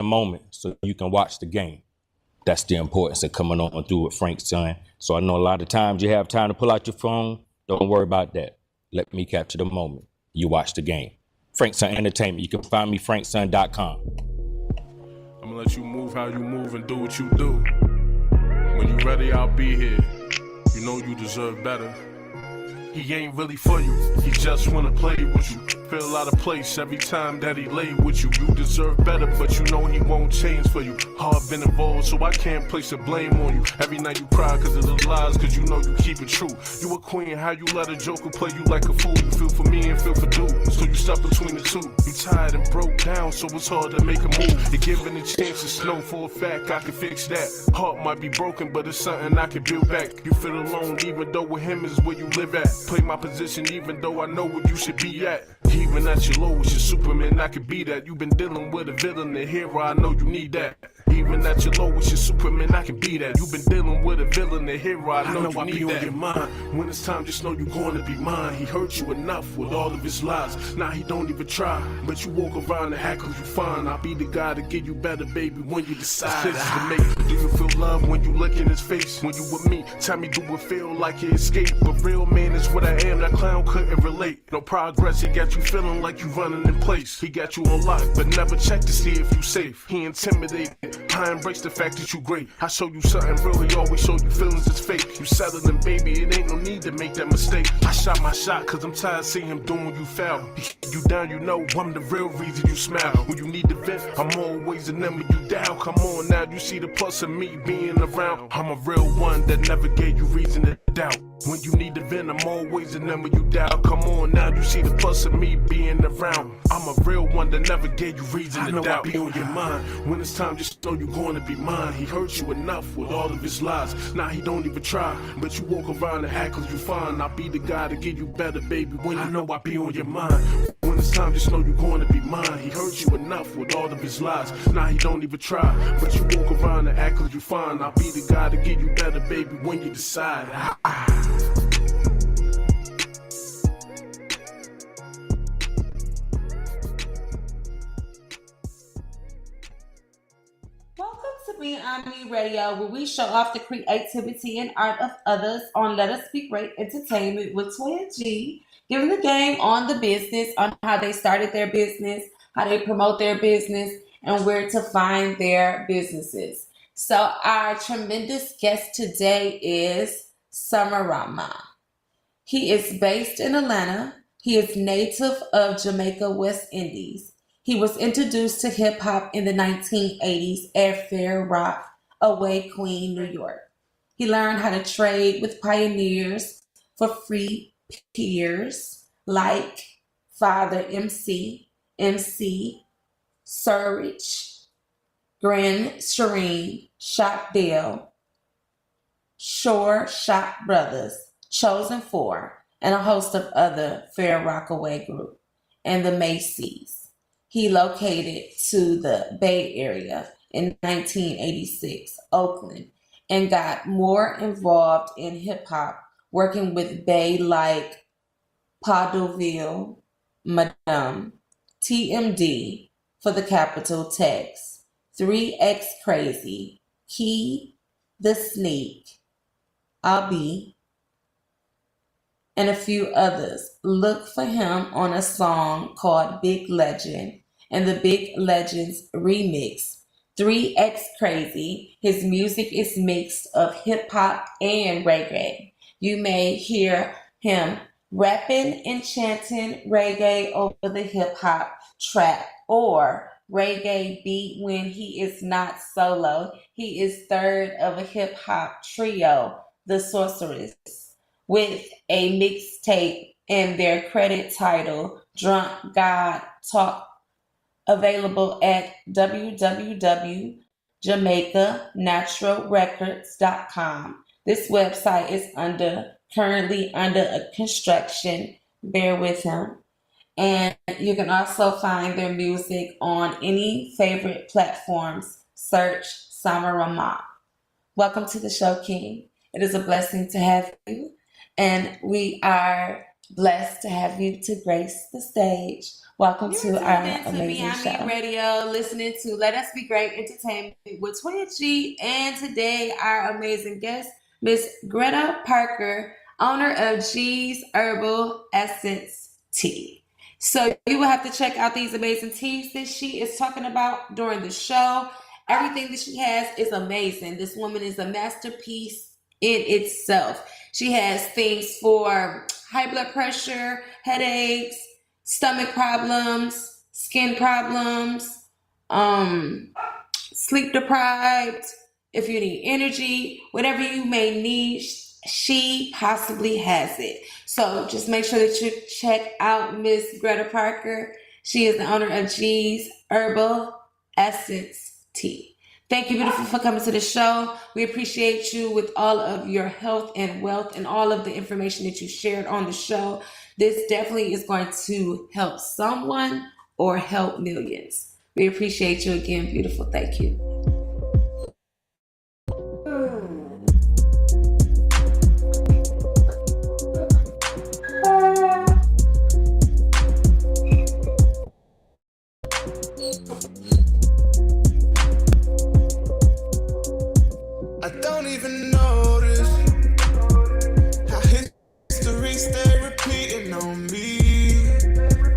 the moment so you can watch the game. That's the importance of coming on through with Frank's son. So I know a lot of times you have time to pull out your phone. Don't worry about that. Let me capture the moment. You watch the game. Frank's Son Entertainment. You can find me frankson.com. I'm gonna let you move how you move and do what you do. When you ready, I'll be here. You know you deserve better. He ain't really for you, he just wanna play with you. Feel out of place every time that he lay with you. You deserve better, but you know he won't change for you. Hard been involved, so I can't place the blame on you. Every night you cry cause of the lies, cause you know you keep it true. You a queen, how you let a joker play you like a fool. You feel for me and feel for dude, so you stuck between the two. You tired and broke down, so it's hard to make a move. You're giving a chance to know for a fact I can fix that. Heart might be broken, but it's something I can build back. You feel alone, even though with him is where you live at. Play my position, even though I know where you should be at. Even at your lowest, you're Superman, I could be that. You've been dealing with a villain, a hero, I know you need that. Even at your lowest, you're Superman, I can be that. You've been dealing with a villain, a hero, I know you need that. On your mind. When it's time, just know you're going to be mine. He hurt you enough with all of his lies. Now he don't even try, but you walk around and hackle you fine. I'll be the guy to get you better, baby, when you decide to make. Do you feel love when you look in his face? When you with me, tell me, do it feel like you escape? But real man is what I am, that clown couldn't relate. No progress, he got you feeling like you running in place. He got you on lock, but never check to see if you safe. He intimidated, I embrace the fact that you great. I show you something real, he always show you feelings is fake. You settling, baby, it ain't no need to make that mistake. I shot my shot, cause I'm tired of seeing him doing you foul. You down, you know I'm the real reason you smile. When you need to vent, I'm always the number you dial. Come on now, you see the plus of me being around. I'm a real one that never gave you reason to doubt. When you need to vent, I'm always the number you dial. Come on now, you see the plus of me being around. I'm a real one that never gave you reason to doubt. I be on your mind. When it's time, just know you're going to be mine. He hurt you enough with all of his lies. Now he don't even try, but you walk around and hackle you fine. I'll be the guy to get you better, baby, when you know I be on your mind. When it's time, just know you're going to be mine. He hurt you enough with all of his lies. Now he don't even try, but you walk around and hackle you fine. I'll be the guy to get you better, baby, when you decide. Welcome to Beyond Me Radio, where we show off the creativity and art of others on Let Us Speak Great Entertainment with Toya G, giving the game on the business, on how they started their business, how they promote their business, and where to find their businesses. So our tremendous guest today is Summer Rama. He is based in Atlanta. He is native of Jamaica, West Indies. He was introduced to hip hop in the 1980s at Fair Rock, Away Queen, New York. He learned how to trade with pioneers for free peers like Father MC Surridge, Grand Shireen, Shop Dale, Shore Shop Brothers, Chosen Four, and a host of other Fair Rockaway Group, and the Macy's. He located to the Bay Area in 1986, Oakland, and got more involved in hip hop, working with Bay like Padoville, Madame, TMD for the Capital Text, 3X Crazy, Key, The Sneak, Abi, and a few others. Look for him on a song called Big Legend and the Big Legends remix. 3X Crazy. His music is mixed of hip hop and reggae. You may hear him rapping and chanting reggae over the hip hop track or reggae beat when he is not solo. He is third of a hip hop trio, The Sorceress, with a mixtape and their credit title, Drunk God Talk, available at www.jamaicanaturalrecords.com. This website is currently under a construction. Bear with him. And you can also find their music on any favorite platforms. Search Summer Rama. Welcome to the show, King. It is a blessing to have you. And we are blessed to have you to grace the stage. Welcome You're to tuned our in to amazing Beyond Me show. Radio, listening to Let Us Be Great Entertainment with Toya G. And today, our amazing guest, Miss Greta Parker, owner of G's Herbal Essence Tea. So you will have to check out these amazing teas that she is talking about during the show. Everything that she has is amazing. This woman is a masterpiece in itself. She has things for high blood pressure, headaches, stomach problems, skin problems, sleep deprived, if you need energy, whatever you may need, she possibly has it. So just make sure that you check out Miss Greta Parker. She is the owner of G's Herbal Essence Tea. Thank you, beautiful, for coming to the show. We appreciate you with all of your health and wealth and all of the information that you shared on the show. This definitely is going to help someone or help millions. We appreciate you again, beautiful. Thank you. I don't even notice how history stay repeating on me.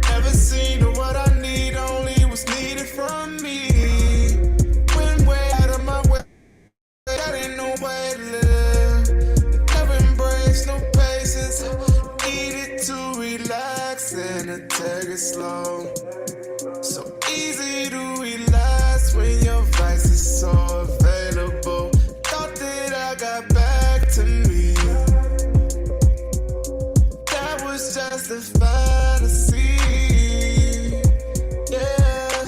Never seen what I need, only what's needed from me. Went way out of my way, I didn't know where to live. Never embraced no patience, needed to relax and to take it slow. So easy to relax when your vice is so available. Thought that I got back to me. That was just a fantasy. Yeah.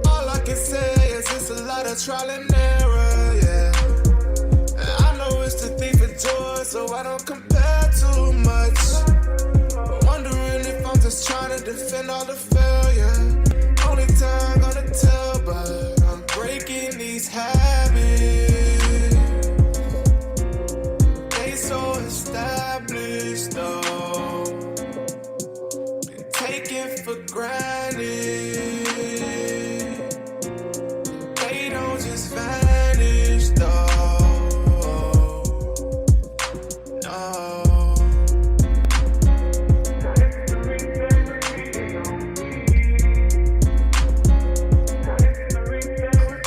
All I can say is it's a lot of trial and error. Yeah. And I know it's the thief of joy, so I don't compare too much. Wondering if I'm just trying to defend all the failure. Only time gonna tell, but I'm breaking these habits. They so established though, been taken for granted. They don't just vanish though. No.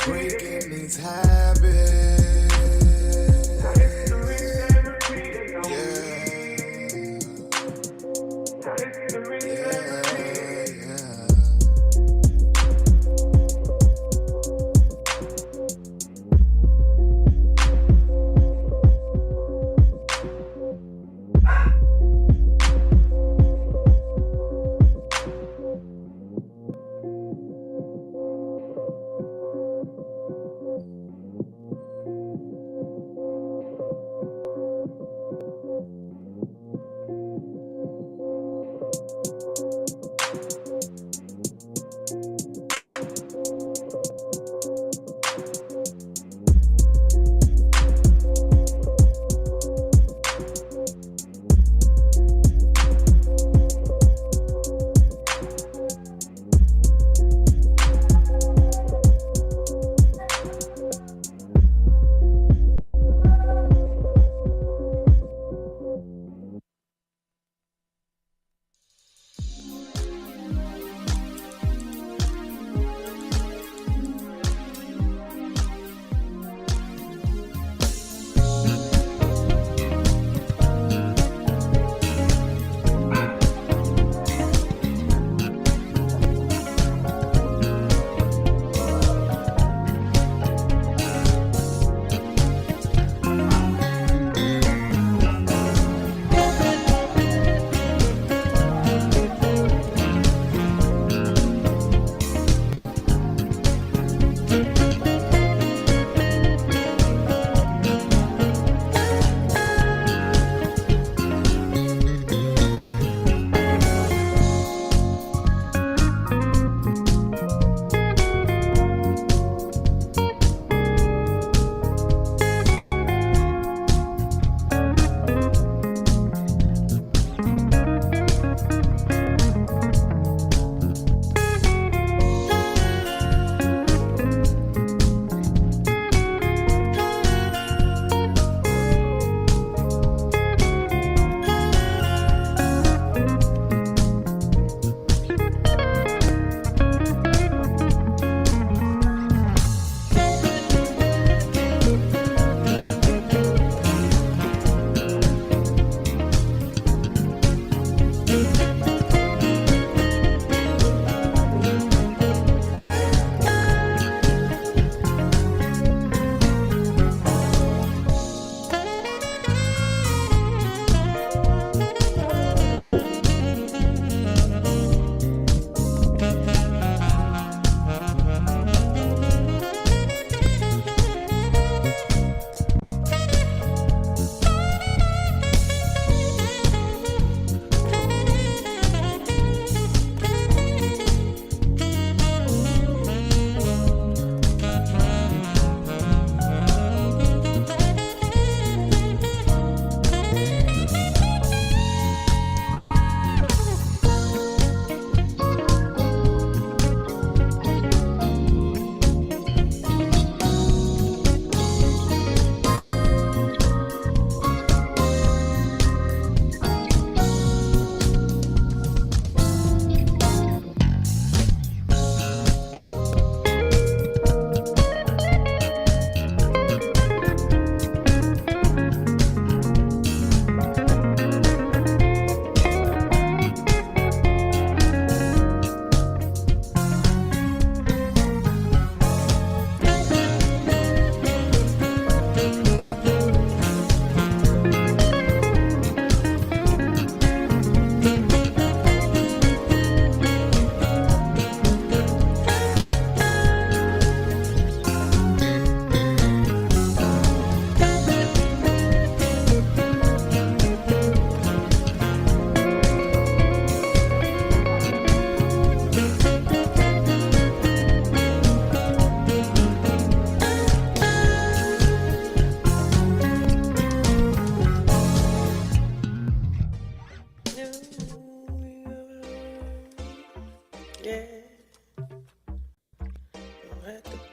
Breaking these habits. Yeah. Yeah.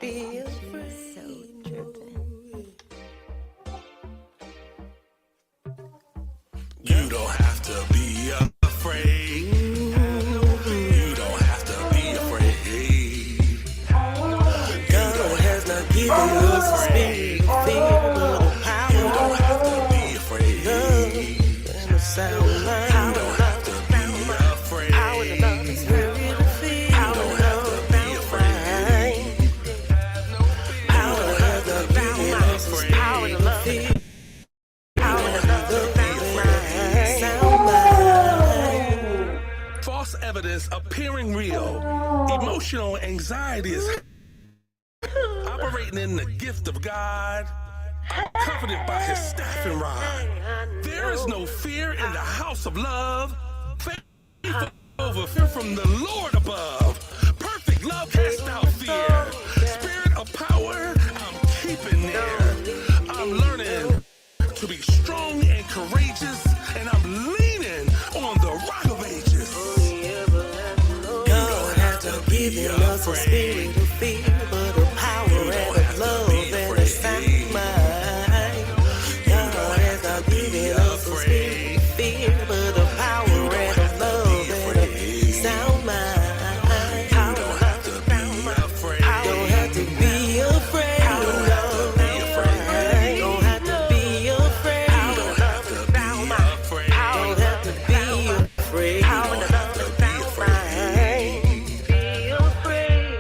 be afraid. So tripping. You don't have to be afraid. You don't have to be afraid. God has not given us a spirit of fear, but a power. You don't have to be afraid. Love and a sound mind. You don't have to be afraid. Power to love is very to fear. You don't have to be afraid. Power to love the giving us a spirit of fear. Power to love the sound mind. False evidence appearing real. Emotional anxiety is operating in the gift of God, comforted by his staff and rod. There is no fear in the house of love. Faith over fear from the Lord above. Perfect love casts out fear. Spirit of power, I'm keeping near. I'm learning to be strong and courageous, and I'm leaning on the rock of ages. God has not given us a spirit of fear, but a power and of love and a sound mind. God has not given us a spirit of fear, but a power and of love and a sound mind. You don't have to be afraid. Don't have to be afraid. Don't have to be afraid. Don't have to be afraid. Don't have to be afraid. Don't have to be afraid.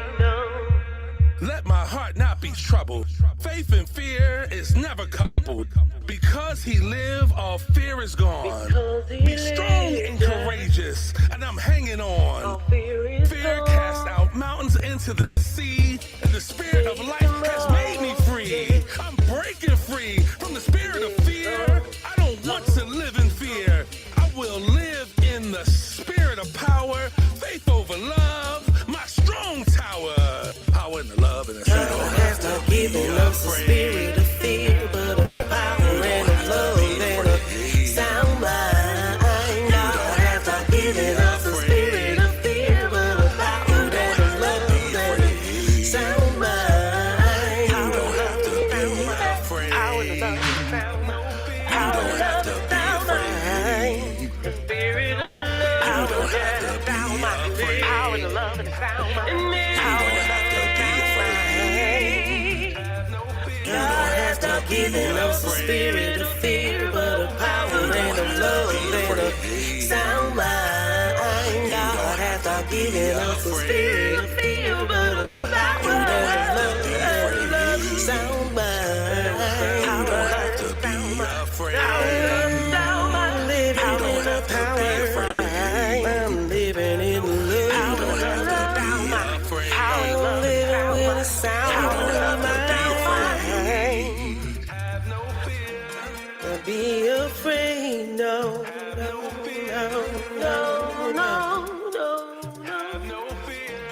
Let my heart not be troubled. Faith and fear is never coupled. Because he live, all fear is gone. Be strong and courageous, and I'm hanging on. Fear cast out mountains into the sea, and the spirit of life has made me free. I'm breaking free from the spirit of fear. I don't want to live in fear. I will live in the spirit of power. Faith over love, my strong tower. Power and the love and the God sound. has not given us a spirit of fear, but a power and of love and a sound mind. God has not given us a spirit of fear, but a power and of love and a sound mind. You don't have to be afraid. Power and love and sound mind. Power and love and sound mind. The spirit of love and sound mind. Power and love and sound mind. Power and love and sound mind. God has not given us a spirit of fear, but a power and of love and a sound mind. God has not given us a spirit of fear, but a power and of love and a sound mind. You don't have to be afraid. I'm living in the power. I'm living in the love. I'm living with a sound of my mind. Don't be afraid, no, no, no, no, no, no.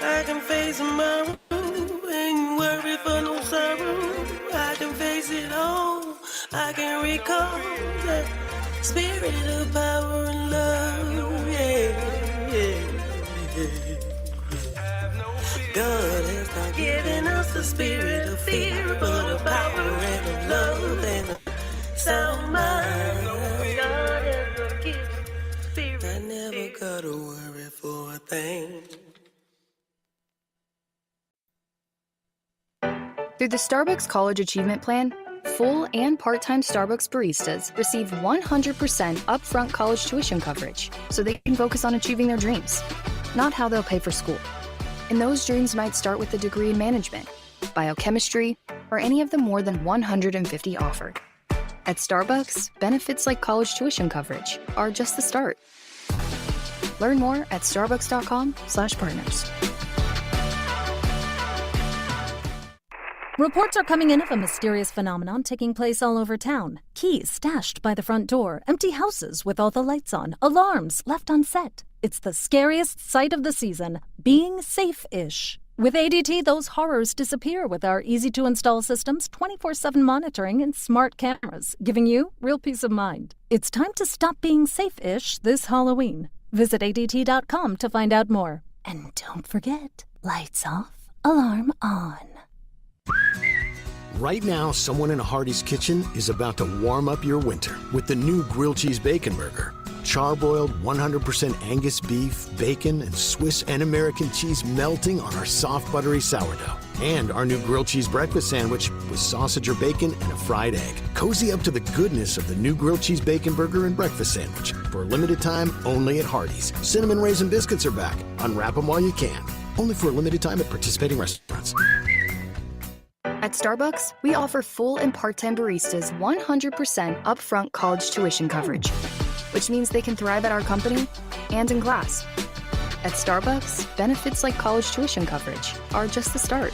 I can face tomorrow, ain't worried for no sorrow. I can face it all. I can recall that spirit of power and love. Yeah, yeah. God has not given us a spirit of fear, but a power and of love and a sound mind. God has not given spirit. I never gotta worry for a thing. Through the Starbucks College Achievement Plan, full and part-time Starbucks baristas receive 100% upfront college tuition coverage so they can focus on achieving their dreams, not how they'll pay for school. And those dreams might start with a degree in management, biochemistry, or any of the more than 150 offered. At Starbucks, benefits like college tuition coverage are just the start. Learn more at starbucks.com/partners. Reports are coming in of a mysterious phenomenon taking place all over town. Keys stashed by the front door, empty houses with all the lights on, alarms left unset. It's the scariest sight of the season, being safe-ish. With ADT, those horrors disappear with our easy-to-install systems, 24/7 monitoring, and smart cameras, giving you real peace of mind. It's time to stop being safe-ish this Halloween. Visit ADT.com to find out more. And don't forget, lights off, alarm on. Right now, someone in a Hardee's kitchen is about to warm up your winter with the new grilled cheese bacon burger. Charbroiled 100% Angus beef, bacon, and Swiss and American cheese melting on our soft, buttery sourdough. And our new grilled cheese breakfast sandwich with sausage or bacon and a fried egg. Cozy up to the goodness of the new grilled cheese bacon burger and breakfast sandwich. For a limited time, only at Hardee's. Cinnamon Raisin Biscuits are back. Unwrap them while you can. Only for a limited time at participating restaurants. At Starbucks, we offer full and part-time baristas 100% upfront college tuition coverage, which means they can thrive at our company and in class. At Starbucks, benefits like college tuition coverage are just the start.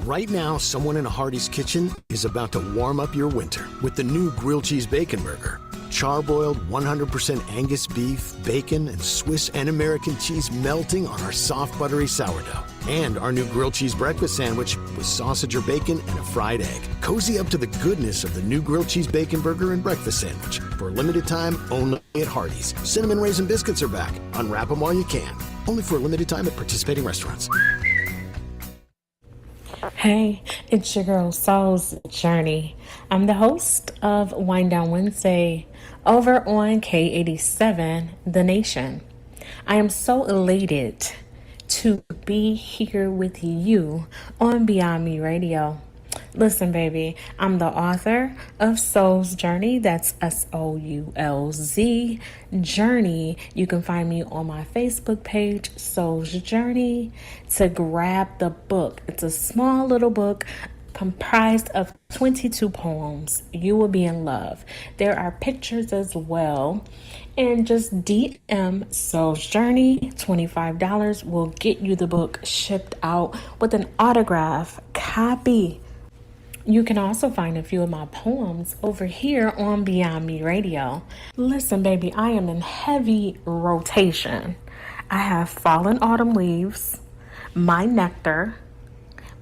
Right now, someone in a Hardee's kitchen is about to warm up your winter with the new grilled cheese bacon burger. Charbroiled 100% Angus beef, bacon, and Swiss and American cheese melting on our soft, buttery sourdough. And our new grilled cheese breakfast sandwich with sausage or bacon and a fried egg. Cozy up to the goodness of the new grilled cheese bacon burger and breakfast sandwich. For a limited time, only at Hardee's. Cinnamon Raisin Biscuits are back. Unwrap them while you can. Only for a limited time at participating restaurants. Hey, it's your girl Soul's Journey. I'm the host of Wind Down Wednesday over on K87, The Nation. I am so elated to be here with you on Beyond Me Radio. Listen, baby, I'm the author of Soul's Journey. That's SOULZ Journey. You can find me on my Facebook page, Soul's Journey, to grab the book. It's a small little book comprised of 22 poems. You will be in love. There are pictures as well. And just DM Soul's Journey, $25 will get you the book shipped out with an autograph copy. You can also find a few of my poems over here on Beyond Me Radio. Listen, baby, I am in heavy rotation. I have Fallen Autumn Leaves, My Nectar,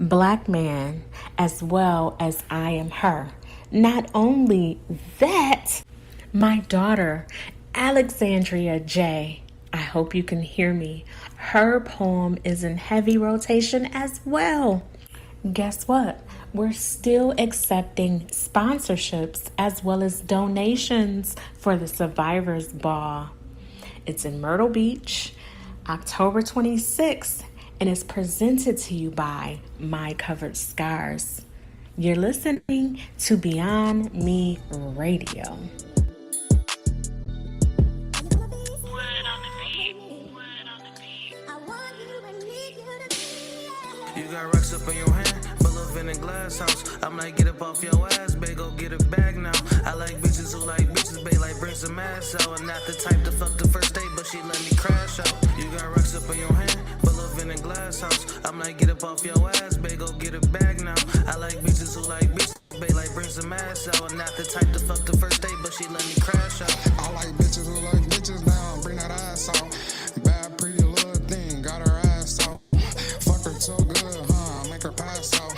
Black Man, as well as I Am Her. Not only that, my daughter, Alexandria J. I hope you can hear me. Her poem is in heavy rotation as well. Guess what? We're still accepting sponsorships as well as donations for the Survivors Ball. It's in Myrtle Beach, October 26th, and it's presented to you by My Covered Scars. You're listening to Beyond Me Radio. You got rocks up in your hand, full of in a glass house. I'm like, get up off your ass, babe, go get a bag now. I like bitches who like bitches, babe, like bring some ass out. I'm not the type to fuck the first date, but she let me crash out. You got rocks up in your hand, full of in a glass house. I'm like, get up off your ass, babe, go get a bag now. I like bitches who like bitches, babe, like bring some ass out. I'm not the type to fuck the first date, but she let me crash out. I like bitches who like bitches now, bring that ass out. Bad, pretty little thing, got her ass out. Fuck her so good, huh? Make her pass out.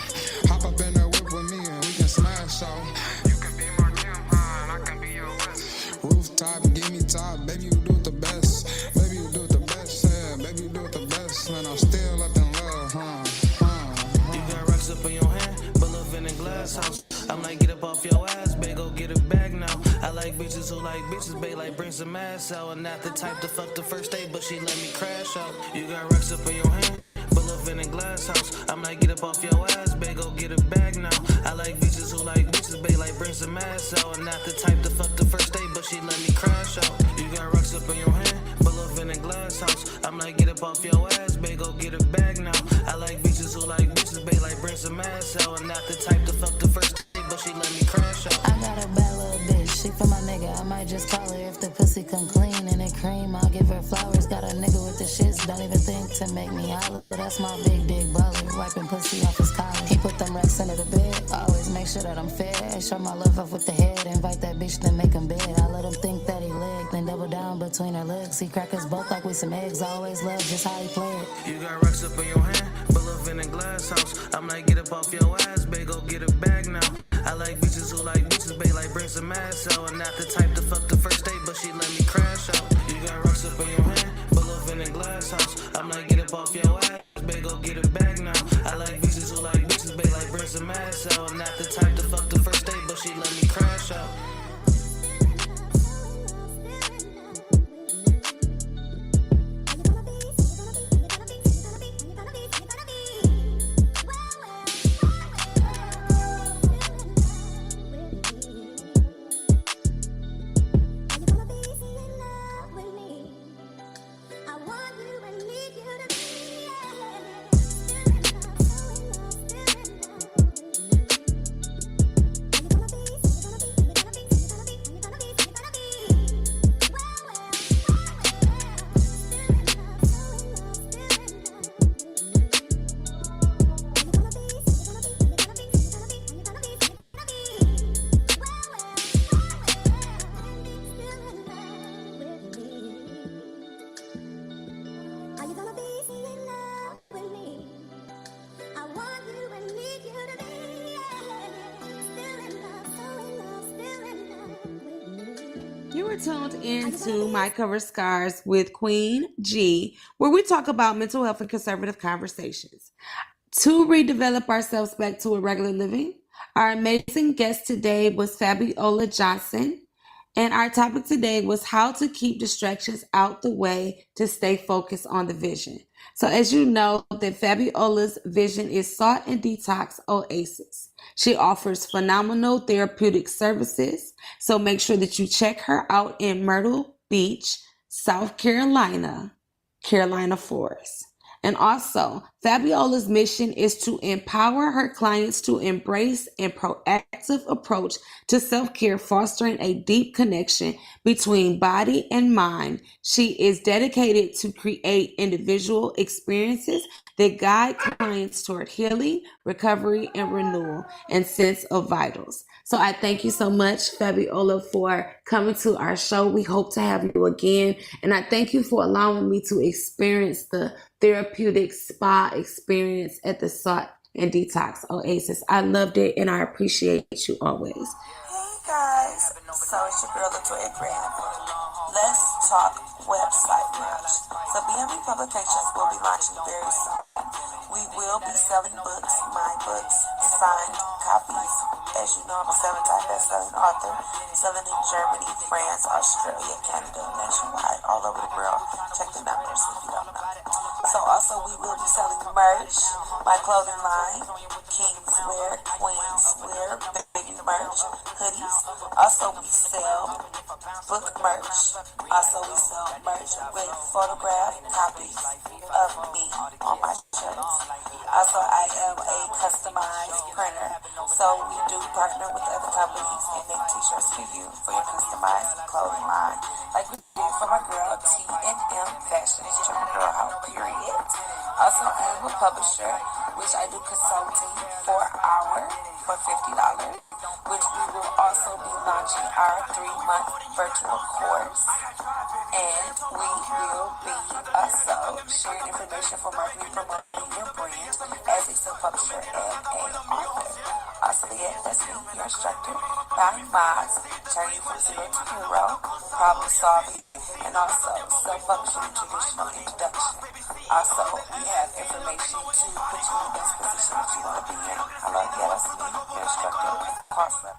Hop up in the whip with me and we can smash out. You can be my Kim, huh? And I can be your West. Rooftop, give me top, baby, you do it the best. Baby, you do it the best, yeah. Baby, you do it the best. When I'm still up in love, You got rocks up in your hand, but love in a glass house. I'm like, get up off your ass, babe, go get a bag now. I like bitches who like bitches, babe, like bring some ass out. I'm not the type to fuck the first date, but she let me crash out. You got rocks up in your hand, full of in a glass house. I'm like, get up off your ass, babe, go get a bag now. I like bitches who like bitches, babe, like bring some ass out. I'm not the type to fuck the first date, but she let me crash out. You got rocks up in your hand, full of in a glass house. I'm like, get up off your ass, babe, go get a bag now. I like bitches who like bitches, babe, like bring some ass out. I'm not the type to fuck the first date, but she let me crash out. I got a bad little bitch, she for my nigga. I might just call her if the pussy come clean and it cream. I'll give her flowers. Got a nigga with the shits, don't even think to make me holler. That's my big dick baller, wiping pussy off his collar. He put them racks under the bed, always make sure that I'm fed. Show my love off with the head, invite that bitch to make him bed. I let him think that he leg, then double down between her legs. He crack us both like we some eggs, I always love just how he play it. You got rocks up in your hand, full of in a glass house. I'm like, get up off your ass, babe, go get a bag now. I like bitches who like bitches, babe, like bring some ass out. I'm not the type to fuck the first date, but she let me crash out. You got rocks up in your hand, full of in a glass house. I'm like, get up off your ass, babe, go get a bag now. I like bitches who like bitches, babe, like bring some ass out. Not the type to fuck the first date, but she let me crash out. You are tuned into My Cover Scars with Queen G, where we talk about mental health and conservative conversations. To redevelop ourselves back to a regular living, our amazing guest today was Fabiola Johnson, and our topic today was how to keep distractions out the way to stay focused on the vision. So as you know, that Fabiola's vision is Salt and Detox Oasis. She offers phenomenal therapeutic services, so make sure that you check her out in Myrtle Beach, South Carolina, Carolina Forest. And also, Fabiola's mission is to empower her clients to embrace a proactive approach to self-care, fostering a deep connection between body and mind. She is dedicated to create individual experiences that guide clients toward healing, recovery, and renewal and sense of vitals. So I thank you so much, Fabiola, for coming to our show. We hope to have you again. And I thank you for allowing me to experience the therapeutic spa experience at the Salt and Detox Oasis. I loved it and I appreciate you always. Hey guys, so it's your girl Latoya Graham. Let's Talk website launch. So BMB Publications will be launching very soon. We will be selling books, my books, signed copies. As you know, I'm a 7-time best-selling author, selling in Germany, France, Australia, Canada, nationwide, all over the world. Check the numbers if you don't know. So also we will be selling merch, my clothing line, Kingswear, Queenswear, baby merch, hoodies. Also we sell book merch. Also we sell merch with photograph copies of me on my shirts. Also I am a customized printer. So we do partner with other companies and make t-shirts for you for your customized clothing line. Like we did for my girl T&M Fashions, check my girl out, period. Also I am a publisher, which I do consulting for an hour for $50, which we will also be launching our 3-month virtual course. And we will be also sharing information for marketing, promoting your brand as a self-publisher and an author. Also, yeah, that's me, your instructor, buying mods, turning from zero to hero, problem solving, and also self-publishing traditional introduction. Also, we have information to put you in the best position that you want to be in. Hello, yeah, that's me, your instructor, awesome.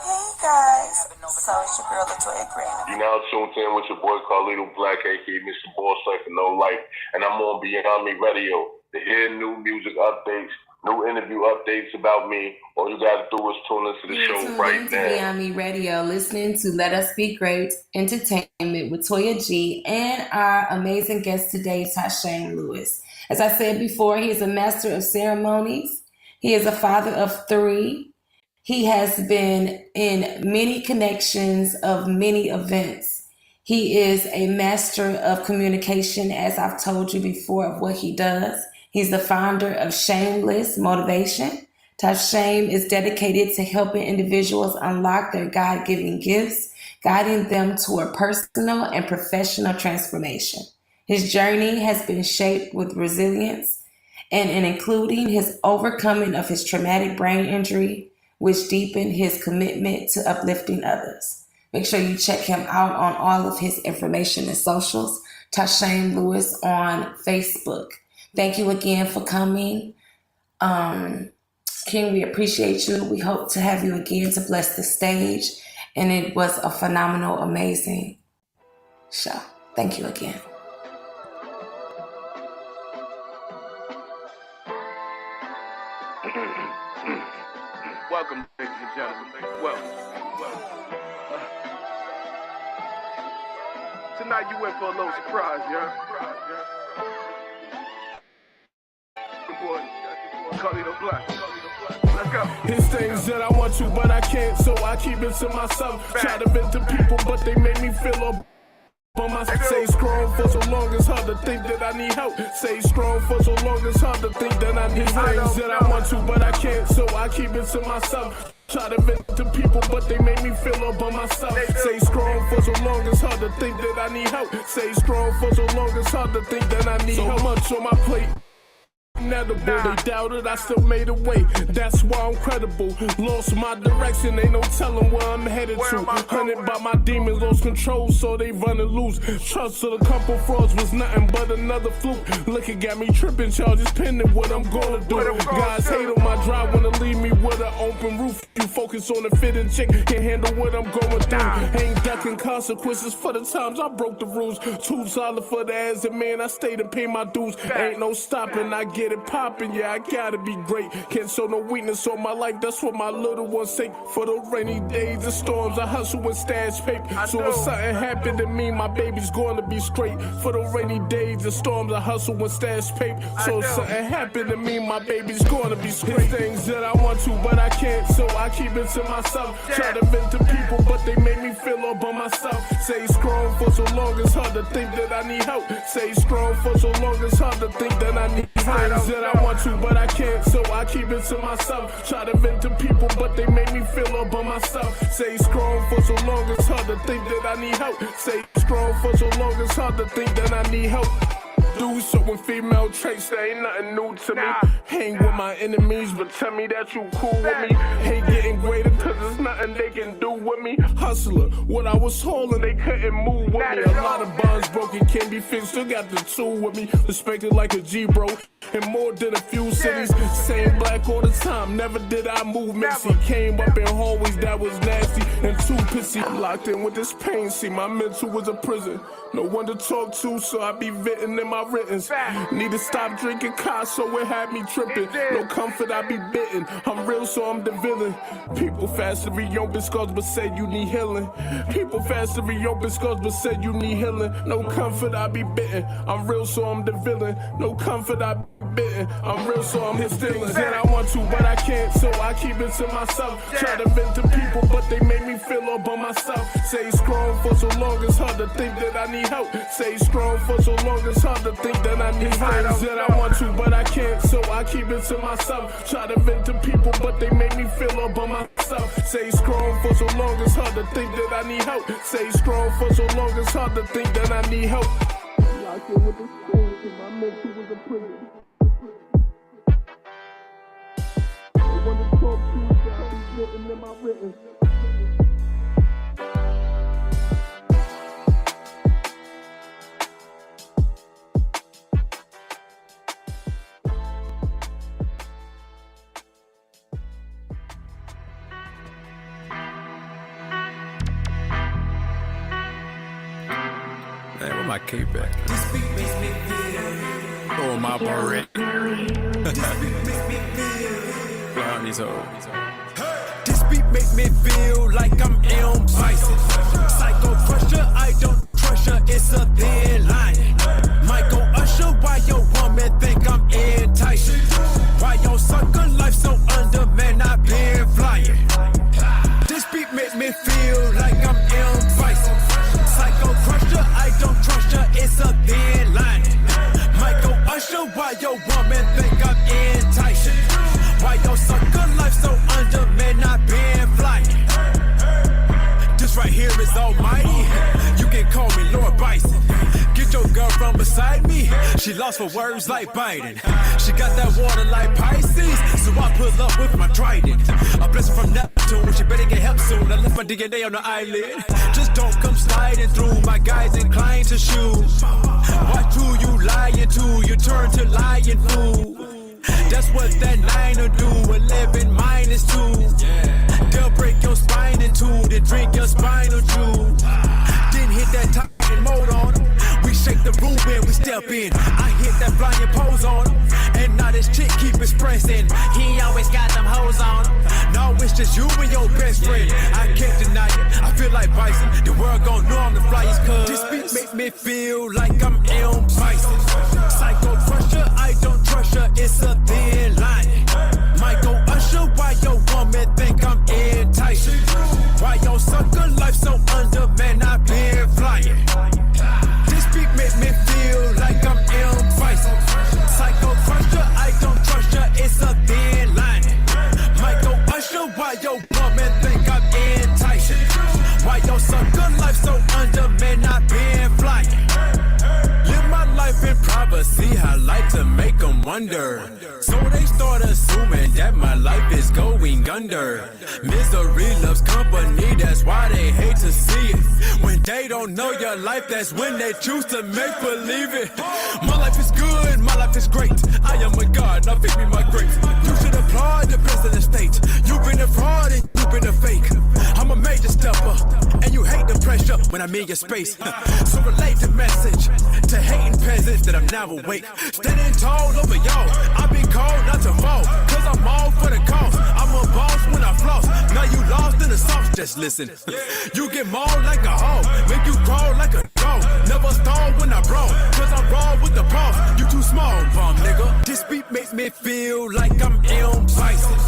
Hey guys, so it's your girl Latoya Graham. You now tuned in with your boy Carlito Black, aka Mr. Boss Life for No Life, and I'm on Beyond Me Radio. To hear new music updates, new interview updates about me, all you gotta do is tune into the show right now. Beyond Me Radio, listening to Let Us Be Great Entertainment with Toya G and our amazing guest today, Tashane Lewis. As I said before, he is a master of ceremonies. He is a father of 3. He has been in many connections of many events. He is a master of communication, as I've told you before, of what he does. He's the founder of Shameless Motivation. Tashame is dedicated to helping individuals unlock their God-given gifts, guiding them toward personal and professional transformation. His journey has been shaped with resilience and including his overcoming of his traumatic brain injury, which deepened his commitment to uplifting others. Make sure you check him out on all of his information and socials. Tashane Lewis on Facebook. Thank you again for coming. King, we appreciate you. We hope to have you again to bless the stage. And it was a phenomenal, amazing show. Thank you again. Welcome, ladies and gentlemen. Welcome. Tonight you in for a little surprise, yeah? Good boy. Carlito Black. Let's go. It's things that I want to, but I can't, so I keep it to myself. Try to vent to people, but they make me feel up. On my stay strong for so long, it's hard to think that I need help. Stay strong for so long, it's hard to think that I need things that I want to, but I can't, so I keep it to myself. Try to vent to people, but they make me feel up on myself. Stay strong for so long, it's hard to think that I need help. Stay strong for so long, it's hard to think that I need so help. Much on my plate. They doubted, I still made a way. That's why I'm credible. Lost my direction, ain't no telling where I'm headed to. Hunted by my demons, lost control, so they running loose. Trust of a couple frauds was nothing but another fluke. Looking at me tripping, charges pending what I'm gonna do. Guys hate on my drive, wanna leave me with an open roof. You focus on the fitting chick, can't handle what I'm going through. Ain't ducking consequences for the times I broke the rules. Too solid for the ass, and man, I stayed and paid my dues. Ain't no stopping, I get it poppin', yeah, I gotta be great. Can't show no weakness on my life, that's what my little ones say. For the rainy days and storms, I hustle and stash paper. So if something happened to me, my baby's gonna be straight. For the rainy days and storms, I hustle and stash paper. So if something happened to me, my baby's gonna be straight. Things that I want to, but I can't, so I keep it to myself. Try to vent to people, but they make me feel all by myself. Stay strong for so long, it's hard to think that I need help. Stay strong for so long, it's hard to think that I need things that I want to, but I can't, so I keep it to myself. Try to vent to people, but they make me feel all by myself. Stay strong for so long, it's hard to think that I need help. Stay strong for so long, it's hard to think that I need help. Dudes showing female traits, that ain't nothing new to me. Hang with my enemies, but tell me that you cool with me. Hate getting greater, cause there's nothing they can do with me. Hustler, what I was holding, they couldn't move with me. A lot of bonds broken, can't be fixed, still got the tool with me. Respected like a G, bro, in more than a few cities. Same black all the time, never did I move mixy. Came up in hallways that was nasty and too pissy. Locked in with this pain, see my mental was a prison. No one to talk to, so I be venting in my writtens. Need to stop drinking cars, so it had me tripping. No comfort, I be bitten. I'm real, so I'm the villain. People fast to reopen scars, but said you need healing. People fast to reopen scars, but said you need healing. No comfort, I be bitten. I'm real, so I'm the villain. No comfort, I be bitten. I'm real, so I'm his things that I want to, but I can't, so I keep it to myself. Try to vent to people, but they make me feel all by myself. Stay strong for so long, it's hard to think that I need help. Stay strong for so long, it's hard to think that I need things that I want to, but I can't, so I keep it to myself. Try to vent to people, but they make me feel all by myself. Stay strong for so long, it's hard to think that I need help. Stay strong for so long, it's hard to think that I need help. Locked in with the pain, cause my mental was a prison. I want to talk to you, so I be written in my written. Man, where my cape at? Oh, my beret. Behind these hoes. This beat make me feel like I'm M. Bison. Psycho crusher, I don't crush her, it's a thin line. Michael Usher, why your woman think I'm enticing? Why your sucker life so under, man, I been flying. This beat make me feel like I'm M. Bison. Psycho crusher, I don't trust her, it's a thin line. Michael Usher, why your woman think I'm enticing? Why your sucker life so under, man, I been flying. This right here is almighty. You can call me Lord Bison. Get your girl from beside me. She lost for words like Biden. She got that water like Pisces, so I pull up with my trident. A blessing from Neptune, she better get help soon. I left my DNA on the eyelid. Just don't come sliding through. My guys inclined to shoot. Watch who you lying to. You turn to lying fool. That's Guess what that 9 will do? 11 minus 2. They'll break your spine in two, then drink your spinal juice. Then hit that top and mode on them. We shake the room when we step in. I hit that flying pose on him. And now this chick keep expressing. He always got them hoes on him. No, it's just you and your best friend. I can't deny it. I feel like Bison. The world gon' know I'm the flyest cuz this beat make me feel like I'm M. Bison. Psycho crusher, I don't trust her. It's a thin line. Michael Usher, why your woman think I'm enticing? Why your sucker life so under, man, I been flying. This beat make me feel like I'm M. Bison. Psycho crusher, I don't trust her. It's a thin line. Michael Usher, why your woman think I'm enticing? Why your sucker life so under, man, I been flying. Live my life in privacy, I like to make them wonder. So they start assuming that my life is going under. Misery loves company, that's why they hate to see it. When they don't know your life, that's when they choose to make believe it. My life is good, my life is great. I am a god, now feed me my grapes. You should applaud the best in the state. You've been a fraud and you've been a fake. I'm a major stepper, and you hate the pressure when I'm in your space. So relate the message to hating peasants that I'm now awake. Standing tall over y'all, I've been called not to fall, cause I'm all for the cause. I'm a boss when I floss, now you lost in the sauce, just listen. You get mauled like a hog, make you crawl like a dog. Never stall when I brawl, cause I'm raw with the boss. You too small, bum nigga. This beat makes me feel like I'm M. Bison.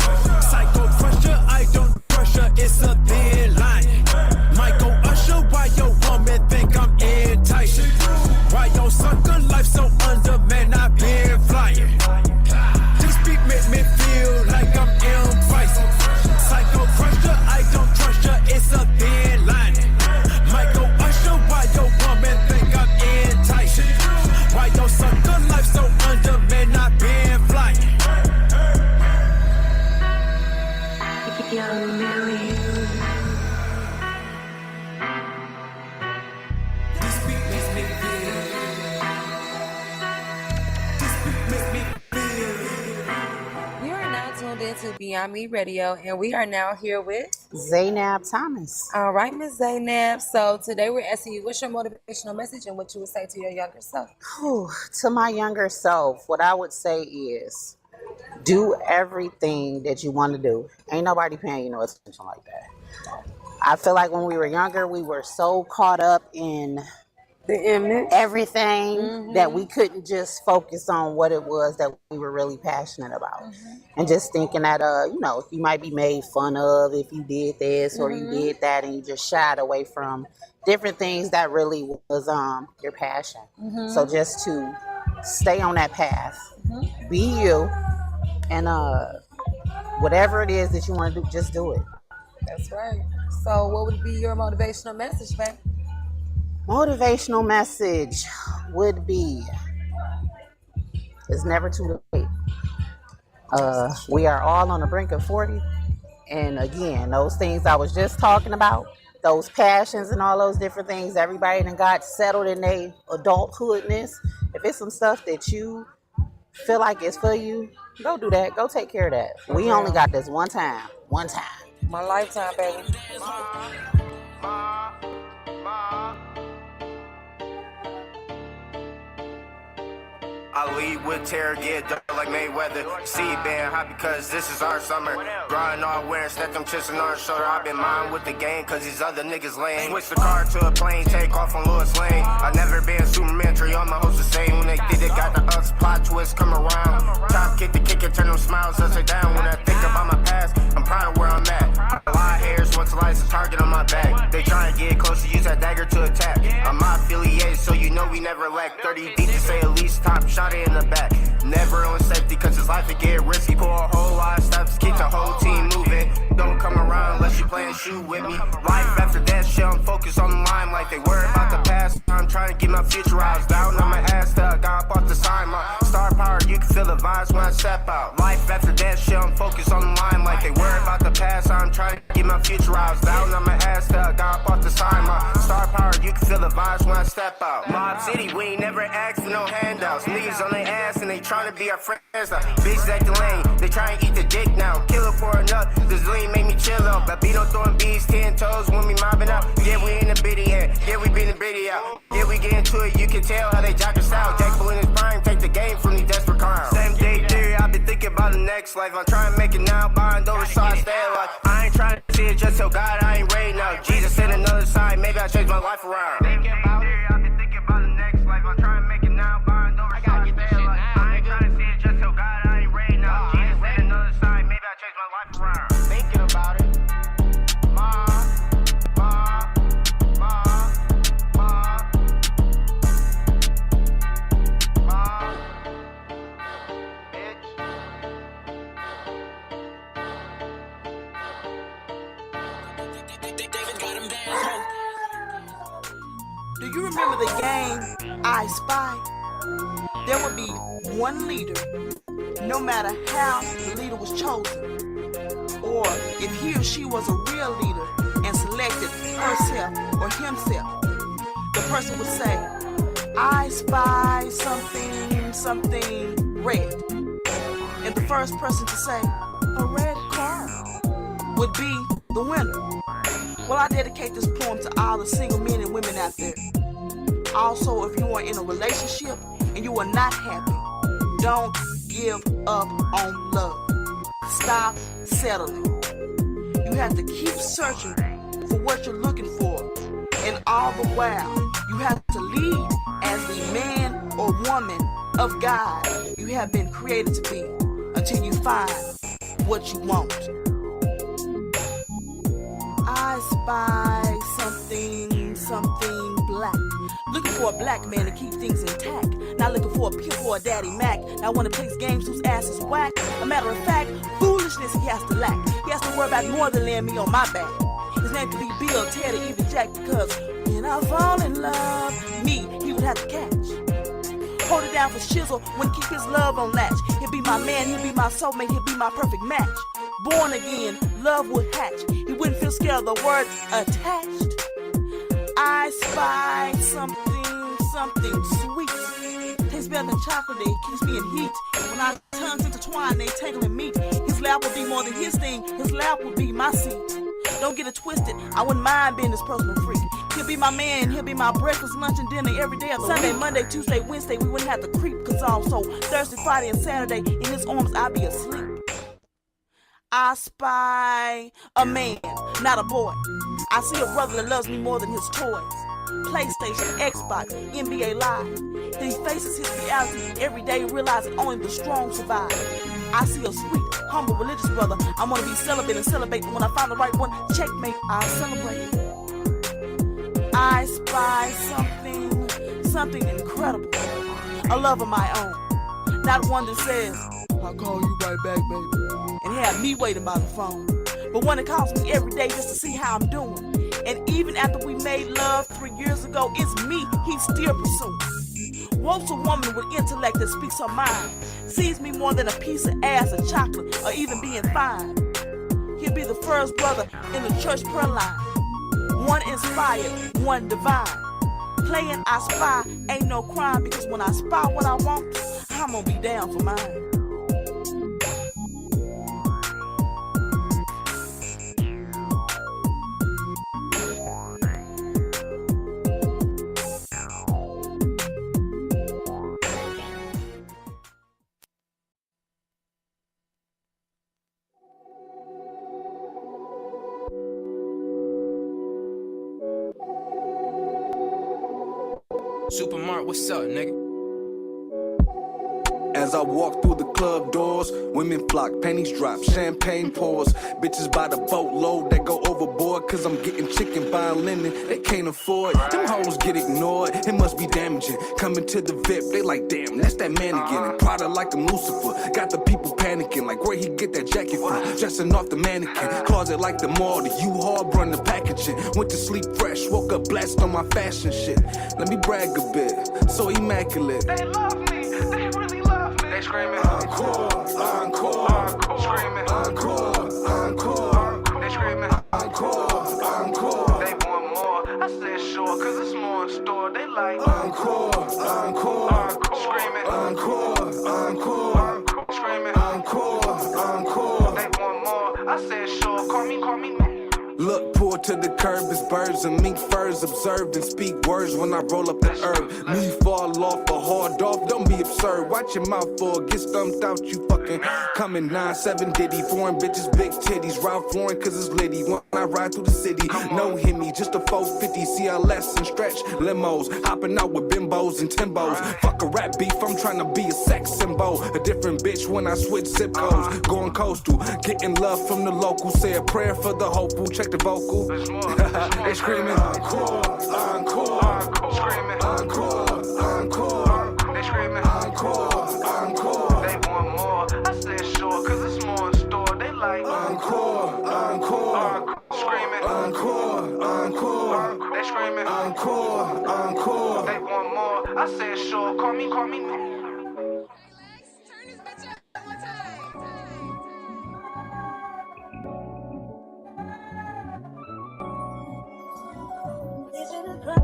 Psycho crusher, I don't crush her, it's a thin line. Michael Usher, why your woman think I'm enticing? Why your sucker life so under, man, I been flying. This beat make me feel like I'm M. Bison. Psycho crusher, I don't trust her, it's a thin line. Michael Usher, why your woman think I'm enticing? Why your sucker life so under, man, I been flying. Young Millie. You are now tuned into Beyond Me Radio, and we are now here with Zainab Thomas. All right, Miss Zainab. So today we're asking you, what's your motivational message and what you would say to your younger self? To my younger self, what I would say is do everything that you want to do. Ain't nobody paying you no attention like that. I feel like when we were younger, we were so caught up in the image, everything, that we couldn't just focus on what it was that we were really passionate about. And just thinking that, you might be made fun of if you did this or you did that, and you just shied away from different things that really was your passion. So just to stay on that path, be you, and whatever it is that you want to do, just do it. That's right. So what would be your motivational message, babe? Motivational message would be, it's never too late. We are all on the brink of 40. And again, those things I was just talking about, those passions and all those different things, everybody done got settled in their adulthoodness. If it's some stuff that you feel like it's for you, go do that. Go take care of that. We only got this one time. My lifetime, baby. I lead with terror, get dark like Mayweather. See it being hot because this is our summer. Grinding all wearing, stack them chips on our shoulder. I've been mine with the game cause these other niggas lame. Switch the car to a plane, take off on Lewis Lane. I never been Superman, treat all my hoes the same. When they did it, got the ups, plot twist, come around. Top kick the kick and turn them smiles upside down. When I think about my past, I'm proud of where I'm at. A lot of hairs, once a license target on my back. They try to get close to use that dagger to attack. I'm not affiliated, so you know we never lack. 30 deep to say at least top shot it in the back. Never on safety cause his life would get risky. Pull a whole lot of steps, keep the whole team moving. Don't come around unless you playing shoot with me. Life after that shit, I'm focused on the line like they worry about the past. I'm trying to get my future I was down on my ass till I got up off the sign. My star power, you can feel the vibes when I step out. Life after that shit, I'm focused on the line like they worry about the past. I'm trying to get my future I was down on my ass till I got up off the sign. My star power, you can feel the vibes when I step out. Mob City, we ain't never asked for no handouts. Niggas on their ass and they trying to be our friends now. Bitches at the lane, they try and eat the dick now. Kill it for enough, this lean make me chill out. Babino throwing bees, 10 toes when we mobbing out. Yeah, we in the bitty air, yeah, we been the bitty out. Yeah, we get into it, you can tell how they jock us out. Jack Bull in his prime, take the game from these desperate clowns. Same day theory, I've been thinking about the next life. I'm trying to make it now, buying over so I stay alive. I ain't trying to see it, just tell God I ain't ready now. Jesus in another side, maybe I change my life around. Thinking about theory, I've been thinking about the next life. I'm trying to make it now, buying over so I stay alive. I ain't trying to see it, just tell God I ain't ready now. Jesus in another side, maybe I change my life around. Thinking about it. Do you remember the game I Spy? There would be one leader, no matter how the leader was chosen, or if he or she was a real leader and selected herself or himself. The person would say, I spy something red. And the first person to say, a red car, would be the winner. Well, I dedicate this poem to all the single men and women out there. Also, if you are in a relationship and you are not happy, don't give up on love. Stop settling. You have to keep searching for what you're looking for. And all the while, you have to lead as the man or woman of God you have been created to be until you find what you want. I spy something black. Looking for a black man to keep things intact. Not looking for a pimp or a daddy Mac. Not one that plays games whose ass is whack. A matter of fact, foolishness he has to lack. He has to worry about more than laying me on my back. His name could be Bill, Ted, or even Jack, because when I fall in love, me, he would have to catch. Hold it down for Shizzle when he keep his love on latch. He'll be my man, he'll be my soulmate, he'll be my perfect match. Born again, love would hatch. He wouldn't feel scared of the word attached. I spy something sweet. Tastes better than chocolate, it keeps me in heat. When our tongues intertwine, they tangle in meat. His laugh will be more than his thing, his laugh will be my seat. Don't get it twisted, I wouldn't mind being this personal freak. He'll be my man, he'll be my breakfast, lunch, and dinner every day of the Sunday, week. Monday, Tuesday, Wednesday, we wouldn't have to creep. Cause also, Thursday, Friday, and Saturday, in his arms, I'd be asleep. I spy a man, not a boy. I see a brother that loves me more than his toys. PlayStation, Xbox, NBA Live. Then he faces his reality every day, realizing only the strong survive. I see a sweet, humble, religious brother. I'm gonna be celibate and celebrate. When I find the right one, checkmate, I'll celebrate. I spy something incredible. A love of my own. Not one that says, I'll call you right back, baby, and have me waiting by the phone. But one that calls me every day just to see how I'm doing. And even after we made love 3 years ago, it's me he's still pursuing. Wolf's a woman with intellect that speaks her mind. Sees me more than a piece of ass or chocolate or even being fine. He'll be the first brother in the church prayer line. One inspired, one divine. Playing I spy ain't no crime, because when I spy what I want, I'm gonna be down for mine. Supermart, what's up, nigga? As I walk through the club doors, women flock, panties drop, champagne pours. Bitches by the boatload that go overboard, cause I'm getting chicken, buying linen they can't afford. Them hoes get ignored, it must be damaging. Coming to the VIP, they like, damn, that's that man again. And Prada like I'm Lucifer, got the people panicking, like where he get that jacket from? Dressing off the mannequin, closet like the mall, the U-Haul run the packaging. Went to sleep fresh, woke up blessed on my fashion shit. Let me brag a bit, so immaculate. They love me, they really love me. They screaming encore, encore, encore. Screaming encore, encore. They screaming encore, encore. They want more. I said sure, cause it's more in store. They like encore, encore. Screaming encore, encore. Screaming, encore. They want more. I said, sure, call me. Look, pull to the curb, it's birds and mink furs observed and speak words when I roll up the herb. Me fall off or hard off, don't be absurd. Watch your mouth for get stumped out, you fucking coming 9-7 Diddy. Foreign bitches, big titties, Ralph Lauren cause it's litty. When I ride through the city, no hit me, just a 450 CLS and stretch limos. Hopping out with bimbos and timbos. Fuck a rap beef, I'm trying to be a sex symbol. A different bitch when I switch zip codes. Going coastal, getting love from the locals. Say a prayer for the hopeful, check the vocal. They screaming encore, encore. Screaming, encore. They screaming, encore. They want more. I said, sure, cause it's more in store. They like encore. Screaming, encore. They screaming, encore. They want more. I said, sure, call me.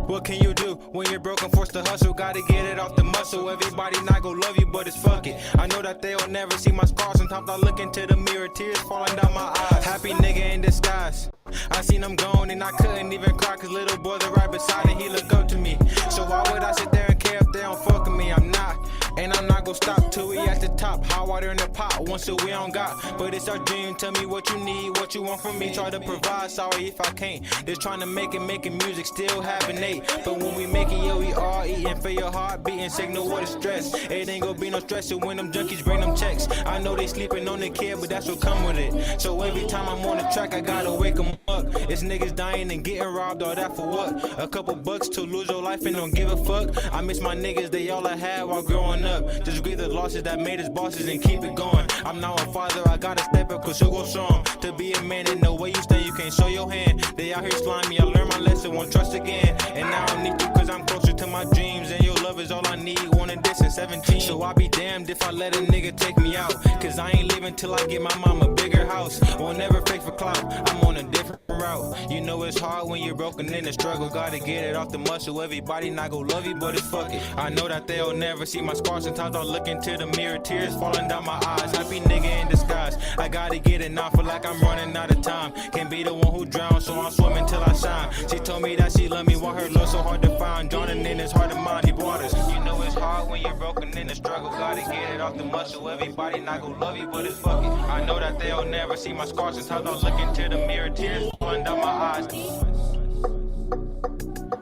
What can you do when you're broken, forced to hustle? Gotta get it off the muscle. Everybody not gon' love you, but it's fuck it. I know that they'll never see my scars. Sometimes I look into the mirror, tears falling down my eyes. Happy nigga in disguise. I seen him gone and I couldn't even cry, cause little boy that right beside him, he look up to me. So why would I sit there and care if they don't fuck with me? I'm not, and I'm not gon' stop till we at the top. Hot water in the pot, once that we don't got. But it's our dream, tell me what you need, what you want from me. Try to provide, sorry if I can't. Just trying to making music, still having eight. But when we make it, yeah, we all eating. For your heart beating, signal what is stress. It ain't gon' be no stress when them junkies bring them checks. I know they sleeping on the kid, but that's what come with it. So every time I'm on the track, I gotta wake them up. It's niggas dying and getting robbed, all that for what? A couple bucks to lose your life and don't give a fuck. I miss my niggas, they all I had while growing up. Just grieve the losses that made us bosses and keep it going. I'm now a father, I gotta step up cause you go strong. To be a man in the way you stand, you can't show your hand. They out here slimy, I learned my lesson, won't trust again. And now I need you cause I'm closer to my dreams. And your love is all I need, wanted this in 17. So I'll be damned if I let a nigga take me out. Cause I ain't leaving till I get my mom a bigger house. Won't never fake for clout, I'm on a different route. You know it's hard when you're broken in the struggle. Gotta get it off the muscle, everybody not gon' love you, but it's fuck it. I know that they'll never see my scars. Sometimes I look into the mirror, tears falling down my eyes. Happy nigga in disguise, I gotta get it now, feel like I'm running out of time. Can't be the one who drowns, so I'm swimming till I shine. She told me that she love me, want her love so hard to find. Drowning in it's hard to mind deep waters. You know it's hard when you're broken in the struggle. Gotta get it off the muscle, everybody not gon' love you, but it's fuck it. I know that they'll never see my scars. Sometimes I look into the mirror, tears falling down my eyes.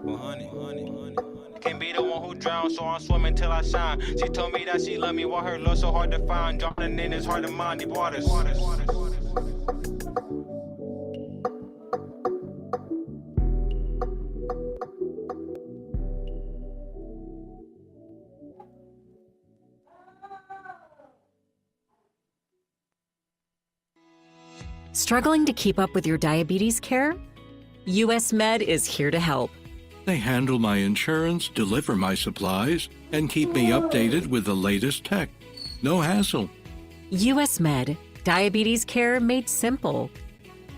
Well, honey. Can't be the one who drowns, so I'm swimming till I shine. She told me that she love me, want her love so hard to find. Drowning in it's hard to mind deep waters. Struggling to keep up with your diabetes care? US Med is here to help. They handle my insurance, deliver my supplies, and keep me updated with the latest tech. No hassle. US Med, diabetes care made simple.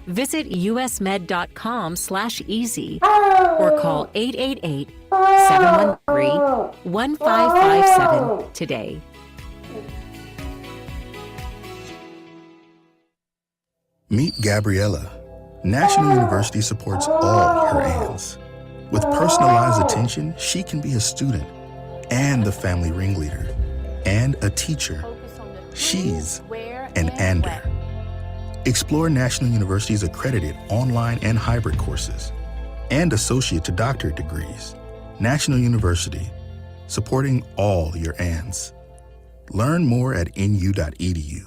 Visit usmed.com/easy or call 888-713-1557 today. Meet Gabriella. National University supports all her ANs. With personalized attention, she can be a student and the family ringleader and a teacher. She's an ANDer. Explore National University's accredited online and hybrid courses and associate to doctorate degrees. National University, supporting all your ANs. Learn more at nu.edu.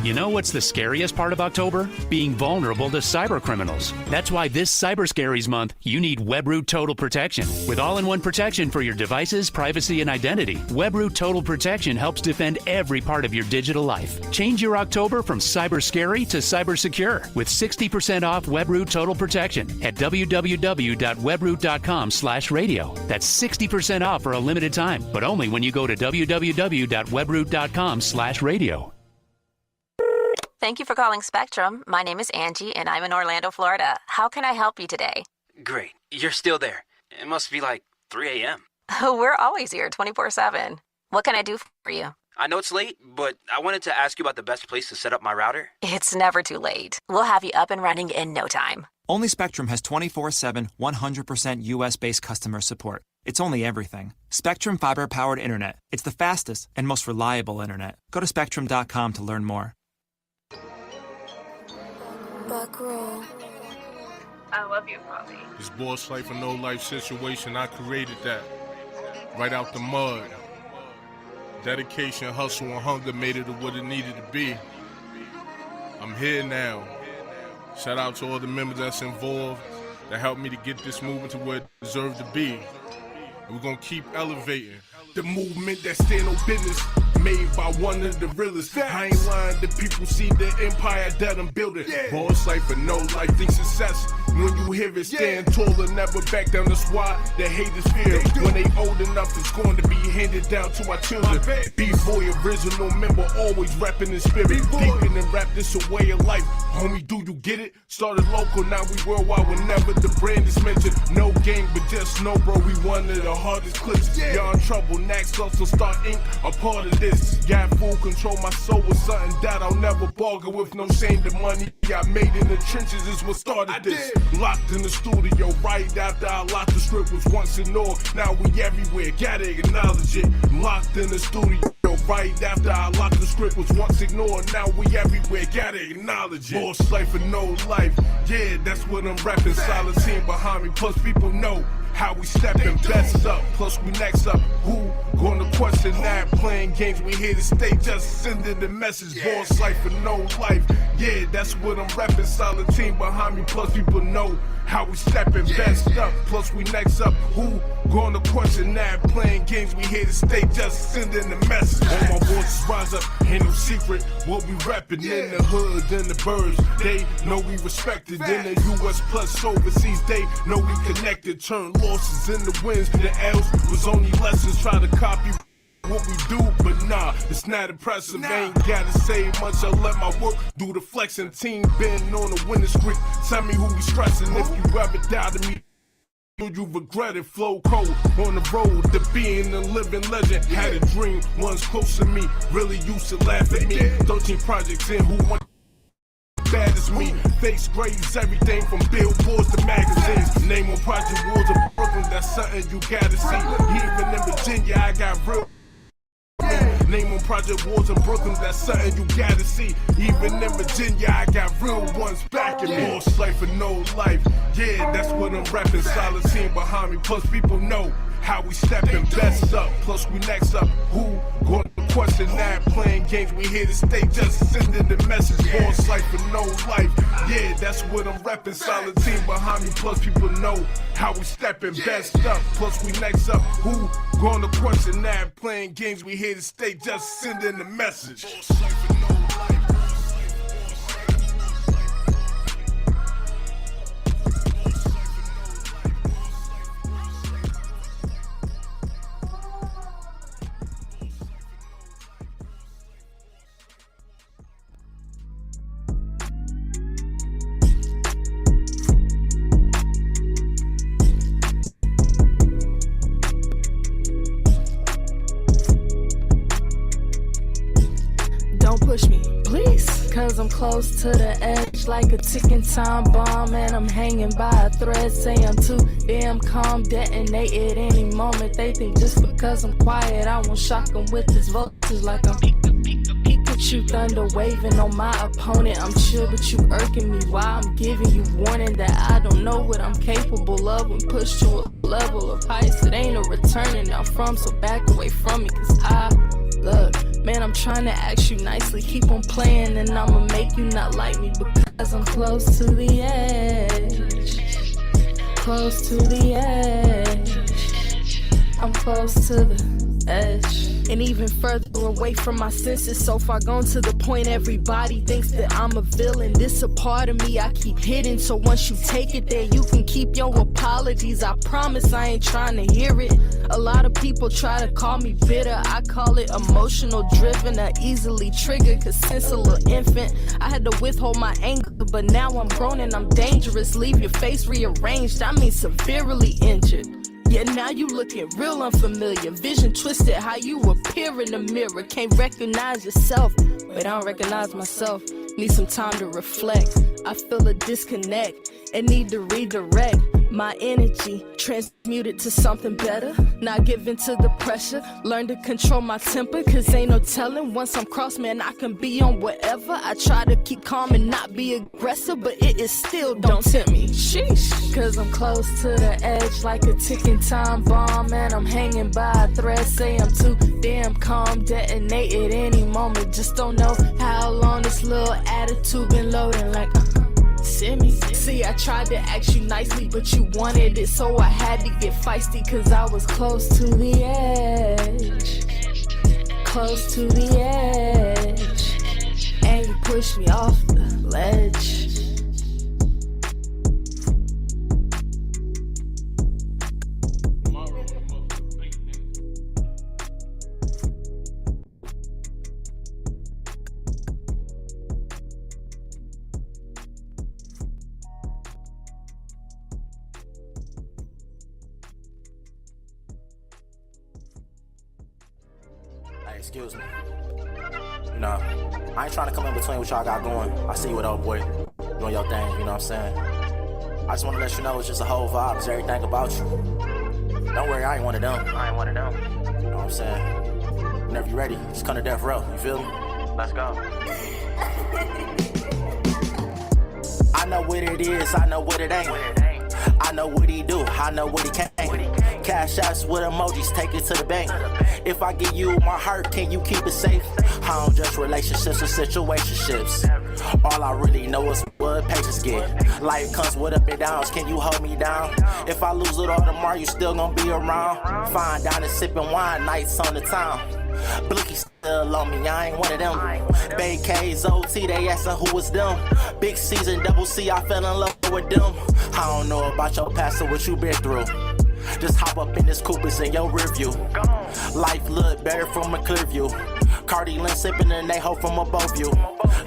You know what's the scariest part of October? Being vulnerable to cyber criminals. That's why this Cyber Scaries month, you need Webroot Total Protection. With all-in-one protection for your devices, privacy, and identity, Webroot Total Protection helps defend every part of your digital life. Change your October from cyber scary to cyber secure with 60% off Webroot Total Protection at www.webroot.com/radio. That's 60% off for a limited time, but only when you go to www.webroot.com/radio. Thank you for calling Spectrum. My name is Angie, and I'm in Orlando, Florida. How can I help you today? Great. You're still there. It must be like 3 a.m. We're always here 24/7. What can I do for you? I know it's late, but I wanted to ask you about the best place to set up my router. It's never too late. We'll have you up and running in no time. Only Spectrum has 24/7, 100% US-based customer support. It's only everything. Spectrum fiber-powered internet. It's the fastest and most reliable internet. Go to spectrum.com to learn more. Buckroll. I love you, Bobby. This boss life or no life situation, I created that. Right out the mud. Dedication, hustle, and hunger made it to what it needed to be. I'm here now. Shout out to all the members that's involved that helped me to get this movement to where it deserved to be. And we're gonna keep elevating the movement that stand on business, made by one of the realest. I ain't lying, the people see the empire that I'm building. Boss life or no life, think success. When you hear it, stand tall and never back down. That's why the haters fear. When they old enough, it's going to be handed down to our children. B-boy, original member, always rapping in spirit. Deep in the rap, this a way of life. Homie, do you get it? Started local, now we worldwide whenever the brand is mentioned. No game, but just know, bro, we one of the hardest clips. Y'all in trouble, next also Star Inc. a part of this. Got full control, my soul was something that I'll never bargain with. No shame, the money I made in the trenches is what started this. Locked in the studio right after I locked the script was once ignored. Now we everywhere, gotta acknowledge it. Locked in the studio right after I locked the script was once ignored. Now we everywhere, gotta acknowledge it. Boss life or no life, yeah, that's what I'm rapping. Solid team behind me, plus people know how we steppin' best up, plus we next up. Who gonna question that? Playing games, we here to stay, just sending the message. Boss life or no life, yeah, that's what I'm rapping. Solid team behind me, plus people know how we steppin' best up, plus we next up. Who gonna question that? Playing games, we here to stay, just sending the message. All my voices rise up, ain't no secret what we rapping in the hood, in the birds. They know we respected in the US plus overseas. They know we connected. Turn losses into wins. The L's was only lessons. Try to copy what we do, but nah, it's not impressive. Ain't gotta say much. I let my work do the flexing. Team been on a winning streak. Tell me who we stressing. If you ever doubted me, you regret it. Flow cold on the road to being a living legend. Had a dream, one's close to me. Really used to laugh at me. 13 projects in, who want bad as me? Face grades, everything from billboards to magazines. Name on Project Wars of Brooklyn, that's something you gotta see. Even in Virginia, I got real. Name on Project Wars in Brooklyn, that's something you gotta see. Even in Virginia, I got real ones backing me. Boss life or no life, yeah, that's what I'm rapping. Solid team behind me, plus people know how we steppin' best up, plus we next up. Who gonna question that? Playing games, we here to stay, just sending the message. Boss life or no life, yeah, that's what I'm rapping. Solid team behind me, plus people know how we steppin' best up, plus we next up. Who gonna question that? Playing games, we here to stay, just sending the message. Boss life or no life. Push me, please. Cause I'm close to the edge like a ticking time bomb. And I'm hanging by a thread, say I'm too damn calm. Detonate at any moment. They think just because I'm quiet I won't shock them with this voltage like I'm Pikachu thunder waving on my opponent. I'm chill but you irking me while I'm giving you warning that I don't know what I'm capable of. When pushed to a level of heights it ain't no returning now from. So back away from me cause I look, man, I'm trying to ask you nicely. Keep on playing and I'ma make you not like me. Because I'm close to the edge. Close to the edge. I'm close to the edge. And even further away from my senses. So far gone to the point everybody thinks that I'm a villain. This a part of me I keep hidden. So once you take it there, you can keep your apologies. I promise I ain't trying to hear it. A lot of people try to call me bitter. I call it emotional driven or easily triggered. Cause since a little infant, I had to withhold my anger. But now I'm grown and I'm dangerous. Leave your face rearranged, I mean severely injured. Yeah, now you looking real unfamiliar. Vision twisted, how you appear in the mirror. Can't recognize yourself. Wait, I don't recognize myself. Need some time to reflect. I feel a disconnect and need to redirect my energy, transmute it to something better. Not give in to the pressure. Learn to control my temper, cause ain't no telling. Once I'm crossed, man, I can be on whatever. I try to keep calm and not be aggressive, but it is still don't tempt me. Sheesh. Cause I'm close to the edge like a ticking time bomb, and I'm hanging by a thread. Say I'm too damn calm, detonate at any moment. Just don't know how long this little attitude been loading like See, I tried to ask you nicely, but you wanted it, so I had to get feisty, cause I was close to the edge. Close to the edge. And you pushed me off the ledge. Excuse me. You know, I ain't trying to come in between what y'all got going. I see you with old boy doing your thing, you know what I'm saying? I just want to let you know it's just a whole vibe. It's everything about you. Don't worry, I ain't one of them. You know what I'm saying? Whenever you're ready, just come to death row. You feel me? Let's go. I know what it is, I know what it ain't. I know what he do, I know what he can't. Cash outs with emojis, take it to the bank. If I give you my heart, can you keep it safe? I don't judge relationships or situationships. All I really know is what pages get. Life comes with up and downs, can you hold me down? If I lose it all tomorrow, you still gonna be around. Fine down and sipping wine, nights on the town. Blicky still on me, I ain't one of them. Bay K's, OT, they asking who was them. Big C's and double C, I fell in love with them. I don't know about your past or what you been through. Just hop up in this coupe, it's in your rear view. Life look better from a clear view. Cardi Lynn sipping and they hope from above you.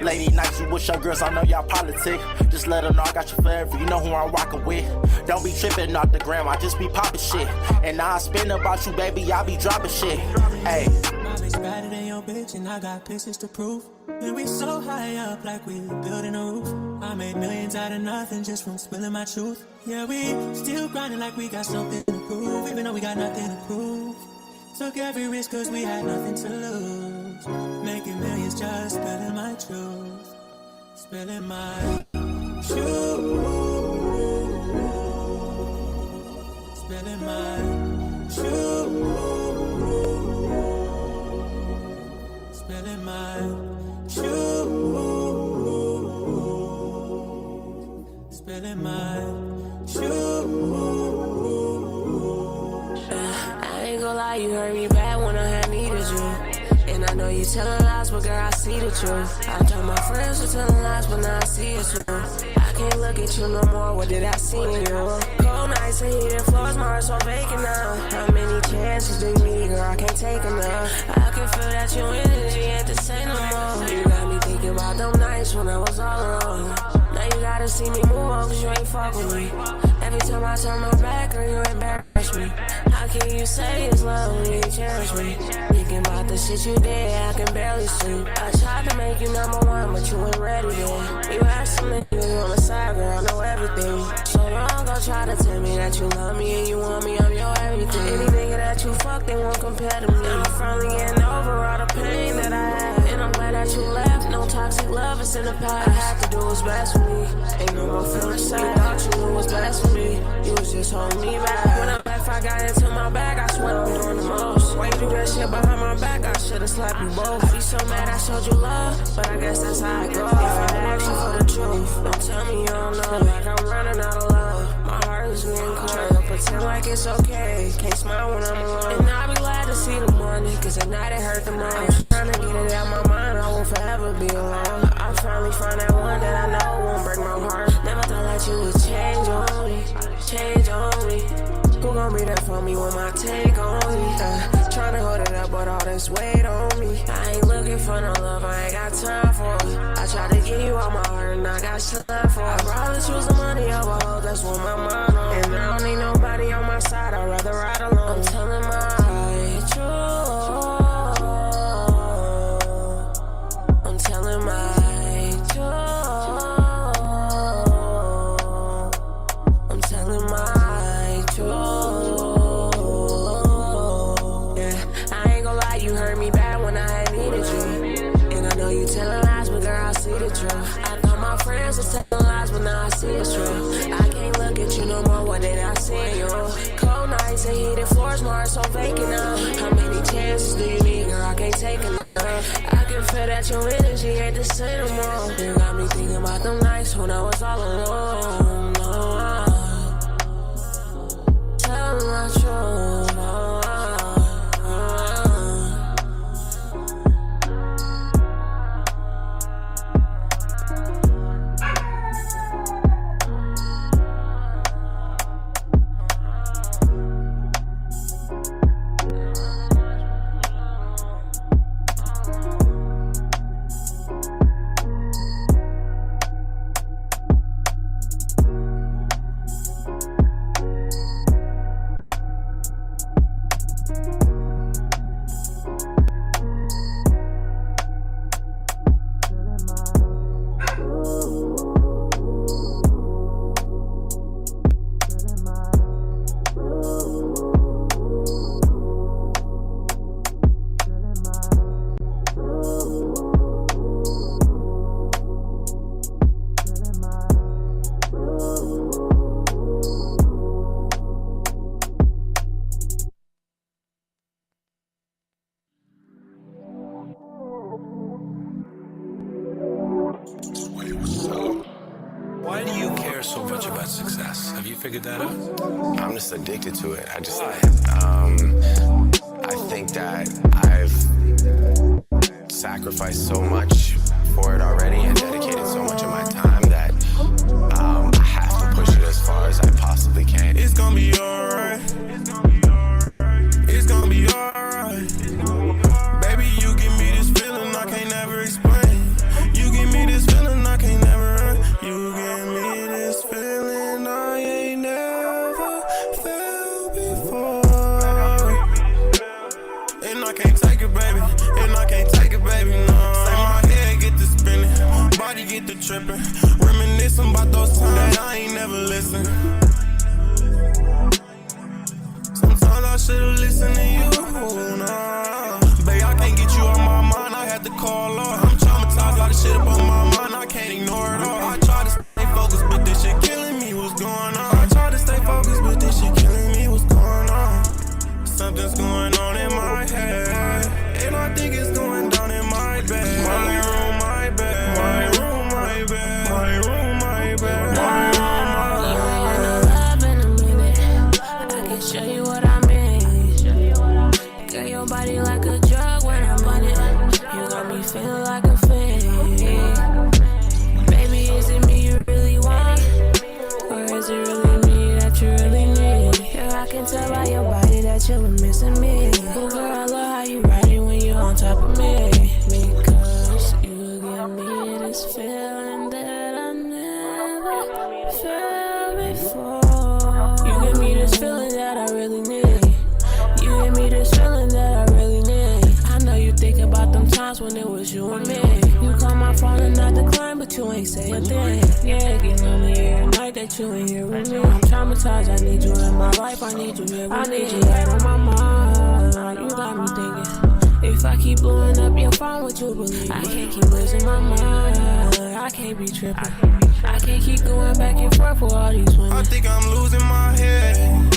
Lady nights, you with your girls, I know y'all politic. Just let them know I got you forever, you know who I'm rocking with. Don't be tripping off the gram, I just be popping shit. And now I spin about you, baby, I be dropping shit. Hey. My bitch better than your bitch, and I got pictures to prove. And we so high up like we building a roof. I made millions out of nothing just from spilling my truth. Yeah, we still grinding like we got something to prove, even though we got nothing to prove. Took every risk cause we had nothing to lose. Making millions just spilling my truth. Spilling my truth. Spilling my truth. Spilling my truth. Spilling my truth. I ain't gonna lie, you heard me bad when I had needed you. And I know you telling lies, but girl, I see the truth. I told my friends were telling lies, but now I see it's true. I can't look at you no more, what did I see in you? Cold nights and heated floors, my heart's so vacant now. How many chances do you need, girl, I can't take enough. I can feel that your energy ain't the same no more. You got me thinking about them nights when I was all alone. Now you gotta see me move on, cause you ain't fuck with me. Every time I turn my back, girl, you embarrass me. How can you say it's love when you ain't cherish me? Thinking about the shit you did, I can barely sleep. I tried to make you number one, but you ain't ready then. You had some niggas on the side, girl, I know everything. So long, go try to tell me that you love me and you want me, I'm your everything. Any nigga that you fuck, they won't compare to me. I'm finally getting over all the pain that I had. And I'm glad that you left, no toxic love is in the past. I had to do what's best for me. Ain't no more feeling sad. You thought you knew what's best for me. You was just holding me back. When I left, I got into my bag. I swear I'm doing the most. Why you do that shit behind my back? I should've slapped you both. I be so mad I showed you love, but I guess that's how it goes. If I ask you for the truth, don't tell me you don't know. Like I'm running out of love. My heart is being cold. Trying to pretend like it's okay. Can't smile when I'm alone. And I be glad to see the morning, cause at night it hurt the most. I'm trying to get it out my mind. I won't forever be alone. I finally find that one that I know won't break my heart. Never thought that you would change on me. Change on me. Who gon' be there for me when my take on me? Tryna hold it up, but all this weight on me. I ain't looking for no love, I ain't got time for it. I tried to give you all my heart, and I got stuff for it. I'd rather choose the money over hope, that's what my mind on. And I don't need nobody on my side, I'd rather ride alone. I'm telling my truth. I'm telling my truth. I'm telling my truth. Yeah, I ain't gonna lie, you hurt me bad when I had needed you. And I know you telling lies, but girl, I see the truth. I thought my friends were telling lies, but now I see it's true. I can't look at you no more, what did I see you? Cold nights and heated floors, more so vacant now. How many chances do you need, girl? I can't take enough. I can feel that your energy ain't the same no more. You got me thinking about them nights when I was all alone. No, tell me my truth. Why do you care so much about success? Have you figured that out? I'm just addicted to it. I think that I've sacrificed so much for it already and dedicated so much of my time that I have to push it as far as I possibly can. It's gonna be alright. It's gonna be alright. Baby, you give me this feeling I can't never explain. You give me this feeling I can't never run. You give me this feeling I ain't never felt before. And I can't take it, baby. And I can't take it, baby, no. Say my head get to spinning, body get to tripping. Reminiscing about those times that I ain't never listened. Sometimes I should've listened to you, nah. Babe, I can't get you on my mind, I had to call off. I'm traumatized, a lot of shit up on my mind, I can't ignore it all. I try to stay focused, but this shit killing me, what's going on? I try to stay focused, but this shit killing me, what's going on? Something's going on in my head, and I think it's going down in my bed. My room, my bed. My room, my bed. My room, my bed. My room, Show you what I mean. Girl, your body like a drug when I'm in it. You got me feeling like a fiend. Baby, is it me you really want? Or is it really me that you really need? Yeah, I can tell by your body that you're missing me. Oh, girl, I love how you ride it when you're on top of me. Because you give me this feeling that I never felt before. You give me this feeling that I really need. You give me this feeling that I really need. I know you think about them times when it was you and me. You call my phone and I decline, but you ain't say a thing. Yeah, get lonely every night that you ain't here with me. I'm traumatized, I need you in my life, I need you here with me. I need you right on my mind. You got me thinking, if I keep blowing up your phone, would you believe? I can't keep losing my mind, I can't be tripping. I can't keep going back and forth with all these women. I think I'm losing my head.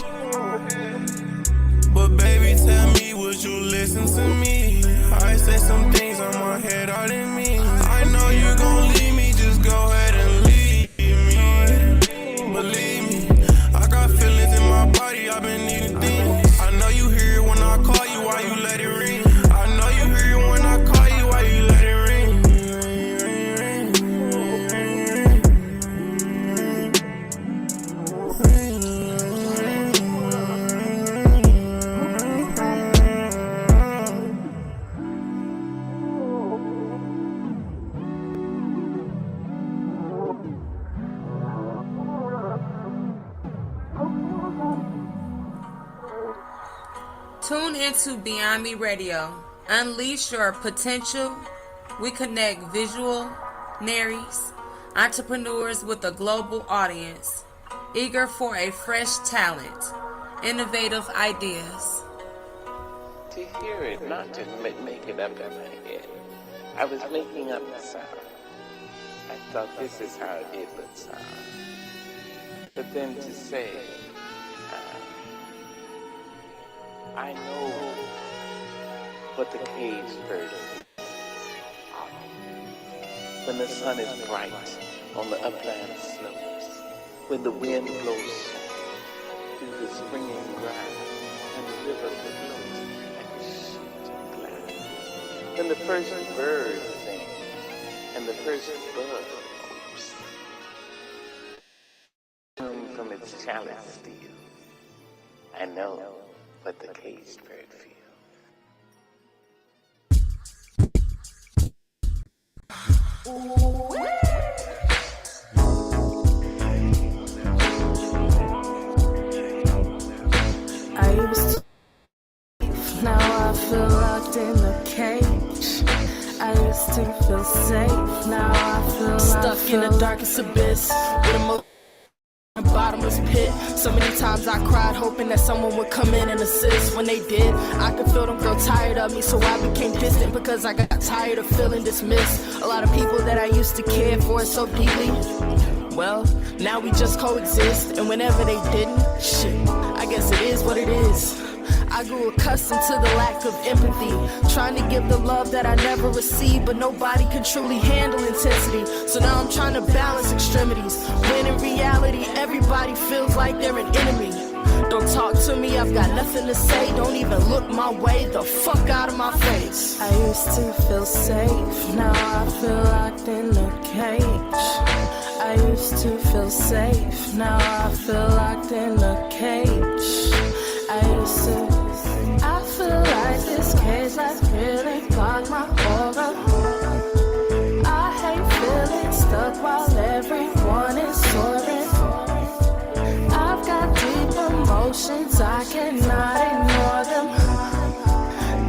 But baby, tell me, would you listen to me? I said some things on my head I didn't mean. I know you gon' leave me, just go ahead and leave me. Believe me, I got feelings in my body, I've been needing things. I know you hear it when I call you, why you let it ring? I know you hear it when I call you, why you let it ring? Tune into Beyond Me Radio. Unleash your potential. We connect visionaries, entrepreneurs with a global audience, eager for a fresh talent, innovative ideas. To hear it, not to make it up in my head. I was making up the sound. I thought this is how it would sound. But then to say, I know what the caged bird is. When the sun is bright on the upland slopes, when the wind blows through the springing grass and the river flows like a sheet of glass, when the first bird sings and the first bud opens from its chalice steel, I know what the caged bird feels. I used to, now I feel locked in a cage. I used to feel safe, now I feel stuck in the darkest abyss with a bottomless pit. So many times I cried hoping that someone would come in and assist. When they did, I could feel them grow tired of me, so I became distant because I got tired of feeling dismissed. A lot of people that I used to care for so deeply, well, now we just coexist. And whenever they didn't, shit, I guess it is what it is. I grew accustomed to the lack of empathy, trying to give the love that I never received, but nobody can truly handle intensity. So now I'm trying to balance extremities, when in reality everybody feels like they're an enemy. Don't talk to me, I've got nothing to say. Don't even look my way, the fuck out of my face. I used to feel safe, now I feel locked in a cage. I used to feel safe, now I feel locked in a cage. I feel like this cage like really blocked my aura. I hate feeling stuck while everyone is soaring. I've got deep emotions, I cannot ignore them.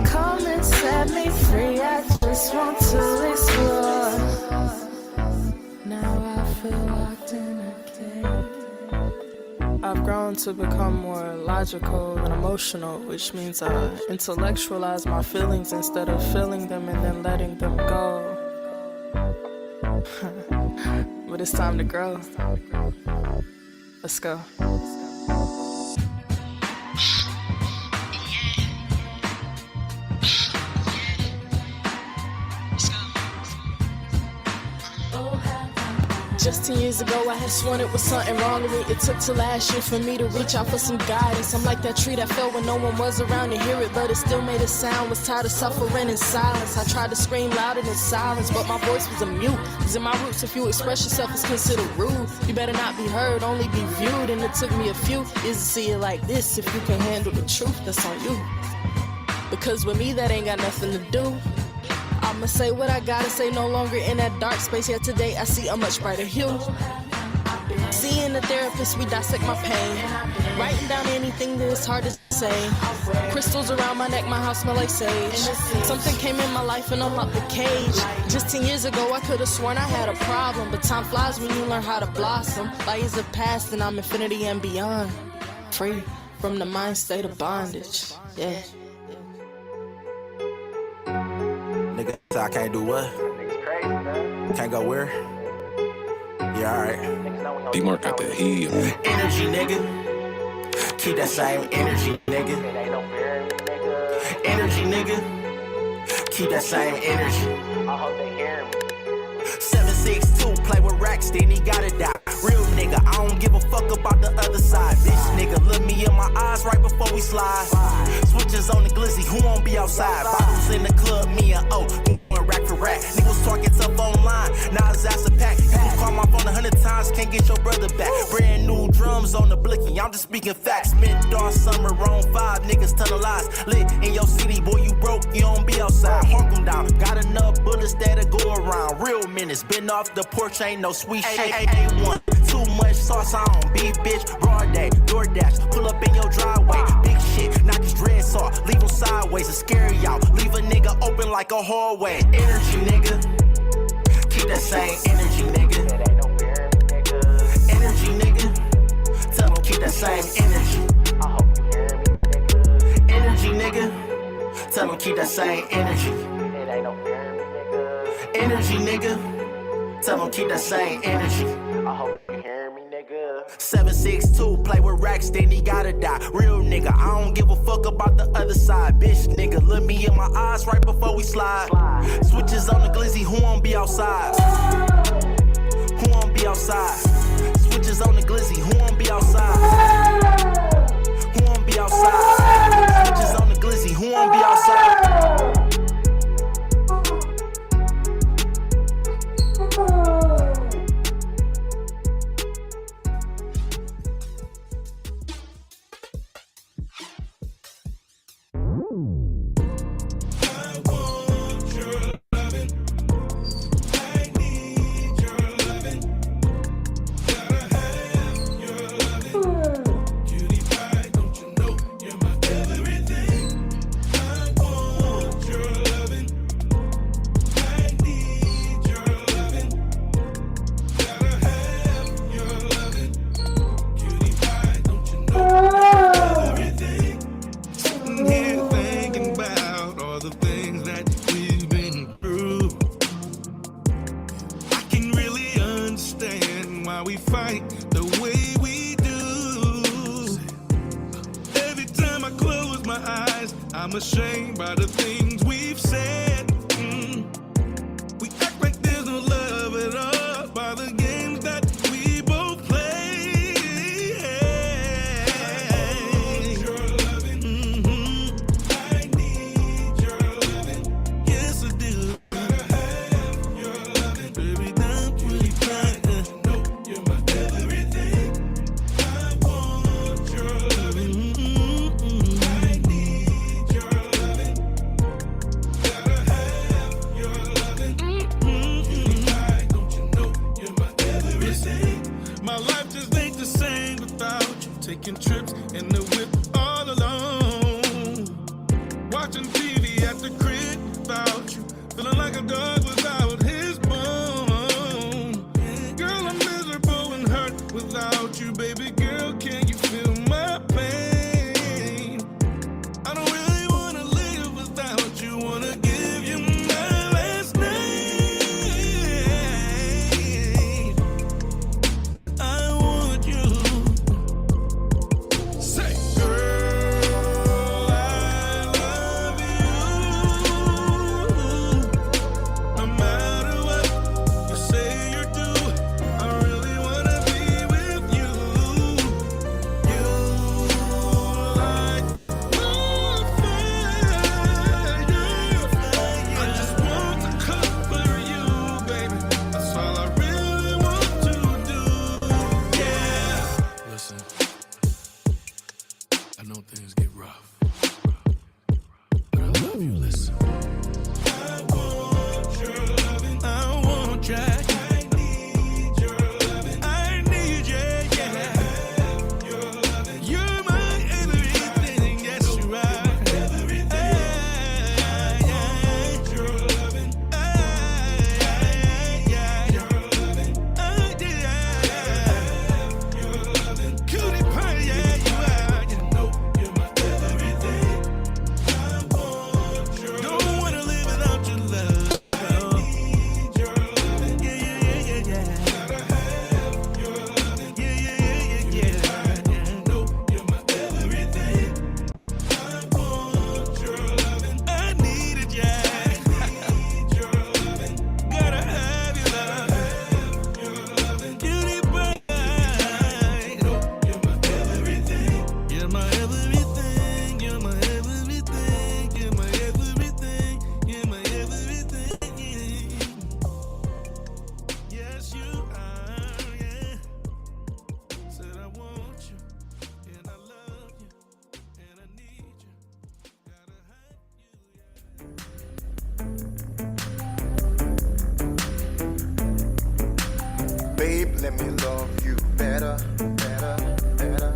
Come and set me free, I just want to explore. Now I feel locked in a cage. I've grown to become more logical than emotional, which means I intellectualize my feelings instead of feeling them and then letting them go. But it's time to grow. Let's go. Just 10 years ago, I had sworn it was something wrong with me. It took till last year for me to reach out for some guidance. I'm like that tree that fell when no one was around to hear it, but it still made a sound. Was tired of suffering in silence. I tried to scream louder than silence, but my voice was a mute. Cause in my roots, if you express yourself, it's considered rude. You better not be heard, only be viewed. And it took me a few years to see it like this. If you can handle the truth, that's on you. Because with me, that ain't got nothing to do. I'ma say what I gotta say, no longer in that dark space. Yet today I see a much brighter hue. Seeing the therapist, we dissect my pain. Writing down anything that is hard to say. Crystals around my neck, my house smell like sage. Something came in my life and unlocked the cage. Just 10 years ago I could've sworn I had a problem, but time flies when you learn how to blossom. By years have passed and I'm infinity and beyond. Free from the mind state of bondage. Yeah. Nigga, I can't do what? Can't go where? Yeah, alright. D-Mark got that heat. Energy, nigga. Keep that same energy, nigga. Energy, nigga. Keep that same energy. I hope they hear me. 762, play with racks, then he gotta die. Real nigga, I don't give a fuck about the other side. Bitch nigga, look me in my eyes right before we slide. Switches on the glizzy, who won't be outside? Bottles in the club, me and O, going rack for rack. Niggas talking tough online, now his ass a pack. You call my phone 100 times, can't get your brother back. Brand new drums on the blicky, I'm just speaking facts. Mid-dawn summer on 5, niggas telling lies. Lit in your city, boy, you broke, you don't be outside. Honk them down, got enough bullets that'll go around. Real minutes, been off the porch, ain't no sweet shit. A1, too much sauce on beef, bitch, raw day, DoorDash, pull up in your driveway. Big shit. shit, knock his dreads off, leave him sideways and scare y'all. Leave a nigga open like a hallway. Energy, nigga. Keep that same energy, nigga. Energy, nigga. Tell him keep that same energy. Energy, nigga. Tell him keep that same energy. Energy, nigga. Tell him keep that same energy. I hope you hear me, nigga. 762, play with racks, then he gotta die. Real nigga, I don't give a fuck about the other side. Bitch, nigga, look me in my eyes right before we slide. Switches on the glizzy, who won't be outside? Who won't be outside? Switches on the glizzy, who won't be outside? Who won't be outside? Switches on the glizzy, who won't be outside? I'm ashamed by the things we've said. We act like there's no love at all by the games that we both play. Your loving. I need your loving. Yes, I do. Gotta have your loving. Baby, don't really try. No, you're my everything. I want your loving. Taking trips in the whip all alone. Watching TV at the crib without you. Feeling like a dog without his bone. Girl, I'm miserable and hurt without you. Baby girl, can you feel my pain? I don't really wanna live without you. Wanna give you my last name. I want you. Babe, let me love you better, better, better.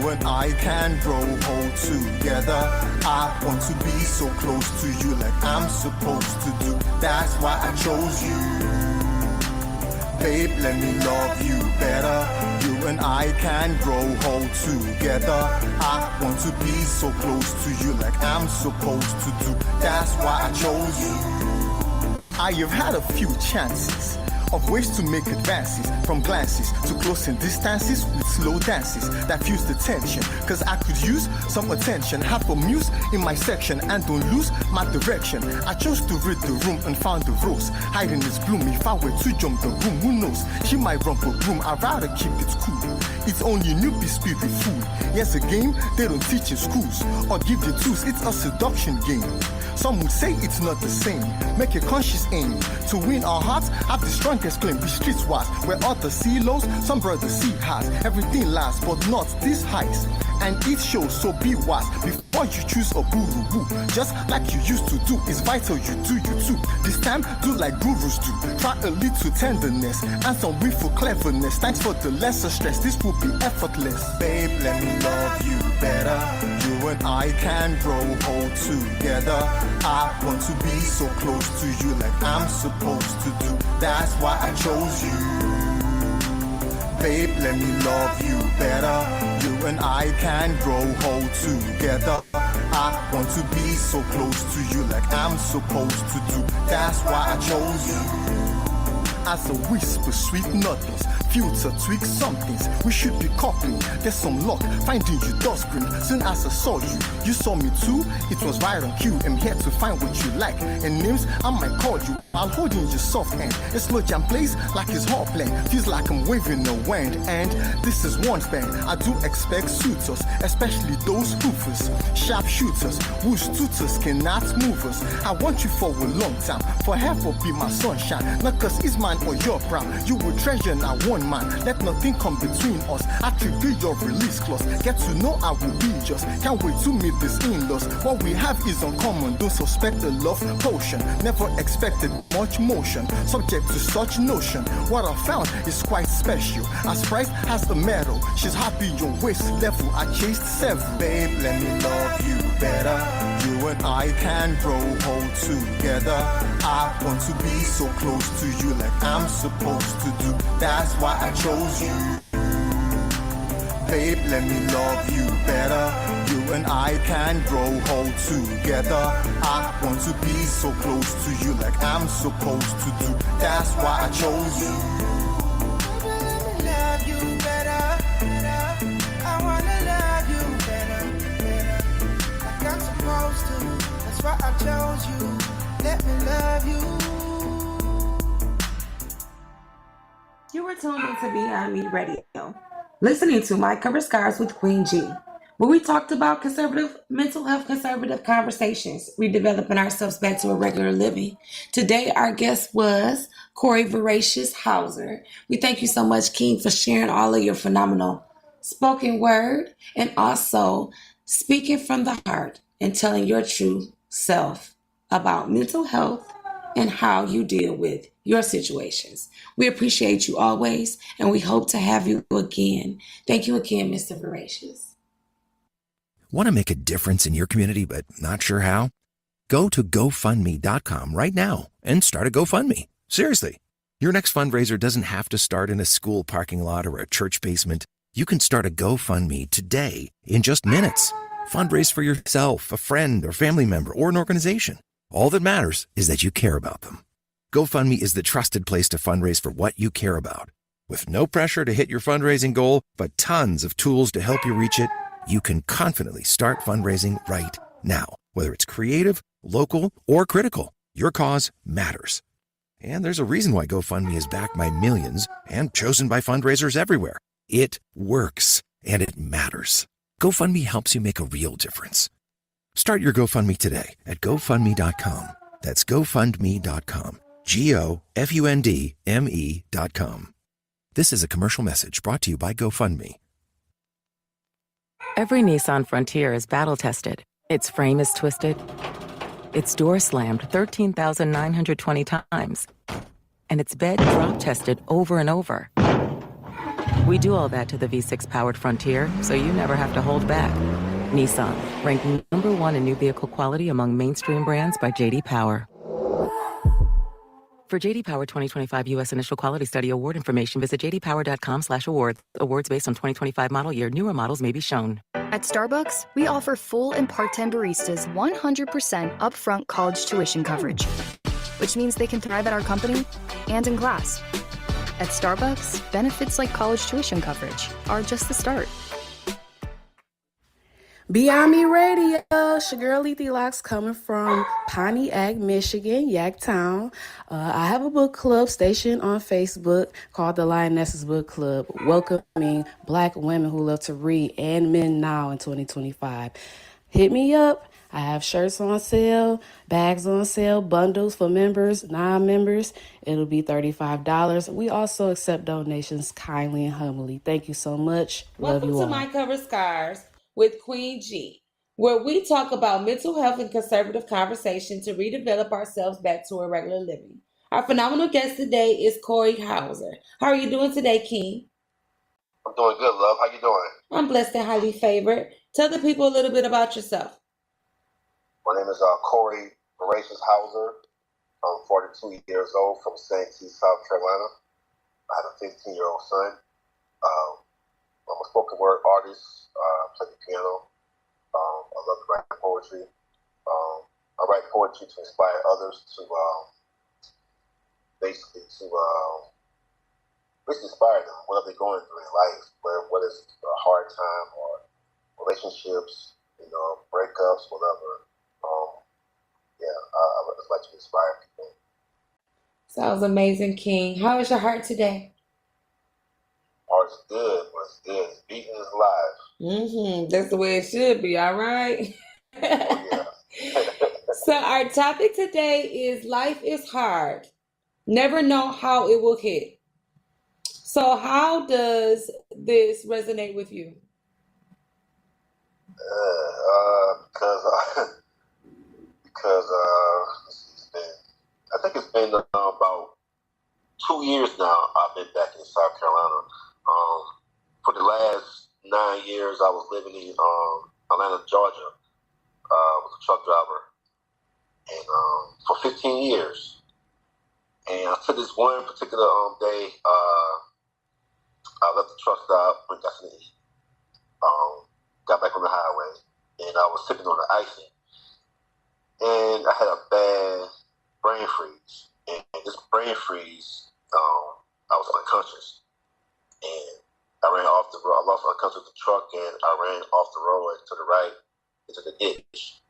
You and I can grow old together. I want to be so close to you like I'm supposed to do. That's why I chose you. Babe, let me love you better. You and I can grow old together. I want to be so close to you like I'm supposed to do. That's why I chose you. I have had a few chances of ways to make advances, from glances to closing distances with slow dances that fuse the tension. Cause I could use some attention, have a muse in my section and don't lose my direction. I chose to read the room and found the rose hiding its bloom. If I were to jump the room, who knows? She might rump a broom, I'd rather keep it cool. It's only newbies be the fool. Yes, a game they don't teach in schools or give you tools, it's a seduction game. Some would say it's not the same. Make a conscious aim to win our hearts. Have the strongest claim. Be streets wise. Where others see lows, some brothers see highs. Everything lasts, but not this highs. And it shows, so be wise before you choose a guru. Just like you used to do, it's vital you do you too. This time, do like gurus do. Try a little tenderness and some willful cleverness. Thanks for the lesser stress, this will be effortless. Babe, let me love you better. You and I can grow old together. I want to be so close to you like I'm supposed to do. That's why I chose you. Babe, let me love you better. You and I can grow old together. I want to be so close to you like I'm supposed to do. That's why I chose you. As a whisper, sweet nothings, future tweak somethings. We should be coupling. There's some luck finding you does bring. Soon as I saw you, you saw me too. It was right on cue. I'm here to find what you like. And names I might call you. I'll hold you in your soft hand. A slow jam plays like it's hard playing. Feels like I'm waving a wand. And this is one span. I do expect suitors, especially those hoofers, sharp shooters, whose tutors cannot move us. I want you for a long time. Forever be my sunshine. Not cause it's mine or your brown. You will treasure now one man. Let nothing come between us. Attribute your release clause. Get to know I will be just. Can't wait to meet this in-laws. What we have is uncommon. Don't suspect the love potion. Never expected much motion. Subject to such notion. What I found is quite special. As Price has the medal. She's happy your waist level. I chased several. Babe, let me love you better. You and I can grow old together. I want to be so close to you like I'm supposed to do. That's why I chose you. Babe, let me love you better. You and I can grow old together. I want to be so close to you like I'm supposed to do. That's why I chose you. Love you better. I wanna love you better. Like I'm supposed to. That's why I chose you. Let me love you. You were tuned into Beyond Me Radio, listening to My Cover Scars with Queen G, where we talked about conservative mental health, conservative conversations, redeveloping ourselves back to a regular living. Today, our guest was Corey Voracious Hauser. We thank you so much, King, for sharing all of your phenomenal spoken word and also speaking from the heart and telling your true self about mental health and how you deal with your situations. We appreciate you always, and we hope to have you again. Thank you again, Mr. Voracious. Want to make a difference in your community but not sure how? Go to GoFundMe.com right now and start a GoFundMe. Seriously, your next fundraiser doesn't have to start in a school parking lot or a church basement. You can start a GoFundMe today in just minutes. Fundraise for yourself, a friend or family member, or an organization. All that matters is that you care about them. GoFundMe is the trusted place to fundraise for what you care about. With no pressure to hit your fundraising goal, but tons of tools to help you reach it, you can confidently start fundraising right now. Whether it's creative, local, or critical, your cause matters. And there's a reason why GoFundMe is backed by millions and chosen by fundraisers everywhere. It works, and it matters. GoFundMe helps you make a real difference. Start your GoFundMe today at GoFundMe.com. That's GoFundMe.com. GoFundMe.com. This is a commercial message brought to you by GoFundMe. Every Nissan Frontier is battle-tested. Its frame is twisted. Its door slammed 13,920 times. And its bed drop-tested over and over. We do all that to the V6 powered Frontier, so you never have to hold back. Nissan, ranked #1 in new vehicle quality among mainstream brands by JD Power. For JD Power 2025 U.S. Initial Quality Study Award information, visit jdpower.com/awards. Awards based on 2025 model year. Newer models may be shown. At Starbucks, we offer full and part-time baristas 100% upfront college tuition coverage, which means they can thrive at our company and in class. At Starbucks, benefits like college tuition coverage are just the start. Beyond Me Radio, it's your girl Letha Locks coming from Pontiac, Michigan, Yaktown. I have a book club station on Facebook called the Lionesses Book Club, welcoming Black women who love to read and men now in 2025. Hit me up. I have shirts on sale, bags on sale, bundles for members, non-members. It'll be $35. We also accept donations kindly and humbly. Thank you so much. Love Welcome you to all. My Cover Scars with Queen G, where we talk about mental health and conservative conversation to redevelop ourselves back to a regular living. Our phenomenal guest today is Corey Hauser. How are you doing today, King? I'm doing good, love. How you doing? I'm blessed and highly favored. Tell the people a little bit about yourself. My name is Corey Voracious Hauser. I'm 42 years old from Santee, South Carolina. I have a 15-year-old son. I'm a spoken word artist. Play the piano. I love to write poetry. I write poetry to inspire others to basically inspire them, whatever they're going through in life, whether it's a hard time or relationships, breakups, whatever. I just like to inspire people. Sounds amazing, King. How is your heart today? Heart's good. What's good? It's beating is alive. That's the way it should be, all right? Oh, yeah. So our topic today is life is hard. Never know how it will hit. So how does this resonate with you? Because I think it's been about 2 years now I've been back in South Carolina. For the last 9 years I was living in Atlanta, Georgia, was a truck driver, and for 15 years. And until this one particular day, I left the truck stop, went got something to eat, got back on the highway, and I was sitting on the icing. And I had a bad brain freeze. And this brain freeze, I was unconscious. And I ran off the road. I lost my conscious with the truck, and I ran off the road to the right into the ditch.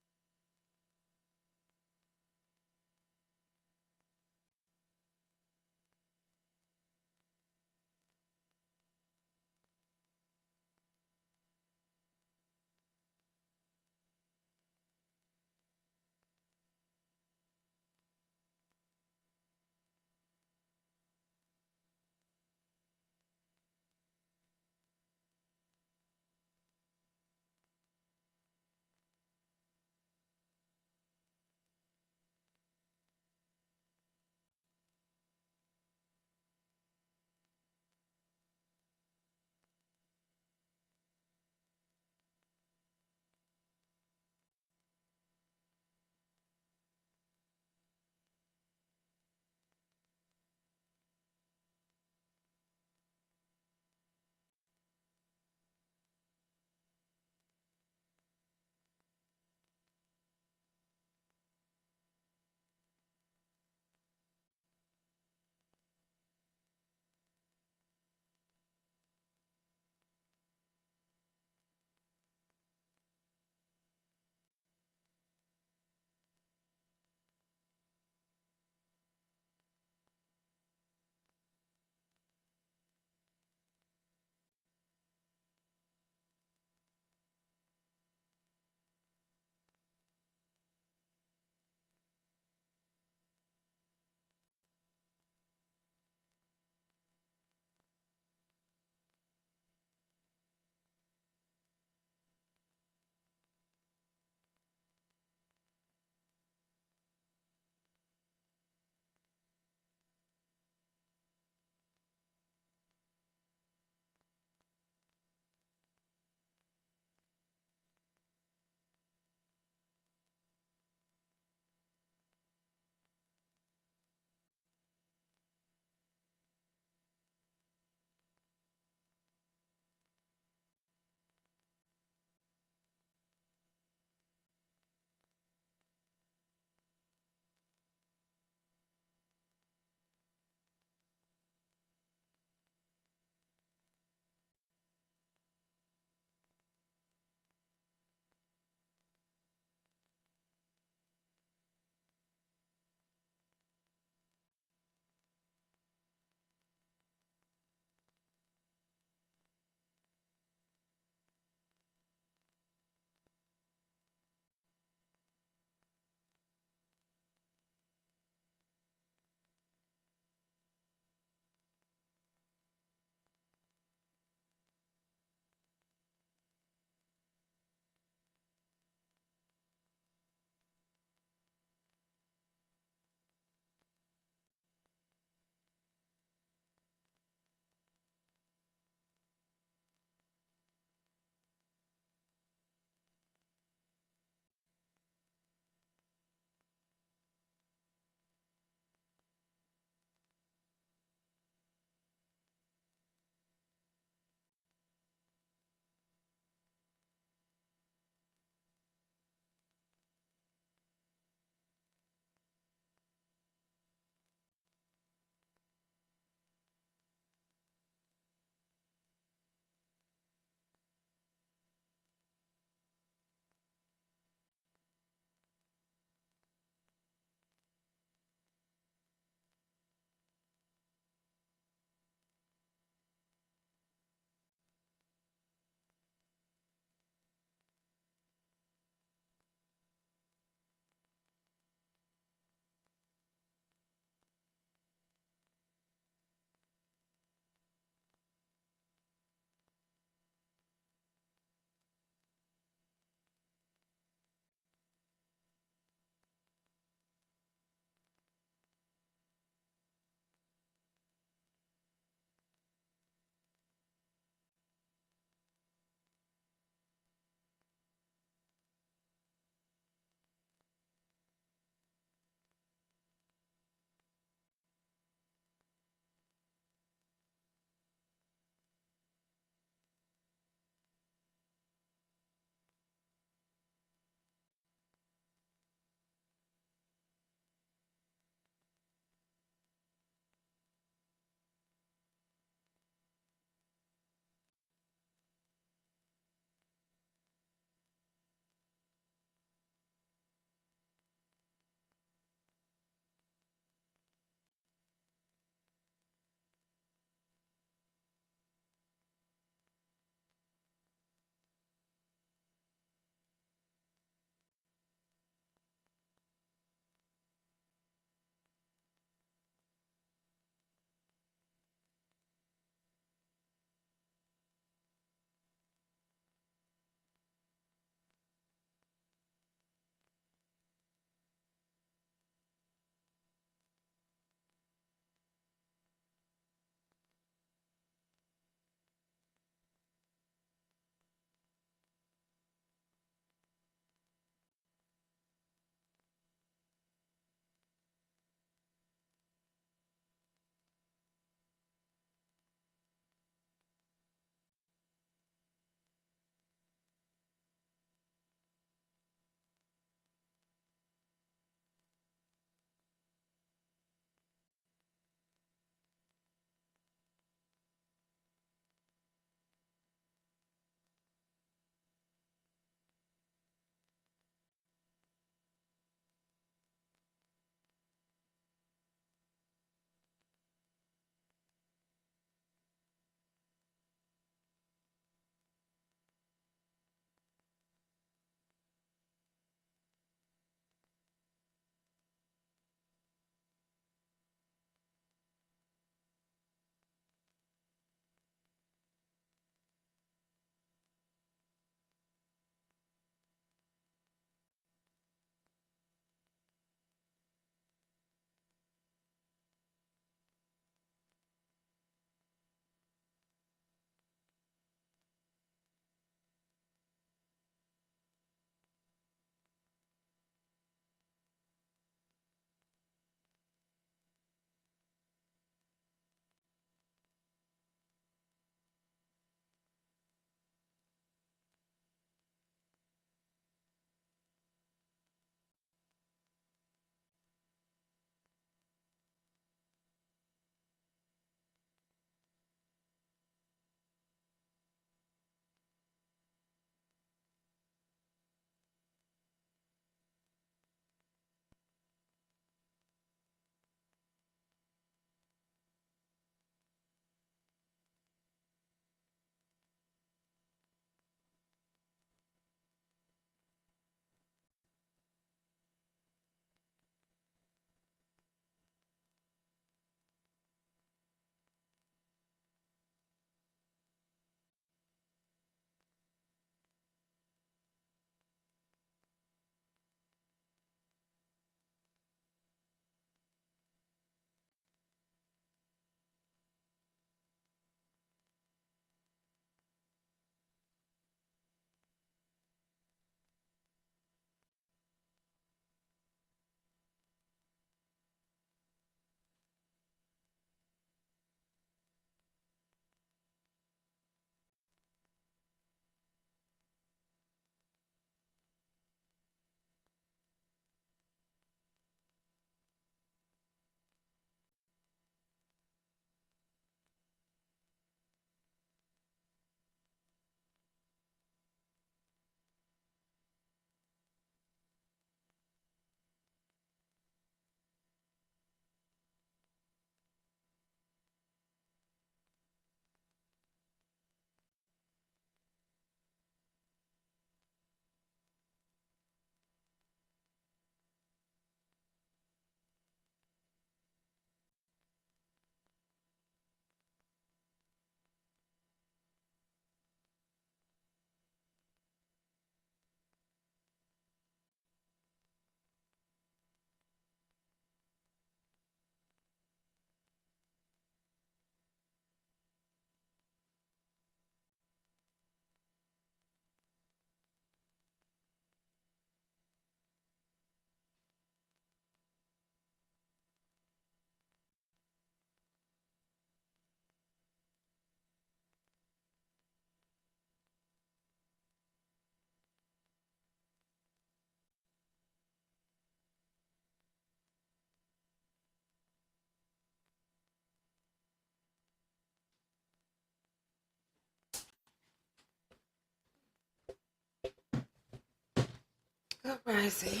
Good rising.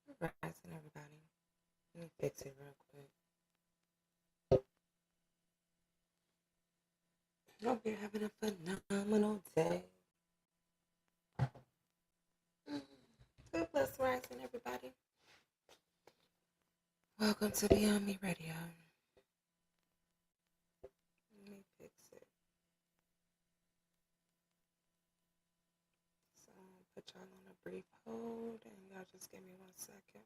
Good rising, everybody. Let me fix it real quick. Hope you're having a phenomenal day. Good bless rising, everybody. Welcome to Beyond Me Radio. Let me fix it. So I'll put y'all on a brief hold, and y'all just give me 1 second.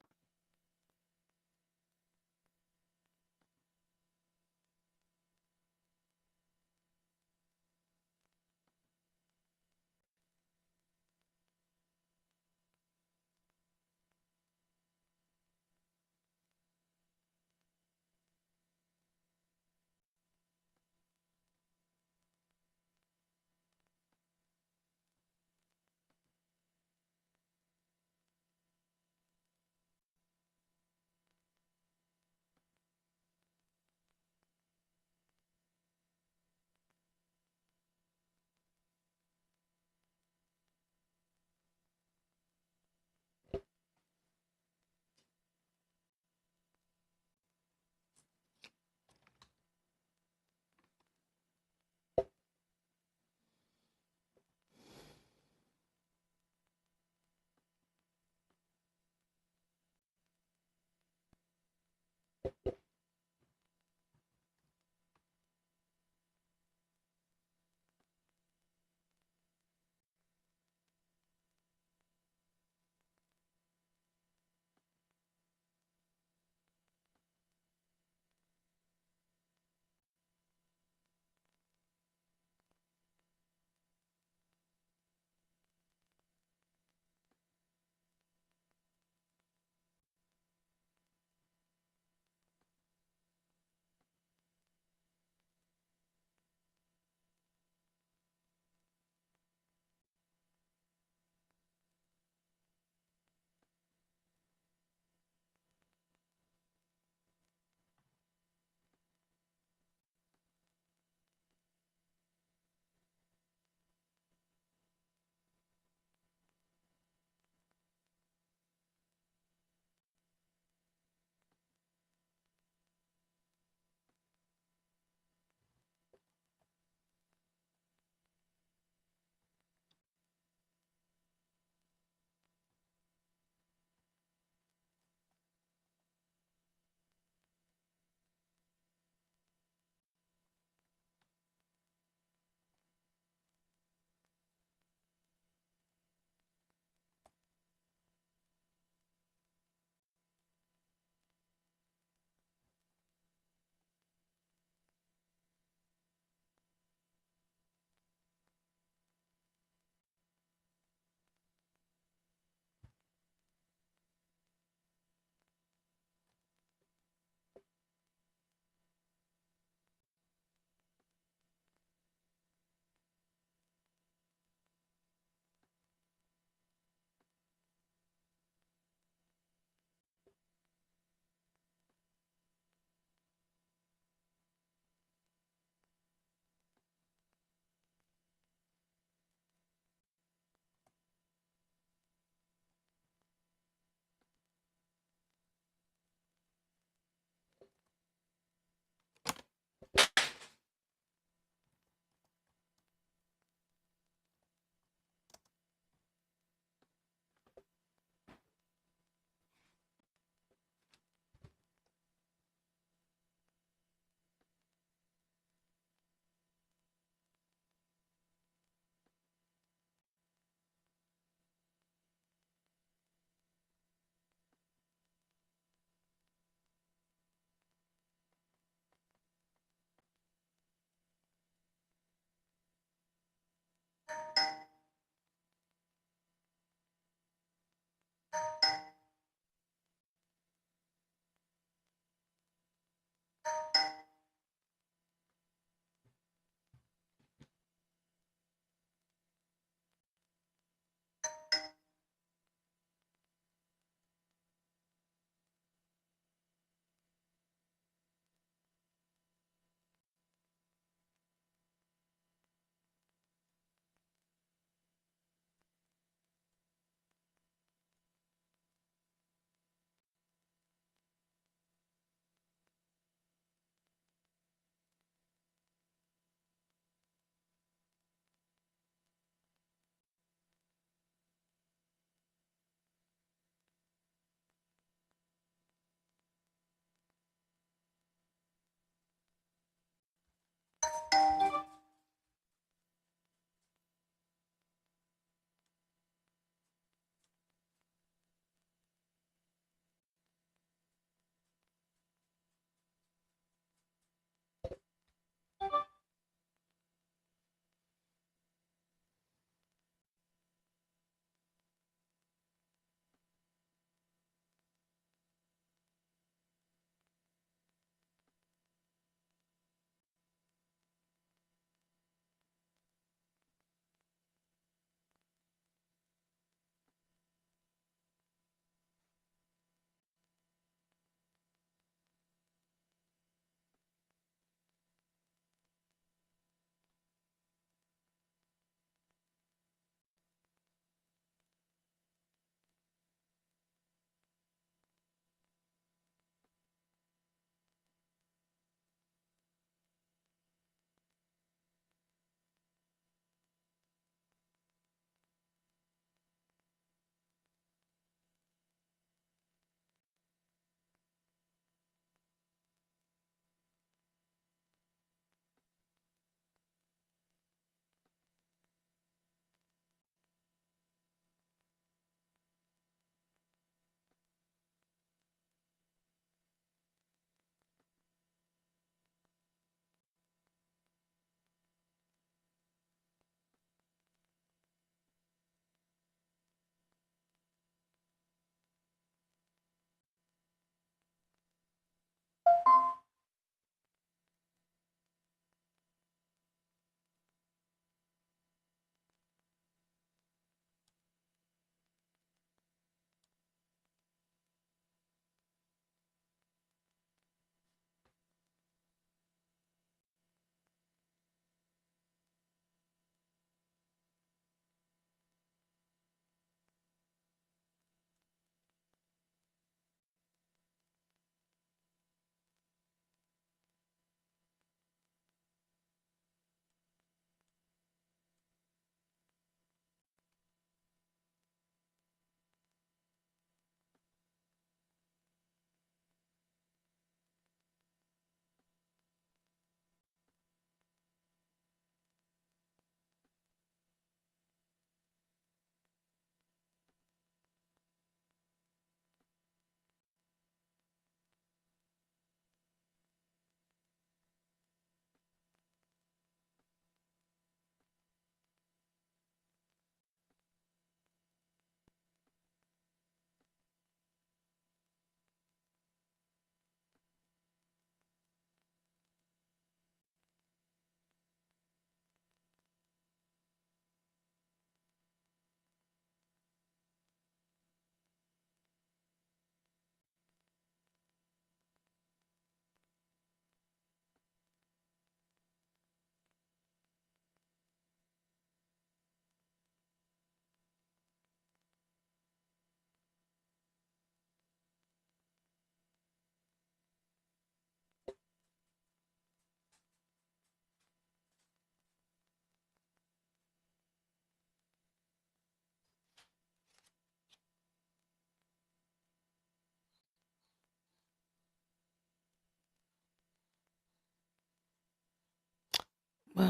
But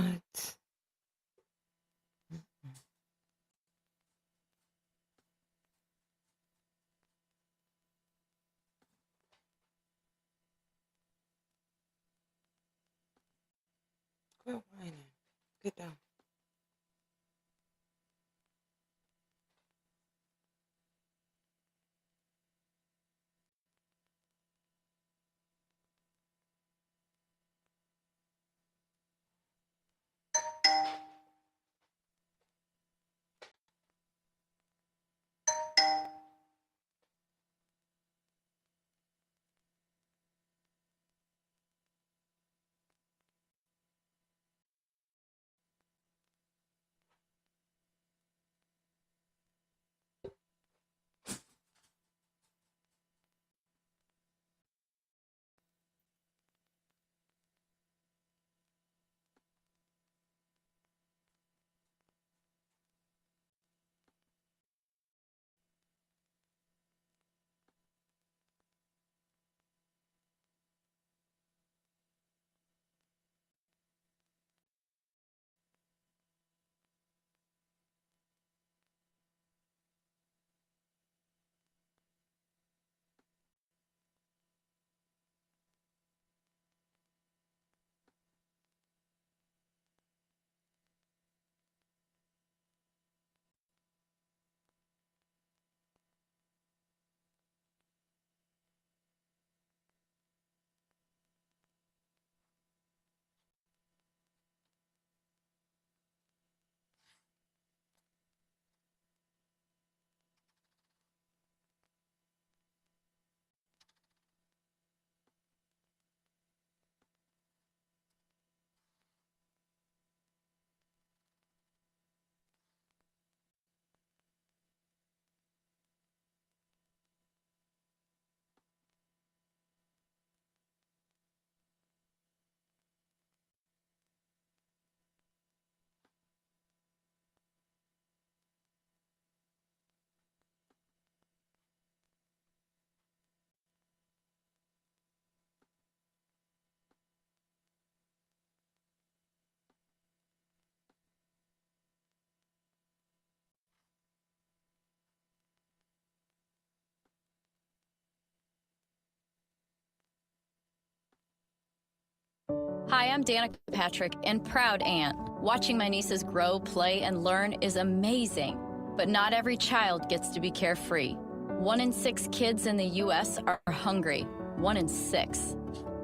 quit whining. Get down. Hi, I'm Danica Patrick and proud aunt. Watching my nieces grow, play, and learn is amazing. But not every child gets to be carefree. 1 in 6 kids in the U.S. are hungry. 1 in 6.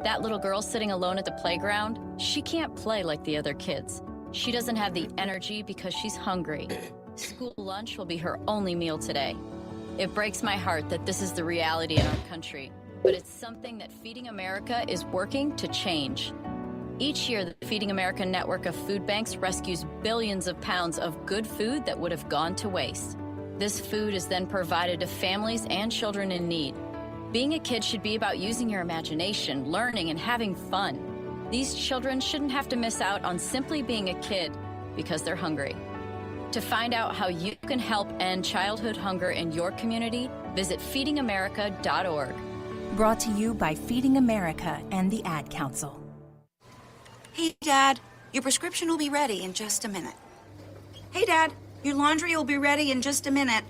That little girl sitting alone at the playground, she can't play like the other kids. She doesn't have the energy because she's hungry. School lunch will be her only meal today. It breaks my heart that this is the reality in our country, but it's something that Feeding America is working to change. Each year, the Feeding America network of food banks rescues billions of pounds of good food that would have gone to waste. This food is then provided to families and children in need. Being a kid should be about using your imagination, learning, and having fun. These children shouldn't have to miss out on simply being a kid because they're hungry. To find out how you can help end childhood hunger in your community, visit feedingamerica.org. Brought to you by Feeding America and the Ad Council. Hey, Dad, your prescription will be ready in just a minute. Hey, Dad, your laundry will be ready in just a minute.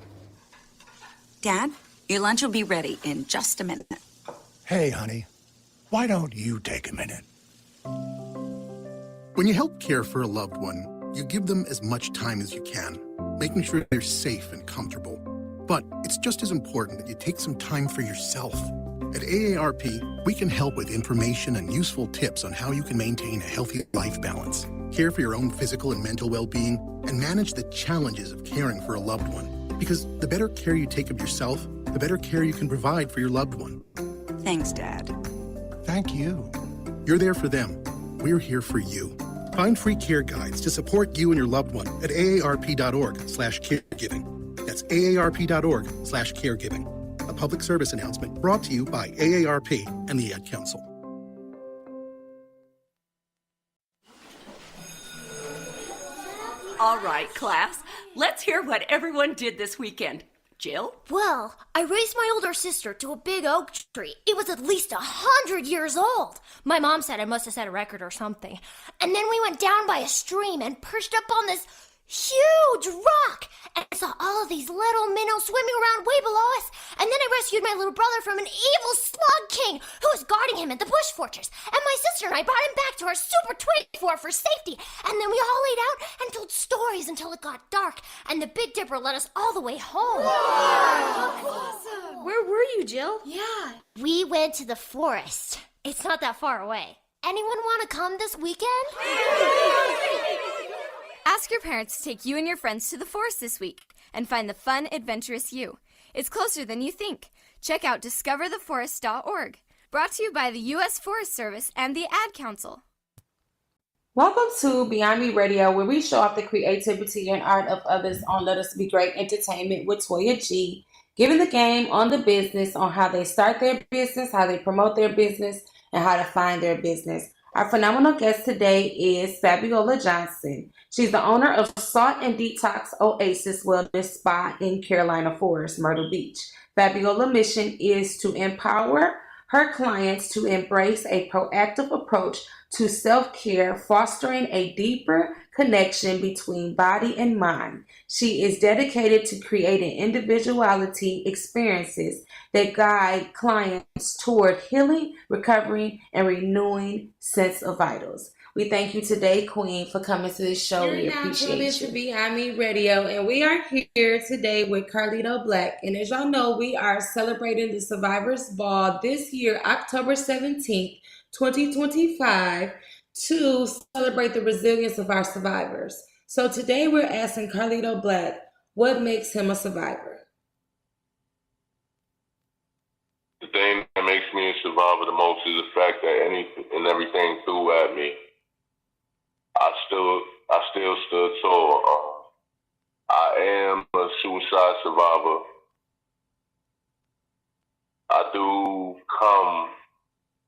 Dad, your lunch will be ready in just a minute. Hey, honey, why don't you take a minute? When you help care for a loved one, you give them as much time as you can, making sure they're safe and comfortable. But it's just as important that you take some time for yourself. At AARP, we can help with information and useful tips on how you can maintain a healthy life balance, care for your own physical and mental well-being, and manage the challenges of caring for a loved one. Because the better care you take of yourself, the better care you can provide for your loved one. Thanks, Dad. Thank you. You're there for them. We're here for you. Find free care guides to support you and your loved one at aarp.org/caregiving. That's aarp.org/caregiving. A public service announcement brought to you by AARP and the Ad Council. All right, class, let's hear what everyone did this weekend. Jill? Well, I raised my older sister to a big oak tree. It was at least 100 years old. My mom said I must have set a record or something. And then we went down by a stream and perched up on this huge rock. And I saw all of these little minnows swimming around way below us. And then I rescued my little brother from an evil slug king who was guarding him at the bush fortress. And my sister and I brought him back to our super twin fort for safety. And then we all laid out and told stories until it got dark. And the Big Dipper led us all the way home. Awesome. Where were you, Jill? Yeah. We went to the forest. It's not that far away. Anyone want to come this weekend? Ask your parents to take you and your friends to the forest this week and find the fun, adventurous you. It's closer than you think. Check out discovertheforest.org. Brought to you by the U.S. Forest Service and the Ad Council. Welcome to Beyond Me Radio, where we show off the creativity and art of others on Let Us Be Great Entertainment with Toya G, giving the game on the business on how they start their business, how they promote their business, and how to find their business. Our phenomenal guest today is Fabiola Johnson. She's the owner of Salt and Detox Oasis Wellness Spa in Carolina Forest, Myrtle Beach. Fabiola's mission is to empower her clients to embrace a proactive approach to self-care, fostering a deeper connection between body and mind. She is dedicated to creating individuality experiences that guide clients toward healing, recovering, and renewing sense of vitals. We thank you today, Queen, for coming to this show. We appreciate you. To Beyond Me Radio, and we are here today with Carlito Black. And as y'all know, we are celebrating the Survivors Ball this year, October 17th, 2025, to celebrate the resilience of our survivors. So today we're asking Carlito Black, what makes him a survivor? The thing that makes me a survivor the most is the fact that anything and everything threw at me, I still stood tall. I am a suicide survivor. I do come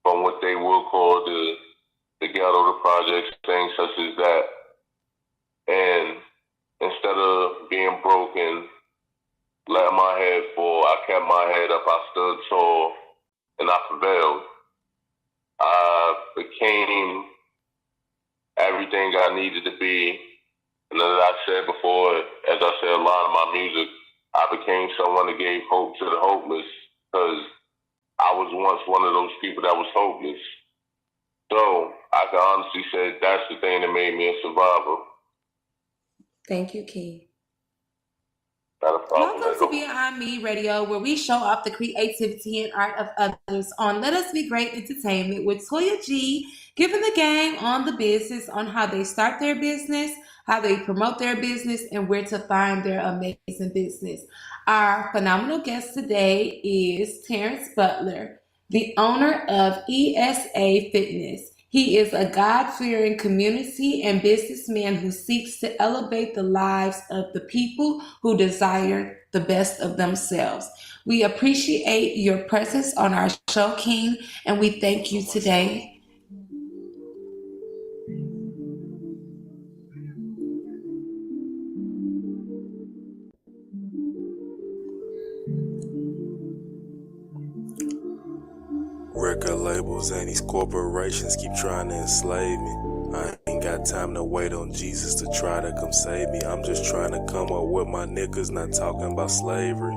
from what they will call the ghetto, the projects, things such as that. And instead of being broken, letting my head fall, I kept my head up, I stood tall, and I prevailed. I became everything I needed to be. And as I said before, as I said a lot of my music, I became someone that gave hope to the hopeless, because I was once one of those people that was hopeless. So I can honestly say that's the thing that made me a survivor. Thank you, Key. Not a problem. Welcome to Beyond Me Radio, where we show off the creativity and art of others on Let Us Be Great Entertainment with Toya G, giving the game on the business on how they start their business, how they promote their business, and where to find their amazing business. Our phenomenal guest today is Terrence Butler, the owner of ESA Fitness. He is a God-fearing community and businessman who seeks to elevate the lives of the people who desire the best of themselves. We appreciate your presence on our show, King, and we thank you today. Record labels and these corporations keep trying to enslave me. I ain't got time to wait on Jesus to try to come save me. I'm just trying to come up with my niggas, not talking about slavery.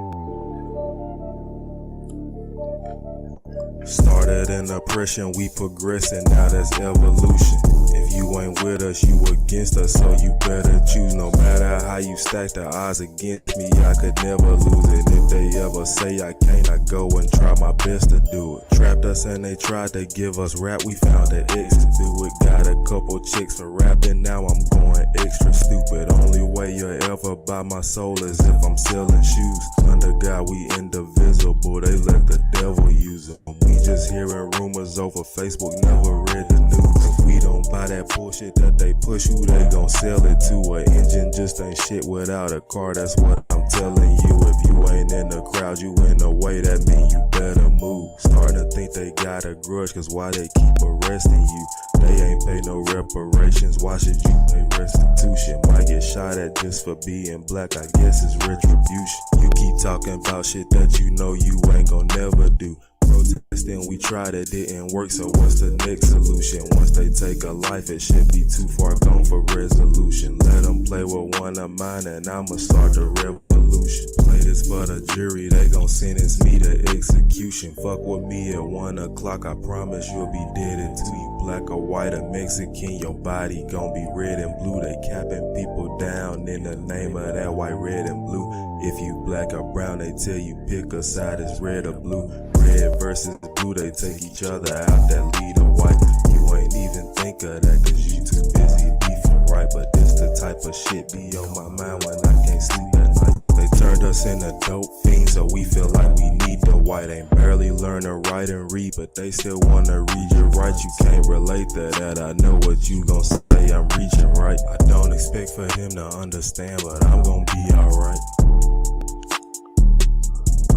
Started in oppression, we progressing, now that's evolution. If you ain't with us, you against us, so you better choose. No matter how you stack the odds against me, I could never lose it. If they ever say I can't, I go and try my best to do it. Trapped us and they tried to give us rap, we found an exit to do it. Got a couple chicks for rapping, now I'm going extra stupid. Only way you'll ever buy my soul is if I'm selling shoes. Under God, we indivisible, they let the devil use it. We just hearing rumors over Facebook, never read the news. If we don't buy that bullshit that they push, who they gon' sell it to? An engine just ain't shit without a car, that's what I'm telling you. If you ain't in the crowd, you in the way, that mean you better move. Starting to think they got a grudge, cause why they keep arresting you? They ain't pay ain't no reparations. Why should you pay restitution? Might get shot at just for being black, I guess it's retribution. You keep talking about shit that you know you ain't gon' never do. Protesting, we tried, it didn't work, so what's the next solution? Once they take a life, it should be too far gone for resolution. Let them play with one of mine and I'ma start the revolution. Play this for the jury, they gon' sentence me to execution. Fuck with me at 1 o'clock, I promise you'll be dead until you black or white or Mexican. Your body gon' be red and blue. They capping people down in the name of that white, red, and blue. If you black or brown, they tell you pick a side, it's red or blue. Red versus blue, they take each other out, that lead or white. You ain't even think of that cause you too busy beefing right. But this the type of shit be on my mind when I can't sleep at night. They turned us into dope fiends, so we feel like we need the white. Ain't barely learn to write and read, but they still wanna read your right. You can't relate to that, I know what you gon' say, I'm reaching right. I don't expect for him to understand, but I'm gon' be alright.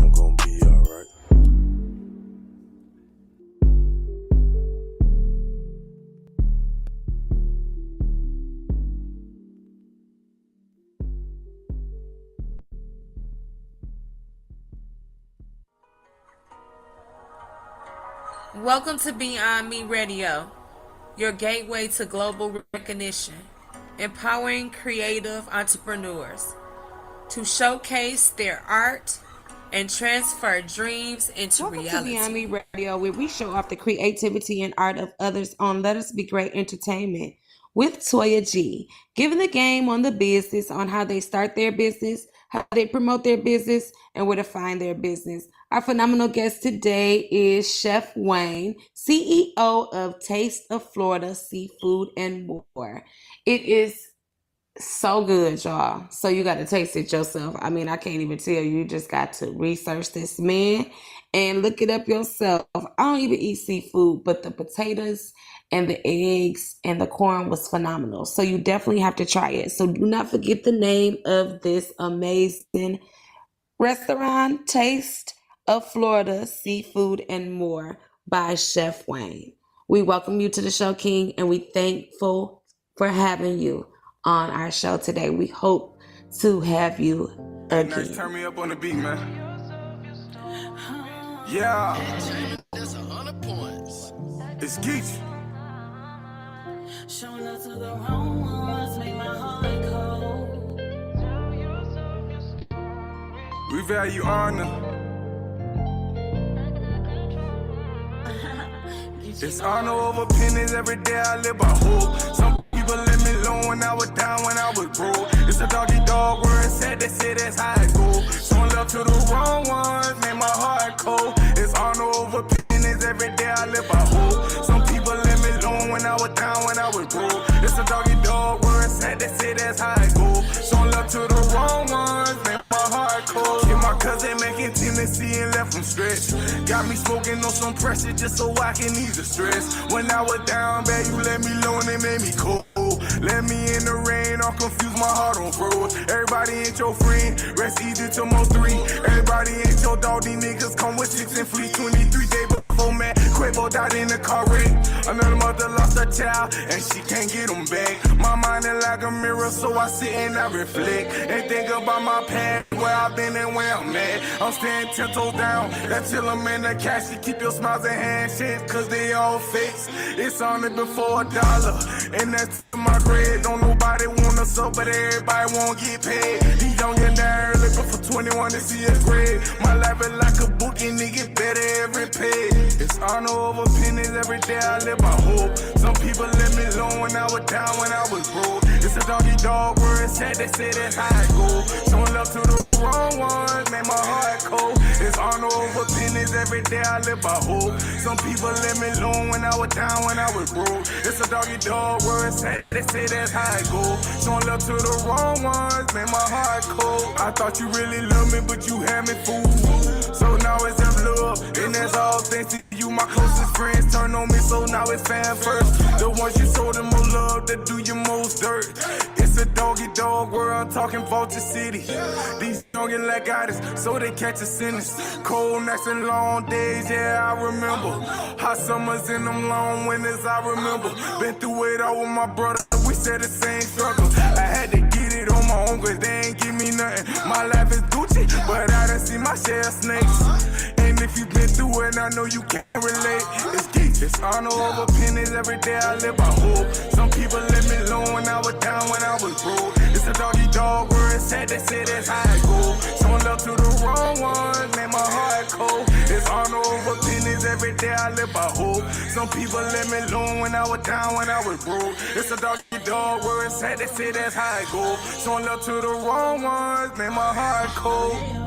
I'm gon' be alright. Welcome to Beyond Me Radio, your gateway to global recognition, empowering creative entrepreneurs to showcase their art and transfer dreams into reality. Welcome to Beyond Me Radio, where we show off the creativity and art of others on Let Us Be Great Entertainment with Toya G, giving the game on the business, on how they start their business, how they promote their business, and where to find their business. Our phenomenal guest today is Chef Wayne, CEO of Taste of Florida Seafood and More. It is so good, y'all. So you got to taste it yourself. I mean, I can't even tell you. You just got to research this man and look it up yourself. I don't even eat seafood, but the potatoes and the eggs and the corn was phenomenal. So you definitely have to try it. So do not forget the name of this amazing restaurant, Taste of Florida Seafood and More by Chef Wayne. We welcome you to the show, King, and we thankful for having you on our show today. We hope to have you again. Nice, turn me up on the beat, man. Yeah. That's 100 points. It's Geech. Showing up to the wrong ones, make my heart cold. We value honor. It's honor over pennies, every day I live by hope. Some people let me alone when I was down, when I was broke. It's a doggy dog where it's at, they say that's how it go. Showing love to the wrong ones, make my heart cold. It's honor over pennies, every day I live by hope. Some people let me alone when I was down, when I was broke. It's a doggy dog where it's at, they say that's how it go. Showing love to the wrong ones, make my heart cold. Hit my cousin making Tennessee and left him stretched. Got me smoking on some pressure just so I can ease the stress. When I was down bad, you let me low and it made me cold. Let me in the rain, I'll confuse my heart on froze. Everybody ain't your friend, rest easy till most 3. Everybody ain't your dog, these niggas come with 6 and fleet. 23 days before Matt Quavo died in a car wreck. Another mother lost her child and she can't get them back. My mind is like a mirror, so I sit and I reflect and think about my past, where I've been and where I'm at. I'm staying 10 toes down, that's till I'm in the cash. You keep your smiles and handshakes, cause they all fakes. It's on it before $1, and that's my grade. Don't nobody want us up, but everybody won't get paid. These young and down early, but for 21 to see a grade. My life is like a book and it get better every page. It's honor over pennies, every day I live by hope. Some people let me alone when I was down, when I was broke. It's a doggy dog where it's at, they say that's how it go. Showing love to the wrong ones, make my heart cold. It's honor over pennies, every day I live by hope. Some people let me alone when I was down, when I was broke. It's a doggy dog where it's at, they say that's how it go. Showing love to the wrong ones, make my heart cold. I thought you really loved me, but you had me fooled. So now it's in love, and that's all thanks to you. My closest friends turn on me, so now it's fan first. The ones you showed them more love, that do you most dirt. It's a doggy dog dog world, I'm talking Vulture City. These youngin' like artists, so they catch a sentence. Cold nights and long days, yeah, I remember. Hot summers and them long winters, I remember. Been through it all with my brother, we said the same struggle. I had to get it on my own, cause they ain't give me nothing. My life is Gucci, but I done see my share of snakes. And if you been through it, I know you can't relate. It's geeks, it's honor over pennies. Every day I live by hope. Some people let me alone when I was down, when I was broke. It's a doggy dog word, it's sad, they say that's how it go. Some love to the wrong ones, made my heart cold. It's honor over pennies. Every day I live by hope. Some people let me alone when I was down, when I was broke. It's a doggy dog word, it's sad, they say that's how it go. Some love to the wrong ones, made my heart cold.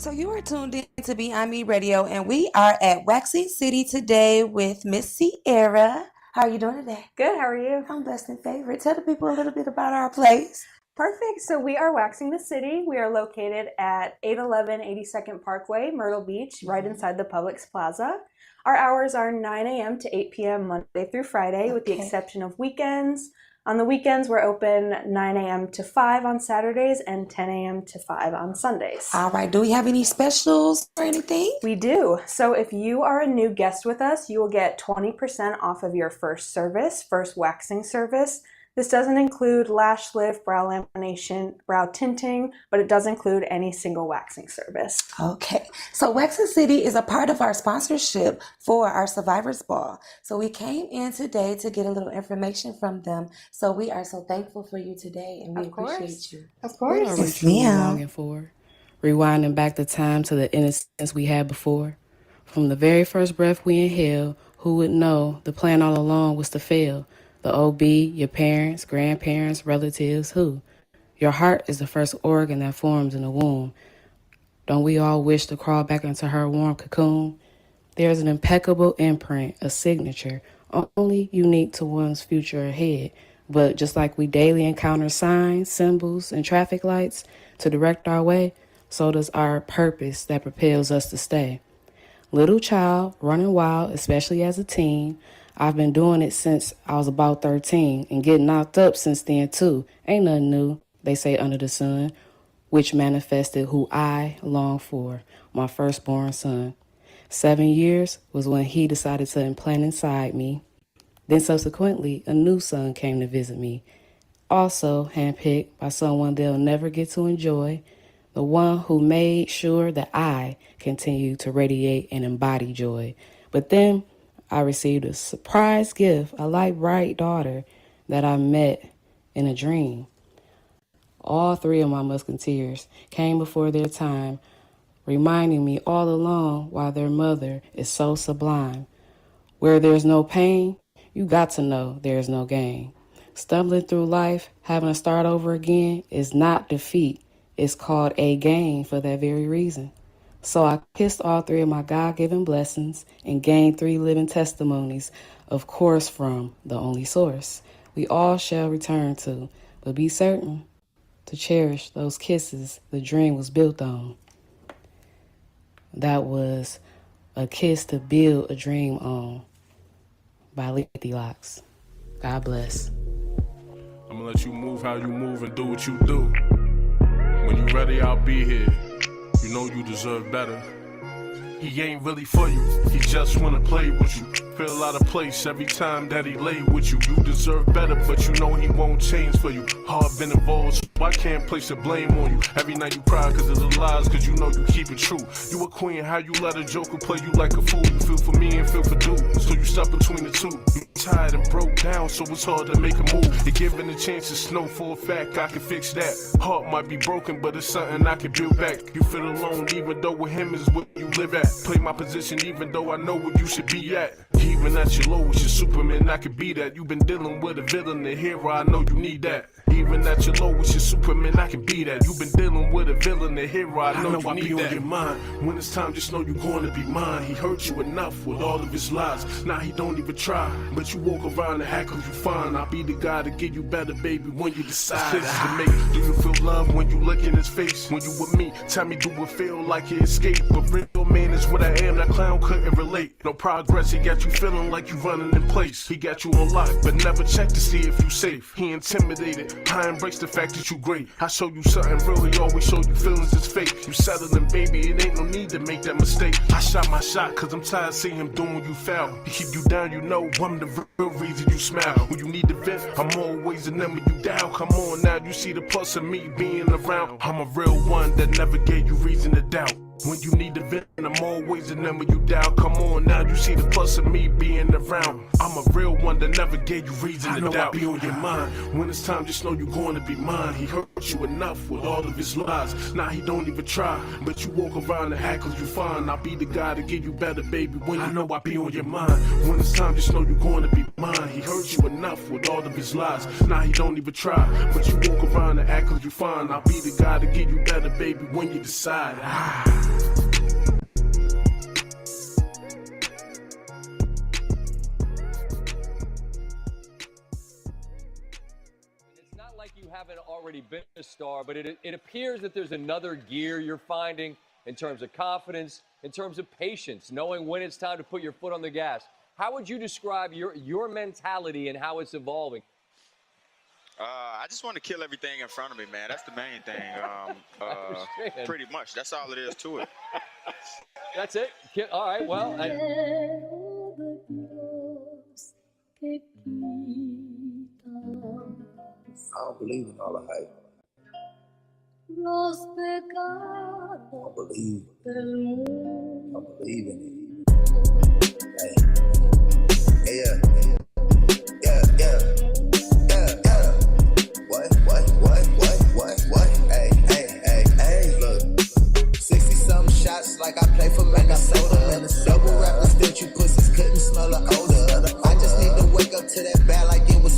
So you are tuned in to Beyond Me Radio, and we are at Waxing City today with Miss Sierra. How are you doing today? Good, how are you? I'm blessed and favorite. Tell the people a little bit about our place. Perfect. So we are Waxing the City. We are located at 811 82nd Parkway, Myrtle Beach, right inside the Publix Plaza. Our hours are 9 a.m. to 8 p.m. Monday through Friday, with the exception of weekends. On the weekends, we're open 9 a.m. to 5 on Saturdays and 10 a.m. to 5 on Sundays. All right. Do we have any specials or anything? We do. So if you are a new guest with us, you will get 20% off of your first waxing service. This doesn't include lash lift, brow lamination, brow tinting, but it does include any single waxing service. Okay. So Waxing City is a part of our sponsorship for our Survivors Ball. So we came in today to get a little information from them. So we are so thankful for you today, and we appreciate you. Of What course. are we truly longing for? Rewinding back the time to the innocence we had before. From the very first breath we inhale, who would know the plan all along was to fail? The OB, your parents, grandparents, relatives, who? Your heart is the first organ that forms in the womb. Don't we all wish to crawl back into her warm cocoon? There's an impeccable imprint, a signature, only unique to one's future ahead. But just like we daily encounter signs, symbols, and traffic lights to direct our way, so does our purpose that propels us to stay. Little child, running wild, especially as a teen. I've been doing it since I was about 13 and getting knocked up since then too. Ain't nothing new, they say under the sun, which manifested who I long for, my firstborn son. 7 years was when he decided to implant inside me. Then subsequently, a new son came to visit me, also handpicked by someone they'll never get to enjoy, the one who made sure that I continued to radiate and embody joy. But then I received a surprise gift, a light bright daughter that I met in a dream. All three of my musketeers came before their time, reminding me all along why their mother is so sublime. Where there's no pain, you got to know there's no gain. Stumbling through life, having to start over again is not defeat. It's called a gain for that very reason. So I kissed all three of my God-given blessings and gained 3 living testimonies, of course from the only source we all shall return to, but be certain to cherish those kisses the dream was built on. That was A Kiss to Build a Dream On by Lethy Locks. God bless. I'm gonna let you move how you move and do what you do. When you ready, I'll be here. You know you deserve better. He ain't really for you, he just wanna play with you. Feel out of place every time that he lay with you. You deserve better, but you know he won't change for you. Hard been involved, so I can't place the blame on you. Every night you cry cause of the lies, cause you know you keep it true. You a queen, how you let a joker play you like a fool. You feel for me and feel for dude, so you stuck between the two. You tired and broke down, so it's hard to make a move. You're given a chance to snow for a fact, I can fix that. Heart might be broken, but it's something I can build back. You feel alone, even though with him is what you live at. Play my position, even though I know where you should be at. Even at your lowest, you're Superman, I can be that. You've been dealing with a villain, a hero, I know you need that. Even at your lowest, you're Superman, I can be that. You've been dealing with a villain, a hero, I know you need that. On your mind. When it's time, just know you're going to be mine. He hurt you enough with all of his lies. Now he don't even try, but you walk around and act like you fine. I'll be the guy to give you better, baby, when you decide. Do you feel love when you look in his face? When you with me, tell me, do it feel like you escape? But real man is what I am, that clown couldn't relate. No progress, he got you feeling like you running in place. He got you on lock, but never check to see if you safe. He intimidated, I embrace the fact that you great. I show you something real, he always show you feelings is fake. You settling, baby, it ain't no need to make that mistake. I shot my shot, cause I'm tired of seeing him doing you foul. He keep you down, you know, I'm the real reason you smile. When you need to vent, I'm always the number you dial. Come on now, you see the plus of me being around. I'm a real one that never gave you reason to doubt. When you need the vent, I'm always the number you dial. Come on now, you see the plus of me being around. I'm a real one that never gave you reason to doubt. I be on your mind. When it's time, just know you're going to be mine. He hurt you enough with all of his lies. Now he don't even try, but you walk around and act cause you fine. I'll be the guy to give you better, baby, when you know I be on your mind. When it's time, just know you're going to be mine. He hurt you enough with all of his lies. Now he don't even try, but you walk around and act cause you fine. I'll be the guy to give you better, baby, when you decide. You haven't already been a star, but it appears that there's another gear you're finding in terms of confidence, in terms of patience, knowing when it's time to put your foot on the gas. How would you describe your mentality and how it's evolving? I just want to kill everything in front of me, man. That's the main thing. Pretty much. That's all it is to it. That's it? All right, well. I don't believe in all the hype. I believe in it. Hey. Yeah. What? Hey. Look, 60-something shots like I play for Minnesota. Double rappers that you pussies couldn't smell the odor. I just need to wake up to that bad like it was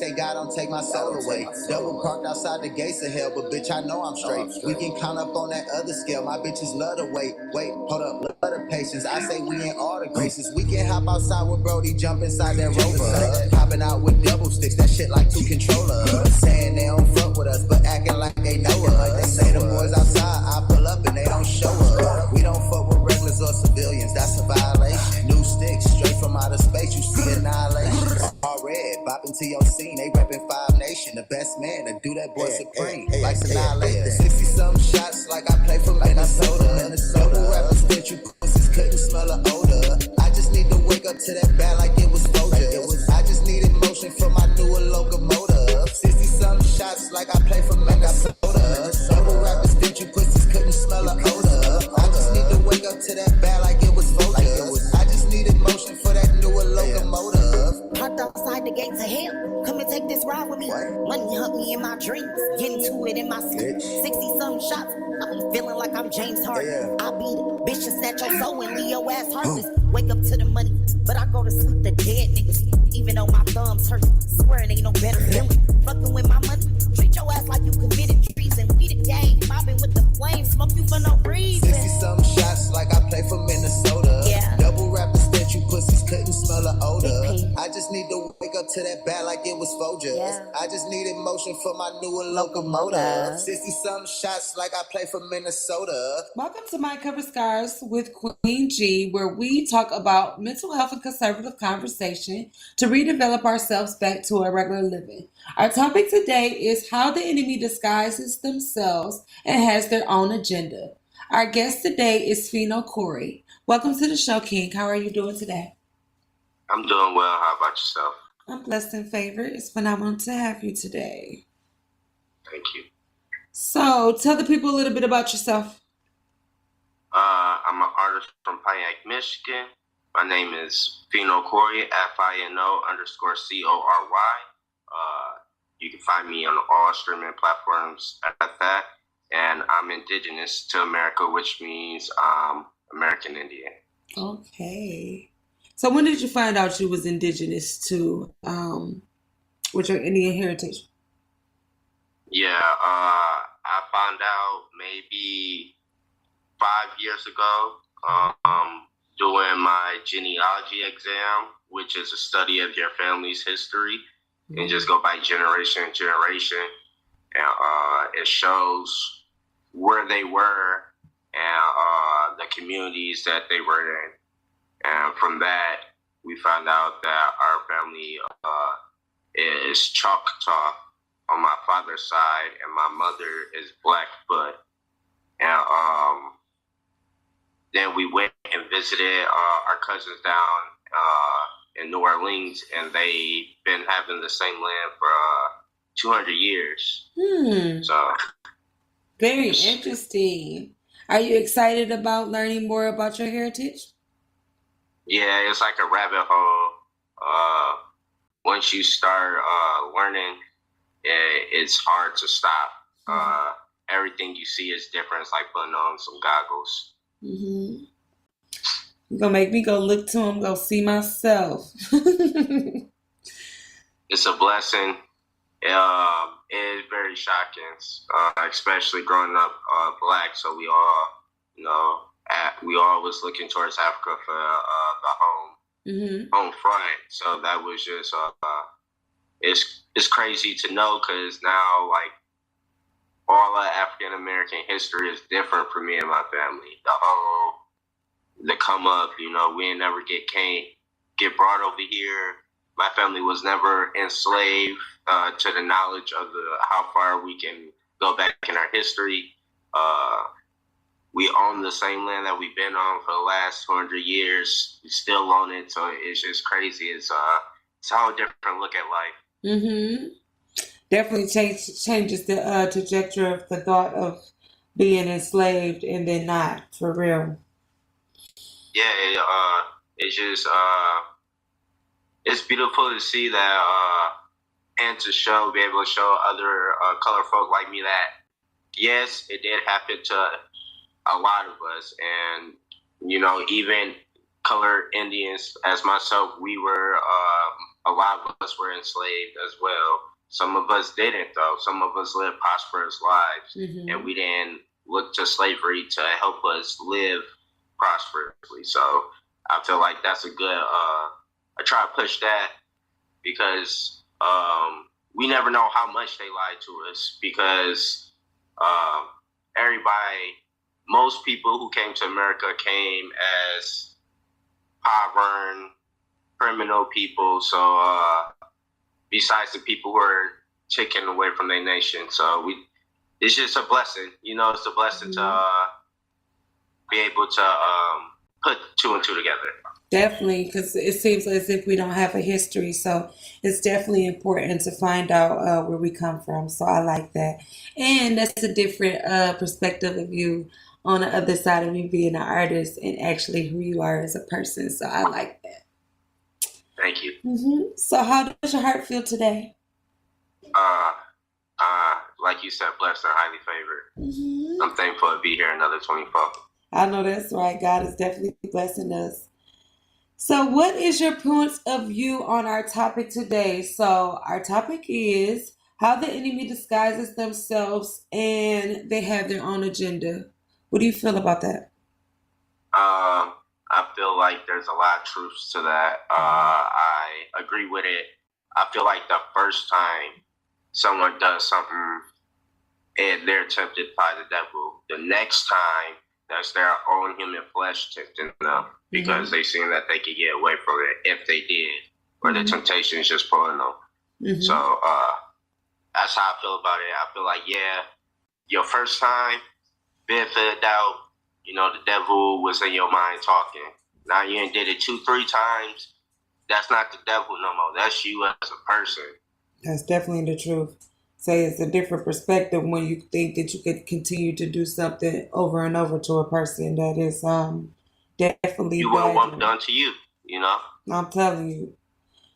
say God don't take my soul away. Double parked outside the gates of hell, but bitch, I know I'm straight. We can count up on that other scale. My bitches love to wait. Wait, hold up, love the patience. I say we in all the graces. We can hop outside with Brody, jump inside that Rover. Hopping out with double sticks, that shit like 2 controllers. Saying they don't fuck with us, but acting like they know us. They say the boys outside, I pull up and they don't show up. We don't fuck with regulars or civilians, that's a violation. New sticks, straight from outer space, you see annihilation. All red, bopping to your scene, they reppin' 5 Nation. The best man to do that boy supreme, like annihilation. 60-something shots like I play for Minnesota. Double rappers that you pussies couldn't smell an odor. I just need to wake up to that bad like it was Folgers. I just needed motion for my newer locomotive. 60-something shots like I play for Minnesota. Double rappers that you pussies couldn't smell an odor. I just need to wake up to that bad like it was Folgers. I just needed motion for that newer locomotive. Parked outside the gates of hell. Come and take this ride with me. Money hunt me in my dreams. Get into it in my sleep. 60-something shots. I be feeling like I'm James Harden. I beat it. Bitch, just snatch your soul and leave your ass heartless. Wake up to the money, but I go to sleep the dead niggas. Even though my thumbs hurt, swear it ain't no better feeling. Fucking with my money, treat your ass like you committed treason. We the gang, mobbing with the flames, smoke you for no reason. 60-something shots like I play for Minnesota. Yeah. Double rappers that you pussies couldn't smell an odor. I just need to wake up to that bad like it was Folgers. Yeah. I just needed motion for my newer locomotive. 60-something shots like I play for Minnesota. Welcome to My Cover Scars with Queen G, where we talk about mental health and conservative conversation to redevelop ourselves back to a regular living. Our topic today is how the enemy disguises themselves and has their own agenda. Our guest today is Pheno Corey. Welcome to the show, King. How are you doing today? I'm doing well. How about yourself? I'm blessed and favored. It's phenomenal to have you today. Thank you. So, tell the people a little bit about yourself. I'm an artist from Pontiac, Michigan. My name is Pheno Corey, FINO_CORY. You can find me on all streaming platforms at that. And I'm indigenous to America, which means American Indian. Okay. So when did you find out you was indigenous to with your Indian heritage? Yeah, I found out maybe 5 years ago doing my genealogy exam, which is a study of your family's history, and just go by generation to generation. And it shows where they were and the communities that they were in. And from that, we found out that our family is Choctaw on my father's side, and my mother is Blackfoot. And then we went and visited our cousins down in New Orleans, and they've been having the same land for 200 years. So very interesting. Are you excited about learning more about your heritage? Yeah, it's like a rabbit hole. Once you start learning, it's hard to stop. Everything you see is different. It's like putting on some goggles. Mm-hmm. You're going to make me go look to them, go see myself. It's a blessing. It is very shocking, especially growing up Black. So we all, we all was looking towards Africa for the home front. So that was just it's crazy to know, because now like all of African American history is different for me and my family. The come up, we ain't never get brought over here. My family was never enslaved to the knowledge of how far we can go back in our history. We own the same land that we've been on for the last 200 years. We still own it, so it's just crazy. It's a whole different look at life. Definitely changes the trajectory of the thought of being enslaved and then not, for real. Yeah, it's just it's beautiful to see that and to be able to show other colored folk like me that yes, it did happen to a lot of us, and even colored Indians as myself, we were a lot of us were enslaved as well. Some of us didn't, though. Some of us lived prosperous lives, and we didn't look to slavery to help us live prosperously. So I feel like that's a good, I try to push that because we never know how much they lied to us because most people who came to America came as poverty, criminal people. So besides the people who were taken away from their nation. So it's just a blessing. You know, it's a blessing to be able to put two and two together. Definitely, because it seems as if we don't have a history. So it's definitely important to find out where we come from. So I like that. And that's a different perspective of you on the other side of you being an artist and actually who you are as a person. So I like that. Thank you. So how does your heart feel today? Like you said, blessed and highly favored. I'm thankful to be here another 24. I know that's right. God is definitely blessing us. So what is your point of view on our topic today? So our topic is how the enemy disguises themselves and they have their own agenda. What do you feel about that? I feel like there's a lot of truths to that. I agree with it. I feel like the first time someone does something and they're tempted by the devil, the next time that's their own human flesh tempting them because they seen that they could get away from it if they did, or the temptation is just pulling them. So that's how I feel about it. I feel like, your first time, benefit of doubt, you know, the devil was in your mind talking. Now you did it 2-3 times. That's not the devil no more. That's you as a person. That's definitely the truth. Say it's a different perspective when you think that you could continue to do something over and over to a person that is definitely you want what done to you, you know? I'm telling you.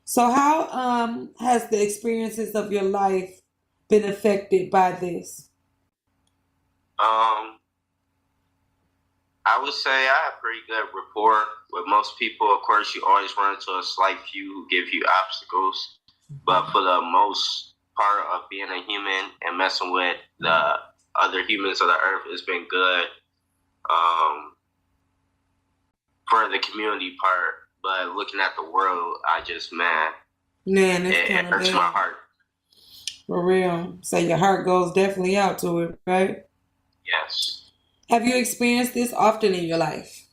So how has the experiences of your life been affected by this? I would say I have pretty good rapport with most people. Of course, you always run into a slight few who give you obstacles. But for the most part of being a human and messing with the other humans of the earth has been good for the community part. But looking at the world, I just, it hurts my heart. For real. So your heart goes definitely out to it, right? Yes. Have you experienced this often in your life?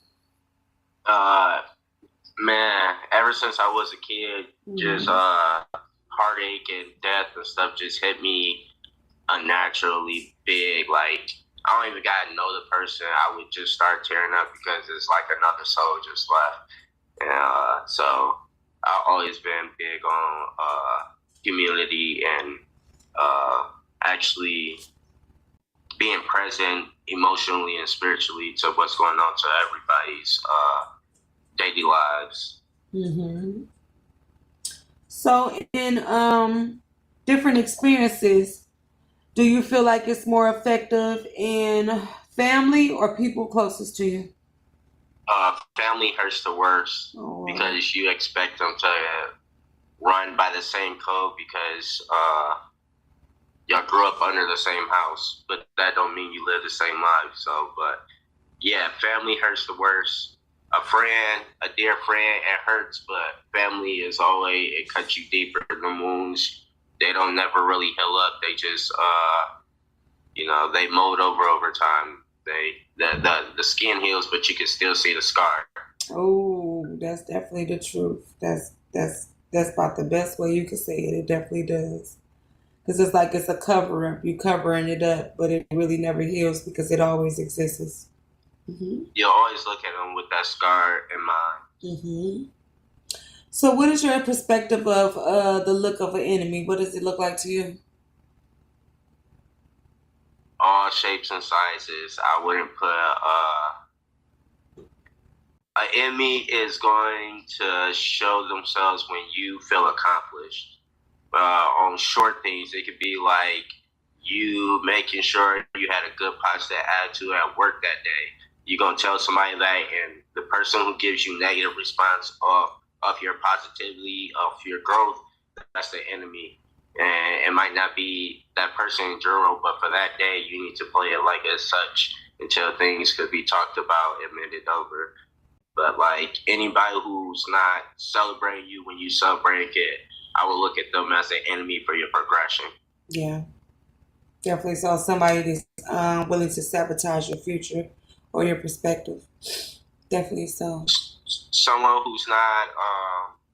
Ever since I was a kid, just heartache and death and stuff just hit me unnaturally big. Like, I don't even gotta know the person. I would just start tearing up because it's like another soul just left. So I've always been big on community and actually being present emotionally and spiritually to what's going on to everybody's daily lives. So in different experiences, do you feel like it's more effective in family or people closest to you? Family hurts the worst because you expect them to run by the same code because y'all grew up under the same house, but that don't mean you live the same life. So, but yeah, family hurts the worst. A friend, a dear friend, it hurts, but family is always, it cuts you deeper. The wounds, they don't never really heal up. They just, they mold over time. The skin heals, but you can still see the scar. Oh, that's definitely the truth. That's about the best way you can say it. It definitely does. Because it's like it's a cover-up. You covering it up, but it really never heals because it always exists. You always look at them with that scar in mind. So what is your perspective of the look of an enemy? What does it look like to you? All shapes and sizes. I wouldn't put an enemy is going to show themselves when you feel accomplished. On short things, it could be like you making sure you had a good positive attitude at work that day. You're going to tell somebody that, and the person who gives you negative response of your positivity, of your growth, that's the enemy. And it might not be that person in general, but for that day, you need to play it like as such until things could be talked about and mended over. But like anybody who's not celebrating you when you celebrate it, I would look at them as an enemy for your progression. Yeah, definitely. So somebody that's willing to sabotage your future or your perspective. Definitely so. Someone who's not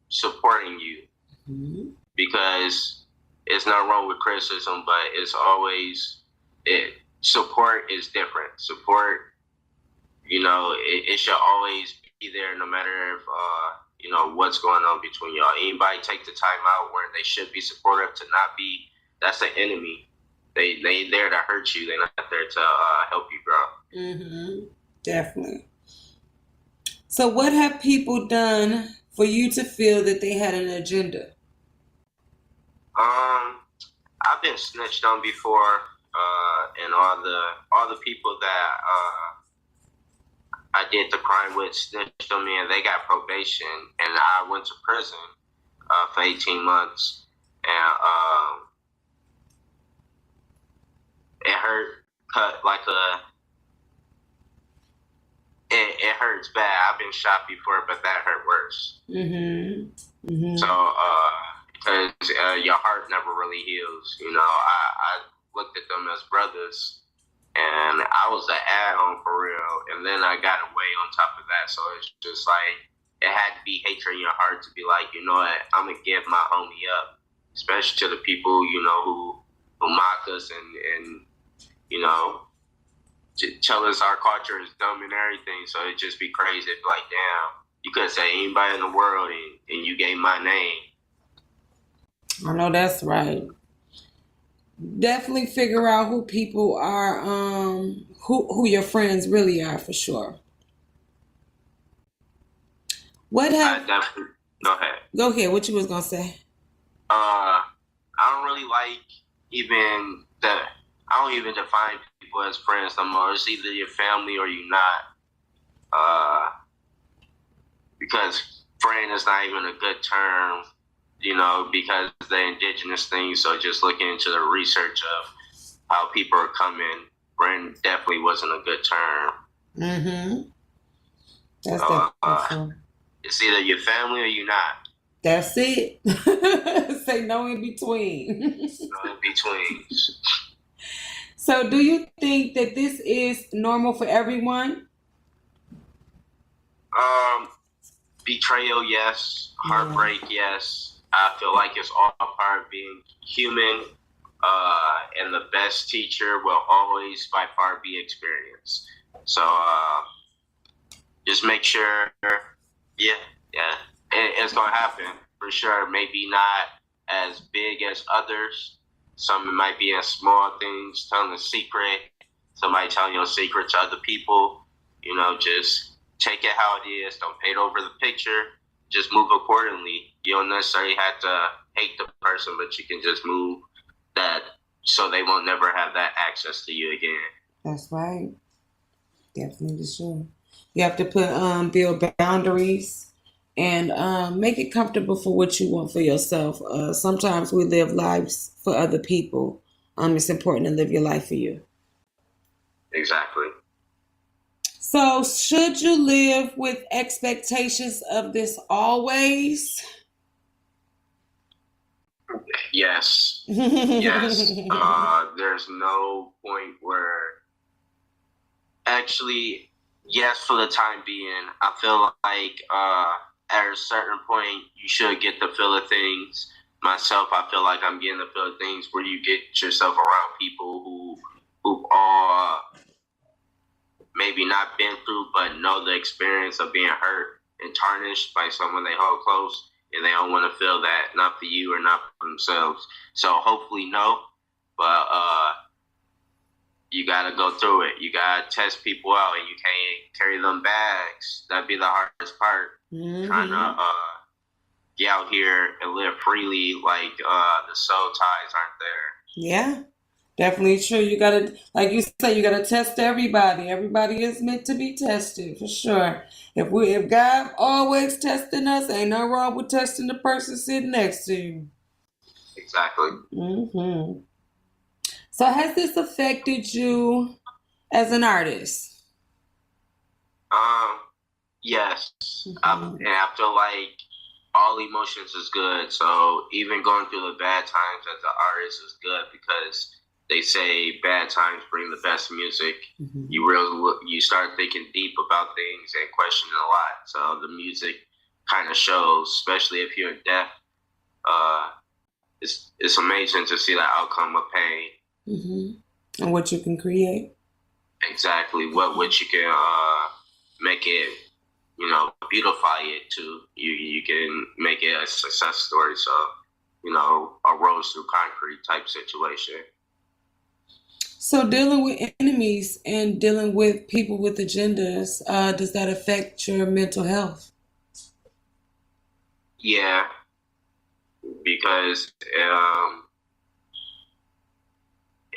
supporting you, because it's not wrong with criticism, but it's always support is different. Support, it should always be there, no matter if what's going on between y'all. Anybody take the time out where they should be supportive to not be, that's the enemy. They there to hurt you. They're not there to help you grow. Definitely. So what have people done for you to feel that they had an agenda? I've been snitched on before, and all the people that I did the crime with snitched on me, and they got probation, and I went to prison for 18 months, and it hurt, it hurts bad. I've been shot before, but that hurt worse. So, because your heart never really heals. I looked at them as brothers, and I was an add-on for real. And then I got away on top of that. So it's just like, it had to be hatred in your heart to be like, you know what, I'm going to give my homie up. Especially to the people, who mock us and tell us our culture is dumb and everything. So it'd just be crazy. It'd be like, damn, you could say anybody in the world and you gave my name. I know that's right. Definitely figure out who people are, who your friends really are, for sure. What have? Go ahead. Go ahead. What you was gonna say? I don't really like I don't even define people as friends no more. It's either your family or you not. Because friend is not even a good term, because the indigenous thing. So just looking into the research of how people are coming, friend definitely wasn't a good term. That's definitely it's either your family or you not. That's it. Say no in between. No in between. So do you think that this is normal for everyone? Betrayal, yes. Heartbreak, yes. I feel like it's all part of being human. And the best teacher will always by far be experience. So just make sure, it's going to happen for sure. Maybe not as big as others. Some it might be as small things, telling a secret, somebody telling your secret to other people. Just take it how it is. Don't paint over the picture. Just move accordingly. You don't necessarily have to hate the person, but you can just move that so they won't never have that access to you again. That's right. Definitely sure. You have to put build boundaries and make it comfortable for what you want for yourself. Sometimes we live lives for other people. It's important to live your life for you. Exactly. So should you live with expectations of this always? Yes. Yes. There's no point where actually, yes, for the time being, I feel like at a certain point you should get the feel of things. Myself, I feel like I'm getting the feel of things where you get yourself around people who are maybe not been through, but know the experience of being hurt and tarnished by someone they hold close, and they don't want to feel that, not for you or not for themselves. So hopefully no, but you got to go through it. You got to test people out, and you can't carry them bags. That'd be the hardest part. Trying to get out here and live freely, like the soul ties aren't there. Yeah, Definitely true. You gotta, like you say, you gotta test everybody. Everybody is meant to be tested for sure. If God always testing us, ain't no wrong with testing the person sitting next to you. Exactly. So has this affected you as an artist? Yes. And I feel like all emotions is good. So even going through the bad times as an artist is good because they say bad times bring the best music. You start thinking deep about things and questioning a lot. So the music kind of shows, especially if you're deaf. It's amazing to see the outcome of pain. And what you can create. Exactly. What you can make it, beautify it too. You can make it a success story. So, a rose through concrete type situation. So dealing with enemies and dealing with people with agendas, does that affect your mental health? Yeah, because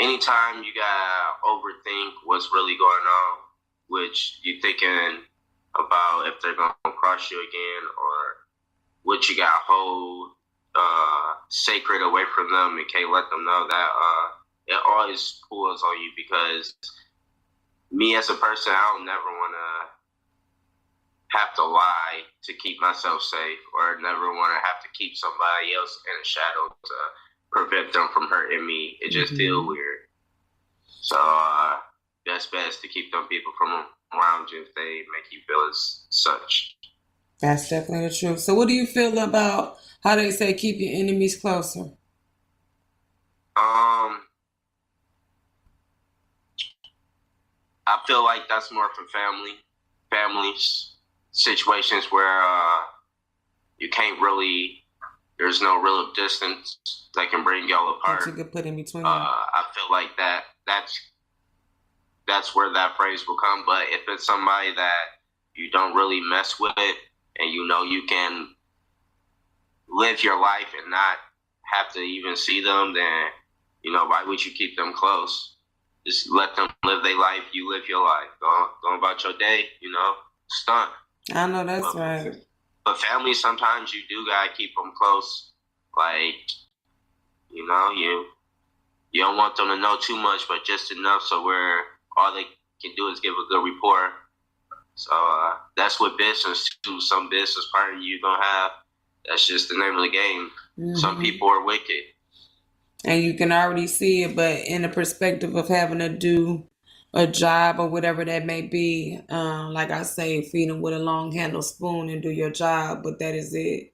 anytime you gotta overthink what's really going on, which you're thinking about if they're gonna cross you again or what you gotta hold sacred away from them and can't let them know that it always pulls on you because me as a person, I don't never want to have to lie to keep myself safe or never want to have to keep somebody else in a shadow to prevent them from hurting me. It just feels weird. So that's best to keep them people from around you if they make you feel as such. That's definitely the truth. So what do you feel about how they say keep your enemies closer? I feel like that's more for families, situations where you can't really, there's no real distance that can bring y'all apart. That you could put in between. I feel like that's where that phrase will come. But if it's somebody that you don't really mess with and you can live your life and not have to even see them, then, why would you keep them close? Just let them live their life. You live your life. Go about your day, stunt. I know that's right. But family, sometimes you do gotta keep them close. Like, you don't want them to know too much, but just enough so where all they can do is give a good report. So that's what business too. Some business partner you gonna have. That's just the name of the game. Some people are wicked. And you can already see it, but in the perspective of having to do a job or whatever that may be, like I say, feed them with a long handled spoon and do your job, but that is it.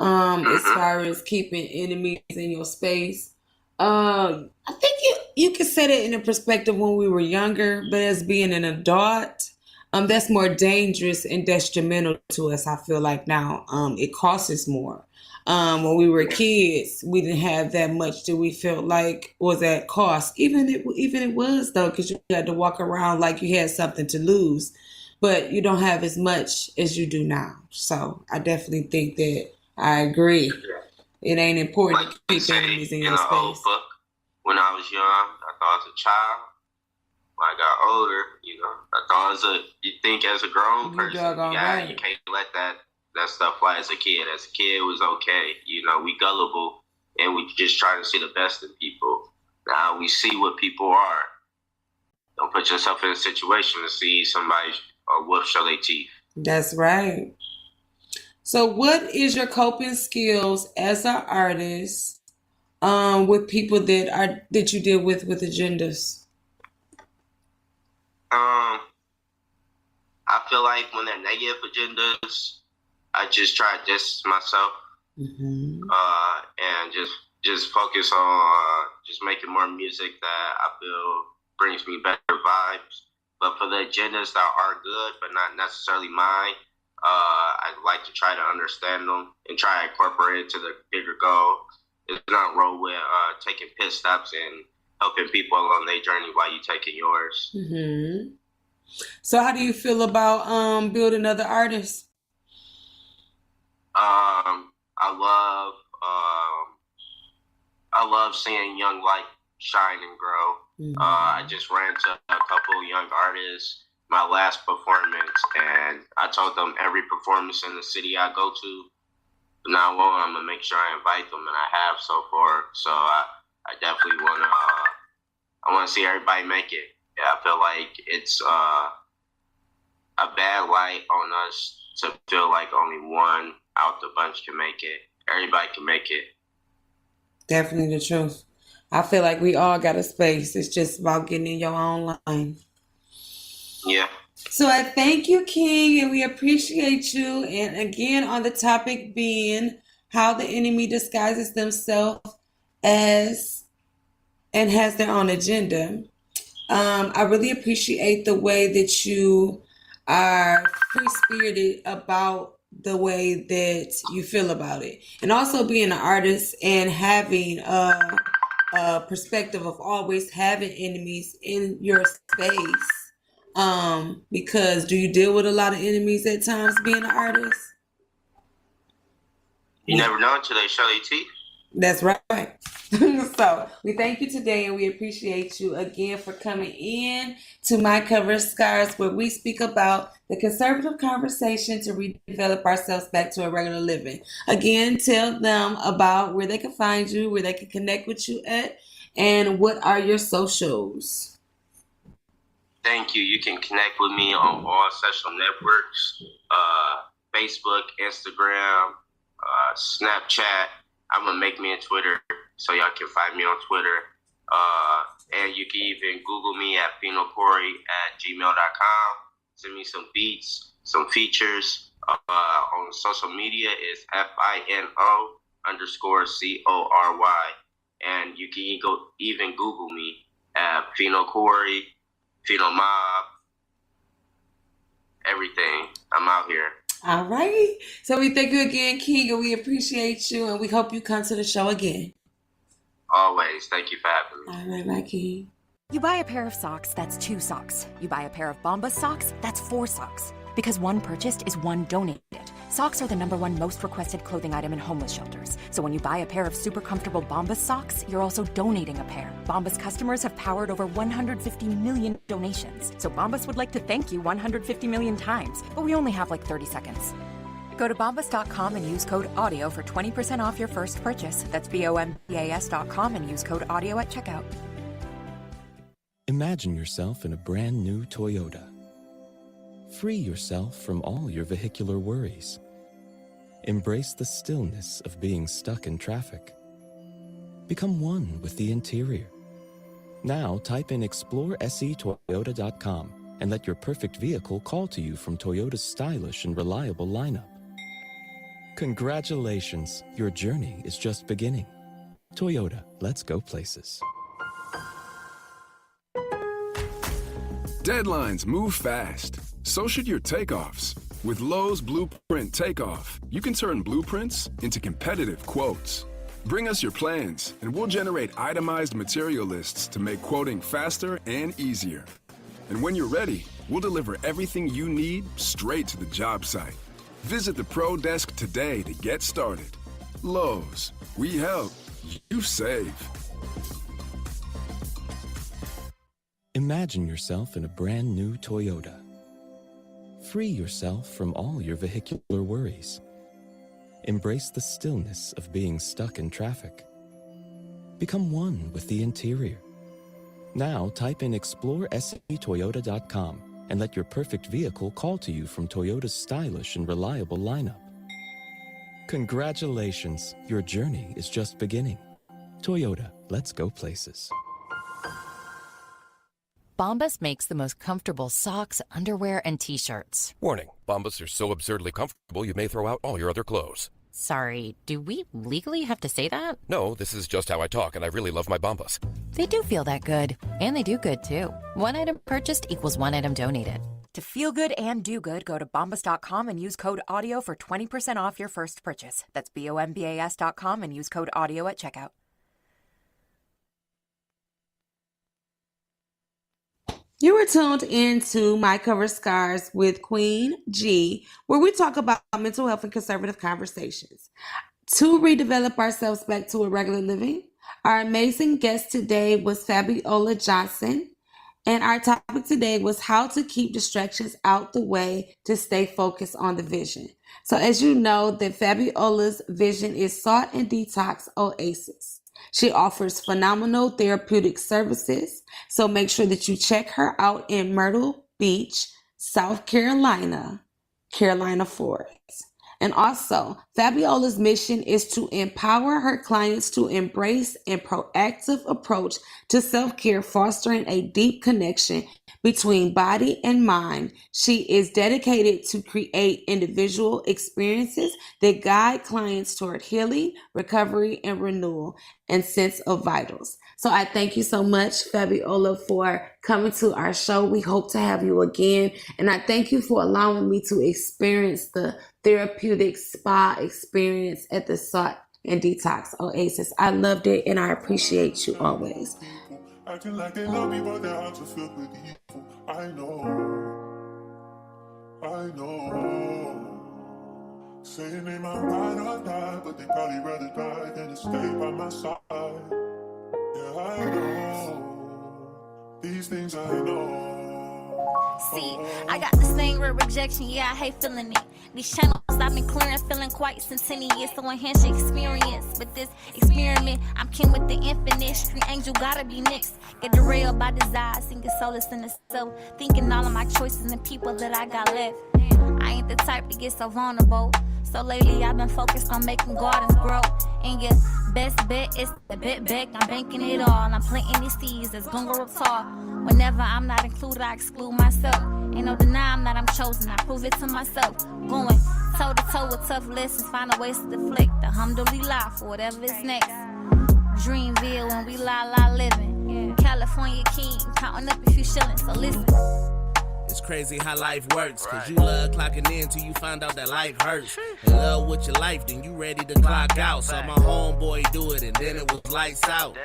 As far as keeping enemies in your space, I think you could set it in a perspective when we were younger, but as being an adult, that's more dangerous and detrimental to us. I feel like now, it costs us more. When we were kids, we didn't have that much that we felt like was at cost. Even it was though, because you had to walk around like you had something to lose, but you don't have as much as you do now. So I definitely think that I agree. It ain't important to keep enemies in your space. Old book, when I was young, I thought as a child. When I got older, I thought you think as a grown person, you can't let that stuff fly as a kid. As a kid, it was okay. We gullible and we just try to see the best in people. Now we see what people are. Don't put yourself in a situation to see somebody or wolf show their teeth. That's right. So what is your coping skills as an artist with people that you deal with agendas? I feel like when they're negative agendas, I just try to distance myself and just focus on just making more music that I feel brings me better vibes. But for the agendas that are good but not necessarily mine, I like to try to understand them and try to incorporate it to the bigger goal. It's not roll with taking pit stops and helping people along their journey while you're taking yours. So how do you feel about building other artists? I love seeing young light shine and grow. I just ran to a couple young artists my last performance, and I told them every performance in the city I go to, from now on, I'm gonna make sure I invite them, and I have so far. So I definitely want to see everybody make it. Yeah, I feel like it's a bad light on us to feel like only one out the bunch can make it. Everybody can make it. Definitely the truth. I feel like we all got a space. It's just about getting in your own lane. Yeah. So I thank you, King, and we appreciate you. And again, on the topic being how the enemy disguises themselves as and has their own agenda. I really appreciate the way that you are free-spirited about the way that you feel about it. And also being an artist and having a perspective of always having enemies in your space. Because do you deal with a lot of enemies at times being an artist? You never know until they show their teeth. That's right. So we thank you today, and we appreciate you again for coming in to My Cover Scars, where we speak about the conservative conversation to redevelop ourselves back to a regular living. Again, tell them about where they can find you, where they can connect with you at, and what are your socials. Thank you. You can connect with me on all social networks, Facebook, Instagram, Snapchat. I'm going to make me a Twitter, so y'all can find me on Twitter. And you can even Google me at phenocorey@gmail.com. Send me some beats, some features. On social media is FINO_CORY. And you can even Google me at Phenocorey, Pheno Mob, everything. I'm out here. All right. So we thank you again, King, and we appreciate you, and we hope you come to the show again. Always. Thank you for having me. All right, my King. You buy a pair of socks, that's 2 socks. You buy a pair of Bombas socks, that's 4 socks. Because one purchased is one donated. Socks are the #1 most requested clothing item in homeless shelters. So when you buy a pair of super comfortable Bombas socks, you're also donating a pair. Bombas customers have powered over 150 million donations. So Bombas would like to thank you 150 million times. But we only have like 30 seconds. Go to bombas.com and use code AUDIO for 20% off your first purchase. That's BOMBAS.com and use code AUDIO at checkout. Imagine yourself in a brand new Toyota. Free yourself from all your vehicular worries. Embrace the stillness of being stuck in traffic. Become one with the interior. Now type in exploreSEToyota.com and let your perfect vehicle call to you from Toyota's stylish and reliable lineup. Congratulations, your journey is just beginning. Toyota, let's go places. Deadlines move fast. So should your takeoffs. With Lowe's Blueprint Takeoff, you can turn blueprints into competitive quotes. Bring us your plans, and we'll generate itemized material lists to make quoting faster and easier. And when you're ready, we'll deliver everything you need straight to the job site. Visit the Pro Desk today to get started. Lowe's, we help, you save. Imagine yourself in a brand new Toyota. Free yourself from all your vehicular worries. Embrace the stillness of being stuck in traffic. Become one with the interior. Now type in exploreSEToyota.com and let your perfect vehicle call to you from Toyota's stylish and reliable lineup. Congratulations, your journey is just beginning. Toyota, let's go places. Bombas makes the most comfortable socks, underwear, and T-shirts. Warning, Bombas are so absurdly comfortable you may throw out all your other clothes. Sorry, do we legally have to say that? No, this is just how I talk, and I really love my Bombas. They do feel that good. And they do good, too. One item purchased equals one item donated. To feel good and do good, go to bombas.com and use code AUDIO for 20% off your first purchase. That's BOMBAS.com and use code AUDIO at checkout. You were tuned into My Cover Scars with Queen G, where we talk about mental health and conservative conversations. To redevelop ourselves back to a regular living, Our amazing guest today was Fabiola Johnson. And our topic today was how to keep distractions out the way to stay focused on the vision. So as you know, that Fabiola's vision is Salt and Detox Oasis. She offers phenomenal therapeutic services. So make sure that you check her out in Myrtle Beach, South Carolina, Carolina Forest. And also, Fabiola's mission is to empower her clients to embrace a proactive approach to self-care, fostering a deep connection between body and mind. She is dedicated to create individual experiences that guide clients toward healing, recovery, and renewal and sense of vitals. So I thank you so much, Fabiola, for coming to our show. We hope to have you again. And I thank you for allowing me to experience the therapeutic spa experience at the Salt and Detox Oasis. I loved it and I appreciate you always. Acting like they love me, but their hearts are filled with evil. I know. Saying they might ride or die, but they probably rather die than to stay by my side. Yeah, I know. These things I know. See, I got this thing with rejection, yeah, I hate feeling it. These channels I've been clearing, feeling quite centennial. So enhance your experience with this experiment. I'm kin with the infinite, street angel gotta be next. Get derailed by desire, singing solace in the self. Thinking all of my choices and people that I got left. I ain't the type to get so vulnerable. So lately I've been focused on making gardens grow. And your best bet is the bet back. I'm banking it all. I'm planting these seeds that's gonna grow tall. Whenever I'm not included, I exclude myself. Ain't no denying that I'm chosen. I prove it to myself. Going toe to toe with tough lessons. Find a ways to deflect. Alhamdulillah for whatever is next. Dreamville when we lie living. California king, counting up a few shillings. So listen. It's crazy how life works, cause you love clocking in till you find out that life hurts. In love with your life, then you ready to clock out. Saw my homeboy do it and then it was lights out.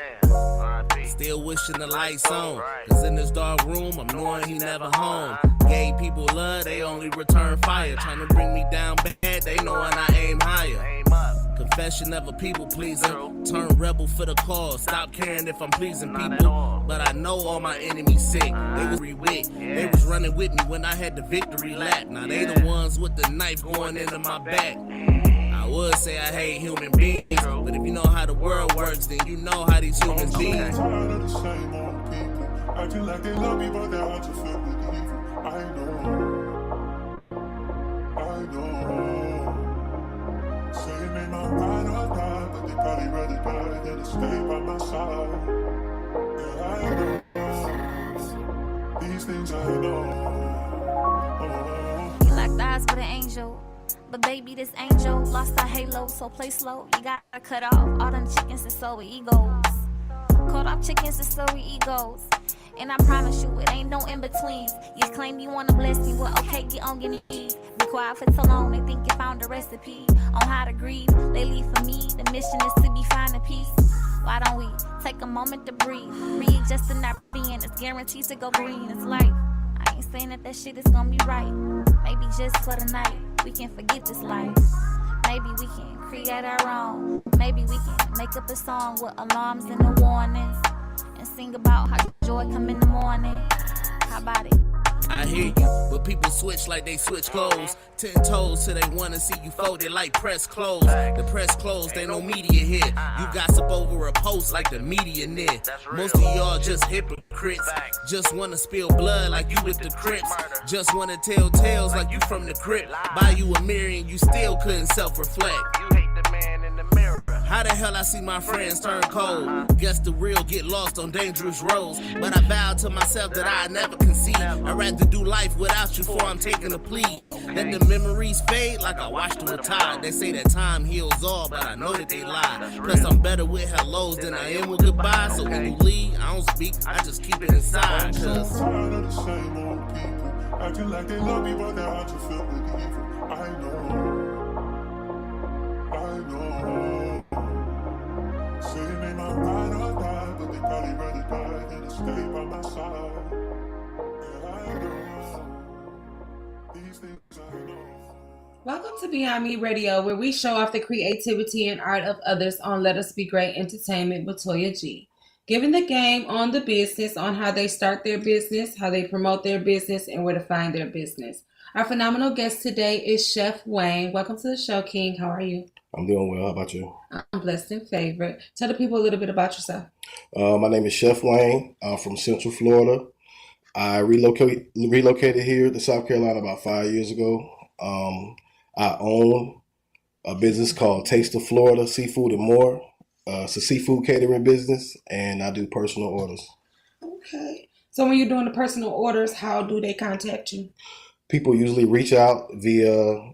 Still wishing the lights on, cause in this dark room I'm knowing he never home. Gay people love, they only return fire. Trying to bring me down bad, they knowing I aim higher. Confession of a people pleaser, turn rebel for the cause. Stop caring if I'm pleasing people, but I know all my enemies sick. They was re-wit, they was running with me when I had the victory lap. Now they the ones with the knife going into my back. I would say I hate human beings, but if you know how the world works, then you know how these humans be. I'm tired of the same old people, acting like they love me, but their hearts are filled with evil. I know. Saying they might ride or die, but they probably rather die than to stay by my side. Yeah, I know. These things I know. You like the eyes of an angel, but baby, this angel lost her halo, so play slow. You gotta cut off all them chickens and sour egos. Cut off chickens and sour egos. And I promise you, it ain't no in-betweens. You claim you wanna bless me, well, okay, get on your knees. Be quiet for so long, they think you found a recipe on how to grieve. Lately for me, the mission is to be finding peace. Why don't we take a moment to breathe? Readjusting our being, it's guaranteed to go green. It's life. I ain't saying that shit is gonna be right. Maybe just for the night, we can forget this life. Maybe we can create our own. Maybe we can make up a song with alarms and the warnings. And sing about how joy come in the morning. How about it? I hear you, but people switch like they switch clothes. 10 toes till they wanna see you folded like press clothes. The press closed, ain't no media here. You gossip over a post like the media near. Most of y'all just hypocrites. Just wanna spill blood like you with the Crips. Just wanna tell tales like you from the crypt. Buy you a mirror and you still couldn't self-reflect. How the hell I see my friends turn cold? Guess the real get lost on dangerous roads. But I vowed to myself that I never concede. I'd rather do life without you before I'm taking a plea. Let the memories fade like I watched them with tide. They say that time heals all, but I know that they lie. Plus I'm better with hellos than I am with goodbye. So when you leave, I don't speak, I just keep it inside. I'm tired of the same old people, acting like they love me, but their hearts are filled with evil. I know. Saying they might ride or die, but they probably rather die than to stay by my side. Yeah, I know. These things I know. Welcome to Beyond Me Radio, where we show off the creativity and art of others on Let Us Be Great Entertainment with Toya G. Giving the game on the business, on how they start their business, how they promote their business, and where to find their business. Our phenomenal guest today is Chef Wayne. Welcome to the show, King. How are you? I'm doing well. How about you? I'm blessed and favored. Tell the people a little bit about yourself. My name is Chef Wayne. I'm from Central Florida. I relocated here to South Carolina about 5 years ago. I own a business called Taste of Florida Seafood and More. It's a seafood catering business, and I do personal orders. Okay. So when you're doing the personal orders, how do they contact you? People usually reach out via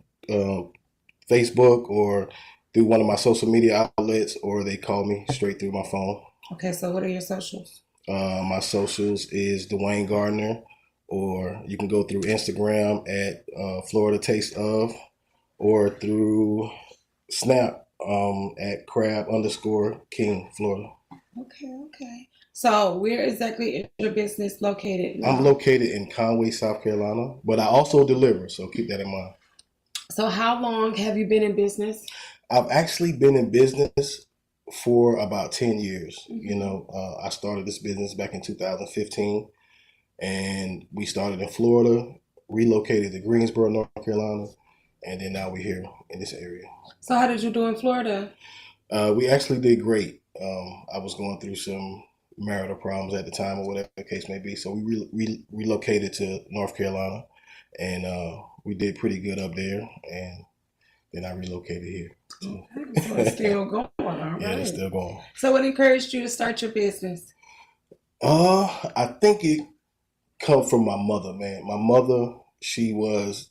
Facebook or through one of my social media outlets, or they call me straight through my phone. Okay, so what are your socials? My socials is Dwayne Gardner, or you can go through Instagram at Florida Taste Of, or through Snap at crab_King Florida. Okay. So where exactly is your business located now? I'm located in Conway, South Carolina, but I also deliver, so keep that in mind. So how long have you been in business? I've actually been in business for about 10 years. You know, I started this business back in 2015, and we started in Florida, relocated to Greensboro, North Carolina, and then now we're here in this area. So how did you do in Florida? We actually did great. I was going through some marital problems at the time, or whatever the case may be, so we relocated to North Carolina, and we did pretty good up there, and then I relocated here. So, So it's still going, all right. Yeah, it's still going. So what encouraged you to start your business? I think it come from my mother, man. My mother, she was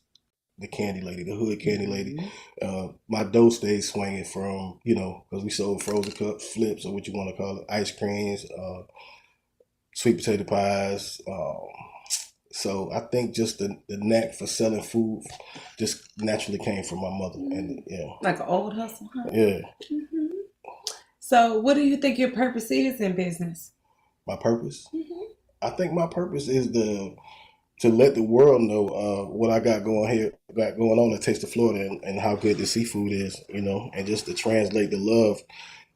the candy lady, the hood candy lady. My dough stayed swinging from, because we sold frozen cups, flips, or what you want to call it, ice creams, sweet potato pies. So I think just the knack for selling food just naturally came from my mother. And Like an old hustle, huh? Yeah. So what do you think your purpose is in business? My purpose? I think my purpose is to let the world know what I got going on at Taste of Florida, and how good the seafood is, and just to translate the love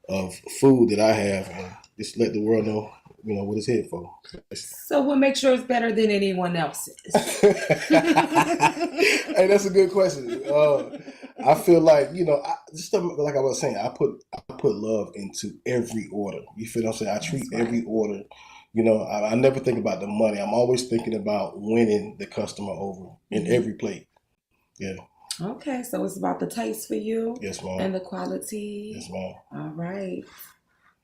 of food that I have, and just let the world know, what it's here for. So what makes sure it's better than anyone else's? Hey, that's a good question. I feel like, just like I was saying, I put love into every order. You feel what I'm saying? I treat every order. I never think about the money. I'm always thinking about winning the customer over in every plate. Yeah. Okay, so it's about the taste for you. Yes, ma'am. And the quality. Yes, ma'am. All right.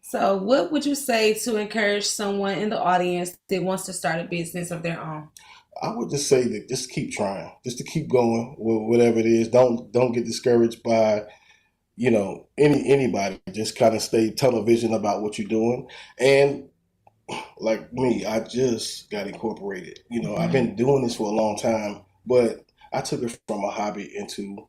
So what would you say to encourage someone in the audience that wants to start a business of their own? I would just say that just keep trying, just to keep going with whatever it is. Don't get discouraged by, anybody. Just kind of stay tunnel vision about what you're doing. And like me, I just got incorporated. I've been doing this for a long time, but I took it from a hobby into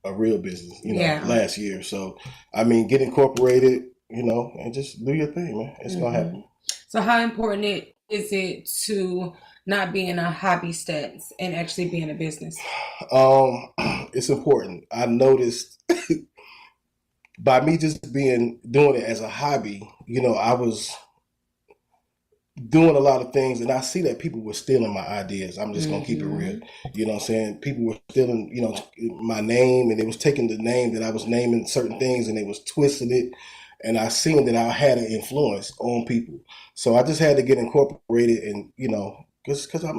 a real business, last year. So, get incorporated, and just do your thing, man. It's going to happen. So how important is it to not be in a hobby stance and actually be in a business? It's important. I noticed by me just doing it as a hobby, I was doing a lot of things, and I see that people were stealing my ideas. I'm just going to keep it real. You know what I'm saying? People were stealing, my name, and they was taking the name that I was naming certain things, and they was twisting it. And I seen that I had an influence on people. So I just had to get incorporated, and, because I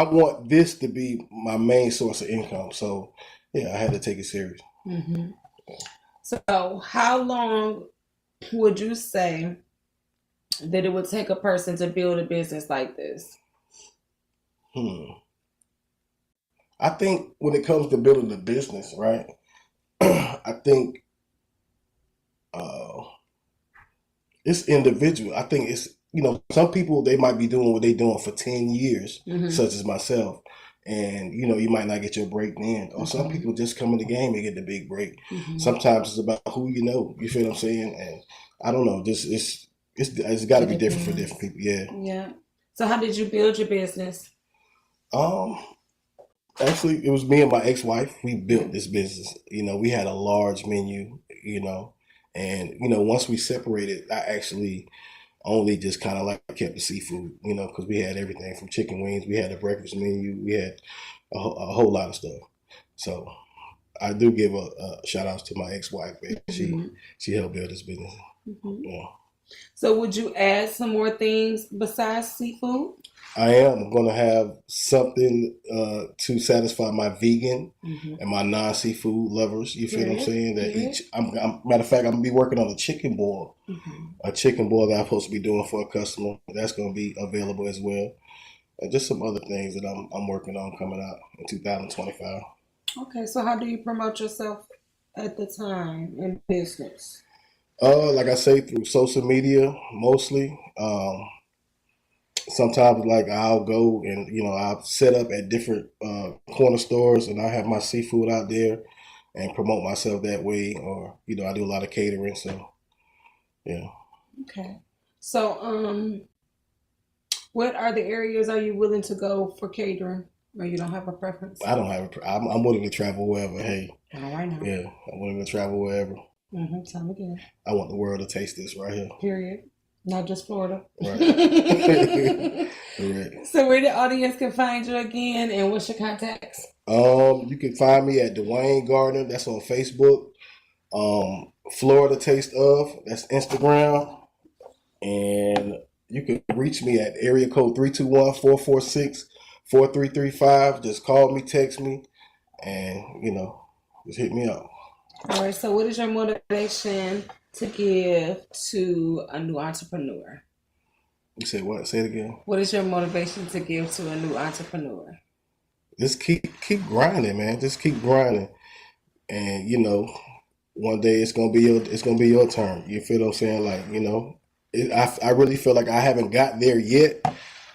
want this to be my main source of income. So, yeah, I had to take it serious. Mm-hmm. So how long would you say that it would take a person to build a business like this? I think when it comes to building a business, right, I think it's individual. I think it's, some people, they might be doing what they're doing for 10 years, such as myself. And, you might not get your break then. Or some people just come in the game and get the big break. Sometimes it's about who you know. You feel what I'm saying? And I don't know, just it's got to be different for different people. Yeah. Yeah. So how did you build your business? Actually, it was me and my ex-wife. We built this business. You know, we had a large menu, you know, and, you know, once we separated, I actually only just kind of like kept the seafood, you know, because we had everything from chicken wings. We had a breakfast menu. We had a whole lot of stuff. So I do give a shout out to my ex-wife. She helped build this business. Yeah. So would you add some more things besides seafood? I am going to have something to satisfy my vegan and my non-seafood lovers. You feel what I'm saying? That matter of fact, I'm going to be working on a chicken boil. A chicken boil that I'm supposed to be doing for a customer. That's going to be available as well. And just some other things that I'm working on coming out in 2025. Okay, so how do you promote yourself at the time in business? Like I say, through social media mostly. Sometimes, like, I'll go and, you know, I'll set up at different corner stores and I have my seafood out there and promote myself that way. Or, you know, I do a lot of catering. So, yeah. Okay. So, what are the areas are you willing to go for catering? Or you don't have a preference? I don't have I'm willing to travel wherever. Hey. All right now. Yeah, I'm willing to travel wherever. Tell me again. I want the world to taste this right here. Period. Not just Florida. Right. Right. So where the audience can find you again, and what's your contacts? You can find me at Dwayne Gardner. That's on Facebook. Florida Taste of. That's Instagram. And you can reach me at area code 321-446-4335. Just call me, text me, and, you know, just hit me up. All right. So what is your motivation to give to a new entrepreneur? You said what? Say it again. What is your motivation to give to a new entrepreneur? Just keep grinding, man. Just keep grinding, and, you know, one day it's gonna be your turn. You feel what I'm saying? Like, you know, I really feel like I haven't got there yet,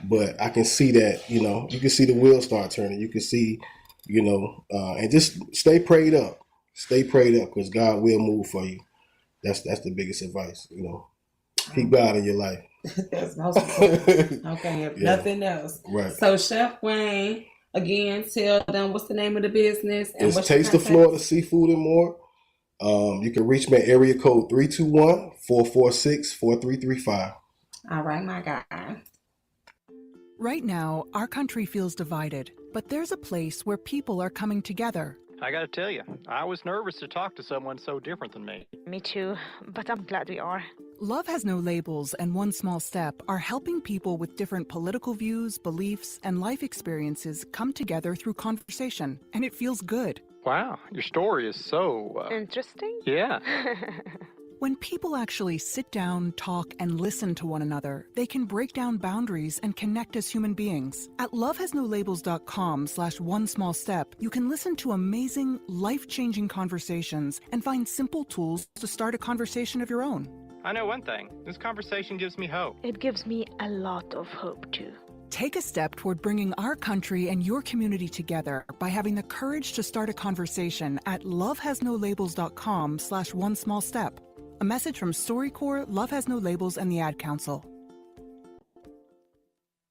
but I can see that. You know, you can see the wheels start turning. You can see, you know, and just stay prayed up. Stay prayed up, because God will move for you. That's the biggest advice, you know. Keep God in your life. That's most important. Okay, if nothing else. Right. So Chef Wayne, again, tell them what's the name of the business. And It's what's Taste of Florida Seafood and More. You can reach me at area code 321-446-4335. All right, my guy. Right now, our country feels divided, but there's a place where people are coming together. I gotta tell you, I was nervous to talk to someone so different than me. Me too, but I'm glad we are. Love Has No Labels and One Small Step are helping people with different political views, beliefs, and life experiences come together through conversation, and it feels good. Wow, your story is so... Interesting? Yeah. When people actually sit down, talk, and listen to one another, they can break down boundaries and connect as human beings. At lovehasnolabels.com/onesmallstep, you can listen to amazing, life-changing conversations and find simple tools to start a conversation of your own. I know one thing. This conversation gives me hope. It gives me a lot of hope too. Take a step toward bringing our country and your community together by having the courage to start a conversation at lovehasnolabels.com/onesmallstep. A message from StoryCorps, Love Has No Labels, and the Ad Council.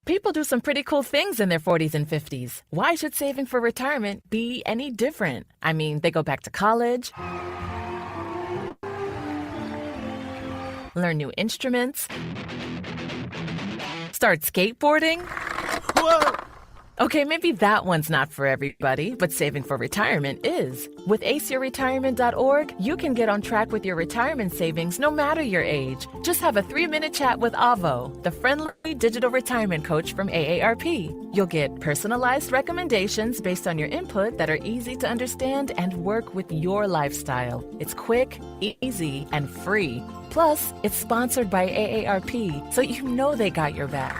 People do some pretty cool things in their 40s and 50s. Why should saving for retirement be any different? I mean, they go back to college, learn new instruments, start skateboarding. Whoa! Okay, maybe that one's not for everybody, but saving for retirement is. With aceyourretirement.org, you can get on track with your retirement savings no matter your age. Just have a 3-minute chat with Avo, the friendly digital retirement coach from AARP. You'll get personalized recommendations based on your input that are easy to understand and work with your lifestyle. It's quick, easy, and free. Plus, it's sponsored by AARP, so you know they got your back.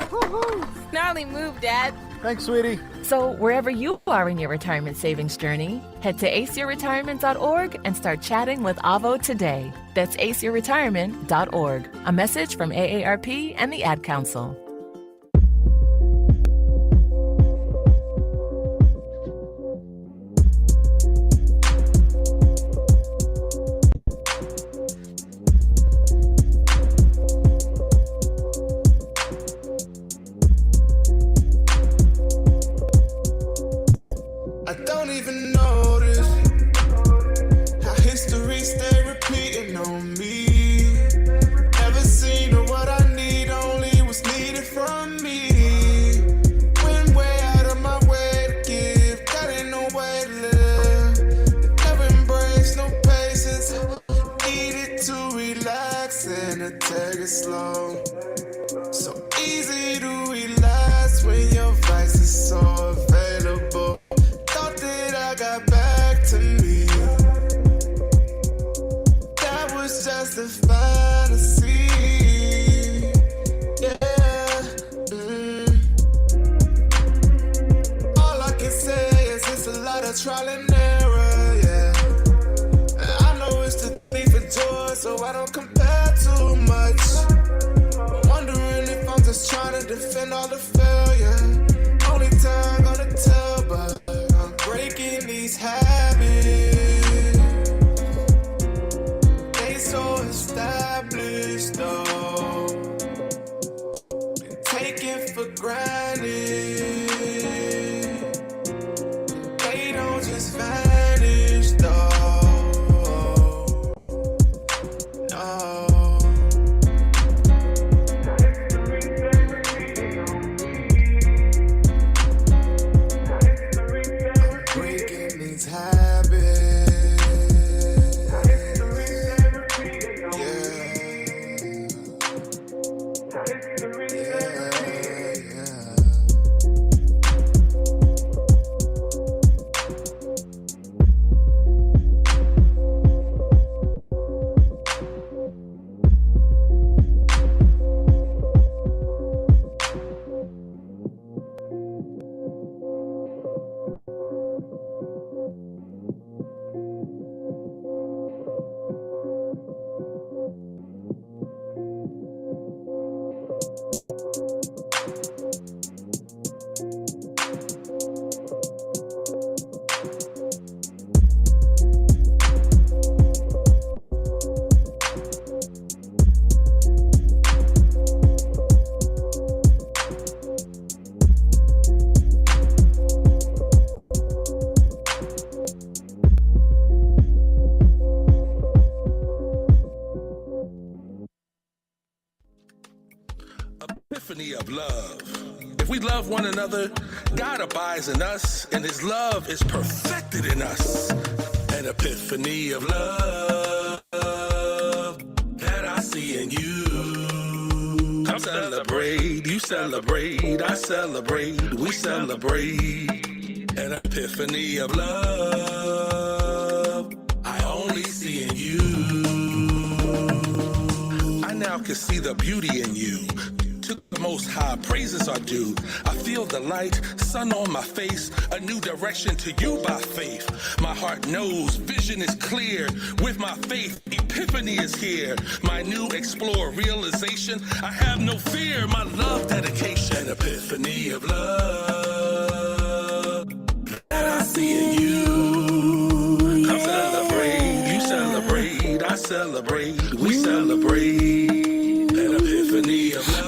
Woohoo! Gnarly move, Dad. Thanks, sweetie. So wherever you are in your retirement savings journey, head to aceyourretirement.org and start chatting with Avo today. That's aceyourretirement.org. A message from AARP and the Ad Council. don't even notice how history stay repeating on me. Never seen what I need, only what's needed from me. Went way out of my way to give, that ain't no way to live. Never embrace no patience, need it to relax and to take it slow. So easy to relax when your vice is so available. Thought that I got back to me. That was just a fantasy. Yeah. All I can say is it's a lot of trial and error. Yeah. I know it's the thief of joy, so I don't compare too much. Wondering if I'm just trying to defend all the failure. Only time gonna tell, but I'm breaking these habits. They so established though, been taken for granted. They don't just vanish though. No. Breaking these habits. Epiphany of love. If we love one another, God abides in us, and his love is perfected in us. An epiphany of love that I see in you. Come celebrate, you celebrate, I celebrate, we celebrate. An epiphany of love I only see in you. I now can see the beauty in you. To the Most High, praises are due. I feel the light, sun on my face, a new direction to you by faith. My heart knows, vision is clear. With my faith, epiphany is here. My new explore realization, I have no fear. My love dedication, an epiphany of love that I see in you. Come celebrate, you celebrate, I celebrate, we celebrate. An epiphany of love.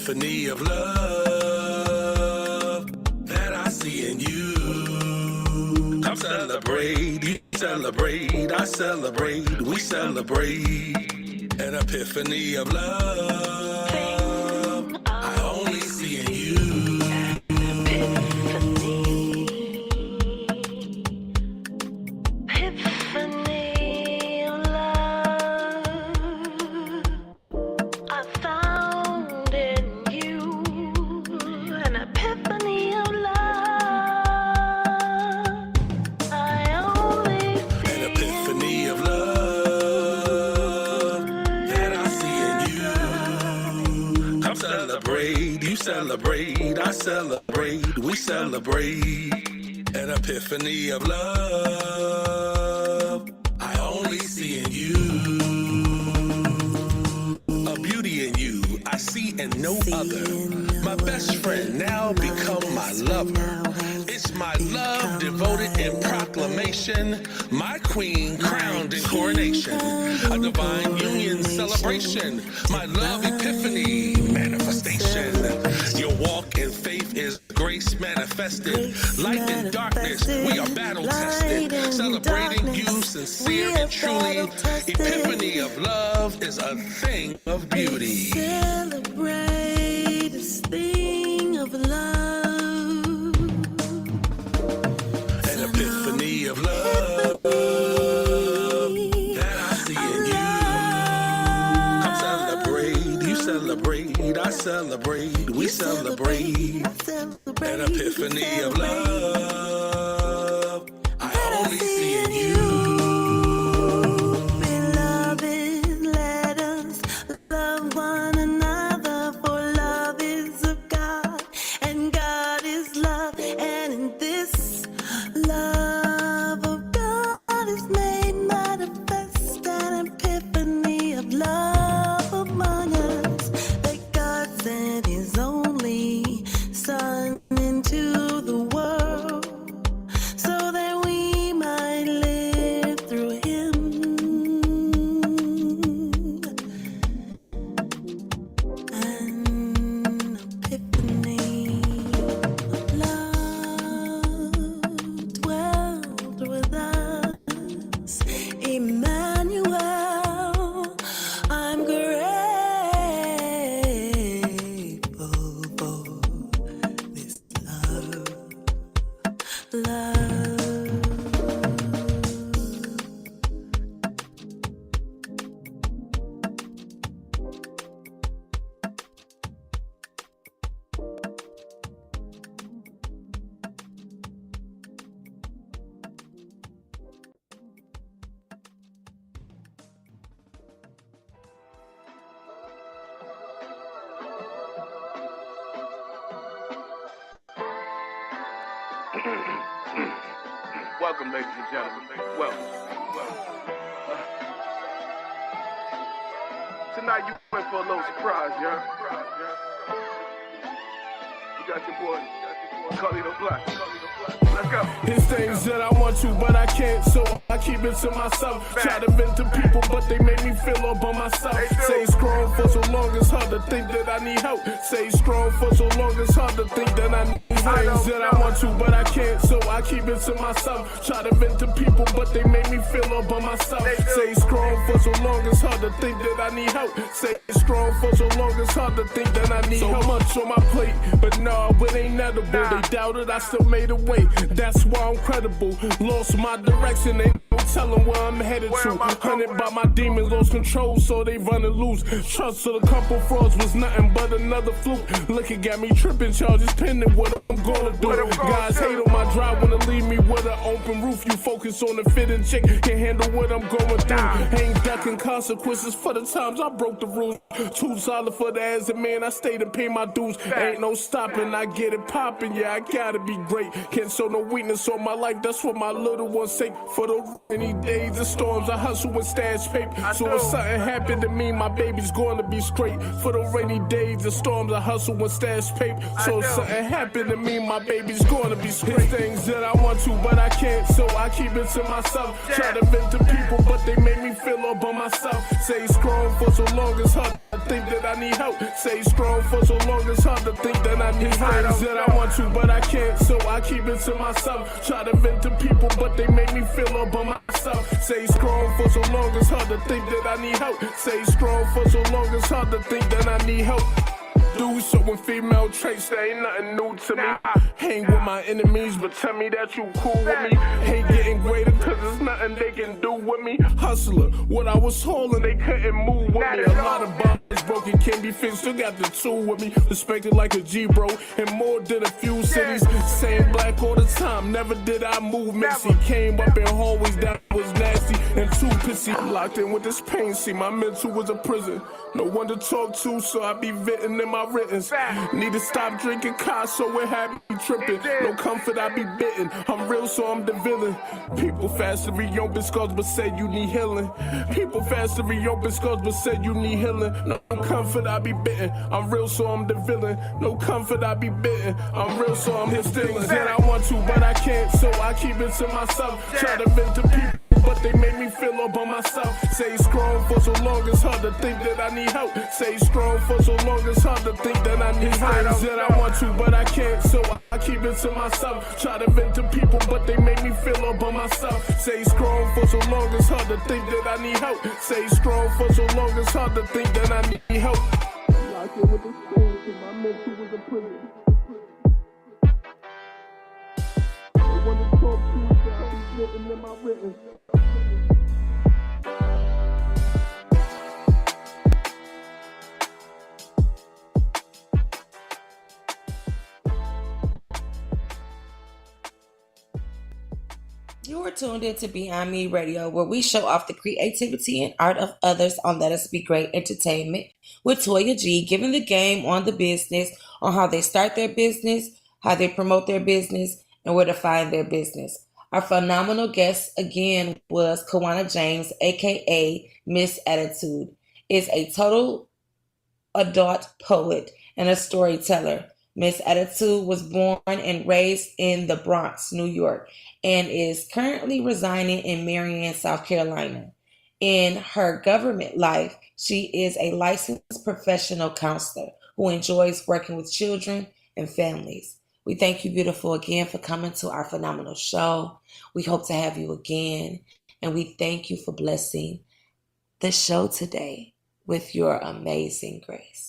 epiphany of love that I see in you. Come celebrate, you celebrate, I celebrate, we celebrate an epiphany of love I only see in you. Epiphany of love I found in you. An epiphany of love I only see. An epiphany of love that I see in you. Come celebrate, you celebrate, I celebrate, we celebrate an epiphany of love I only see in you. A beauty in you I see in no other. My best friend now become my lover. It's my love devoted in proclamation, my queen crowned in coronation, a divine union celebration, my love epiphany manifestation. Your walk in faith is grace manifested, light and darkness, we are battle tested, celebrating you sincere and truly. Epiphany of love is a thing of beauty. Celebrate this thing of love. An epiphany of love that I see in you. Come celebrate, you celebrate, I celebrate, we celebrate an epiphany of love I only see in you. Beloved, let us love one another, for love is of God, and God is love, and in this love of God is made manifest an epiphany of love among us, that God sent His only Son into the world so that we might live through Him. An epiphany of love dwelled with us. Emmanuel, I'm grateful for this love. Welcome, ladies and gentlemen. Welcome. Tonight you went for a little surprise, yeah? You got your boy, Carlito Black. Let's go. It's things that I want to, but I can't, so I keep it to myself. Try to vent to people, but they make me feel all by myself. Say strong for so long, it's hard to think that I need help. Say strong for so long, it's hard to think that I need things that I want to, but I can't, so I keep it to myself. Try to vent to people, but they make me feel all by myself. Say strong for so long, it's hard to think that I need help. Say strong for so long, it's hard to think that I need help. So much on my plate, but no, it ain't edible. They doubted, I still made a way. That's why I'm credible. Lost my direction, ain't no telling where I'm headed to. Hunted by my demons, lost control, so they running loose. Trust of a couple frauds was nothing but another fluke. Looking at me tripping, charges pending, what I'm gonna do. Guys hate on my drive, wanna leave me with an open roof. You focus on the fitting chick, can't handle what I'm going through. Ain't ducking consequences for the times I broke the rules. Too solid for the as a man, I stay to pay my dues. Ain't no stopping, I get it popping, yeah, I gotta be great. Can't show no weakness on my life, that's what my little ones say. For the rainy days, the storms, I hustle with stash paper. So if something happened to me, my baby's gonna be straight. For the rainy days, the storms, I hustle with stash paper. So if something happened to me, my baby's gonna be straight. Things that I want to, but I can't, so I keep it to myself. Try to vent to people, but they make me feel all by myself. Stay strong for so long it's hard to think that I need help. Stay strong for so long it's hard to think that I need help. Things that I want to, but I can't, so I keep it to myself. Try to vent to people, but they make me feel all by myself. Stay strong for so long it's hard to think that I need help. Stay strong for so long it's hard to think that I need help. Dudes showing female traits, that ain't nothing new to me. Hang with my enemies, but tell me that you cool with me. Hate getting greater, cause there's nothing they can do with me. Hustler, what I was holding, they couldn't move with me. A lot of bodies broken, can't be fixed, still got the tool with me. Respected like a G, bro, and more than a few cities. Same black all the time, never did I move messy. Came up in hallways that was nasty and too pissy. Locked in with this pain, see my mental was a prison. No one to talk to, so I be venting in my writtens. Need to stop drinking cars, so it had me tripping. No comfort, I be bitten. I'm real, so I'm the villain. People fast to reopen scars, but said you need healing. People fast to reopen scars, but said you need healing. No comfort, I be bitten. I'm real, so I'm the villain. No comfort, I be bitten. I'm real, so I'm his things that I want to, but I can't, so I keep it to myself. Try to vent to people, but they make me feel all by myself. Stay strong for so long it's hard to think that I need help. Stay strong for so long it's hard to think that I need things that I want to, but I can't, so I keep it to myself. Try to vent to people, but they make me feel all by myself. Stay strong for so long it's hard to think that I need help. Stay strong for so long it's hard to think that I need help. Locked in with the stones, and my mental was a prison. No one to talk to, so I be written in my written. You are tuned in to Beyond Me Radio, where we show off the creativity and art of others on Let Us Be Great Entertainment with Toya G, giving the game on the business, on how they start their business, how they promote their business, and where to find their business. Our phenomenal guest again was Kawana James, aka Miss Attitude, is a total adult poet and a storyteller. Miss Attitude was born and raised in the Bronx, New York, and is currently residing in Marion, South Carolina. In her government life, she is a licensed professional counselor who enjoys working with children and families. We thank you, beautiful, again for coming to our phenomenal show. We hope to have you again, and we thank you for blessing the show today with your amazing grace.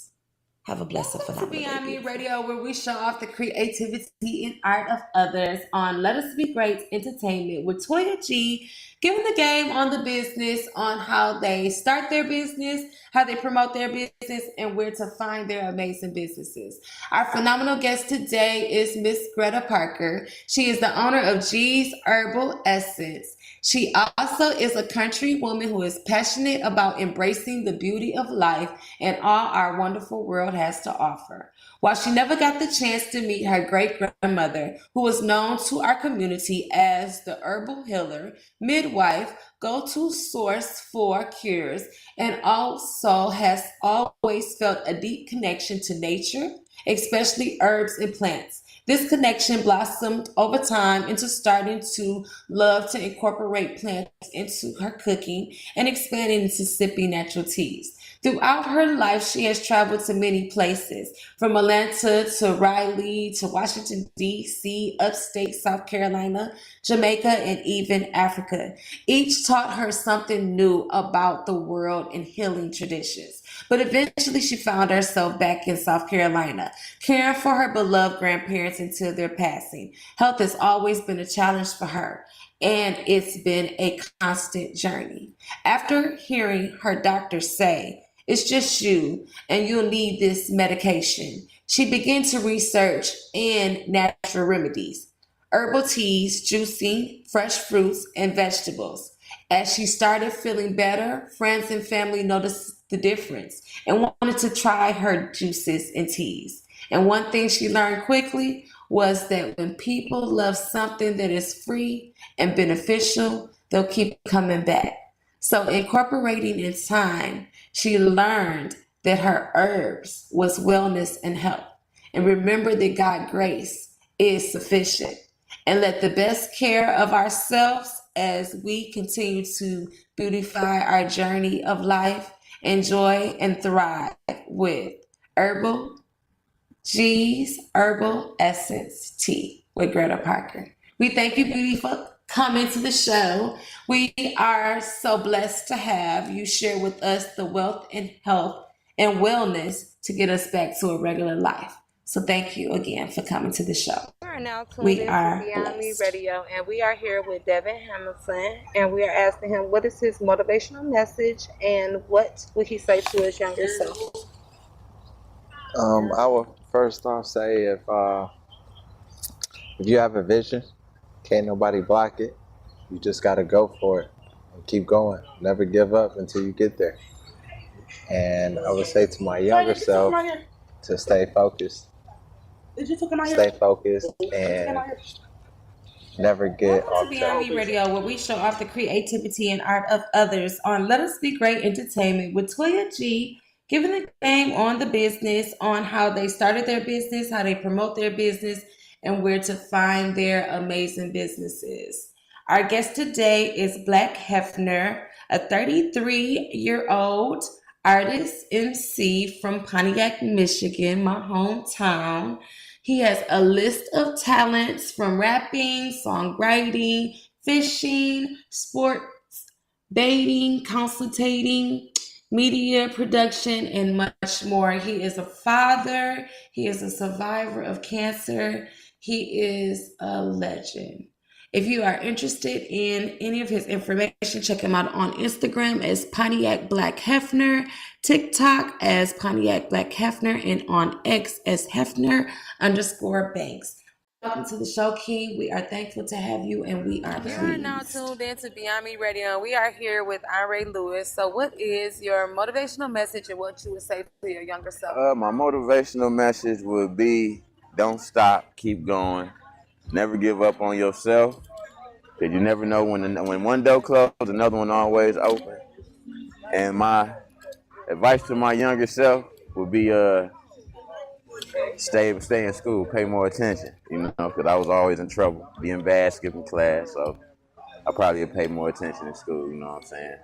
Have a blessed phenomenal day. Beyond Me Radio, where we show off the creativity and art of others on Let Us Be Great Entertainment with Toya G, giving the game on the business, on how they start their business, how they promote their business, and where to find their amazing businesses. Our phenomenal guest today is Miss Greta Parker. She is the owner of G's Herbal Essence. She also is a country woman who is passionate about embracing the beauty of life and all our wonderful world has to offer. While she never got the chance to meet her great-grandmother, who was known to our community as the herbal healer, midwife, go-to source for cures, and also has always felt a deep connection to nature, especially herbs and plants. This connection blossomed over time into starting to love to incorporate plants into her cooking and expanding into sipping natural teas. Throughout her life, she has traveled to many places, from Atlanta to Raleigh to Washington, D.C., upstate South Carolina, Jamaica, and even Africa. Each taught her something new about the world and healing traditions. But eventually she found herself back in South Carolina, caring for her beloved grandparents until their passing. Health has always been a challenge for her, and it's been a constant journey. After hearing her doctor say, "It's just you, and you'll need this medication," she began to research in natural remedies, herbal teas, juicing, fresh fruits, and vegetables. As she started feeling better, friends and family noticed the difference and wanted to try her juices and teas. And one thing she learned quickly was that when people love something that is free and beneficial, they'll keep coming back. So incorporating in time, she learned that her herbs was wellness and health. And remember that God's grace is sufficient. And let the best care of ourselves as we continue to beautify our journey of life, enjoy and thrive with Herbal G's Herbal Essence Tea with Greta Parker. We thank you, beauty, for coming to the show. We are so blessed to have you share with us the wealth and health and wellness to get us back to a regular life. So thank you again for coming to the show. We are now tuned into Beyond Me Radio, and we are here with Devin Hamilton, and we are asking him what is his motivational message and what would he say to his younger self? I would first off say if you have a vision, can't nobody block it. You just gotta go for it and keep going. Never give up until you get there. And I would say to my younger self to stay focused. Stay focused and never get off track. Beyond Me Radio, where we show off the creativity and art of others on Let Us Be Great Entertainment with Toya G, giving the game on the business, on how they started their business, how they promote their business, and where to find their amazing businesses. Our guest today is Black Hefner, a 33-year-old artist, MC from Pontiac, Michigan, my hometown. He has a list of talents from rapping, songwriting, fishing, sports, dating, consultating, media production, and much more. He is a father. He is a survivor of cancer. He is a legend. If you are interested in any of his information, check him out on Instagram as Pontiac Black Hefner, TikTok as Pontiac Black Hefner, and on X as Hefner_Banks. Welcome to the show, King. We are thankful to have you, and we are pleased. You are now tuned into Beyond Me Radio. We are here with Andre Lewis. So what is your motivational message and what you would say to your younger self? My motivational message would be don't stop, keep going. Never give up on yourself, because you never know when one door closes, another one always open. And my advice to my younger self would be stay in school, pay more attention, because I was always in trouble, being bad, skipping class, so I probably would pay more attention in school, you know what I'm saying?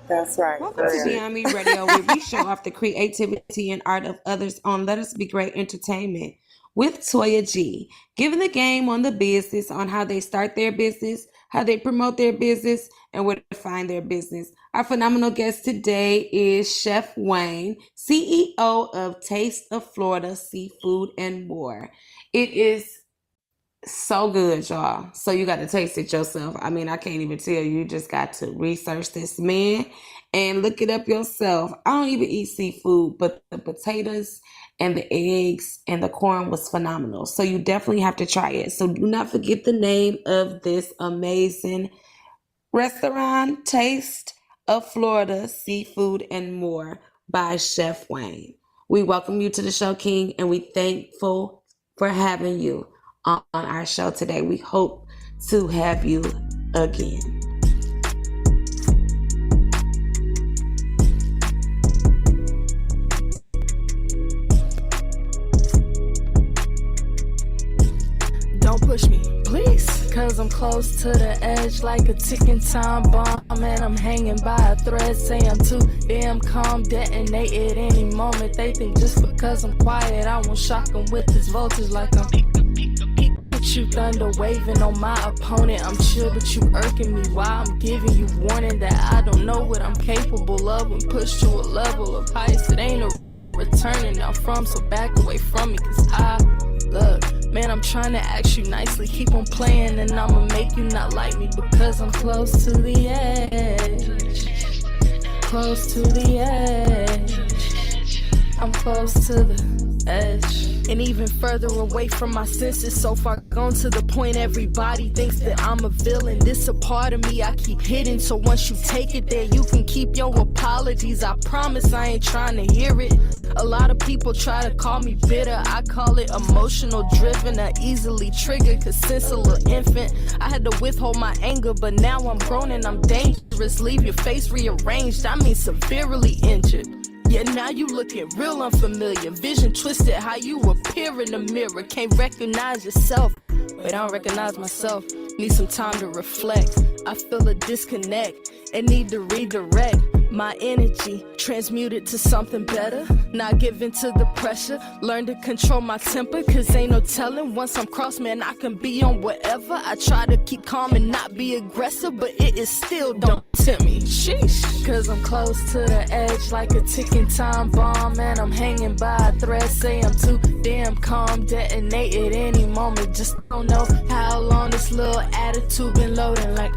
That's right. Welcome to Beyond Me Radio, where we show off the creativity and art of others on Let Us Be Great Entertainment with Toya G, giving the game on the business, on how they start their business, how they promote their business, and where to find their business. Our phenomenal guest today is Chef Wayne, CEO of Taste of Florida Seafood and More. It is so good, y'all. So you got to taste it yourself. I mean, I can't even tell you. You just got to research this man and look it up yourself. I don't even eat seafood, but the potatoes and the eggs and the corn was phenomenal. So you definitely have to try it. So do not forget the name of this amazing restaurant, Taste of Florida Seafood and More by Chef Wayne. We welcome you to the show, King, and we thankful for having you on our show today. We hope to have you again. Don't push me, please. Cause I'm close to the edge like a ticking time bomb. And I'm hanging by a thread, say I'm too damn calm. Detonate at any moment. They think just because I'm quiet, I won't shock them with this voltage like I'm you thunder waving on my opponent. I'm chill, but you irking me while I'm giving you warning that I don't know what I'm capable of. When pushed to a level of heights, it ain't a returning now from, so back away from me, cause I look, man, I'm trying to ask you nicely, keep on playing and I'ma make you not like me, because I'm close to the edge, close to the edge, I'm close to the edge. And even further away from my senses, so far gone to the point everybody thinks that I'm a villain. This a part of me I keep hidden, so once you take it there, you can keep your apologies. I promise I ain't trying to hear it. A lot of people try to call me bitter, I call it emotional driven. I easily triggered, cause since a little infant, I had to withhold my anger, but now I'm grown and I'm dangerous. Leave your face rearranged, I mean severely injured. Yeah, now you looking real unfamiliar. Vision twisted, how you appear in the mirror. Can't recognize yourself. Wait, I don't recognize myself. Need some time to reflect. I feel a disconnect and need to redirect my energy, transmute it to something better. Not give in to the pressure. Learn to control my temper, cause ain't no telling. Once I'm crossed, man, I can be on whatever. I try to keep calm and not be aggressive, but it is still don't tempt me. Sheesh. Cause I'm close to the edge like a ticking time bomb, and I'm hanging by a thread. Say I'm too damn calm, detonate at any moment. Just don't know how long this little attitude been loading like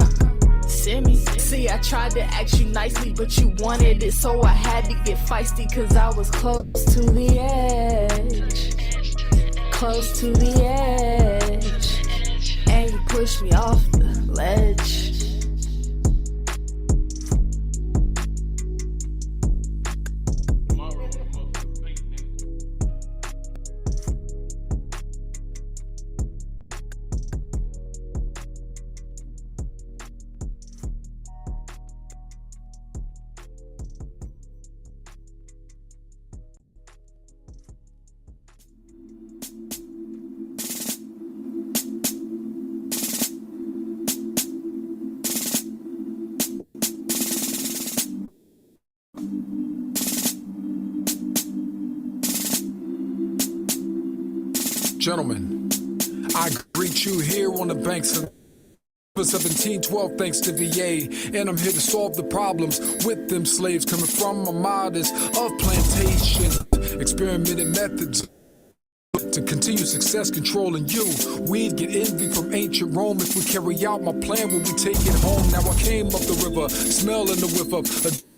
See, I tried to ask you nicely, but you wanted it, so I had to get feisty, cause I was close to the edge. Close to the edge. And you pushed me off the ledge. Gentlemen, I greet you here on the banks of 1712 thanks to VA, and I'm here to solve the problems with them slaves coming from armadas of plantations, experimented methods to continue success controlling you. We'd get envy from ancient Rome if we carry out my plan when we take it home. Now I came up the river, smelling the whiff of a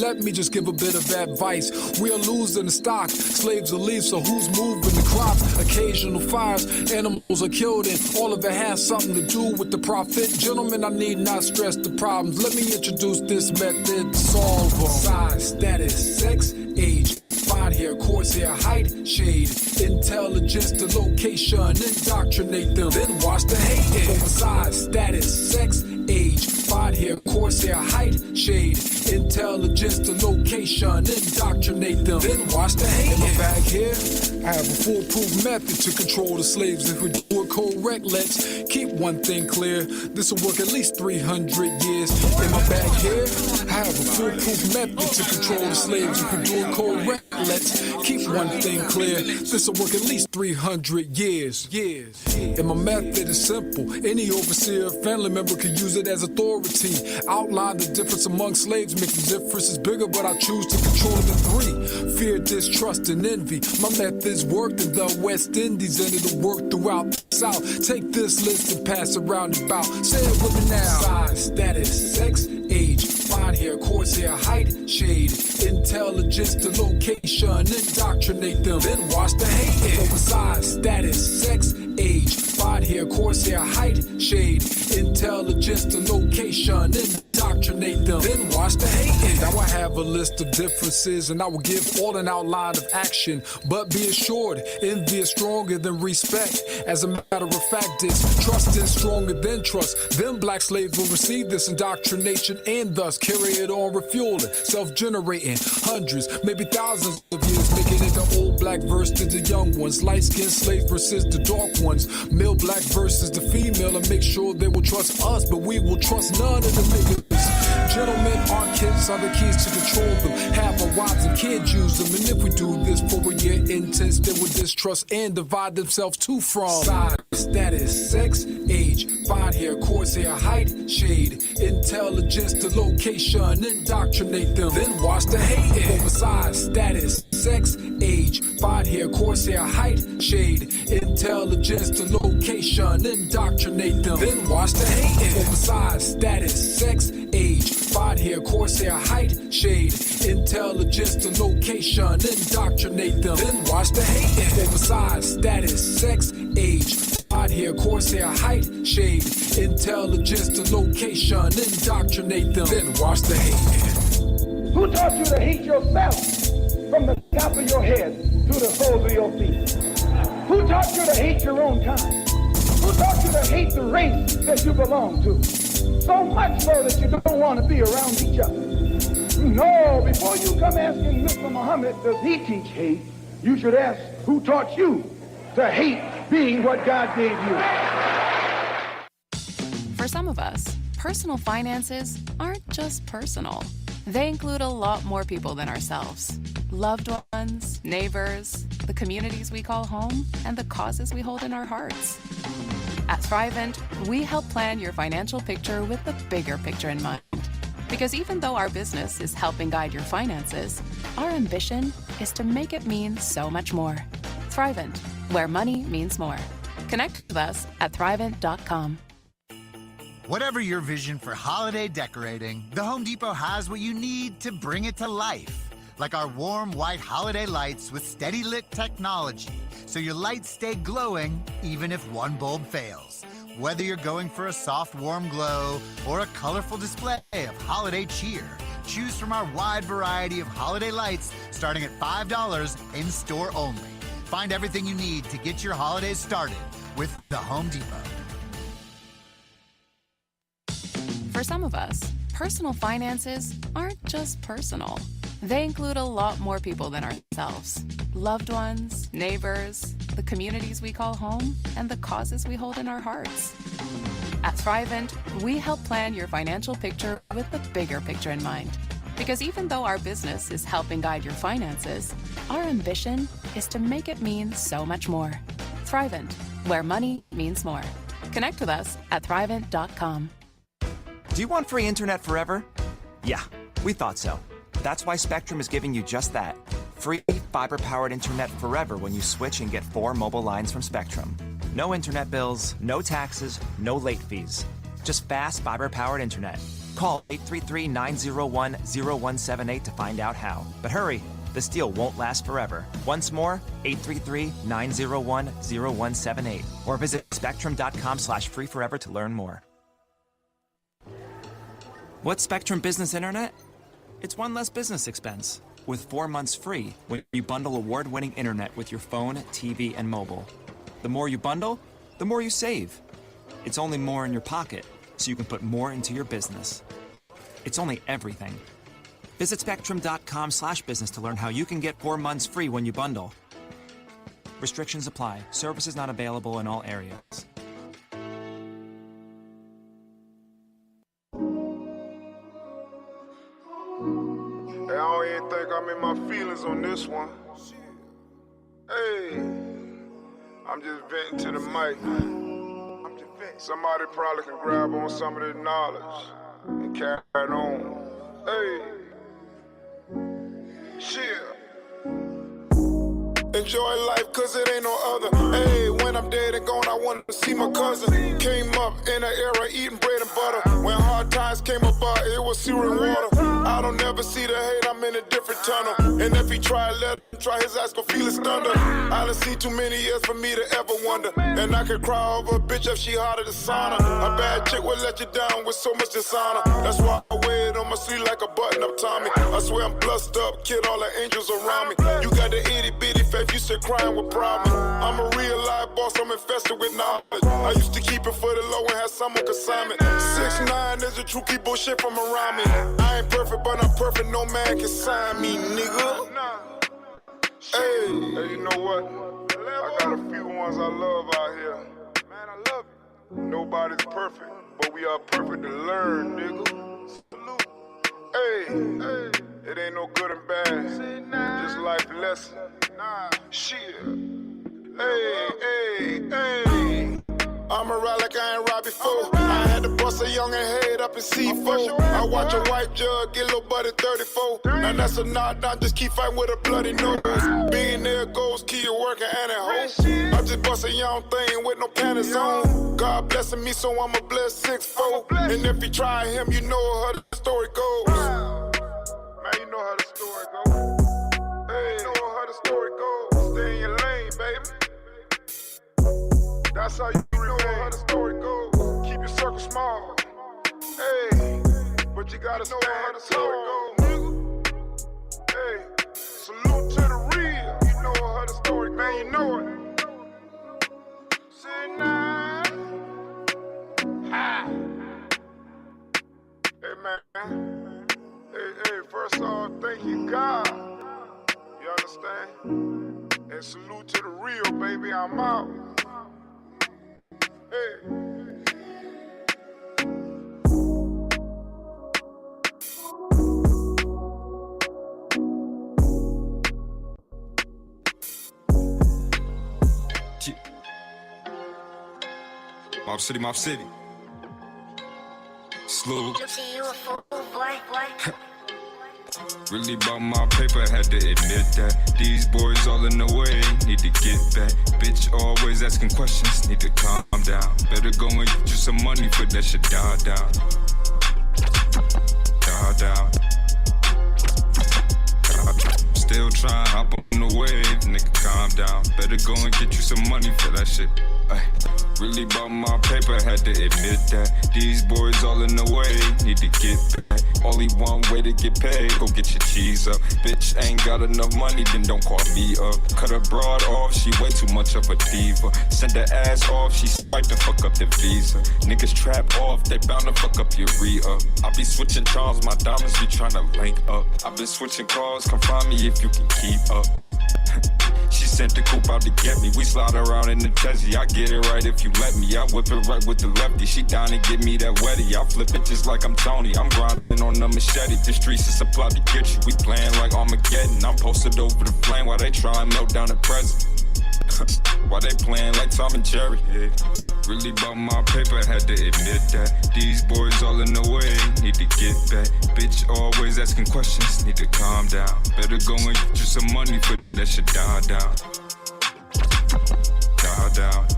let me just give a bit of advice. We're losing the stock, slaves will leave, so who's moving the crops? Occasional fires, animals are killed, and all of it has something to do with the profit. Gentlemen, I need not stress the problems. Let me introduce this method to solve them. Size, status, sex, age, fine hair, coarse hair, height, shade, intelligence to location, indoctrinate them, then watch the hate. Over size, status, sex, age, fine hair, coarse hair, height, shade, intelligence to location, indoctrinate them, then watch the hate. In my bag here, I have a foolproof method to control the slaves. If we do it correct, let's keep one thing clear. This will work at least 300 years. In my bag here, I have a foolproof method to control the slaves. If we do it correct, let's keep one thing clear. This will work at least 300 years. And my method is simple. Any overseer or family member can use it as authority. Outline the difference among slaves. Make the difference bigger, but I choose to control them in 3. Fear, distrust, and envy. My methods worked in the West Indies, and it'll work throughout the South. Take this list and pass around about. Say it with me now. Size, status, sex, age, fine hair, coarse hair, height, shade, intelligence to location, indoctrinate them, then watch the hate. Over size, status, sex, age, fine hair, coarse hair, height, shade, intelligence to location, indoctrinate them, then watch the hate. Now I have a list of differences, and I will give all an outline of action, but be assured, envy is stronger than respect. As a matter of fact, distrust is stronger than trust. Them black slaves will receive this indoctrination and thus carry it on, refueling, self-generating hundreds, maybe thousands of years, making it the old black versus the young ones, light-skinned slaves versus the dark ones, male black versus the female, and make sure they will trust us, but we will trust none of the niggas. Gentlemen, our kids are the keys to control them. Have our wives and kids use them, and if we do this for a year intense, they will distrust and divide themselves to from size, status, sex, age, fine hair, coarse hair, height, shade, intelligence to location, indoctrinate them, then watch the hate. Over size, status, sex, age, fine hair, coarse hair, height, shade, intelligence to location, indoctrinate them, then watch the hate. Over size, status, sex, age, fine hair, coarse hair, height, shade, intelligence to location, indoctrinate them, then watch the hate. Over size, status, sex, age, fine hair, coarse hair, height, shade, intelligence to location, indoctrinate them, then watch the hate. Who taught you to hate yourself from the top of your head head to the soles of your feet? Who taught you to hate your own kind? Who taught you to hate the race that you belong to? So much so that you don't want to be around each other. No, before you come asking Mr. Muhammad, does he teach hate? You should ask, who taught you to hate being what God gave you? For some of us, personal finances aren't just personal. They include a lot more people than ourselves. Loved ones, neighbors, the communities we call home, and the causes we hold in our hearts. At Thrivent, we help plan your financial picture with the bigger picture in mind. Because even though our business is helping guide your finances, our ambition is to make it mean so much more. Thrivent, where money means more. Connect with us at Thrivent.com. Whatever your vision for holiday decorating, the Home Depot has what you need to bring it to life. Like our warm white holiday lights with steady lit technology, so your lights stay glowing even if one bulb fails. Whether you're going for a soft, warm glow or a colorful display of holiday cheer, choose from our wide variety of holiday lights starting at $5 in store only. Find everything you need to get your holidays started with the Home Depot. For some of us, personal finances aren't just personal. They include a lot more people than ourselves. Loved ones, neighbors, the communities we call home, and the causes we hold in our hearts. At Thrivent, we help plan your financial picture with the bigger picture in mind. Because even though our business is helping guide your finances, our ambition is to make it mean so much more. Thrivent, where money means more. Connect with us at Thrivent.com. Do you want free internet forever? Yeah, we thought so. That's why Spectrum is giving you just that. Free fiber-powered internet forever when you switch and get 4 mobile lines from Spectrum. No internet bills, no taxes, no late fees. Just fast fiber-powered internet. Call 833-901-0178 to find out how. But hurry, this deal won't last forever. Once more, 833-901-0178. Or visit spectrum.com/freeforever to learn more. What's Spectrum Business Internet? It's one less business expense, with 4 months free when you bundle award-winning internet with your phone, TV, and mobile. The more you bundle, the more you save. It's only more in your pocket, so you can put more into your business. It's only everything. Visit spectrum.com/business to learn how you can get 4 months free when you bundle. Restrictions apply. Services not available in all areas. Hey, I don't even think I'm in my feelings on this one. Hey, I'm just venting to the mic. Somebody probably can grab on some of this knowledge and carry it on. Hey, shit. Enjoy life cause it ain't no other. Hey, when I'm dead and gone, I want to see my cousin. Came up in an era eating bread and butter. When hard times came about, it was sewer and water. I don't ever see the hate, I'm in a different tunnel. And if he try, let him try, his ass gon' feel his thunder. I done seen too many years for me to ever wonder. And I could cry over a bitch if she hotter than sauna. A bad chick will let you down with so much dishonor. That's why I wear it on my sleeve like a button-up Tommy. I swear I'm blussed up, kid, all the angels around me. You got the itty-bitty face, you said crying with problems. I'm a real live boss, I'm infested with knowledge. I used to keep it for the low and have some on consignment. 6'9" is a true, keep bullshit from around me. I ain't perfect, but I'm perfect, no man can sign me, nigga. Hey, you know what? I got a few ones I love out here. Man, I love you. Nobody's perfect, but we are perfect to learn, nigga. Salute. Hey, it ain't no good and bad. Just life lesson. Shit. Hey. I'ma ride like I ain't ride before. I had to bust a young and head up in C4. I watch a white jug get little buddy 34. Now that's a knock, just keep fighting with a bloody nose. Billionaire goals, keep you working and at home. I just bust a young thing with no panties on. God blessing me, so I'ma bless 6'4". And if you try him, you know how the story goes. Man, you know how the story goes. Hey, you know how the story goes. Stay in your lane, baby. That's how you know how the story goes. Keep your circle small. Hey, but you gotta know how the story goes. Hey, salute to the real. And salute to the real, baby, I'm out. Hey. Mob City, Mob City. Slow. Really about my paper, had to admit that. These boys all in the way, need to get back. Bitch always asking questions, need to calm down. Better go and get you some money for that shit, die down. Die down. Still trying to hop on the wave, nigga, calm down. Better go and get you some money for that shit. Ay. Really about my paper, had to admit that. These boys all in the way, need to get back. Only one way to get paid, go get your cheese up. Bitch ain't got enough money, then don't call me up. Cut her broad off, she way too much of a diva. Send her ass off, she spiked to fuck up the visa. Niggas trap off, they bound to fuck up your re-up. I be switching charms, my diamonds be tryna link up. I been switching cars, come find me if you can keep up. She sent the coupe out to get me. We slide around in the Tessie. I get it right if you let me. I whip it right with the lefty. She down and give me that wetty. I flip it just like I'm Tony. I'm grinding on the machete. The streets is supplied to get you. We playing like Armageddon. I'm posted over the flame while they try and melt down the present. While they playing like Tom and Jerry. Yeah. Really about my paper, had to admit that. These boys all in the way, need to get back. Bitch always asking questions, need to calm down. Better go and get you some money for that shit, die down. Die down.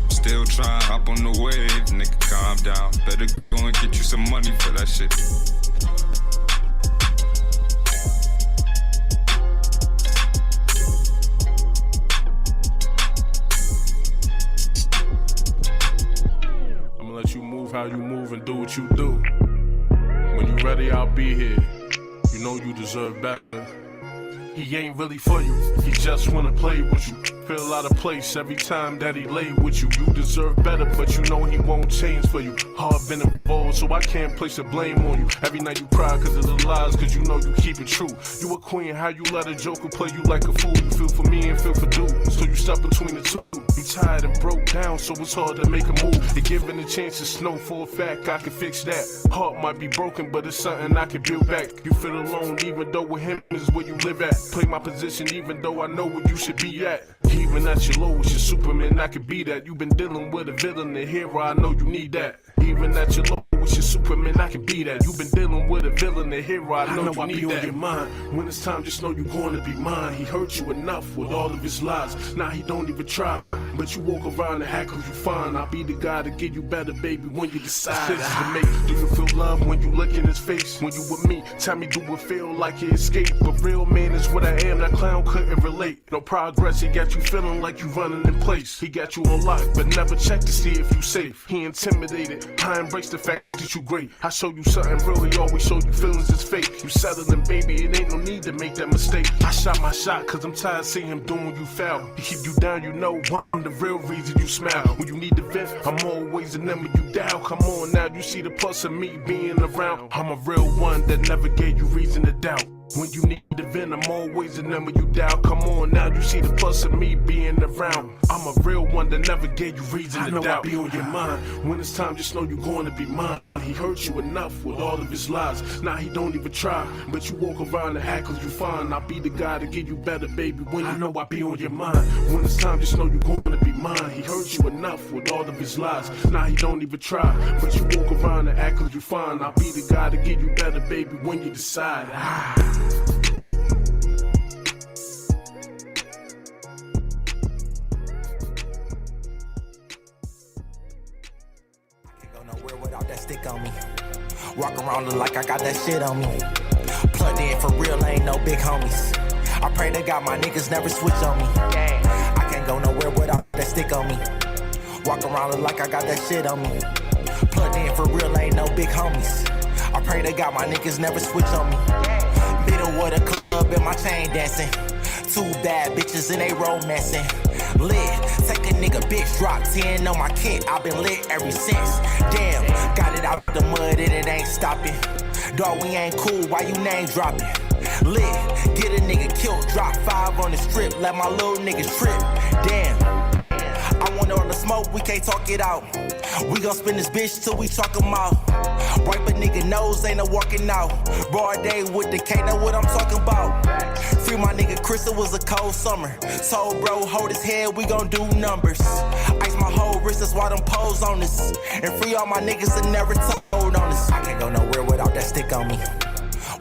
Still trying to hop on the wave, nigga, calm down. Better go and get you some money for that shit. Let you move how you move and do what you do. When you ready, I'll be here. You know you deserve better. He ain't really for you, he just wanna play with you. Feel out of place every time that he lay with you. You deserve better, but you know he won't change for you. Hard been involved, so I can't place the blame on you. Every night you cry cause of the lies, cause you know you keep it true. You a queen, how you let a joker play you like a fool. You feel for me and feel for dude, so you stuck between the two. You tired and broke down, so it's hard to make a move. You're given a chance to snow for a fact, I can fix that. Heart might be broken, but it's something I can build back. You feel alone, even though with him is where you live at. Play my position, even though I know where you should be at. Even at your lowest, you're Superman, I can be that. You've been dealing with a villain, a hero, I know you need that. Even at your lowest, you're Superman, I can be that. You've been dealing with a villain, a hero, I know you need that. On your mind. When it's time, just know you're going to be mine. He hurt you enough with all of his lies. Now he don't even try. But you walk around and act cause you fine. I'll be the guy to get you better, baby, when you decide to make. Do you feel love when you look in his face? When you with me, tell me, do it feel like you escaped? But real man is what I am, that clown couldn't relate. No progress, he got you feeling like you running in place. He got you on lock, but never check to see if you safe. He intimidated, I embrace the fact that you great. I show you something real, he always show you feelings is fake. You settling, baby, it ain't no need to make that mistake. I shot my shot cause I'm tired of seeing him doing you foul. He keep you down, you know, I'm the real reason you smile. When you need to vent, I'm always the number you dial. Come on now, you see the plus of me being around. I'm a real one that never gave you reason to doubt. When you need to vent, I'm always the number you dial. Come on now, you see the plus of me being around. I'm a real one that never gave you reason to doubt. I know I be on your mind. When it's time, just know you're going to be mine. He hurt you enough with all of his lies. Now he don't even try, but you walk around and act cause you fine. I'll be the guy to get you better, baby, when you know I be on your mind. When it's time, just know you're going to be mine. He hurt you enough with all of his lies. Now he don't even try, but you walk around and act cause you fine. I'll be the guy to get you better, baby, when you decide. That stick on me. Walk around look like I got that shit on me. Plugged in for real, ain't no big homies. I pray to God my niggas never switch on me. I can't go nowhere without that stick on me. Walk around look like I got that shit on me. Plugged in for real, ain't no big homies. I pray to God my niggas never switch on me. Middle of the club in my chain dancing. Two bad bitches and they romancing. Lit, take a nigga bitch, drop 10 on my kit. I've been lit ever since. Damn, got it out the mud and it ain't stopping. Dawg, we ain't cool, why you name dropping? Lit, get a nigga killed, let my little niggas trip. Damn. I want all the smoke, we can't talk it out. We gon' spin this bitch till we talk 'em out. Wipe a nigga nose, ain't no walking out. Broad day with the K, know what I'm talking about. Free my nigga Chris, it was a cold summer. Told bro, hold his head, we gon' do numbers. Ice my whole wrist, that's why them pose on us. And free all my niggas that never told on us. I can't go nowhere without that stick on me.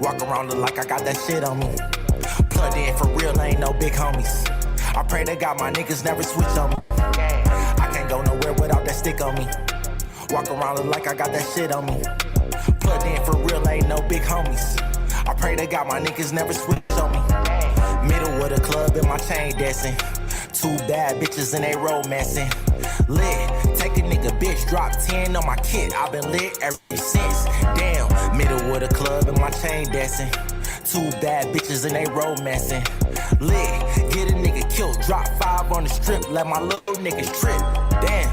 Walk around look like I got that shit on me. Plugged in for real, ain't no big homies. I pray to God my niggas never switch on me. I can't go nowhere without that stick on me. Walk around look like I got that shit on me. Plugged in for real, ain't no big homies. I pray to God my niggas never switch on me. Middle of the club in my chain dancing. Two bad bitches and they romancing. Lit, take a nigga bitch, drop 10 on my kit. I been lit ever since. Damn, middle of the club in my chain dancing. Two bad bitches and they romancing. Lit, get a nigga killed, drop 5 on the strip. Let my little niggas trip. Damn.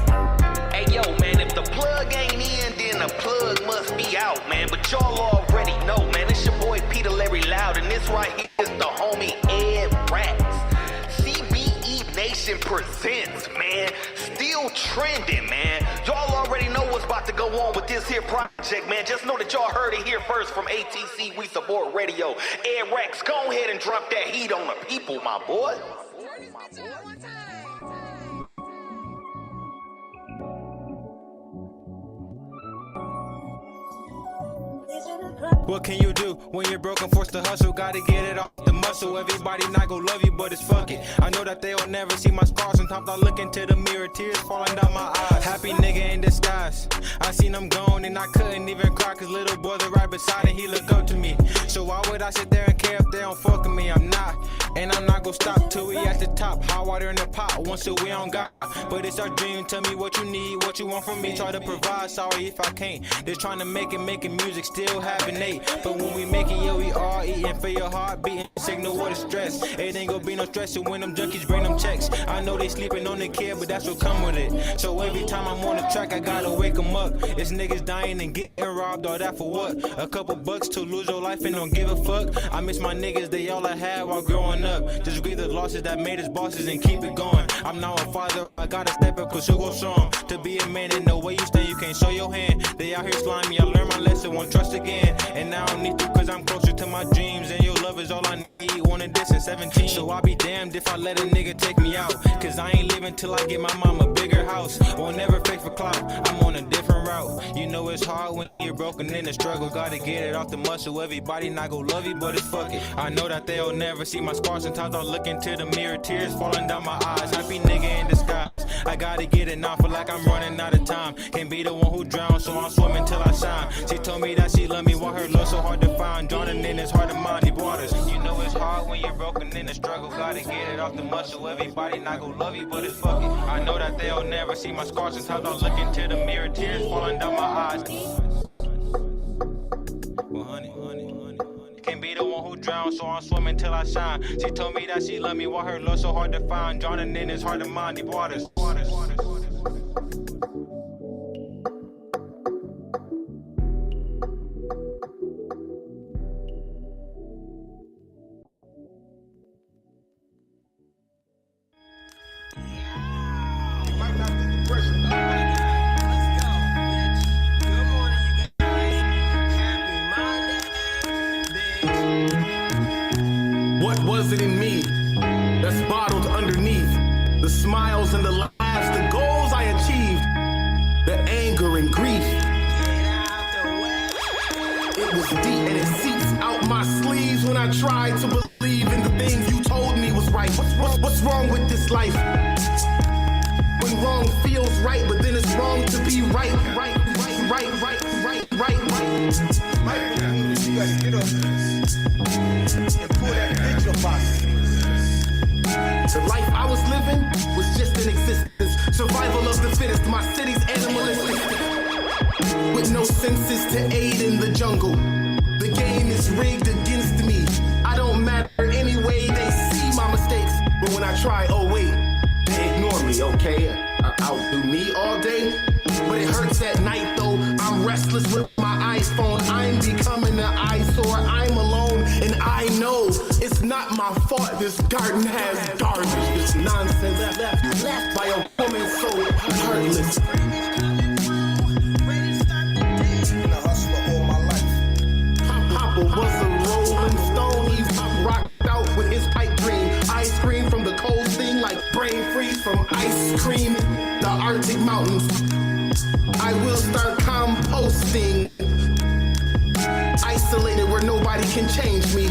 Hey yo, man, if the plug ain't in, then the plug must be out, man. But y'all already know, man. It's your boy Peter Larry Loud, and this right here is the homie Ed Rax. CBE Nation presents, man. Still trending, man. Y'all already know what's about to go on with this here project, man. Just know that y'all heard it here first from ATC We Support Radio. Ed Rax, go ahead and drop that heat on the people, my boy. What can you do when you're broken, forced to hustle? Gotta get it off the muscle. Everybody not gon' love you, but it's fuck it. I know that they'll never see my scars. Sometimes I look into the mirror, tears falling down my eyes. Happy nigga in disguise. I seen him gone and I couldn't even cry, cause little brother right beside and he look up to me. So why would I sit there and care if they don't fuck with me? I'm not, and I'm not gon' stop till we at the top. Hot water in the pot, once we don't got. But it's our dream, tell me what you need, what you want from me. Try to provide, sorry if I can't. Just trying to make it, making music, still having Nate. But when we make it, yeah, we all eating for your heart beating. Signal what is stress. It ain't gonna be no stress when them junkies bring them checks. I know they sleeping on the kid, but that's what come with it. So every time I'm on the track, I gotta wake them up. It's niggas dying and getting robbed, all that for what? A couple bucks to lose your life and don't give a fuck. I miss my niggas, they all I had while growing up. Just grieve the losses that made us bosses and keep it going. I'm now a father, I gotta step up cause who gon' show 'em? To be a man in the way you stand, you can't show your hand. They out here slimy, I learned my lesson, won't trust again. And now I don't need to cause I'm closer to my dreams. And your love is all I need, wanted this in 17. So I'll be damned if I let a nigga take me out. Cause I ain't living till I get my mom a bigger house. Won't never fake for clout, I'm on a different route. You know it's hard when you're broken in the struggle. Gotta get it off the muscle, everybody not gon' love you, but it's fuck it. I know that they'll never see my scars. Sometimes I look into the mirror, tears falling down my eyes. Happy nigga in disguise, I gotta get it now, feel like I'm running out of time. Can't be the one who drowns, so I'm swimming till I shine. She told me that she love me, why her love so hard to find. Drowning in this hard to mind deep waters. You know it's hard when you're broken in the struggle. Gotta get it off the muscle, everybody not gon' love you, but it's fuck it. I know that they'll never see my scars. Sometimes I look into the mirror, tears falling down my eyes. Well, honey. Can't be the one who drowns, so I'm swimming till I shine. She told me that she love me, why her love so hard to find. Drowning in this hard to mind deep waters. What was it in me that's bottled underneath the smiles and the laughs, the goals I achieved, the anger and grief? It was deep and it seeps out my sleeves when I tried to believe in the things you told me was right. What's wrong with this life? When wrong feels right, but then it's wrong to be right. You gotta get up and pull that bitch up out. The life I was living was just an existence. Survival of the fittest, my city's animalistic. With no senses to aid in the jungle. The game is rigged against me. I don't matter anyway, they see my mistakes. But when I try, oh wait, they ignore me, okay? Outdo me all day. But it hurts at night though. I'm restless with my iPhone. I'm becoming an eyesore. I'm alone and I know it's not my my fault this garden has garbage. This nonsense left by a woman so heartless. Papa was a rolling stone. He rocked out with his pipe dream. Ice cream from the cold thing like brain freeze from ice cream. The Arctic mountains. I will start composting. Isolated where nobody can change me.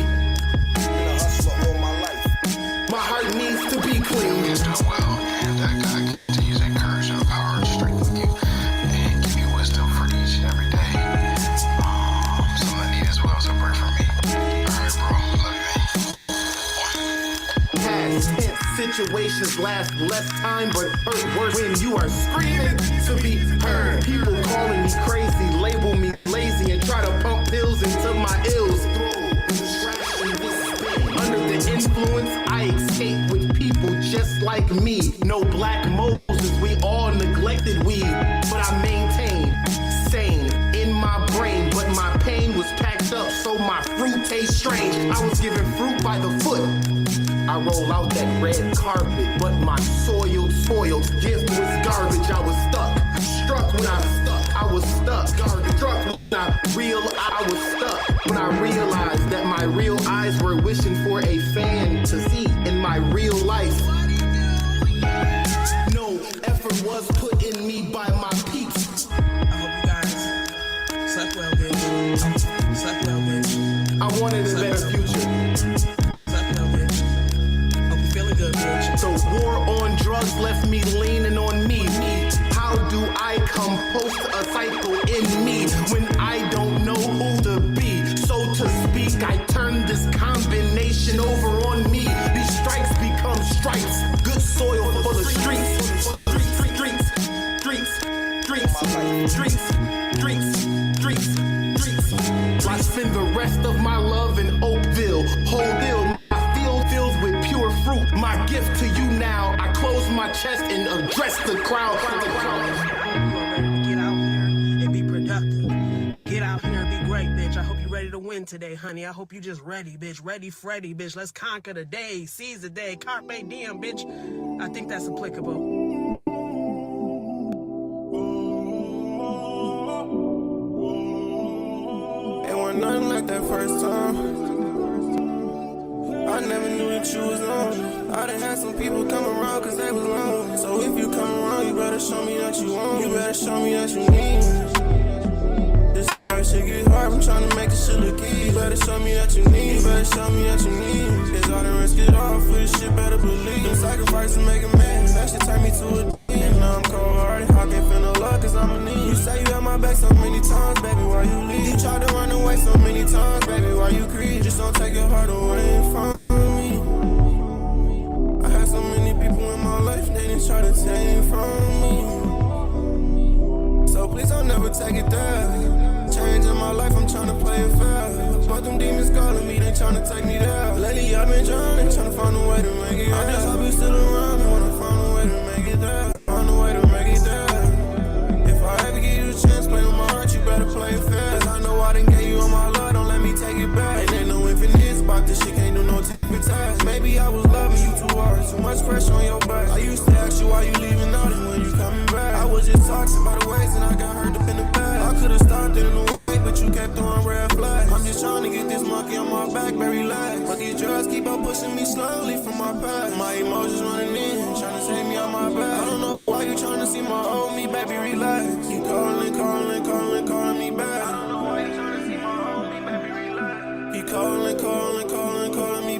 My heart needs to be clean. It's done well, and God continues to encourage and empower and strengthen you and give you wisdom for each and every day. Something I need as well, so pray for me. Alright, bro, love you. Past tense situations last less time, but hurt worse when you are screaming to be heard. People calling me crazy, label me lazy, and try to pump pills into my ills. Under the influence, I escape with people just like me. No black Moses, we all neglected weed, but I maintain sane in my brain. But my pain was packed up, so my fruit tastes strange. I was given fruit by the foot. I roll out that red carpet, but my soiled gift was garbage. I was struck when I was stuck. Struck when I was stuck. When I realized that my real eyes were wishing for a fantasy in my real life. No effort was put in me by my peeps. I hope you guys slept well, bitch. Slept well, bitch. I wanted a better future. Slept well, bitch. Hope you feeling good, bitch. The war on drugs left me leaning on me. How do I compost a cycle in me when I don't know who to be? So to speak, I turn this combination over on me. These strikes become stripes, good soil for the streets. I spend the rest of my love in Oakville, whole deal. My field filled with pure fruit. My gift to you now. I close my chest and address the crowd. Get out here and be productive. Get out here and be great, bitch. I hope you're ready to win today, honey. I hope you just ready, bitch. Ready, Freddy, bitch. Let's conquer the day. Seize the day. Carpe diem, bitch. I think that's applicable. It wasn't nothing like that first time. I never knew that you was on. I done had some people come around cause they was lonely. So if you come around, you better show me that you want. You better show me that you need. This shit get hard, I'm tryna make this shit look easy. You better show me that you need. You better show me that you need. Cause I done risk it all for this shit, better believe. The sacrifice to make a man, that shit turn me to a D. And now I'm cold-hearted, I can't feel no love cause I'm a need. You say you had my back so many times, baby, why you leave? You tried to run away so many times, baby, why you creep? Just don't take your heart away from me. I had so many people in my life, they didn't try to take it from me. So please don't never take it there. Changing my life, I'm trying to play it fair. But them demons calling me, they trying to take me there. Lately I've been drowning, trying to find a way to make it. I just hope you still around, I wanna find a way to make it there. Find a way to make it there. If I ever give you a chance, play with my heart, you better play it fair. Cause I know I done gave you all my love, don't let me take it back. And ain't no infinite spot, this shit can't do no tick-tack. Maybe I was loving you too hard, too much pressure on your back. I used to ask you why you leaving out and when you coming back. I was just toxic by the ways and I got hurt up in the back. I could've stopped it in the way, but you kept throwing red flags. I'm just trying to get this monkey on my back, very relax. But these drugs keep on pushing me slowly from my past. My emotions running in, trying to take me out my back. I don't know why you trying to see my old me, baby, relax. You calling me back. I don't know why you trying to see my old me, baby, relax. You calling me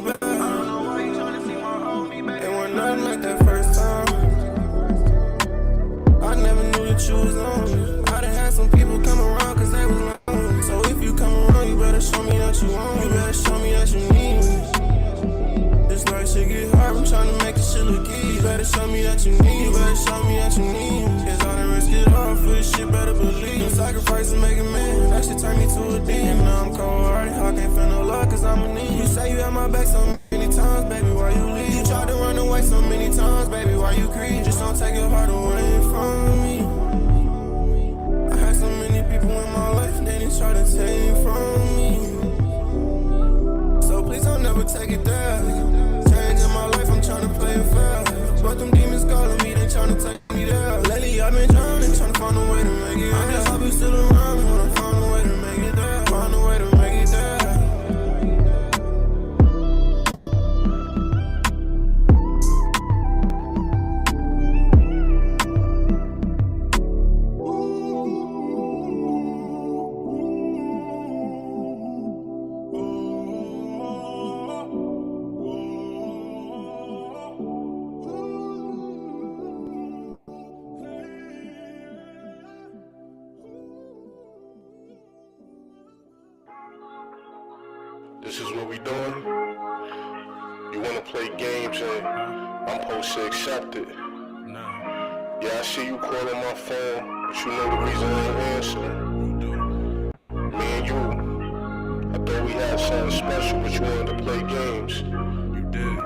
back. I don't know why you trying to see my old me, baby. It wasn't nothing like that first time. I never knew that you was on me. I done had some people come around cause they was lonely. So if you come around, you better show me that you want. You better show me that you need me. This life shit get hard, I'm trying to make this shit look easy. You better show me that you need. You better show me that you need me. Cause I done risk it all for this shit, better believe. No sacrifice to make a man, that shit turn me to a demon. Now I'm cold-hearted, I can't feel no love cause I'm a need. You say you had my back so many times, baby, why you leave? You tried to run away so many times, baby, why you creep? Just don't take your heart away from me. I had so many people in my life, they didn't try to take it from me. So please don't never take it there. this is what we doing. You wanna play games and I'm supposed to accept it. Nah. Yeah, I see you calling my phone, but you know the reason I ain't answering. Me and you, I thought we had something special, but you wanted to play games. You did.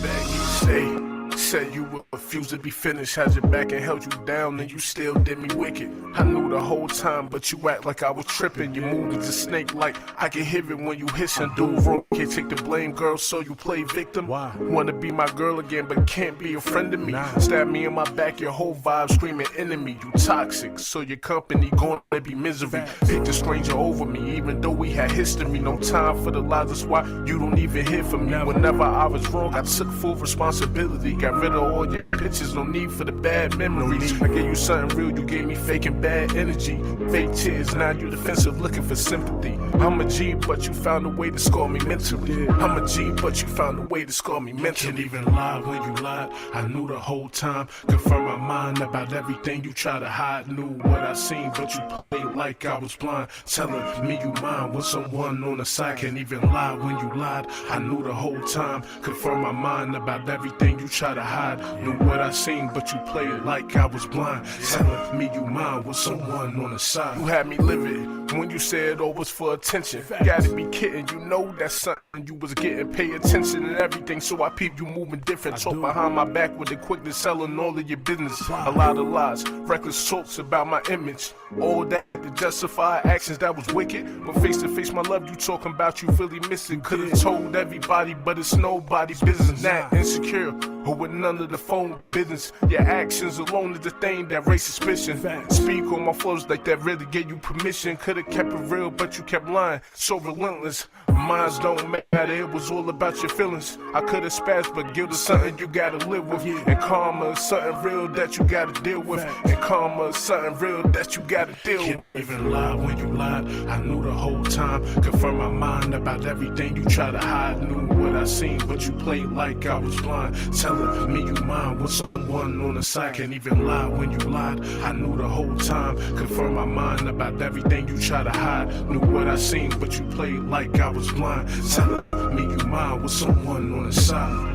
Yeah. Say, said you would refuse to be finished, had your back and held you down, and you still did me wicked. I knew the whole time, but you act like I was tripping. You moved as a snake, like I can hear it when you hiss and do wrong. Can't take the blame, girl, so you play victim. Why? Wanna be my girl again, but can't be a friend of me. Stab me in my back, your whole vibe screaming enemy. You toxic, so your company gonna be misery. Pick the stranger over me, even though we had history. No time for the lies, that's why you don't even hear from me. Whenever I was wrong, I took full responsibility. Got rid of all your pictures, no need for the bad memories. I gave you something real, you gave me fake and bad energy. Fake tears, now you defensive, looking for sympathy. I'm a G, but you found a way to score me mentally. I'm a G, but you found a way to score me mentally. Can't even lie when you lied, I knew the whole time. Confirm my mind about everything you try to hide. Knew what I seen, but you played like I was blind. Telling me you mine with someone on the side. Can't even lie when you lied, I knew the whole time. Confirm my mind about everything you try to hide. Knew what I seen, but you played like I was blind. Telling me you mine with someone on the side. You had me livid when you said all was for attention. Gotta be kidding, you know that's something you was getting. Pay attention and everything, so I peep you moving different. Talk behind my back with the quickness, selling all of your business. A lot of lies, reckless talks about my image. All that to justify actions that was wicked. But face to face, my love, you talking about you really missing. Could've told everybody, but it's nobody's business. Not insecure or with none of the phone business. Your actions alone is the thing that raise suspicion. Speak on my flows like that really gave you permission. Could've kept it real, but you kept lying, so relentless. Minds don't matter, it was all about your feelings. I could've spazzed, but guilt is something you gotta live with. And karma is something real that you gotta deal with. And karma is something real that you gotta deal with. Can't even lie when you lied, I knew the whole time. Confirm my mind about everything you try to hide. Knew what I seen, but you played like I was blind. Telling me you mine with someone on the side. Can't even lie when you lied, I knew the whole time. Confirm my mind about everything you try to hide. Knew what I seen, but you played like I was blind. Telling me you mine with someone on the side.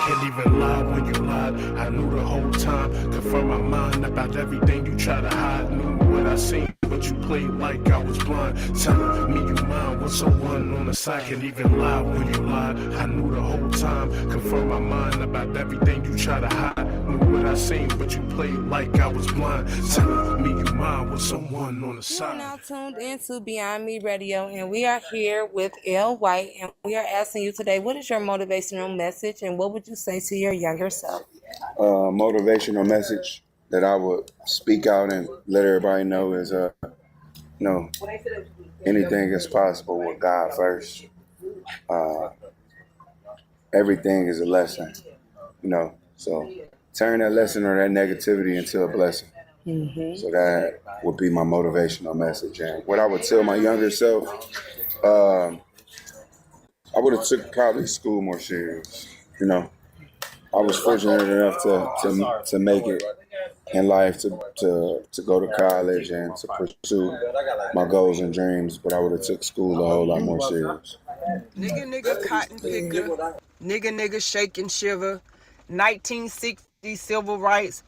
Can't even lie when you lied, I knew the whole time. Confirm my mind about everything you try to hide. Knew what I seen, but you played like I was blind. Telling me you mine with someone on the side. Can't even lie when you lied, I knew the whole time. Confirm my mind about everything you try to hide. Knew what I seen, but you played like I was blind. Telling me you mine with someone on the side. You are now tuned into Beyond Me Radio, and we are here with L. White, and we are asking you today, what is your motivational message, and what would you say to your younger self? Motivational message that I would speak out and let everybody know is, anything is possible with God first. Everything is a lesson, so turn that lesson or that negativity into a blessing. So that would be my motivational message. And what I would tell my younger self, I would have took probably school more serious. I was fortunate enough to make it in life, to go to college and to pursue my goals and dreams, but I would have took school a whole lot more serious. Nigga, cotton picker. Nigga, shake and shiver. 1960 civil rights.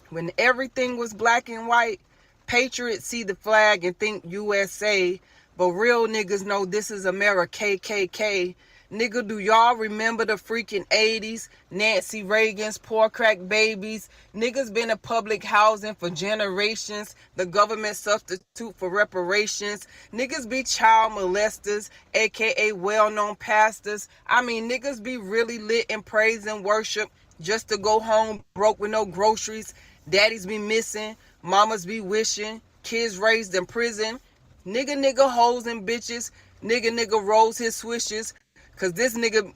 When everything was black and white, patriots see the flag and think USA, but real niggas know this is America, KKK. Nigga, do y'all remember the freaking 80s? Nancy Reagan's poor crack babies. Niggas been in public housing for generations. The government substitute for reparations. Niggas be child molesters, aka well-known pastors. I mean, niggas be really lit in praise and worship just to go home broke with no groceries. Daddies be missing. Mamas be wishing. Kids raised in prison. Nigga, hoes and bitches. Nigga rolls his swishes. Cause this nigga.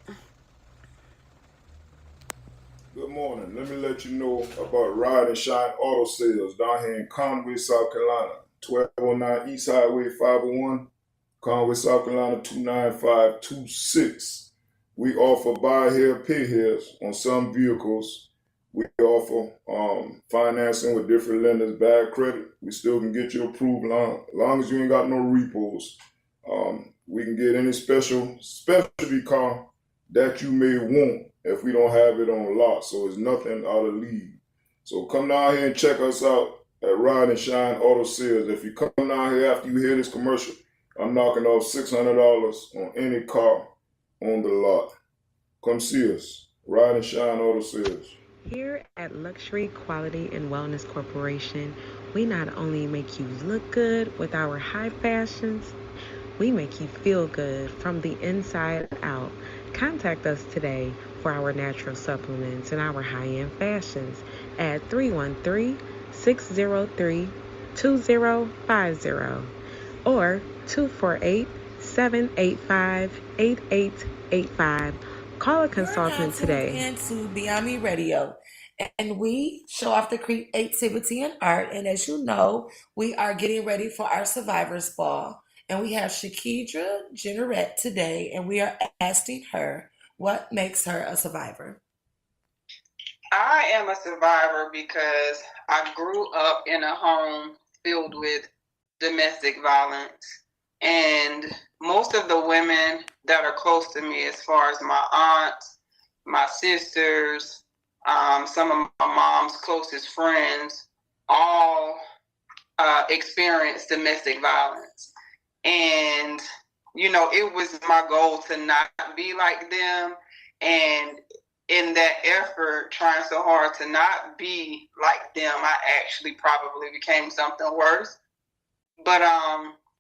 Good morning. Let me let you know about Ride and Shine Auto Sales down here in Conway, South Carolina. 1209 East Highway 501, Conway, South Carolina 29526. We offer buy here, pay here on some vehicles. We offer financing with different lenders, bad credit. We still can get you approved as long as you ain't got no repos. We can get any specialty car that you may want if we don't have it on lot. So it's nothing out of league. So come down here and check us out at Ride and Shine Auto Sales. If you come down here after you hear this commercial, I'm knocking off $600 on any car on the lot. Come see us. Ride and Shine Auto Sales. Here at Luxury Quality and Wellness Corporation, we not only make you look good with our high fashions, we make you feel good from the inside out. Contact us today for our natural supplements and our high-end fashions at 313-603-2050 or 248-785-8885. Call a consultant today. Into Beyond Me Radio, and we show off the creativity and art. And as you know, we are getting ready for our Survivors Ball, and we have Shakidra Jenneret today, and we are asking her what makes her a survivor. I am a survivor because I grew up in a home filled with domestic violence, and most of the women that are close to me, as far as my aunts, my sisters, some of my mom's closest friends, all experienced domestic violence. And, you know, it was my goal to not be like them. And in that effort, trying so hard to not be like them, I actually probably became something worse. But,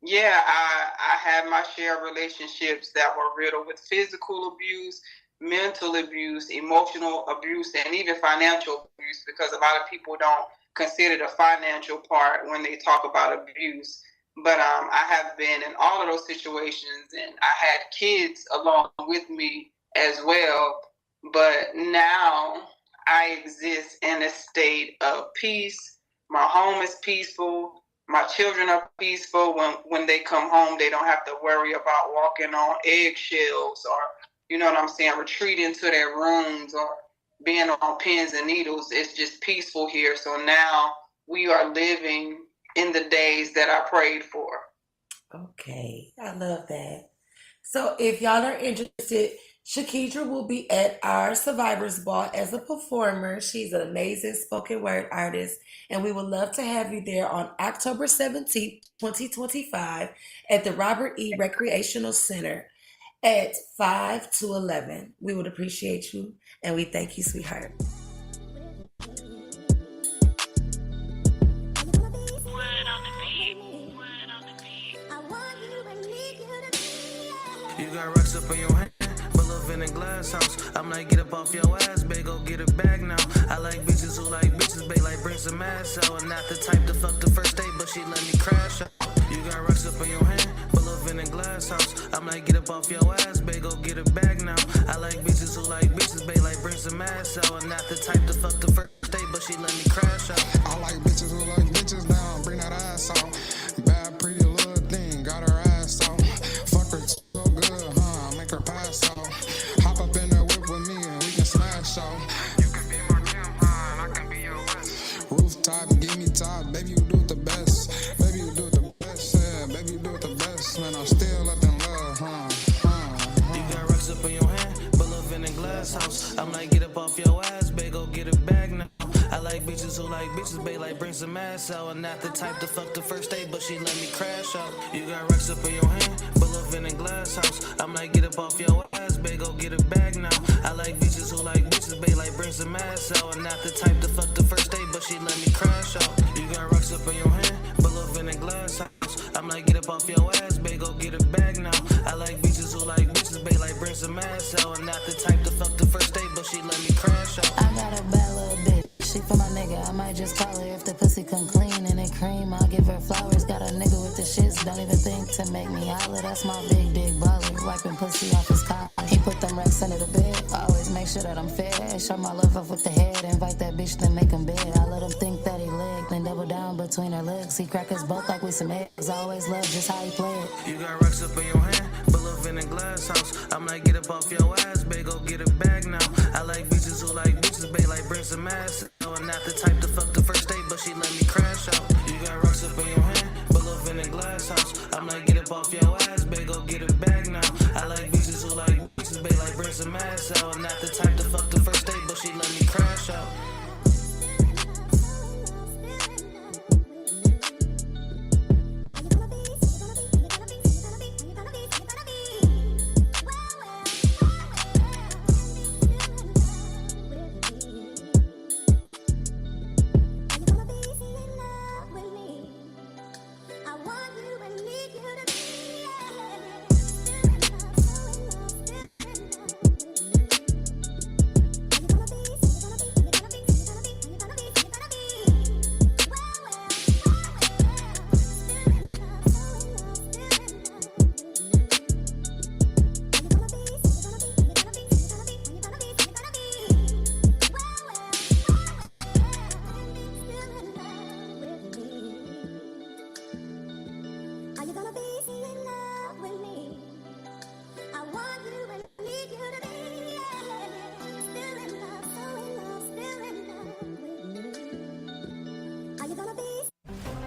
yeah, I had my share of relationships that were riddled with physical abuse, mental abuse, emotional abuse, and even financial abuse, because a lot of people don't consider the financial part when they talk about abuse. But I have been in all of those situations, and I had kids along with me as well. But now I exist in a state of peace. My home is peaceful. My children are peaceful. When they come home, they don't have to worry about walking on eggshells or, you know what I'm saying, retreating to their rooms or being on pins and needles. It's just peaceful here. So now we are living in the days that I prayed for. Okay, I love that. So if y'all are interested, Shakidra will be at our Survivors Ball as a performer. She's an amazing spoken word artist, and we would love to have you there on October 17th, 2025 at the Robert E. Recreational Center at 5 to 11. We would appreciate you, and we thank you, sweetheart. You got rocks up in your hand, full of in a glass house. I'm like, get up off your ass, babe, go get it back now. I like bitches who like bitches, babe, like bring some ass out. And not the type to fuck the first date, but she let me crash out. You got rocks up in your hand, full of in a glass house. I'm like, get up off your ass, babe, go get it back now. I like bitches who like bitches, babe, like bring some ass out. And not the type to fuck the first date, but she let me crash out. I like bitches who like bitches now, bring that ass out. Bad, pretty little thing, got her ass out. Fuck her so good, huh? Make her pass out. Hop up in the whip with me and we can smash out. You can be my tampon, I can be your west. Rooftop, give me top, baby, you do it the best. Baby, you do it the best, yeah, baby, you do it the best. Man, I'm still up in love, You got rocks up in your hand, but love in a glass house. I'm like, get up off your ass, babe, go get it back now. I like bitches who like bitches, babe, like bring some ass out. And not the type to fuck the first date, but she let me crash out. You got rocks up in your hand, but love in a glass house. I'm like, get up off your ass, babe, go get it back now. I like bitches who like bitches, babe, like bring some ass out. And not the type to fuck the first date, but she let me crash out. You got rocks up in your hand, but love in a glass house. I'm like, get up off your ass, babe, go get it back now. I like bitches who like bitches, babe, like bring some ass out. And not the type to fuck the first date, but she let me crash out. I got a bad little bitch. She for my nigga, I might just call her if the pussy come clean and it cream. I'll give her flowers. Got a nigga with the shits, don't even think to make me holler. That's my big baller, wiping pussy off his collar. He put them racks under the bed. I always make sure that I'm fed. Show my love off with the head. Invite that bitch, then make him bed. I let him think that he leg, then double down between her legs. He crack us both like we some eggs. I always love just how he play it. You got rocks up in your hand, full of in a glass house. I'm like, get up off your ass, babe, go get a bag now. I like bitches who like bitches, babe, like bring some ass. No, I'm not the type to fuck the first date, but she let me crash out. You got rocks up in your hand, full of in a glass house. I'm like, get up off your ass, babe, go get a bag now. I like bitches who like bitches, babe, like bring some ass out. I'm not the type to fuck the first date, but she let me crash out.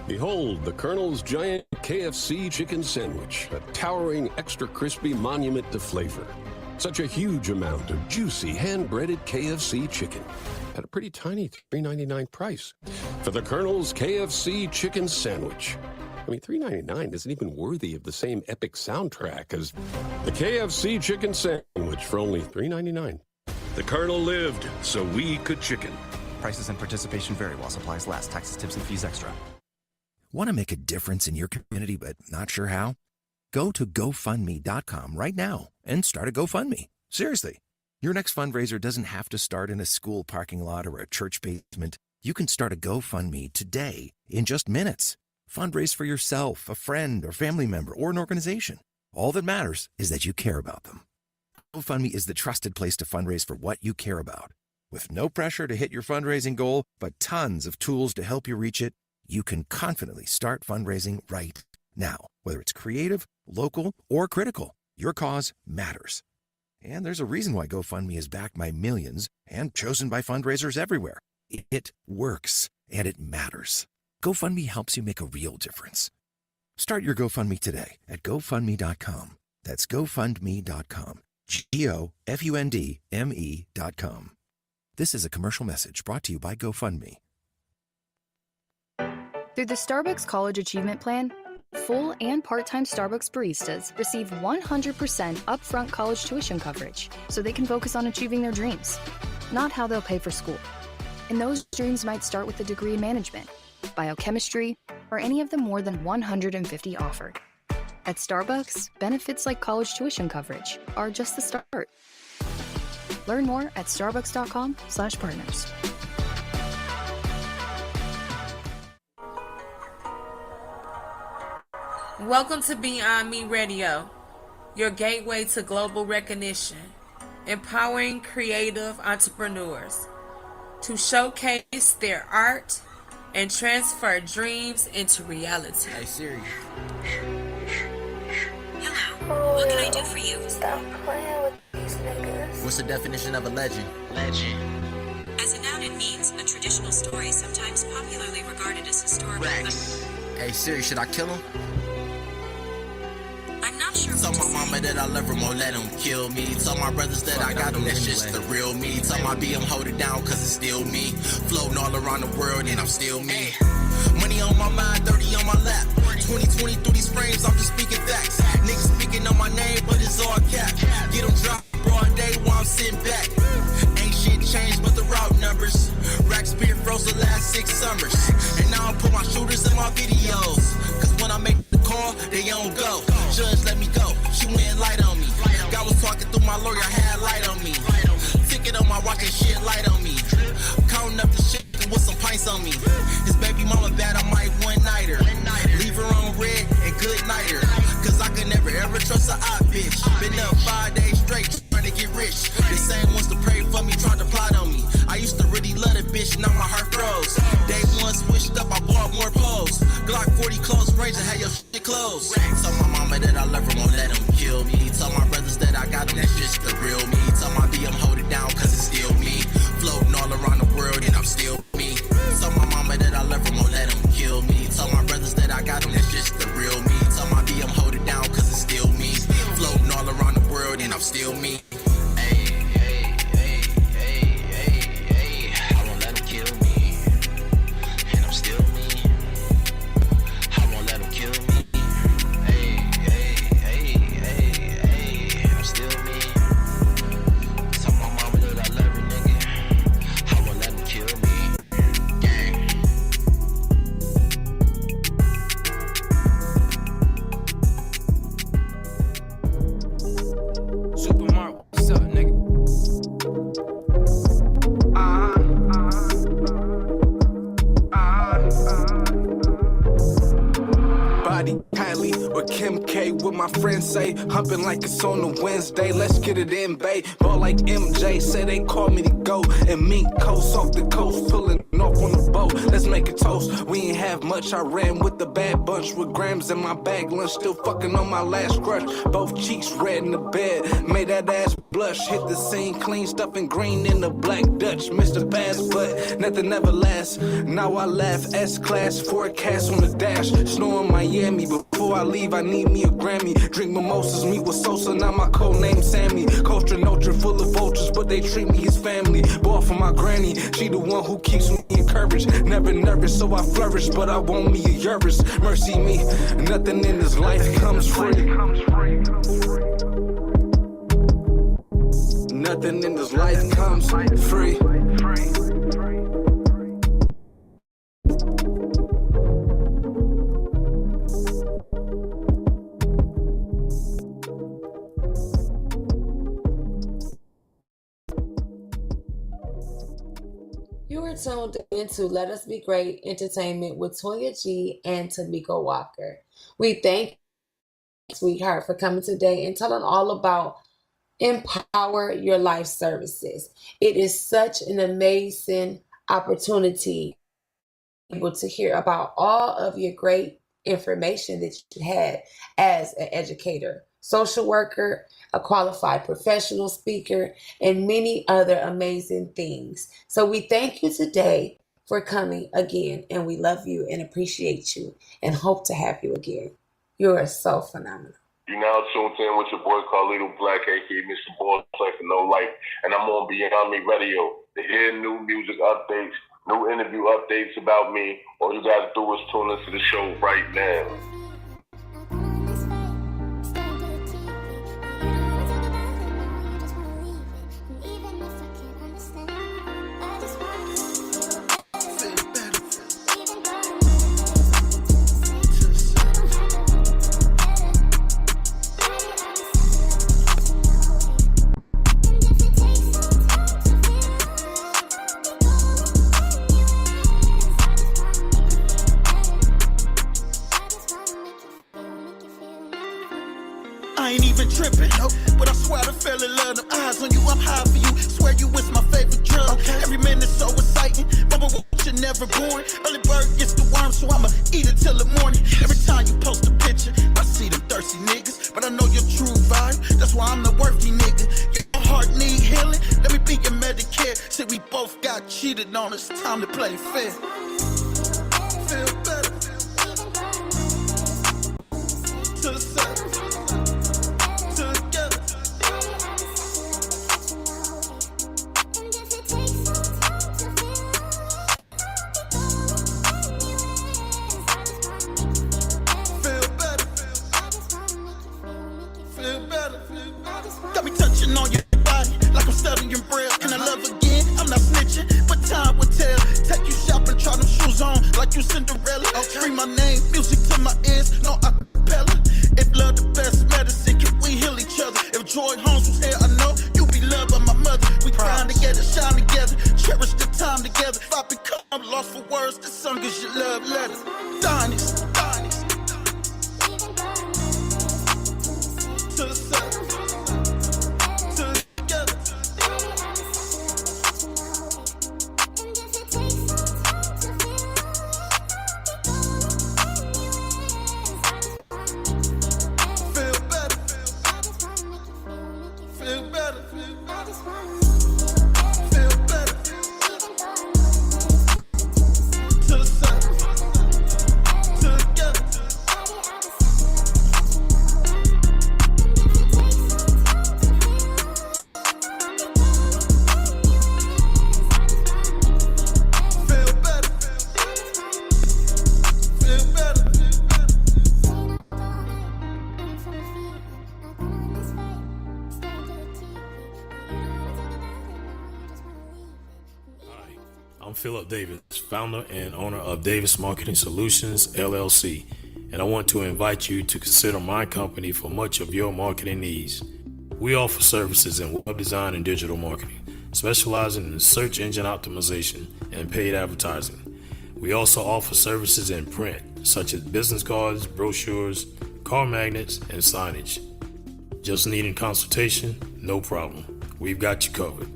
Behold the Colonel's giant KFC chicken sandwich, a towering, extra crispy monument to flavor. Such a huge amount of juicy, hand-breaded KFC chicken at a pretty tiny $3.99 price for the Colonel's KFC chicken sandwich. I mean, $3.99 isn't even worthy of the same epic soundtrack as the KFC chicken sandwich for only $3.99. The Colonel lived so we could chicken. Prices and participation vary while supplies last. Taxes, tips, and fees extra. Want to make a difference in your community but not sure how? Go to GoFundMe.com right now and start a GoFundMe. Seriously. Your next fundraiser doesn't have to start in a school parking lot or a church basement. You can start a GoFundMe today in just minutes. Fundraise for yourself, a friend or family member, or an organization. All that matters is that you care about them. GoFundMe is the trusted place to fundraise for what you care about. With no pressure to hit your fundraising goal, but tons of tools to help you reach it, you can confidently start fundraising right now. Whether it's creative, local, or critical, your cause matters. And there's a reason why GoFundMe is backed by millions and chosen by fundraisers everywhere. It works, and it matters. GoFundMe helps you make a real difference. Start your GoFundMe today at GoFundMe.com. That's GoFundMe.com. GoFundMe.com. This is a commercial message brought to you by GoFundMe. Through the Starbucks College Achievement Plan, full and part-time Starbucks baristas receive 100% upfront college tuition coverage so they can focus on achieving their dreams, not how they'll pay for school. And those dreams might start with a degree in management, biochemistry, or any of the more than 150 offered. At Starbucks, benefits like college tuition coverage are just the start. Learn more at starbucks.com/partners. Welcome to Beyond Me Radio, your gateway to global recognition, empowering creative entrepreneurs to showcase their art and transfer dreams into reality. Hey Siri. Hello, what can I do for you? Stop playing with these niggas. What's the definition of a legend? Legend. As a noun, it means a traditional story, sometimes popularly regarded as historical. Rex. Hey Siri, should I kill him? I'm not sure. Tell my mama that I love her, won't let him kill me. Tell my brothers that I got them, that's just the real me. Tell my BM hold it down, cause it's still me. Floating all around the world and I'm still me. Money on my mind, 30 on my lap. 2020 through these frames, I'm just speaking facts. Niggas speaking on my name, but it's all cap. Get them dropped broad day while I'm sitting back. Ain't shit changed but the route numbers. Racks been froze the last 6 summers. And now I put my shooters in my videos. Cause when I make the call, they don't go. Judge let me go, she went light on me. God was talking through my lawyer, had light on me. Ticket on my watch and shit light on me. Counting up the shit with some pints on me. His baby mama bad, I might one-night her. Leave her on red and good night her. Cause I could never ever trust a op bitch. Been up 5 days straight. get rich. The same ones to pray for me, tried to plot on me. I used to really love that bitch, now my heart froze. Day one switched up, I bought more poles. Glock 40 close range and had your shit closed. Tell my mama that I love her, won't let them kill me. Tell my brothers that I got them, that's just the real me. Tell my BM hold it down, cause it's still me. Floating all around the world and I'm still me. Tell my mama that I love her, won't let them kill me. Tell my brothers that I got them, that's just the real me. Tell my BM hold it down, cause it's still me. Floating all around the world and I'm still me. My friends say, humping like it's on a Wednesday. Let's get it in, babe. Ball like MJ, say they call me to go. And me, coast off the coast, pulling off on the boat. Let's make a toast. We ain't have much. I ran with the bad bunch with grams in my bag. Lunch still fucking on my last crush. Both cheeks red in the bed. Made that ass blush. Hit the scene clean, stuffing green in the black Dutch. Missed the pass, but nothing ever lasts. Now I laugh. S-class forecast on the dash. Snow in Miami. Before I leave, I need me a Grammy. Drink mimosas, meet with Sosa, now my code name Sammy. Costa Nostra full of vultures, but they treat me as family. Bought for my granny, she the one who keeps me encouraged. Never nervous, so I flourish, but I want me a Urus. Mercy me, nothing in this life comes free. Nothing in this life comes free. You are tuned into Let Us Be Great Entertainment with Toya G and Tamika Walker. We thank you, sweetheart, for coming today and telling all about Empower Your Life Services. It is such an amazing opportunity able to hear about all of your great information that you had as an educator, social worker, a qualified professional speaker, and many other amazing things. So we thank you today for coming again, and we love you and appreciate you and hope to have you again. You are so phenomenal. You now tuned in with your boy Carlito Black, aka Mr. Boy Play for No Life, and I'm on Beyond Me Radio. To hear new music updates, new interview updates about me, all you gotta do is tune into the show right now. I ain't even tripping, but I swear I fell in love. Them eyes on you, I'm high for you. Swear you was my favorite drug. Every minute's so exciting. Mama, you're never born. Early bird gets the worm, so I'ma eat it till the morning. Every time you post a picture, I see them thirsty niggas, but I know your true vibe. That's why I'm the worthy nigga. Your heart need healing. Let me be your Medicare. Said we both got cheated on. It's time to play fair. Feel better. To the side. Got me touching on your body like I'm studying Braille. Can I love again? I'm not snitching, but time will tell. Take you shopping, try them shoes on like you Cinderella. Scream my name, music to my ears, no acapella. If love the best medicine, can we heal each other? If Joy Holmes was here, I know you be loved by my mother. We grind together, shine together, cherish the time together. If I become lost for words, this song is your love letter. Dynasty. To the side. To the Philip Davis, founder and owner of Davis Marketing Solutions, LLC, and I want to invite you to consider my company for much of your marketing needs. We offer services in web design and digital marketing, specializing in search engine optimization and paid advertising. We also offer services in print, such as business cards, brochures, car magnets, and signage. Just needing consultation? No problem. We've got you covered.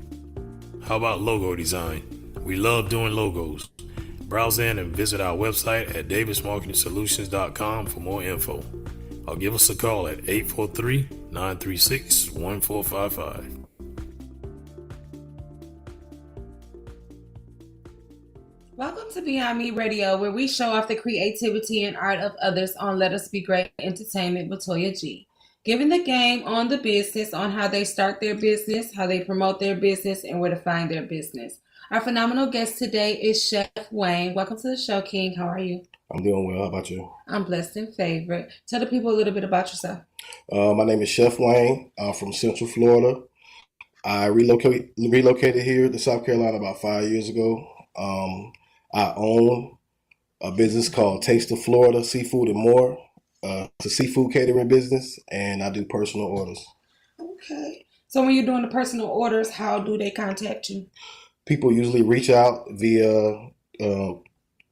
How about logo design? We love doing logos. Browse in and visit our website at davismarketingsolutions.com for more info. Or give us a call at 843-936-1455. Welcome to Beyond Me Radio, where we show off the creativity and art of others on Let Us Be Great Entertainment with Toya G. Giving the game on the business, on how they start their business, how they promote their business, and where to find their business. Our phenomenal guest today is Chef Wayne. Welcome to the show, King. How are you? I'm doing well. How about you? I'm blessed and favored. Tell the people a little bit about yourself. My name is Chef Wayne. I'm from Central Florida. I relocated here to South Carolina about 5 years ago. I own a business called Taste of Florida Seafood and More. It's a seafood catering business, and I do personal orders. Okay. So when you're doing the personal orders, how do they contact you? People usually reach out via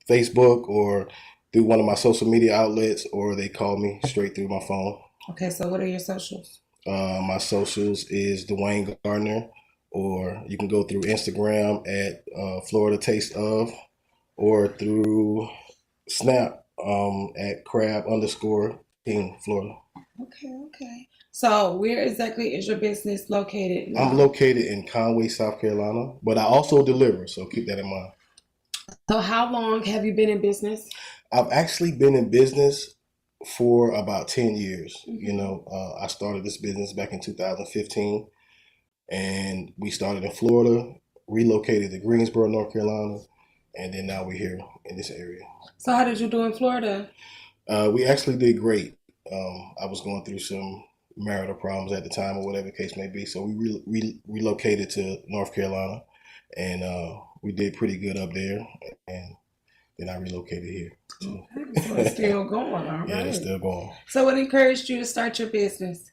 Facebook or through one of my social media outlets, or they call me straight through my phone. Okay, so what are your socials? My socials is Dwayne Gardner, or you can go through Instagram at Florida Taste Of, or through Snap at crab_King Florida. Okay. So where exactly is your business located now? I'm located in Conway, South Carolina, but I also deliver, so keep that in mind. So how long have you been in business? I've actually been in business for about 10 years. You know, I started this business back in 2015, and we started in Florida, relocated to Greensboro, North Carolina, and then now we're here in this area. So how did you do in Florida? We actually did great. I was going through some marital problems at the time, or whatever the case may be, so we relocated to North Carolina, and we did pretty good up there, and then I relocated here. So it's still going, all right. Yeah, it's still going. So what encouraged you to start your business?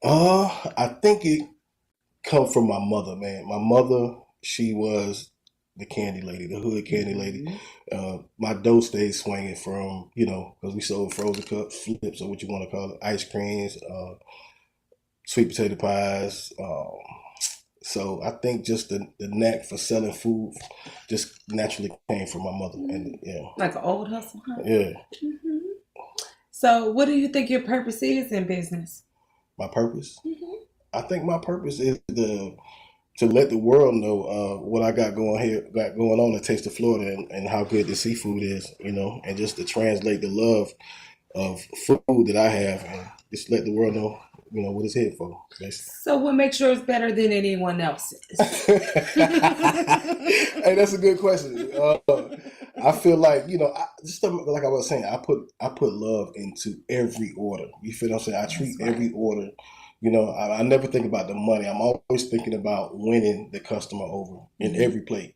I think it come from my mother, man. My mother, she was the candy lady, the hood candy lady. My dough stayed swinging from, because we sold frozen cups, flips, or what you want to call it, ice creams, sweet potato pies. So I think just the knack for selling food just naturally came from my mother. And like an old hustle, huh? Yeah. So what do you think your purpose is in business? My purpose? I think my purpose is to let the world know what I got going on at Taste of Florida, and how good the seafood is, and just to translate the love of food that I have, and just let the world know, what it's here for. Basically. So what makes yours better than anyone else's? Hey, that's a good question. I feel like, just like I was saying, I put love into every order. You feel what I'm saying? I treat every order. I never think about the money. I'm always thinking about winning the customer over in every plate.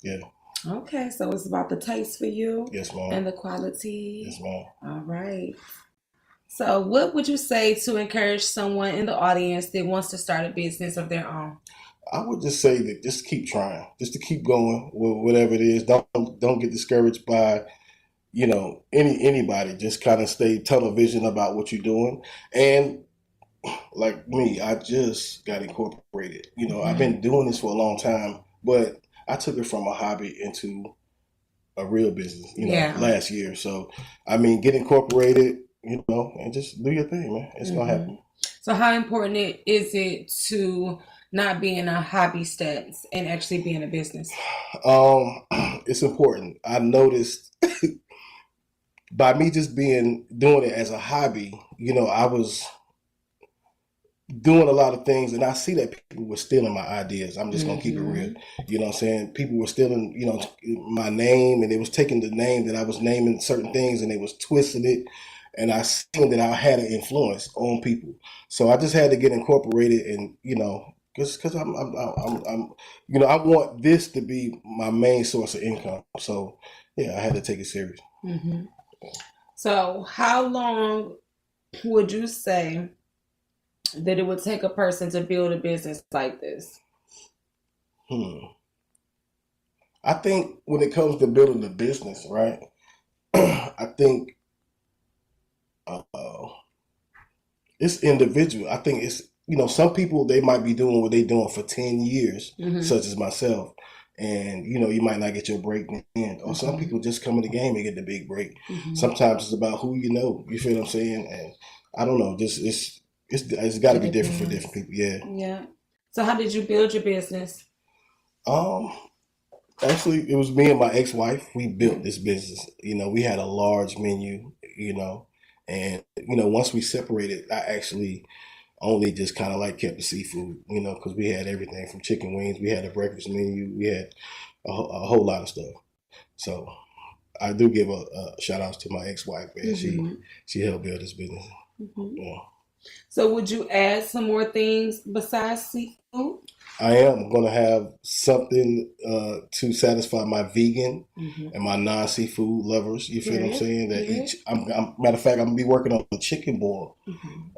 Yeah. Okay, so it's about the taste for you. Yes, ma'am. And the quality. Yes, ma'am. All right. So what would you say to encourage someone in the audience that wants to start a business of their own? I would just say that just keep trying, just to keep going with whatever it is. Don't get discouraged by, anybody. Just kind of stay tunnel vision about what you're doing. And like me, I just got incorporated. I've been doing this for a long time, but I took it from a hobby into a real business, last year. So, get incorporated, and just do your thing, man. It's going to happen. So how important is it to not be in a hobby stance and actually be in a business? It's important. I noticed by me just doing it as a hobby, I was doing a lot of things, and I see that people were stealing my ideas. I'm just going to keep it real. You know what I'm saying? People were stealing, my name, and they was taking the name that I was naming certain things, and they was twisting it. And I seen that I had an influence on people. So I just had to get incorporated and, because I'm, you know, I want this to be my main source of income. So yeah, I had to take it serious. Mm-hmm. So how long would you say that it would take a person to build a business like this? I think when it comes to building a business, right? I think it's individual. I think it's, you know, some people, they might be doing what they're doing for 10 years, such as myself. And, you know, you might not get your break then. Or some people just come in the game and get the big break. Sometimes it's about who you know. You feel what I'm saying? And I don't know. Just it's got to be different for different people. Yeah. Yeah. So how did you build your business? Actually, it was me and my ex-wife. We built this business. You know, we had a large menu, you know, and, you know, once we separated, I actually only just kind of like kept the seafood, you know, because we had everything from chicken wings. We had a breakfast menu. We had a whole lot of stuff. So I do give a shout out to my ex-wife, man. She helped build this business. Yeah. So would you add some more things besides seafood? I am going to have something to satisfy my vegan and my non-seafood lovers. You feel what I'm saying? That matter of fact, I'm going to be working on a chicken boil.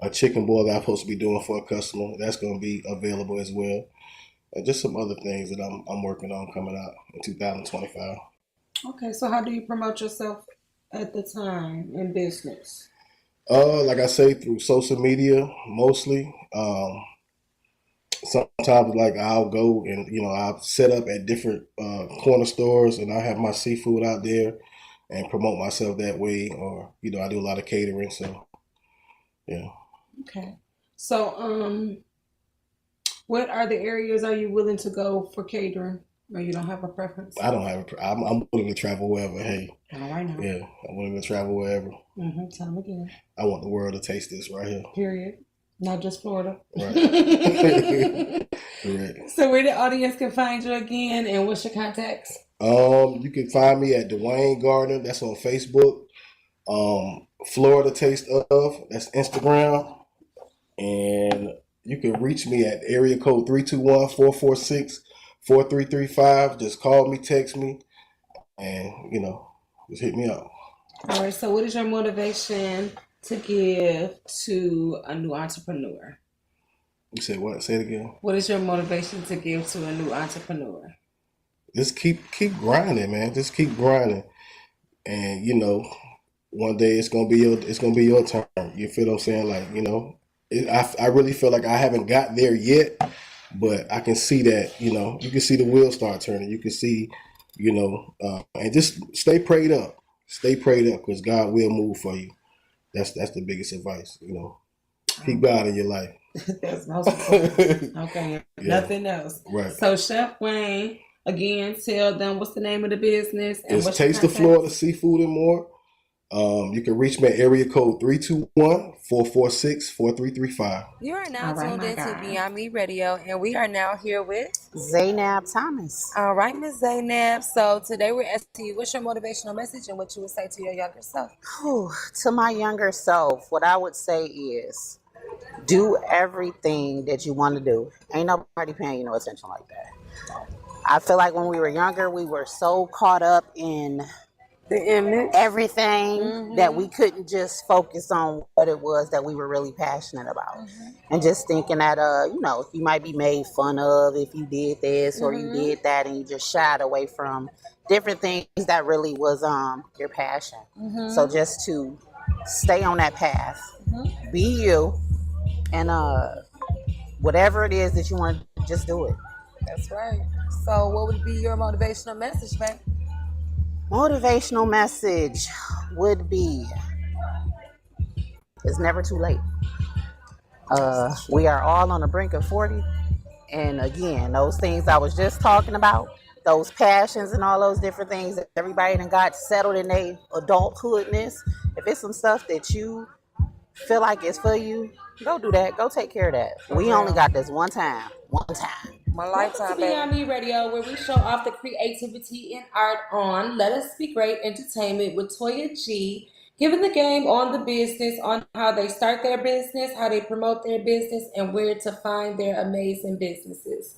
A chicken boil that I'm supposed to be doing for a customer. That's going to be available as well. And just some other things that I'm working on coming out in 2025. Okay, so how do you promote yourself at the time in business? Like I say, through social media mostly. Sometimes, like, I'll go and, you know, I'll set up at different corner stores and I have my seafood out there and promote myself that way. Or, you know, I do a lot of catering. So, yeah. Okay. So, what are the areas are you willing to go for catering? Or you don't have a preference? I don't have I'm willing to travel wherever. Hey. All right now. Yeah, I'm willing to travel wherever. Tell me again. I want the world to taste this right here. Period. Not just Florida. Right. Correct. So where the audience can find you again, and what's your contacts? You can find me at Dwayne Gardner. That's on Facebook. Florida Taste of. That's Instagram. And you can reach me at area code 321-446-4335. Just call me, text me, and, you know, just hit me up. All right. So what is your motivation to give to a new entrepreneur? You said what? Say it again. What is your motivation to give to a new entrepreneur? Just keep grinding, man. Just keep grinding, and, you know, one day it's gonna be your turn. You feel what I'm saying? Like, you know, I really feel like I haven't got there yet, but I can see that. You know, you can see the wheels start turning. You can see, you know, and just stay prayed up. Stay prayed up, because God will move for you. That's the biggest advice, you know. Keep God in your life. That's most important. Okay. Yeah. Nothing else. Right. So Chef Wayne, again, tell them what's the name of the business. And It's Taste of Florida Seafood and More. You can reach me at area code 321-446-4335. You are now tuned into Beyond Me Radio, and we are now here with Zainab Thomas. All right, Miss Zainab. So today we're asking you, what's your motivational message and what you would say to your younger self? To my younger self, what I would say is do everything that you want to do. Ain't nobody paying you no attention like that. I feel like when we were younger, we were so caught up in the image, everything, that we couldn't just focus on what it was that we were really passionate about. And just thinking that, you know, you might be made fun of if you did this or you did that, and you just shied away from different things that really was your passion. So just to stay on that path, be you, and whatever it is that you want, just do it. That's right. So what would be your motivational message, man? Motivational message would be, it's never too late. We are all on the brink of 40. And again, those things I was just talking about, those passions and all those different things that everybody done got settled in their adulthoodness. If it's some stuff that you feel like it's for you, go do that. Go take care of that. We only got this one time. My lifetime, baby. Beyond Me Radio, where we show off the creativity and art on Let Us Be Great Entertainment with Toya G. giving the game on the business, on how they start their business, how they promote their business, and where to find their amazing businesses.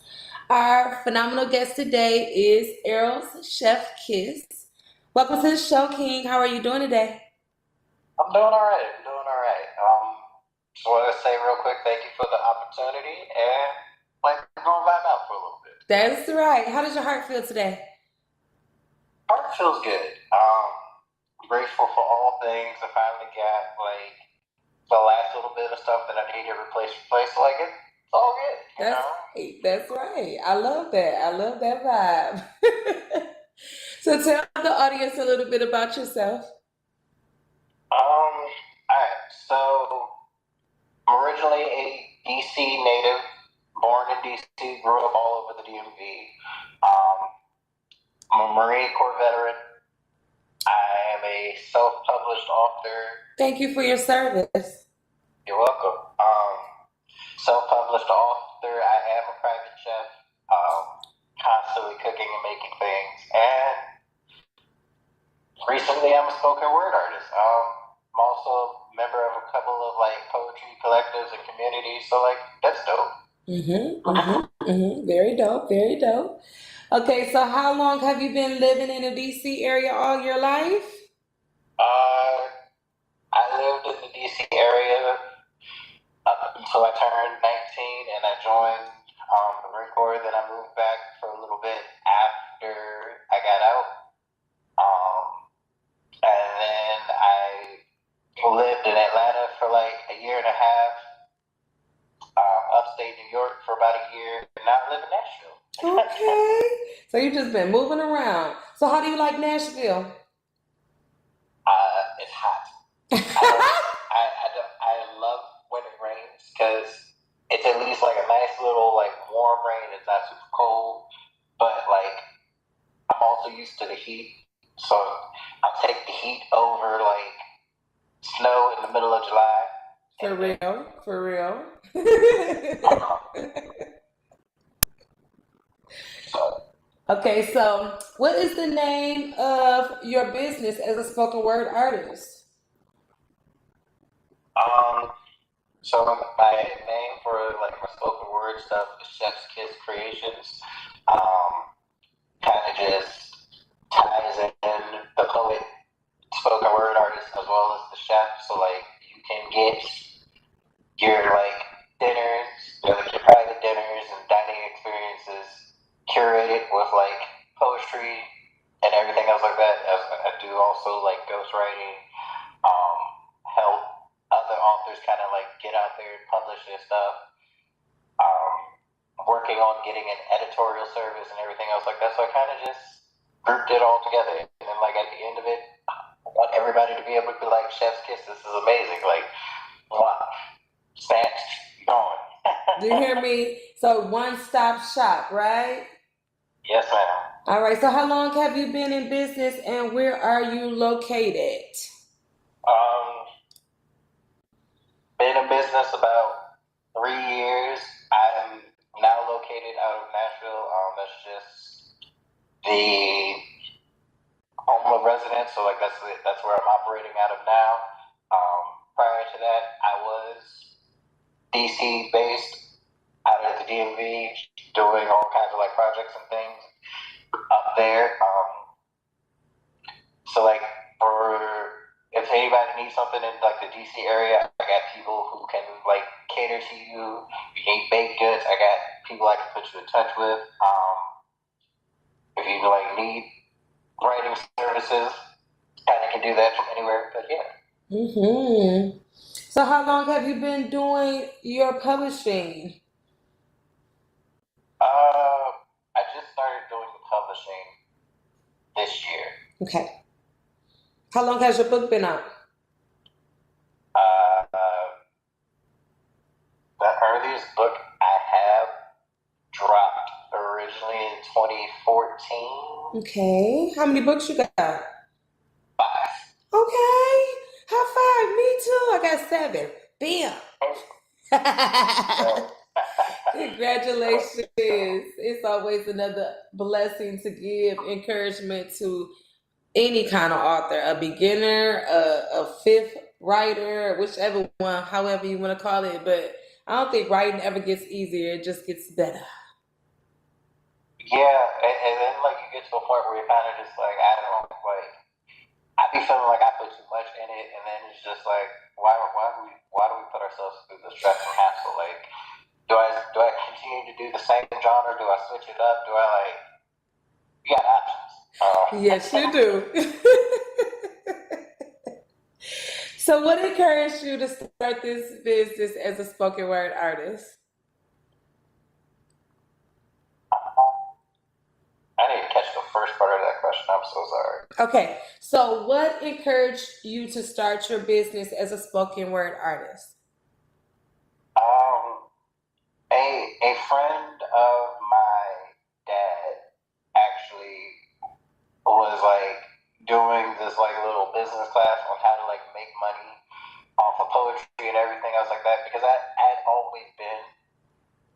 Our phenomenal guest today is Errol's Chef Kiss. Welcome to the show, King. How are you doing today? I'm doing all right. I'm doing all right. Just want to say real quick, thank you for the opportunity, and like we're gonna vibe out for a little bit. That's right. How does your heart feel today? Heart feels good. Grateful for all things. I finally got like the last little bit of stuff that I needed replaced. Like it's all good. You know? Right. That's right. I love that. I love that vibe. So tell the audience a little bit about yourself. All right. So I'm originally a DC native, born in DC, grew up all over the DMV. I'm a Marine Corps veteran. I am a self-published author. Thank you for your service. You're welcome. Self-published author. I am a private chef. Constantly cooking and making things. And recently, I'm a spoken word artist. I'm also a member of a couple of like poetry collectives and communities. So like that's dope. Very dope. Very dope. Okay, so how long have you been living in the DC area? All your life? I lived in the DC area up until I turned 19, and I joined the Marine Corps. Then I moved back for a little bit after I got out, and then I lived in Atlanta for like a year and a half, upstate New York for about a year, and now I live in Nashville. Okay. So you've just been moving around. So how do you like Nashville? It's hot. I love when it rains because it's at least like a nice little like warm rain. It's not super cold, but like I'm also used to the heat, so I'll take the heat over like snow in the middle of July. For real, for real. Okay, so what is the name of your business as a spoken word artist? So my name for like my spoken word stuff is Chef's Kiss Creations. Kind of just ties in the poet, spoken word artist, as well as the chef. So like you can get your like dinners, like your private dinners and dining experiences curated with like poetry and everything else like that. I do also like ghostwriting, help other authors kind of like get out there and publish their stuff. Working on getting an editorial service and everything else like that. So I kind of just grouped it all together. And then like at the end of it, I want everybody to be able to be like, Chef's Kiss, this is amazing. Like, wow, snatch, going. Do you hear me? So one-stop shop, right? Yes, ma'am. All right, so how long have you been in business and where are you located? Been in business about 3 years. I'm now located out of Nashville. That's just the home of residence, so like that's where I'm operating out of now. Prior to that, I was DC based out of the DMV, doing all kinds of like projects and things up there. So like if anybody needs something in like the DC area, I got people who can like cater to you. If you need baked goods, I got people I can put you in touch with. If you like need writing services, kind of can do that from anywhere. But yeah. So how long have you been doing your publishing? I just started doing the publishing this year. Okay. How long has your book been out? The earliest book I have dropped originally in 2014. Okay. How many books you got? 5. Okay. High five. Me too. I got 7. Bam. Congratulations. It's always another blessing to give encouragement to any kind of author, a beginner, a fifth writer, whichever one, however you want to call it. But I don't think writing ever gets easier. It just gets better. Yeah, and then like you get to a point where you're kind of just like, I don't know, like I be feeling like I put too much in it, and then it's just like, why do we put ourselves through the stress and hassle? Like, do I continue to do the same genre? Do I switch it up? Do I like? You got options. Yes, you do. So, what encouraged you to start this business as a spoken word artist? I didn't catch the first part of that question. I'm so sorry. Okay, so what encouraged you to start your business as a spoken word artist? A friend of my dad actually was like doing this like little business class on how to like make money off of poetry and everything else like that, because I had always been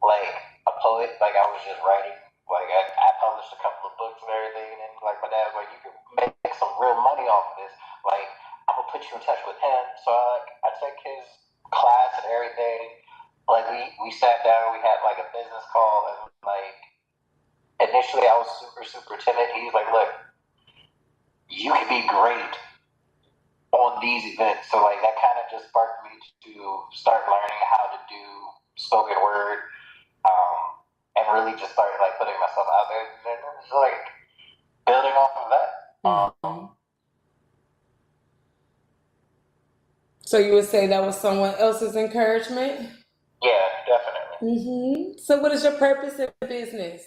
like a poet. Like I was just writing. Like I published a couple of books and everything, and like my dad was like, you can make some real money off of this. Like I'm gonna put you in touch with him. So I took his class and everything. Like we sat down, we had like a business call, and like initially I was super timid. He's like, look, you can be great on these events. So like that kind of just sparked me to start learning how to do spoken word, and really just started like putting myself out there, and then it was like building off of that. So you would say that was someone else's encouragement? Yeah, definitely. So what is your purpose in business?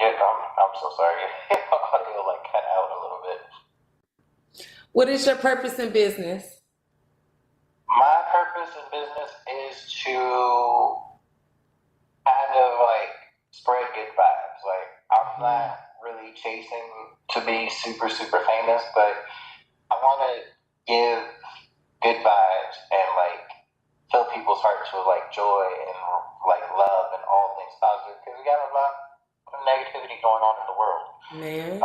Yeah, I'm so sorry. Audio like cut out a little bit. What is your purpose in business? My purpose in business is to kind of like spread good vibes. Like I'm not really chasing to be super famous, but I want to give good vibes and like fill people's hearts with like joy and like love and all things positive, because we got a lot of negativity going on in the world. Man.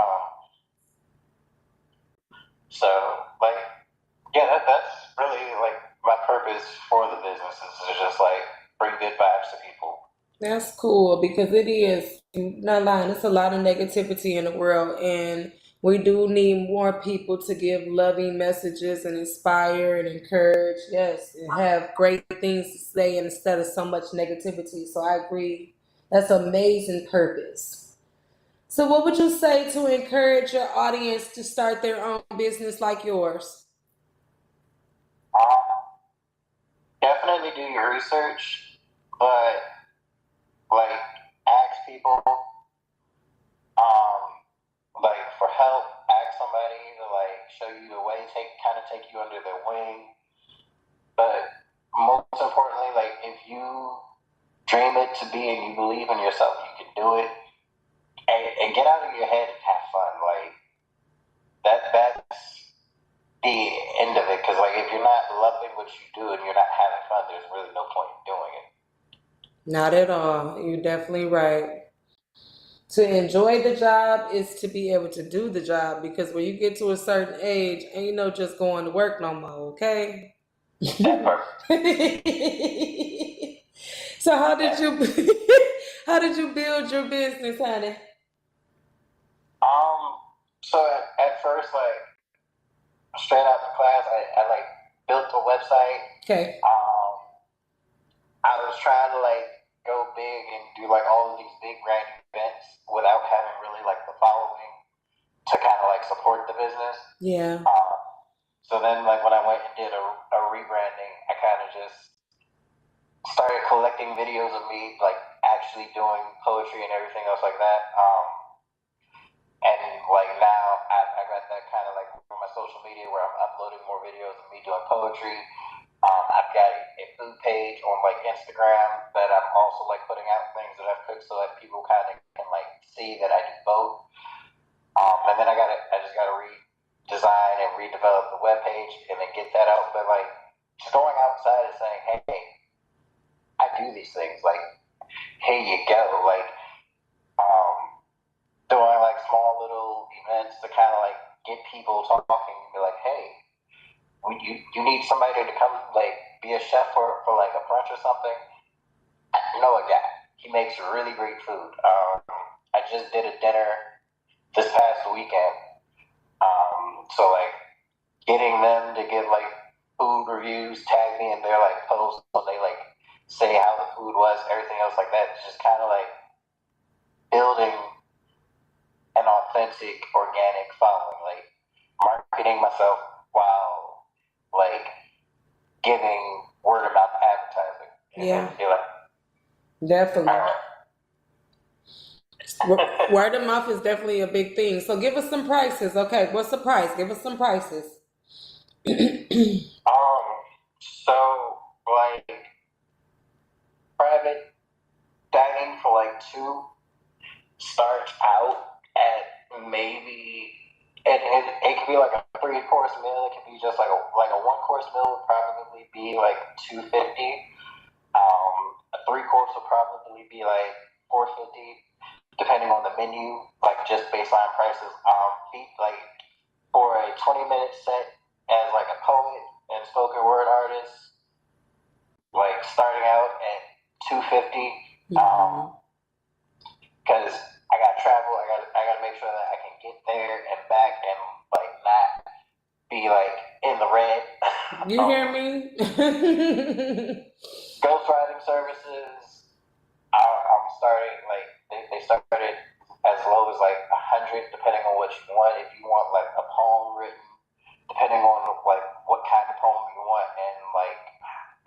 So like, yeah, that's really like my purpose for the business is to just like bring good vibes to people. That's cool, because it is, not lying, it's a lot of negativity in the world, and we do need more people to give loving messages and inspire and encourage, yes, and have great things to say instead of so much negativity. So I agree. That's amazing purpose. So what would you say to encourage your audience to start their own business like yours? Definitely do your research, but like ask people, like for help. Ask somebody to like show you the way, take you under their wing. But most importantly, like if you dream it to be and you believe in yourself, you can do it. And get out of your head and have fun. Like that's the end of it. Because like if you're not loving what you do and you're not having fun, there's really no point in doing it. Not at all. You're definitely right. To enjoy the job is to be able to do the job, because when you get to a certain age, ain't no just going to work no more, okay? So how did you build your business, honey? So at first, like straight out the class, I like built a website. Okay. I was trying to like go big and do like all of these big brand events without having really like the following to kind of like support the business. Yeah. So then like when I went and did a rebranding, I kind of just started collecting videos of me like actually doing poetry and everything else like that. And like now I got that kind of like on my social media where I'm uploading more videos of me doing poetry. I've got a food page on like Instagram that I'm also like putting out things that I've cooked so that people kind of can like see that I do both. And then I just gotta redesign and redevelop the webpage and then get that out. But like just going outside and saying, hey, I do these things. Like, here you go. Like, events to kind of like get people talking and be like, hey, you need somebody to come like be a chef for like a brunch or something. I know a guy. He makes really great food. I just did a dinner this past weekend. So like getting them to give like food reviews, tag me in their like posts when they like say how the food was, everything else like that. It's just kind of like building an authentic, organic following, like marketing myself while like giving word of mouth advertising. Yeah. And you're like, Definitely. Word of mouth is definitely a big thing. So give us some prices. Okay, what's the price? Give us some prices. So like private dining for like two starts out at maybe it could be like a 3-course meal. It could be just like a 1-course meal would probably be like $250. A 3-course would probably be like $450, depending on the menu, like just baseline prices. Like for a 20-minute set as like a poet and spoken word artist, like starting out at $250. Because I got travel, I got to make sure that I can get there and back and like not be like in the red. You hear me? Ghost riding services, I'm starting like they started as low as like $100, depending on what you want. If you want like a poem written, depending on like what kind of poem you want and like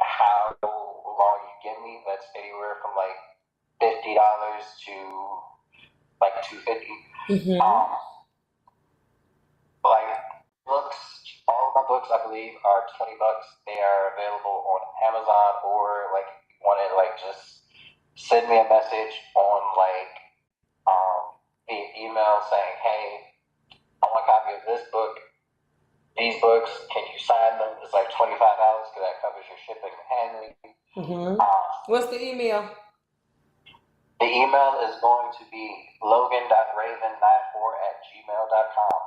how long you give me, that's anywhere from like $50 to like $250. Like books, all of my books I believe are $20. They are available on Amazon, or like if you want to like just send me a message on like via email saying, hey, I want a copy of this book. These books, can you sign them? It's like $25 because that covers your shipping and handling. What's the email? The email is going to be logan.raven94@gmail.com.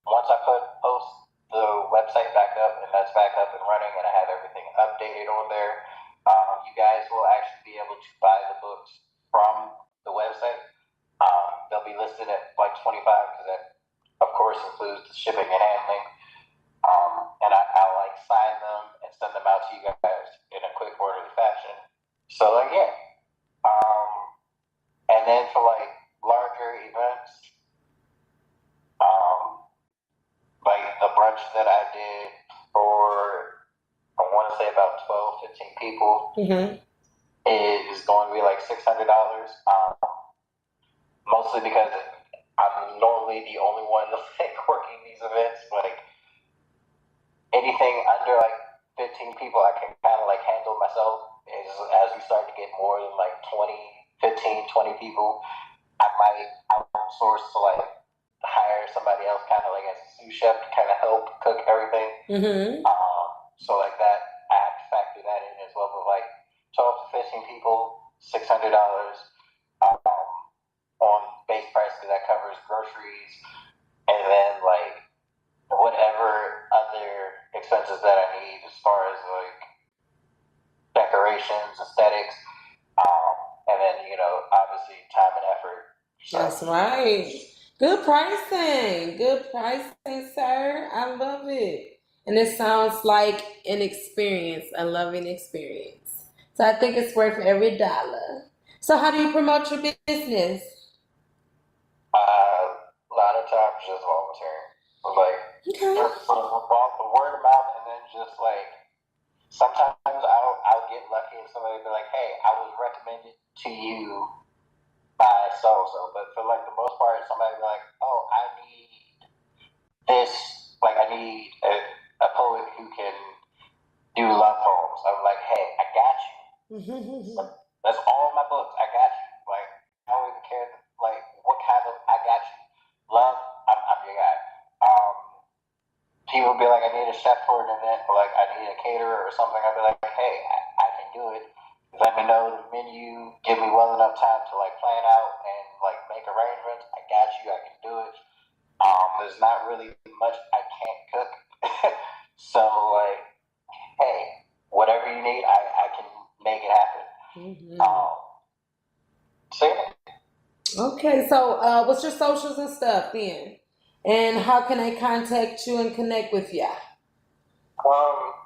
Once I post the website back up, and that's back up and running, and I have everything updated on there, you guys will actually be able to buy the books from the website. They'll be listed at like $25 because that, of course, includes the shipping and handling. And I'll like sign them and send them out to you guys in a quick orderly fashion. So like yeah. And then for like larger events, like the brunch that I did for, I want to say about 12, 15 people, is going to be like $600. Mostly because I'm normally the only one like working these events. Like anything under like 15 people, I can kind of like handle myself. As we start to get more than like 15, 20 people, I might outsource to like hire somebody else kind of like as a sous chef to kind of help cook everything. So like that, I have to factor that in as well. But like 12 to 15 people, $600 on base price because that covers groceries and then like whatever other expenses that I need as far as like decorations, aesthetics, and then obviously time and effort. So. That's right. Good pricing, sir. I love it. And it sounds like an experience, a loving experience. So I think it's worth every dollar. So how do you promote your business? A lot of times just volunteering. Like, the word of mouth, and then just like, sometimes I'll get lucky and somebody will be like, hey, I was recommended to you by so-and-so. But for like the most part, somebody will be like, oh, I need this, like I need a poet who can do love poems. I'm like, hey, I got you. That's all my books. I got you. Like, I don't even care like what kind of, I got you. Love, I'm your guy. People be like, I need a chef for an event, or like I need a caterer or something. I'd be like, hey, I can do it. Let me know the menu. Give me well enough time to like plan out and like make arrangements. I got you. I can do it. there's not really much I can't cook. So like, hey, whatever you need, I can make it happen. So yeah. Okay, so what's your socials and stuff then? And how can they contact you and connect with you?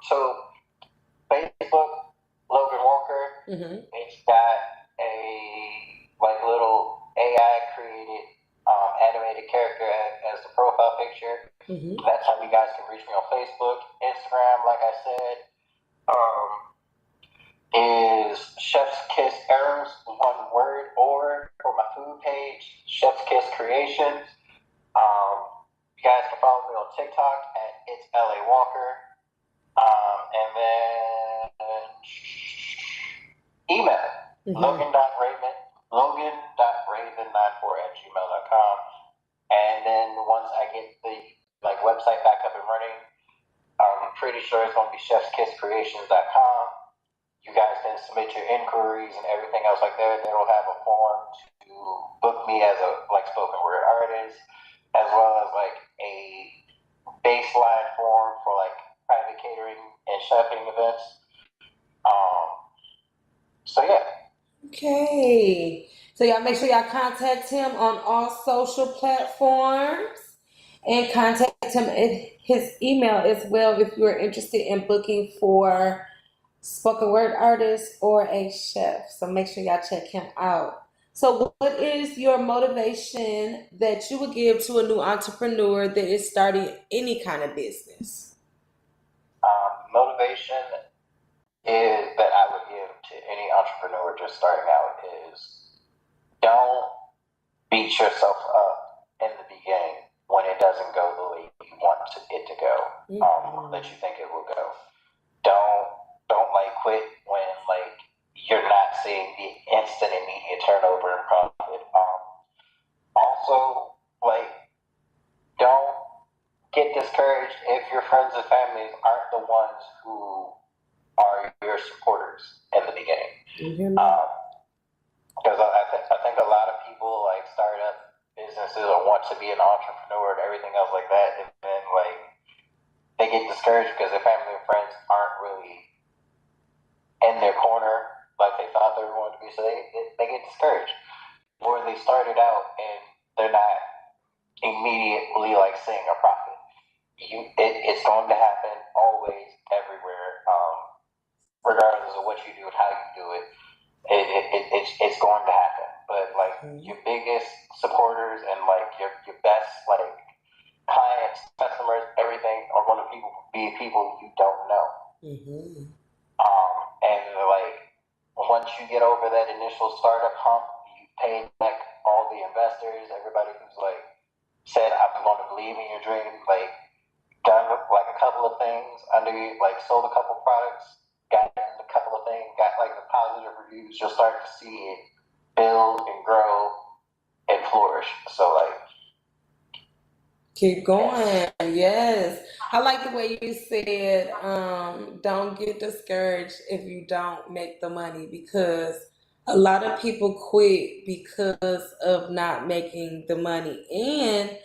So Facebook, Logan Walker. It's got a like little AI created animated character as the profile picture. That's how you guys can reach me on Facebook. Instagram, like I said, is Chef's Kiss Herbs, one word, or for my food page, Chef's Kiss Creations. You guys can follow me on TikTok at It's LA Walker. And then email logan.raven94@gmail.com. And then once I get the website back up and running, I'm pretty sure it's going to be chefskisscreations.com. You guys can submit your inquiries and everything else like that. It'll have a form to book me as a spoken word artist, as well as a baseline form for private catering and chefing events. So yeah. Okay. So y'all make sure y'all contact him on all social platforms and contact him at his email as well if you are interested in booking for spoken word artist or a chef. So make sure y'all check him out. So what is your motivation that you would give to a new entrepreneur that is starting any kind of business? Motivation is that I would give to any entrepreneur just starting out is don't beat yourself up in the beginning when it doesn't go the way you want it to go, that you think it will go. Don't quit when you're not seeing the instant immediate turnover and profit. Also, don't get discouraged if your friends and families aren't the ones who are your supporters in the beginning. Because I think a lot of people start up businesses or want to be an entrepreneur and everything else like that, and then they get discouraged because their family and friends aren't really in their corner like they thought they were going to be. So they get discouraged, or they started out and they're not immediately seeing a profit. It's going to happen always, everywhere, regardless of what you do and how you do it. It's going to happen. But your biggest supporters and your best clients, customers, everything are going to be people you don't know. And once you get over that initial startup hump, you pay back all the investors, everybody who's said I'm going to believe in your dream, done a couple of things under you, sold a couple products, got a couple of things, got the positive reviews, you'll start to see it build and grow and flourish. So keep going. Yes. I like the way you said, don't get discouraged if you don't make the money, because a lot of people quit because of not making the money. And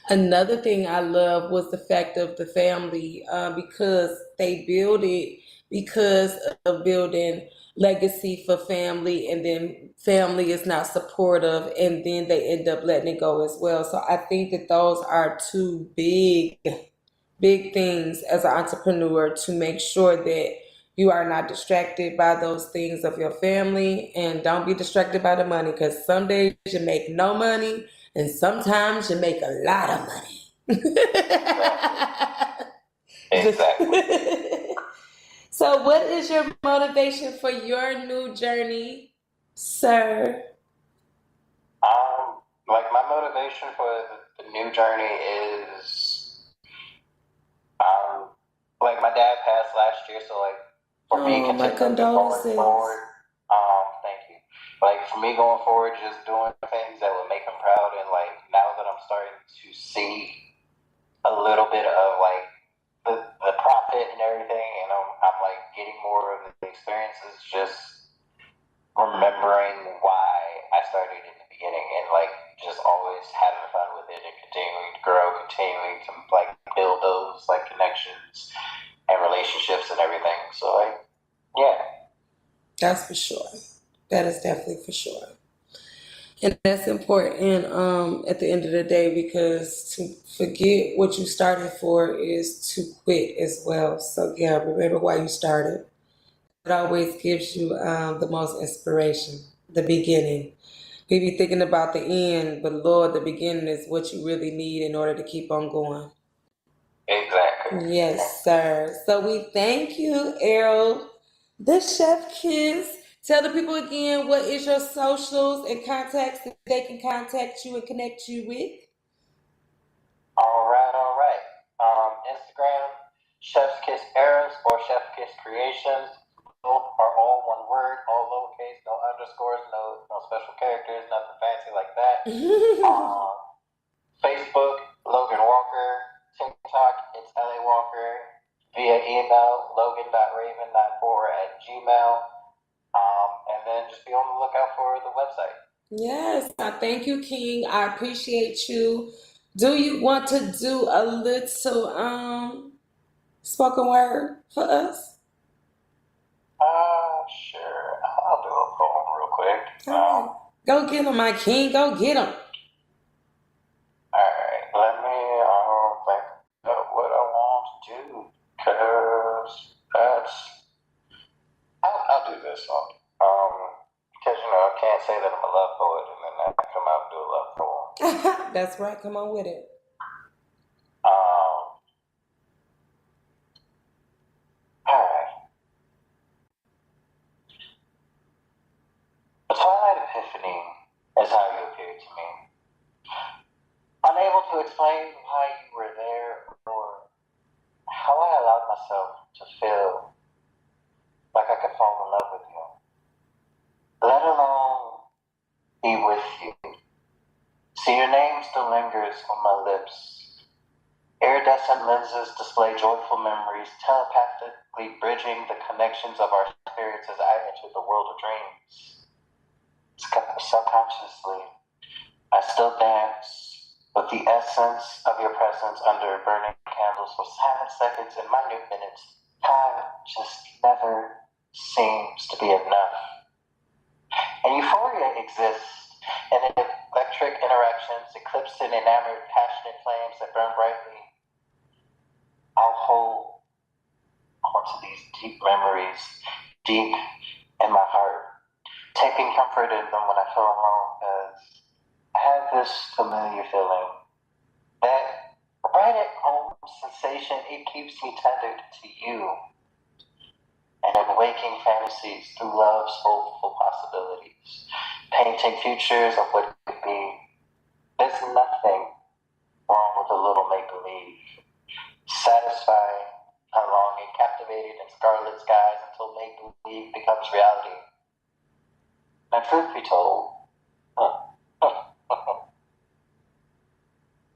another thing I love was the fact of the family, because they build it because of building legacy for family, and then family is not supportive, and then they end up letting it go as well. So I think that those are two big things as an entrepreneur, to make sure that you are not distracted by those things of your family, and don't be distracted by the money, because some days you make no money and sometimes you make a lot of money. Exactly. So what is your motivation for your new journey, sir? My motivation for the new journey is, my dad passed last year, so for me, my condolences. going forward, thank you. For me going forward, just doing things that would make him proud, and now that I'm starting to see a little bit of the profit and everything, and I'm getting more of the experiences, just remembering why I started in the beginning, and just always having fun with it and continuing to grow, continuing to like build those like connections and relationships and everything. So like, yeah. That's for sure. That is definitely for sure. And that's important at the end of the day, because to forget what you started for is to quit as well. So yeah, remember why you started. It always gives you the most inspiration, the beginning. We be thinking about the end, but Lord, the beginning is what you really need in order to keep on going. Exactly. Yes, sir. So we thank you, Errol, the Chef Kiss. Tell the people again, what is your socials and contacts that they can contact you and connect you with? All right. Instagram, Chef's Kiss Eras or Chef Kiss Creations. Both are all one word, all lowercase, no underscores, no special characters, nothing fancy like that. Facebook, Logan Walker. TikTok, it's LA Walker. Via email, logan.raven94@gmail. And then just be on the lookout for the website. Yes, I thank you, King. I appreciate you. Do you want to do a little spoken word for us? Sure. I'll do a poem real quick. Go get him, my king. Go get him. Alright, let me think about what I want to do, because I'll do this one. Because, I can't say that I'm a love poet and then I come out and do a love poem. That's right. Come on with it. Alright. A twilight epiphany is how you appeared to me. Unable to explain why you were there or how I allowed myself to feel like I could fall in love with you, let alone be with you. See, your name still lingers on my lips. Iridescent lenses display joyful memories, telepathically bridging the connections of our spirits as I enter the world of dreams. Subconsciously, I still dance with the essence of your presence under burning candles for silent seconds and minute minutes. Time just never seems to be enough. And euphoria exists in electric interactions, eclipsed in enamored, passionate flames that burn brightly. I'll hold onto these deep memories, deep in my heart, taking comfort in them when I feel alone, because I have this familiar feeling that right at home sensation, it keeps me tethered to you. And in waking fantasies through love's hopeful possibilities, painting futures of what could be. There's nothing wrong with a little make-believe. Satisfying our longing, captivated in scarlet skies until make-believe becomes reality. And truth be told,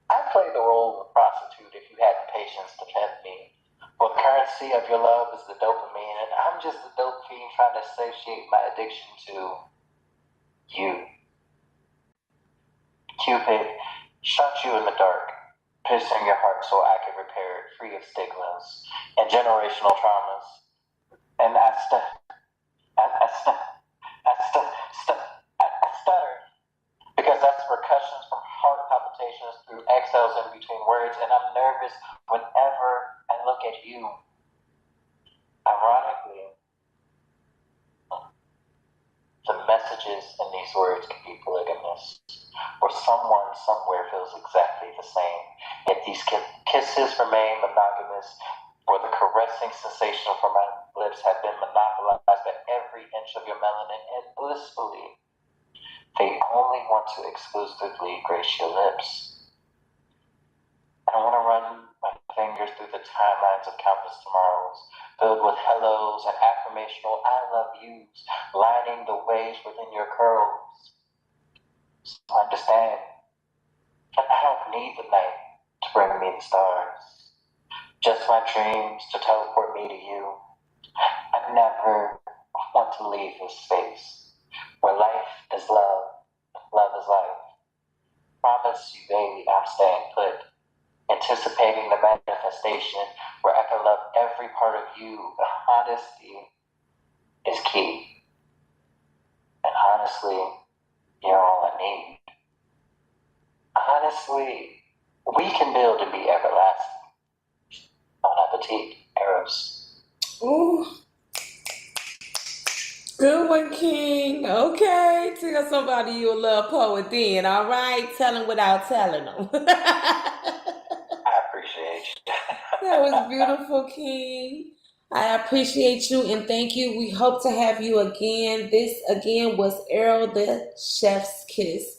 I'd play the role of a prostitute if you had the patience to tempt me. For the currency of your love is the dopamine, and I'm just a dope fiend trying to satiate my addiction to you. Cupid shot you in the dark, piercing your heart so I could repair it, free of stigmas and generational traumas. And I stutter because that's percussions from heart palpitations through exhales in between words, and I'm nervous whenever I look at you. Ironically, the messages in these words can be polygamous, or someone somewhere feels exactly the same, yet these kisses remain monogamous, for the caressing sensation from my lips have been monopolized by every inch of your melanin, and blissfully, they only want to exclusively grace your lips. I want to run my fingers through the timelines of countless tomorrows, filled with hellos and affirmational I love yous, lining the waves within your curls. So understand that I don't need the night to bring me the stars, just my dreams to teleport me to you. I never want to leave this space where life is love, love is life. Promise you, baby, I'm staying put. anticipating the manifestation where I can love every part of you. Honesty is key. And honestly, you're all I need. Honestly, we can build and be everlasting. Bon appetit, Arabs. Ooh. Good one, King. Okay. Tell somebody you a love poet then, all right? Tell them without telling them. I appreciate you. That was beautiful, King. I appreciate you and thank you. We hope to have you again. This again was Errol the Chef's Kiss.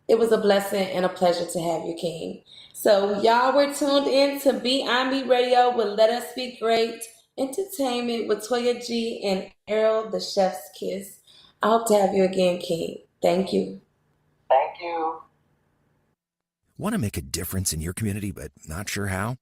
It was a blessing and a pleasure to have you, King. So y'all were tuned in to Beyond Me Radio with Let Us Be Great Entertainment with Toya G and Errol the Chef's Kiss. I hope to have you again, King. Thank you. Thank you. Want to make a difference in your community but not sure how?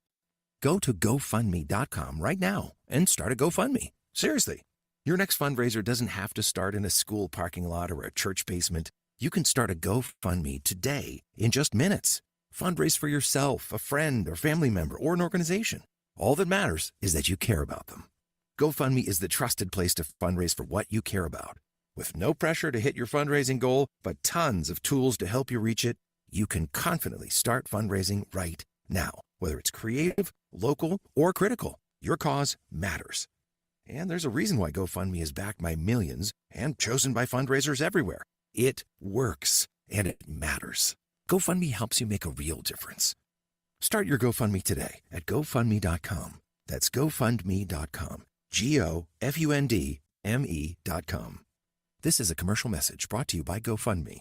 Go to GoFundMe.com right now and start a GoFundMe. Seriously, your next fundraiser doesn't have to start in a school parking lot or a church basement. You can start a GoFundMe today in just minutes. Fundraise for yourself, a friend or family member, or an organization. All that matters is that you care about them. GoFundMe is the trusted place to fundraise for what you care about. With no pressure to hit your fundraising goal, but tons of tools to help you reach it, you can confidently start fundraising right now. Whether it's creative, local, or critical, your cause matters. And there's a reason why GoFundMe is backed by millions and chosen by fundraisers everywhere. It works, and it matters. GoFundMe helps you make a real difference. Start your GoFundMe today at GoFundMe.com. That's GoFundMe.com. GoFundMe.com. This is a commercial message brought to you by GoFundMe.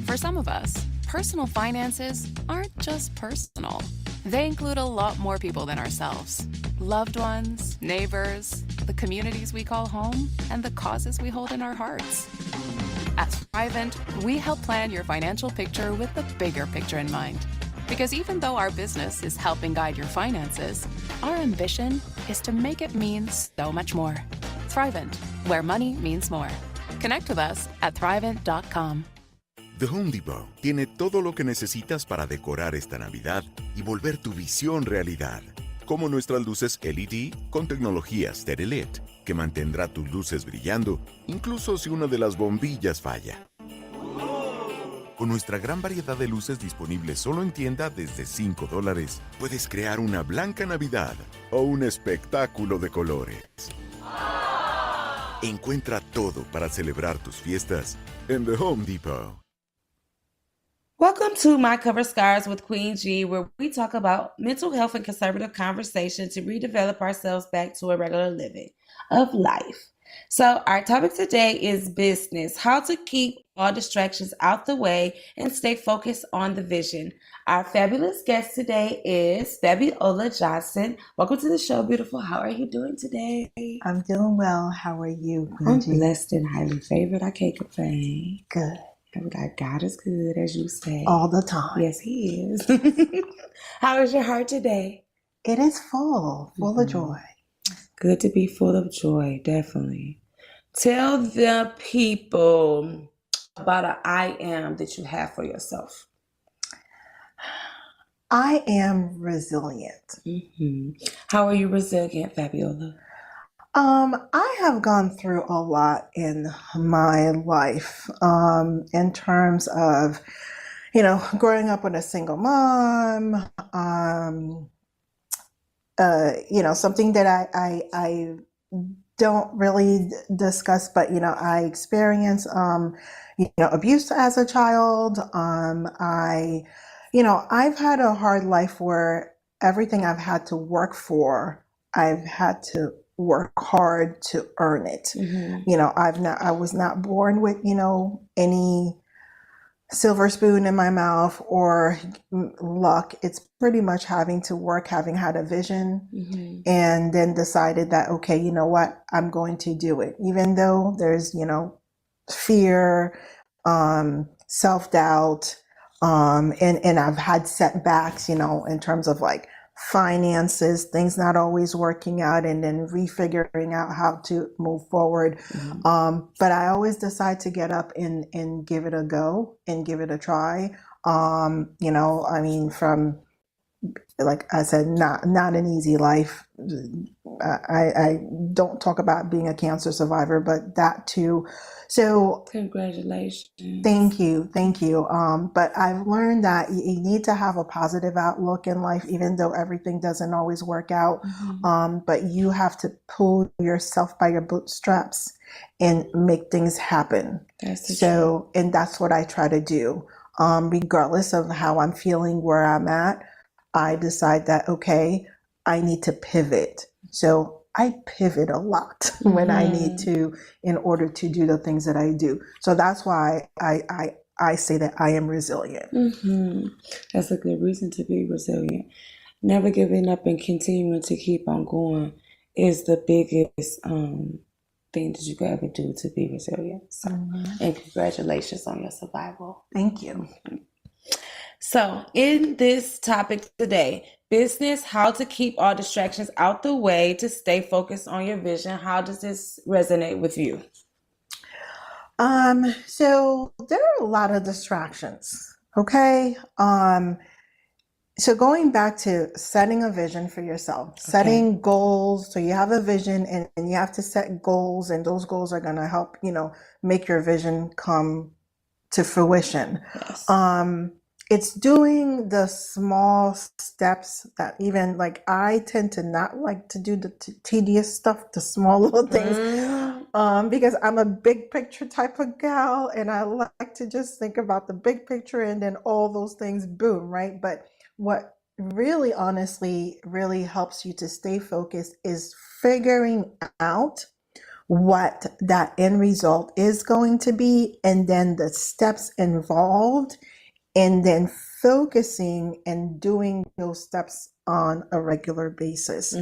For some of us, personal finances aren't just personal. They include a lot more people than ourselves. Loved ones, neighbors, the communities we call home, and the causes we hold in our hearts. At Thrivent, we help plan your financial picture with the bigger picture in mind. Because even though our business is helping guide your finances, our ambition is to make it mean so much more. Thrivent, where money means more. Connect with us at Thrivent.com. The Home Depot tiene todo lo que necesitas para decorar esta Navidad y volver tu visión realidad. Como nuestras luces LED con tecnología Stereolit, que mantendrá tus luces brillando, incluso si una de las bombillas falla. Con nuestra gran variedad de luces disponibles solo en tienda desde $5, puedes crear una blanca Navidad o un espectáculo de colores. Encuentra todo para celebrar tus fiestas en The Home Depot. Welcome to My Cover Scars with Queen G, where we talk about mental health and conservative conversation to redevelop ourselves back to a regular living of life. So our topic today is business, how to keep all distractions out the way and stay focused on the vision. Our fabulous guest today is Fabiola Johnson. Welcome to the show, beautiful. How are you doing today? I'm doing well. How are you, Queen I'm G? blessed and highly favored. I can't complain. Good. God is good, as you say. All the time. Yes, he is. How is your heart today? It is full of joy. Good to be full of joy, definitely. Tell the people about an I am that you have for yourself. I am resilient. How are you resilient, Fabiola? I have gone through a lot in my life in terms of, growing up with a single mom, something that I don't really discuss, but, I experienced, abuse as a child. I've had a hard life where everything I've had to work for, I've had to work hard to earn it. I was not born with, any silver spoon in my mouth or luck. It's pretty much having to work, having had a vision and then decided that, okay, you know what, I'm going to do it. Even though there's, fear, self-doubt, and I've had setbacks, in terms of like finances, things not always working out, and then refiguring out how to move forward. But I always decide to get up and give it a go and give it a try. You know, I mean, from, like I said, not an easy life. I don't talk about being a cancer survivor, but that too. So congratulations. Thank you. But I've learned that you need to have a positive outlook in life, even though everything doesn't always work out. But you have to pull yourself by your bootstraps and make things happen. And that's what I try to do. Regardless of how I'm feeling, where I'm at, I decide that, okay, I need to pivot. So I pivot a lot when I need to, in order to do the things that I do. So that's why I say that I am resilient. That's a good reason to be resilient. Never giving up and continuing to keep on going is the biggest thing that you could ever do to be resilient. So, and congratulations on your survival. Thank you. So, in this topic today, business, how to keep all distractions out the way to stay focused on your vision. How does this resonate with you? So there are a lot of distractions. Okay. So going back to setting a vision for yourself, setting goals. So you have a vision and you have to set goals, and those goals are going to help, you know, make your vision come to fruition. Yes. It's doing the small steps that, even like, I tend to not like to do the tedious stuff, the small little things, because I'm a big picture type of gal, and I like to just think about the big picture, and then all those things, boom, right? But what really, honestly, really helps you to stay focused is figuring out what that end result is going to be, and then the steps involved, and then focusing and doing those steps on a regular basis.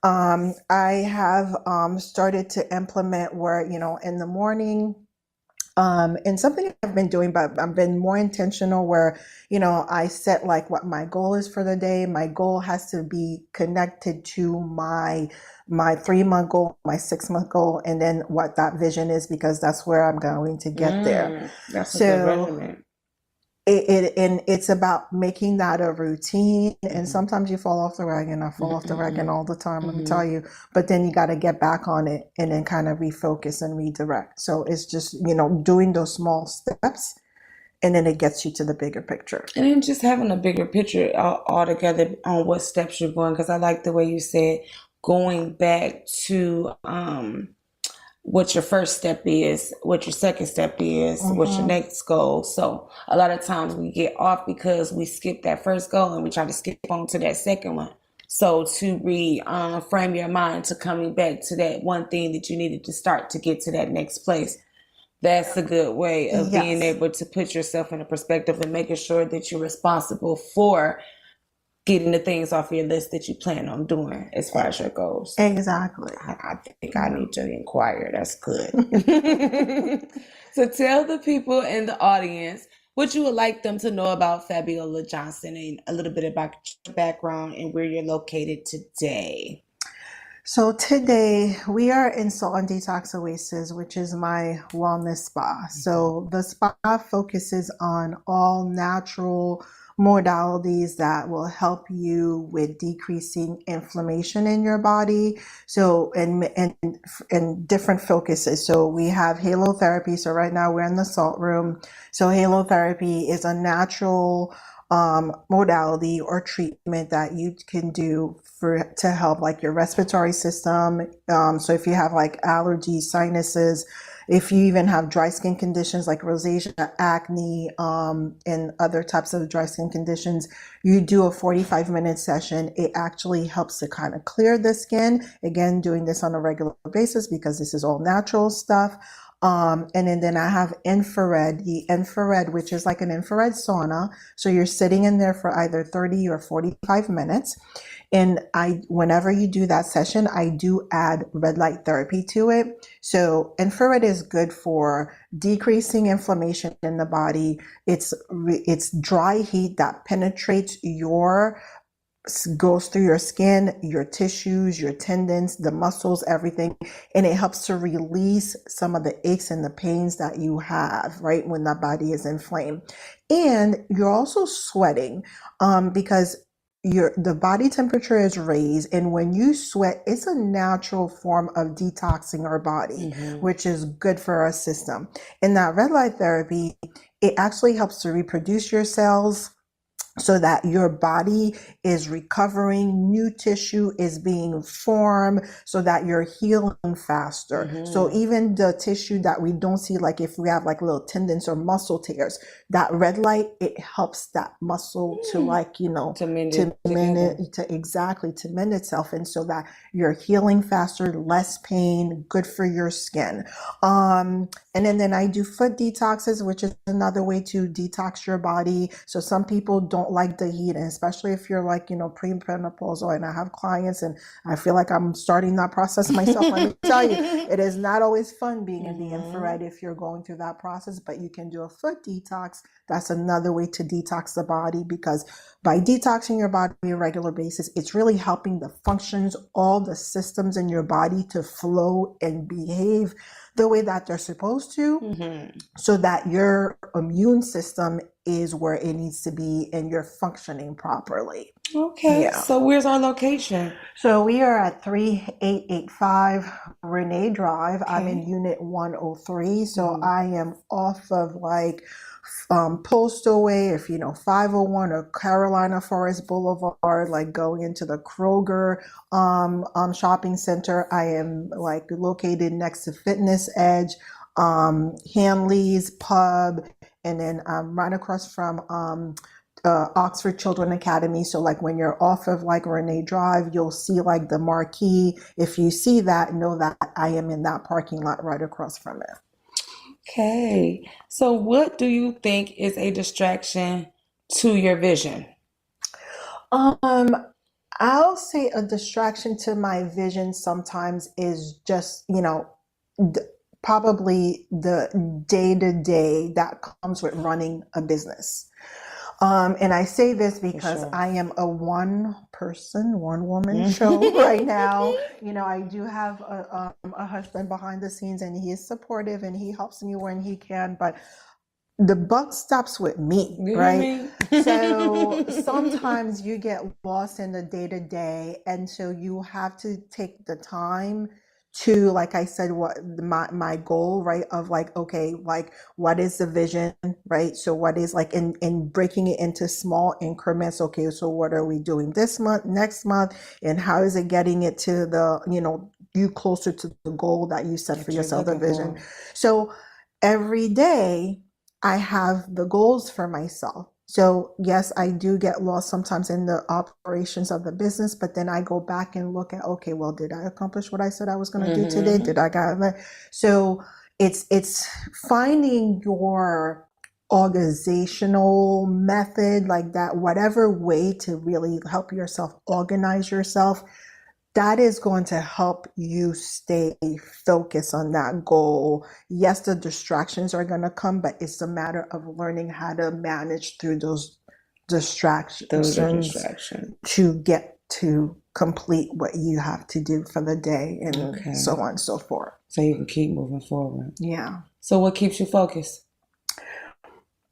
I have started to implement where, you know, in the morning, and something I've been doing, but I've been more intentional where, you know, I set like what my goal is for the day. My goal has to be connected to my 3-month goal, my 6-month goal, and then what that vision is, because that's where I'm going to get there. That's a good regimen. It's about making that a routine, and sometimes you fall off the wagon. I fall off the wagon all the time, let me tell you. But then you got to get back on it and then kind of refocus and redirect. So it's just, you know, doing those small steps, and then it gets you to the bigger picture. And then just having a bigger picture altogether on what steps you're going, because I like the way you said going back to what your first step is, what your second step is, what's your next goal. So a lot of times we get off because we skip that first goal and we try to skip on to that second one. So to frame your mind to coming back to that one thing that you needed to start to get to that next place. That's a good way of being able to put yourself in a perspective and making sure that you're responsible for getting the things off your list that you plan on doing as far as your goals. Exactly. I think I need to inquire. That's good. So tell the people in the audience what you would like them to know about Fabiola Johnson and a little bit about your background and where you're located today. So today we are in Salt and Detox Oasis, which is my wellness spa. So the spa focuses on all natural modalities that will help you with decreasing inflammation in your body. So, and different focuses. So we have halotherapy. So right now we're in the salt room. So halotherapy is a natural modality or treatment that you can do to help like your respiratory system. So if you have like allergies, sinuses, if you even have dry skin conditions like rosacea, acne, and other types of dry skin conditions, you do a 45-minute session. It actually helps to kind of clear the skin. Again, doing this on a regular basis because this is all natural stuff. And then I have the infrared, which is like an infrared sauna. So you're sitting in there for either 30 or 45 minutes. And whenever you do that session, I do add red light therapy to it. So infrared is good for decreasing inflammation in the body. It's dry heat that penetrates your goes through your skin, your tissues, your tendons, the muscles, everything, and it helps to release some of the aches and the pains that you have, right, when the body is inflamed. And you're also sweating because the body temperature is raised, and when you sweat, it's a natural form of detoxing our body, which is good for our system. And that red light therapy, it actually helps to reproduce your cells, so that your body is recovering, new tissue is being formed, so that you're healing faster. So even the tissue that we don't see, like if we have like little tendons or muscle tears, that red light, it helps that muscle to like, you know, to mend itself, and so that you're healing faster, less pain, good for your skin. And then I do foot detoxes, which is another way to detox your body. So some people don't like the heat, and especially if you're like, you know, premenopausal, and I have clients and I feel like I'm starting that process myself. Let me tell you, it is not always fun being in the infrared if you're going through that process, but you can do a foot detox. That's another way to detox the body, because by detoxing your body on a regular basis, it's really helping the functions, all the systems in your body to flow and behave the way that they're supposed to, so that your immune system is where it needs to be and you're functioning properly. Okay, Yeah. so where's our location? So we are at 3885 Renee Drive. I'm in Unit 103. So I am off of like Postal Way, if you know 501 or Carolina Forest Boulevard, like going into the Kroger shopping center. I am like located next to Fitness Edge, Hanley's Pub, and then right across from Oxford Children Academy. So like when you're off of like Renee Drive, you'll see like the marquee. If you see that, know that I am in that parking lot right across from it. Okay, so what do you think is a distraction to your vision? I'll say a distraction to my vision sometimes is just, you know, probably the day-to-day that comes with running a business. And I say this because I am a one-person, one-woman show right now. You know, I do have a husband behind the scenes, and he is supportive and he helps me when he can, but the buck stops with me, right? So sometimes you get lost in the day-to-day, and so you have to take the time to, like I said, what my goal, right, of like, okay, like what is the vision, right? So what is like in breaking it into small increments. Okay, so what are we doing this month, next month, and how is it getting it to the, you know, you closer to the goal that you set for yourself, the vision. So every day I have the goals for myself. So yes, I do get lost sometimes in the operations of the business, but then I go back and look at, okay, well, did I accomplish what I said I was going to do today? Did I got that? So it's finding your organizational method, like that, whatever way to really help yourself organize yourself. That is going to help you stay focused on that goal. Yes, the distractions are going to come, but it's a matter of learning how to manage through those distractions to get to complete what you have to do for the day, and so on and so forth. So you can keep moving forward. Yeah. So what keeps you focused?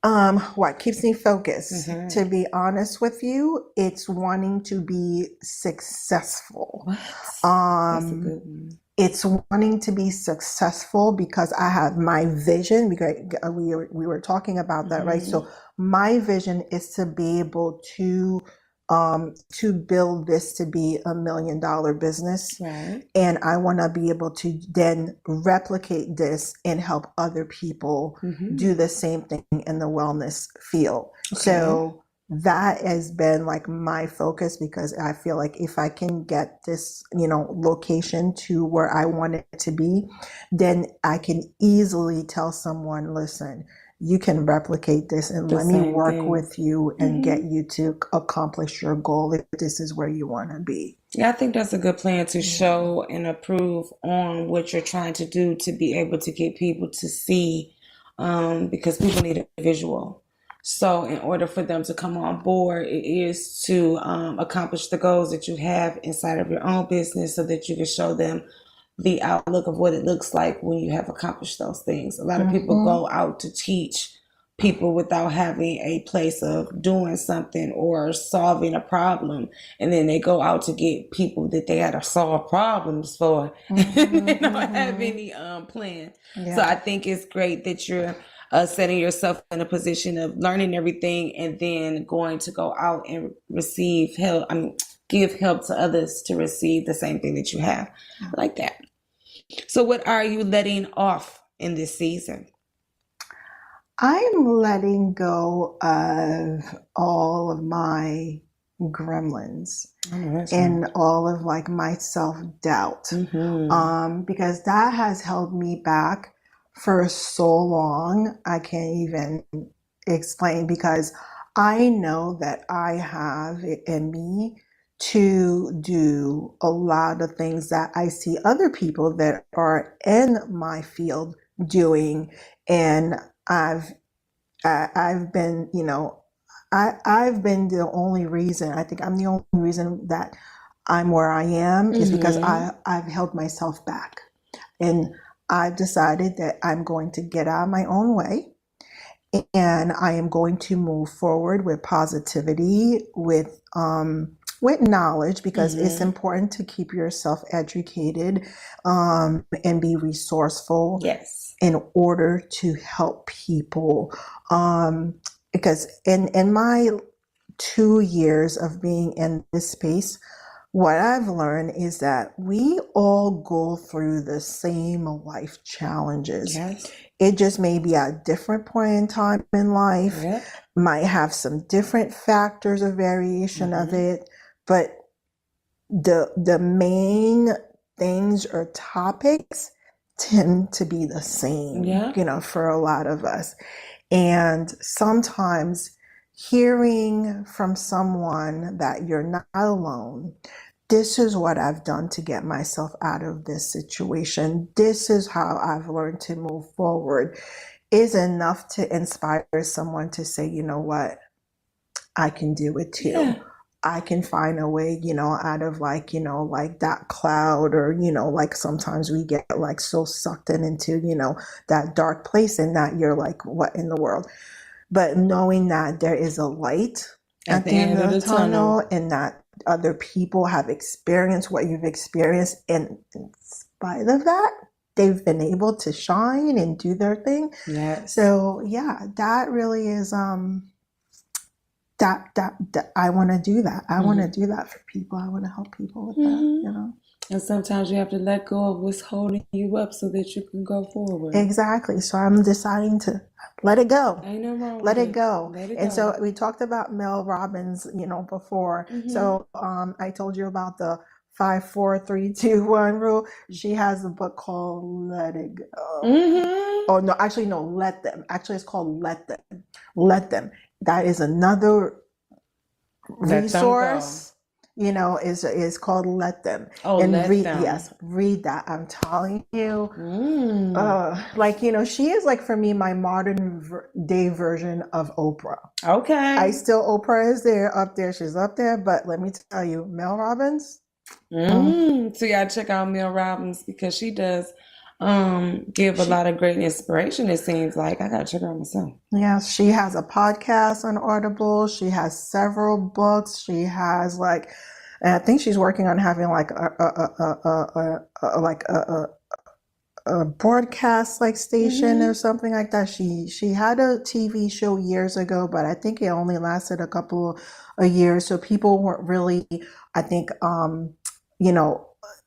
What keeps me focused? To be honest with you, it's wanting to be successful. That's a good one. It's wanting to be successful because I have my vision. Because we were talking about that, right? So my vision is to be able to build this to be $1 million business. Right. And I want to be able to then replicate this and help other people do the same thing in the wellness field. So that has been like my focus, because I feel like if I can get this, you know, location to where I want it to be, then I can easily tell someone, listen, you can replicate this and let me work with you and get you to accomplish your goal if this is where you want to be. Yeah, I think that's a good plan to show and approve on what you're trying to do, to be able to get people to see, because people need a visual. So in order for them to come on board, it is to accomplish the goals that you have inside of your own business so that you can show them the outlook of what it looks like when you have accomplished those things. A lot of people go out to teach people without having a place of doing something or solving a problem. And then they go out to get people that they had to solve problems for and they don't have any plan. Yeah. So I think it's great that you're setting yourself in a position of learning everything and then going to go out and receive help. Give help to others to receive the same thing that you have. I like that. So what are you letting off in this season? I'm letting go of all of my gremlins and all of like my self-doubt, because that has held me back for so long. I can't even explain, because I know that I have it in me to do a lot of things that I see other people that are in my field doing. And I've been, I've been the only reason, I think I'm the only reason that I'm where I am is because I've held myself back. And I've decided that I'm going to get out of my own way, and I am going to move forward with positivity, with knowledge, because it's important to keep yourself educated and be resourceful. Yes. In order to help people. Because in my 2 years of being in this space, what I've learned is that we all go through the same life challenges. Yes. It just may be at a different point in time in life, might have some different factors of variation of it, but the main things or topics tend to be the same, for a lot of us. And sometimes hearing from someone that you're not alone, this is what I've done to get myself out of this situation, this is how I've learned to move forward, is enough to inspire someone to say, you know what, I can do it too. Yeah. I can find a way, out of like that cloud, or, like sometimes we get like so sucked into, that dark place, and that you're like, what in the world? But knowing that there is a light at the end of the tunnel, and that other people have experienced what you've experienced, and in spite of that, they've been able to shine and do their thing. Yeah. So yeah, that really is, that I want to do that. I want to do that for people. I want to help people with that, And sometimes you have to let go of what's holding you up so that you can go forward. Exactly. So I'm deciding to let it go. Ain't no wrong let with it go. Let it And go. so we talked about Mel Robbins, before. So I told you about the 5, 4, 3, 2, 1 rule. She has a book called Let It Go. Oh no, actually no, Let Them. Actually, it's called Let Them. Let Them. That is another resource. Is called Let Them. Oh, and Let read, Them. Yes, read that. I'm telling you. She is like, for me, my modern day version of Oprah. Okay. Oprah is up there. She's up there. But let me tell you, Mel Robbins. So y'all check out Mel Robbins, because she does give a lot of great inspiration. It seems like I gotta check her out myself. Yeah, she has a podcast on Audible. She has several books. She has and I think she's working on having a broadcast station or something like that. She had a TV show years ago, but I think it only lasted a couple of years. So people weren't really, I think,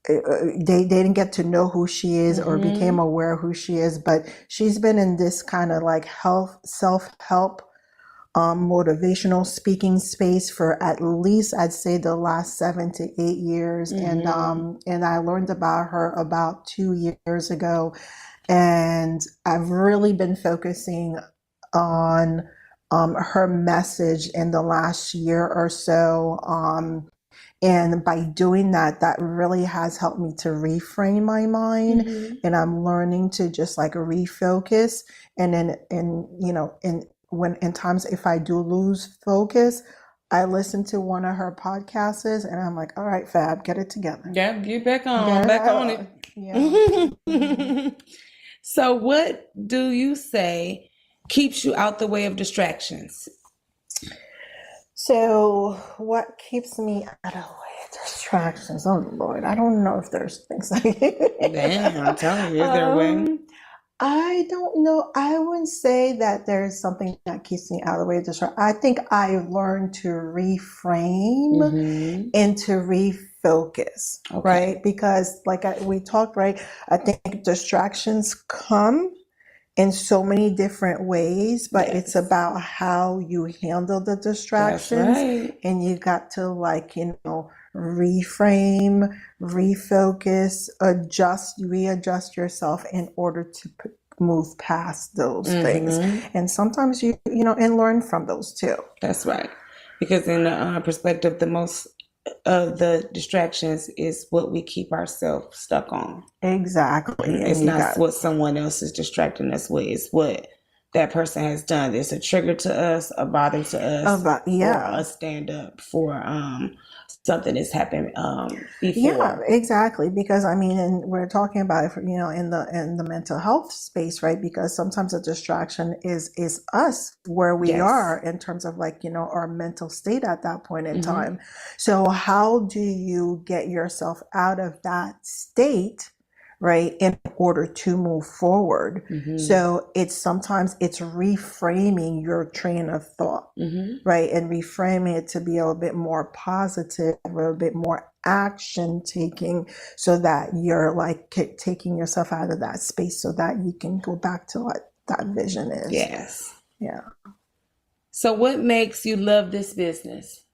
they didn't get to know who she is or became aware of who she is. But she's been in this kind of self-help, motivational speaking space for at least, I'd say, the last 7 to 8 years. And I learned about her about 2 years ago, and I've really been focusing on her message in the last year or so. And by doing that, that really has helped me to reframe my mind. And I'm learning to just refocus, and then, when in times if I do lose focus, I listen to one of her podcasts and I'm like, all right, Fab, get it together. Yeah, get back on, Get back it- on it. Yeah. So, what do you say keeps you out the way of distractions? So what keeps me out of the way of distractions? Oh Lord, I don't know if there's things like Damn, I'm telling you, is there a way? I don't know. I wouldn't say that there's something that keeps me out of the way of distraction. I think I've learned to reframe and to refocus, right? Because like we talked, right? I think distractions come in so many different ways, but it's about how you handle the distractions. right. And you got to reframe, refocus, readjust yourself in order to move past those things. And sometimes and learn from those too. That's right. Because in the perspective, the most of the distractions is what we keep ourselves stuck on. Exactly. It's not what someone else is distracting us with. It's what that person has done. It's a trigger to us, a bother to us, or a stand up for something that's happened before. Yeah, exactly. Because I mean, and we're talking about it, in the mental health space, right? Because sometimes a distraction is us where we are in terms of our mental state at that point in time. So how do you get yourself out of that state, right, in order to move forward? So sometimes it's reframing your train of thought, right, and reframing it to be a little bit more positive, a little bit more action taking, so that you're taking yourself out of that space so that you can go back to what that vision is. Yes. Yeah. So what makes you love this business?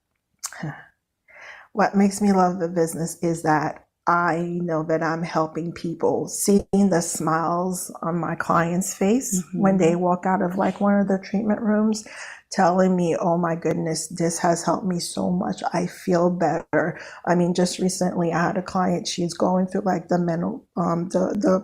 What makes me love the business is that I know that I'm helping people, seeing the smiles on my clients' face when they walk out of one of the treatment rooms, telling me, oh my goodness, this has helped me so much. I feel better. I mean, just recently I had a client, she's going through the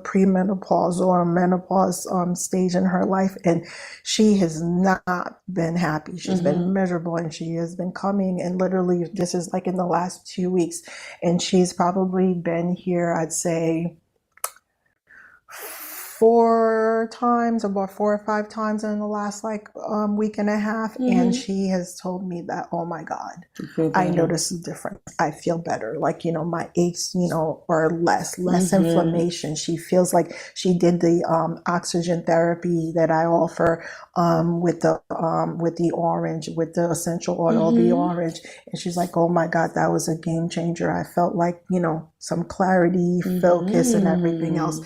premenopause or menopause stage in her life, and she has not been happy. She's been miserable, and she has been coming, and literally this is in the last 2 weeks, and she's probably been here, I'd say 4 times, about 4 or 5 times in the last week and a half. And she has told me that, oh my God, I notice a difference. I feel better. My aches, are less inflammation. She feels like she did the oxygen therapy that I offer with the orange, with the essential oil, the orange. And she's like, oh my God, that was a game changer. I felt some clarity, focus, and everything else.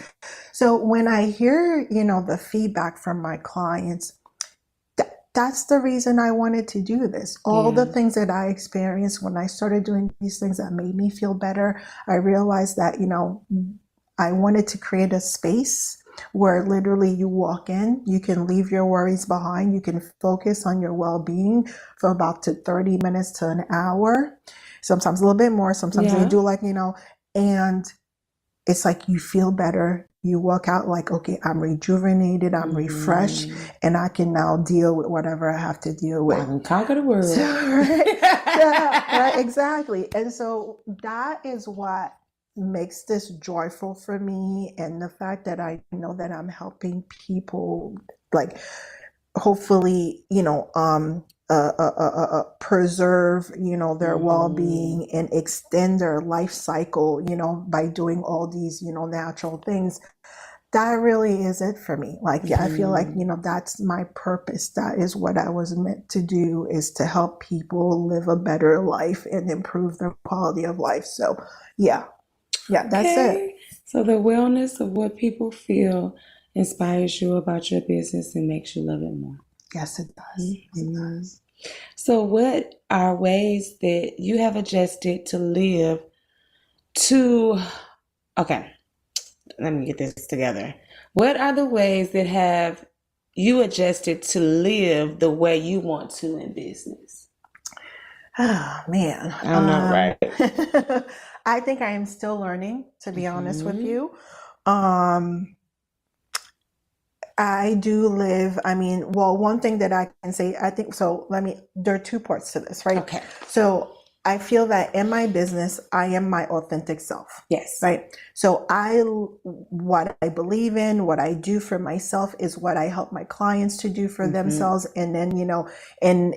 So when I hear, the feedback from my clients, that's the reason I wanted to do this. All the things that I experienced when I started doing these things that made me feel better, I realized that, I wanted to create a space where literally you walk in, you can leave your worries behind, you can focus on your well-being for about 30 minutes to an hour, sometimes a little bit more, sometimes they do and it's you feel better. You walk out okay, I'm rejuvenated, I'm refreshed, and I can now deal with whatever I have to deal with. I can conquer the world. Right, exactly. And so that is what makes this joyful for me, and the fact that I know that I'm helping people hopefully preserve their well-being and extend their life cycle by doing all these natural things. That really is it for me. I feel that's my purpose. That is what I was meant to do, is to help people live a better life and improve their quality of life. So that's it. So the wellness of what people feel inspires you about your business and makes you love it more. Yes, it does. It does. So what are ways that you have adjusted to live to, okay, let me get this together. What are the ways that have you adjusted to live the way you want to in business? Oh, man. I don't know, right? I think I am still learning, to be honest with you. I do live, I mean, well, one thing that I can say, I think, so there are two parts to this, right? Okay. So I feel that in my business, I am my authentic self. Yes. Right. So what I believe in, what I do for myself is what I help my clients to do for themselves. And then, and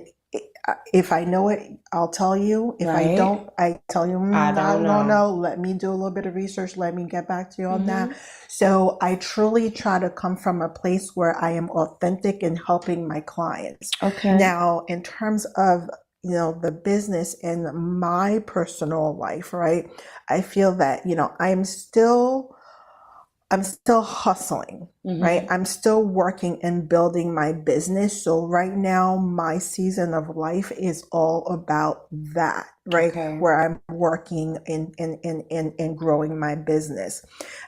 if I know it, I'll tell you. If I Right. don't, I tell you, I don't know. let me do a little bit of research. Let me get back to you on that. So I truly try to come from a place where I am authentic in helping my clients. Okay. Now, in terms of, the business and my personal life, right? I feel that, I'm still hustling, right? I'm still working and building my business. So right now, my season of life is all about that, right? Okay. Where I'm working and growing my business.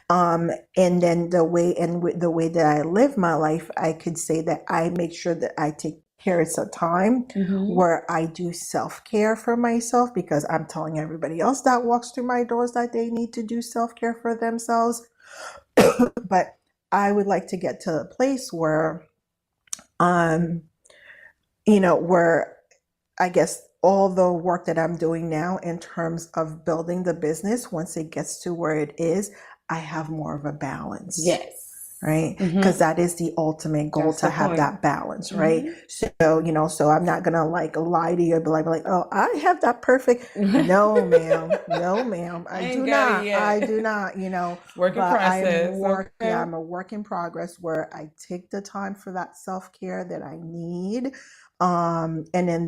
And then the way that I live my life, I could say that I make sure that I take periods of time where I do self-care for myself, because I'm telling everybody else that walks through my doors that they need to do self-care for themselves. But I would like to get to a place where, where I guess all the work that I'm doing now in terms of building the business, once it gets to where it is, I have more of a balance. Yes. Right? Because that is the ultimate goal, That's to the have point. that balance, right? So, so I'm not gonna lie to you and be like, oh, I have that perfect. No, ma'am. No, ma'am. I ain't do got it not. yet. I do not, Work in but process. Okay. I'm a work in progress where I take the time for that self-care that I need. And then,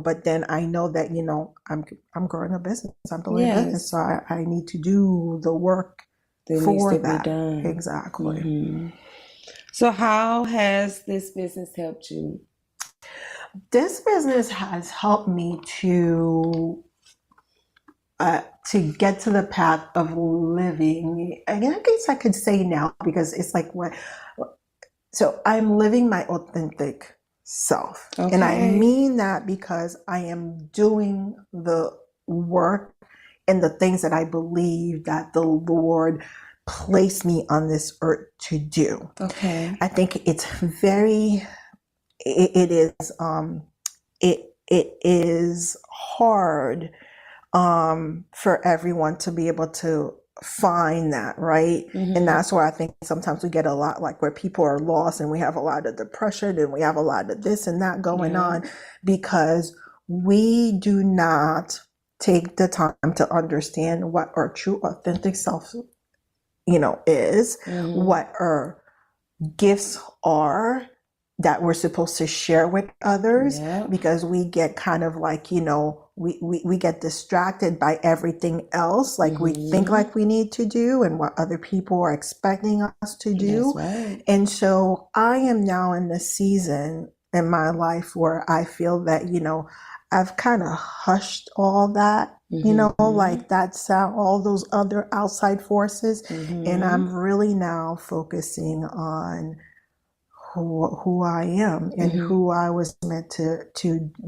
but then I know that, I'm growing a business. I'm building a business. So I need to do the work That for needs to that. be done. Exactly. So how has this business helped you? This business has helped me to get to the path of living. Again, I guess I could say now, because it's like so I'm living my authentic self. And I Okay. mean that because I am doing the work and the things that I believe that the Lord placed me on this earth to do. Okay. I think it's it is hard for everyone to be able to find that, right? And that's why I think sometimes we get a lot, like, where people are lost and we have a lot of depression and we have a lot of this and that going on, because we do not take the time to understand what our true authentic self is, what our gifts are that we're supposed to share with others, because we get kind of like, we get distracted by everything else, like we think like we need to do and what other people are expecting us to do. That's right. And so I am now in the season in my life where I feel that, I've kind of hushed all that, like that sound, all those other outside forces. And I'm really now focusing on who I am and who I was meant to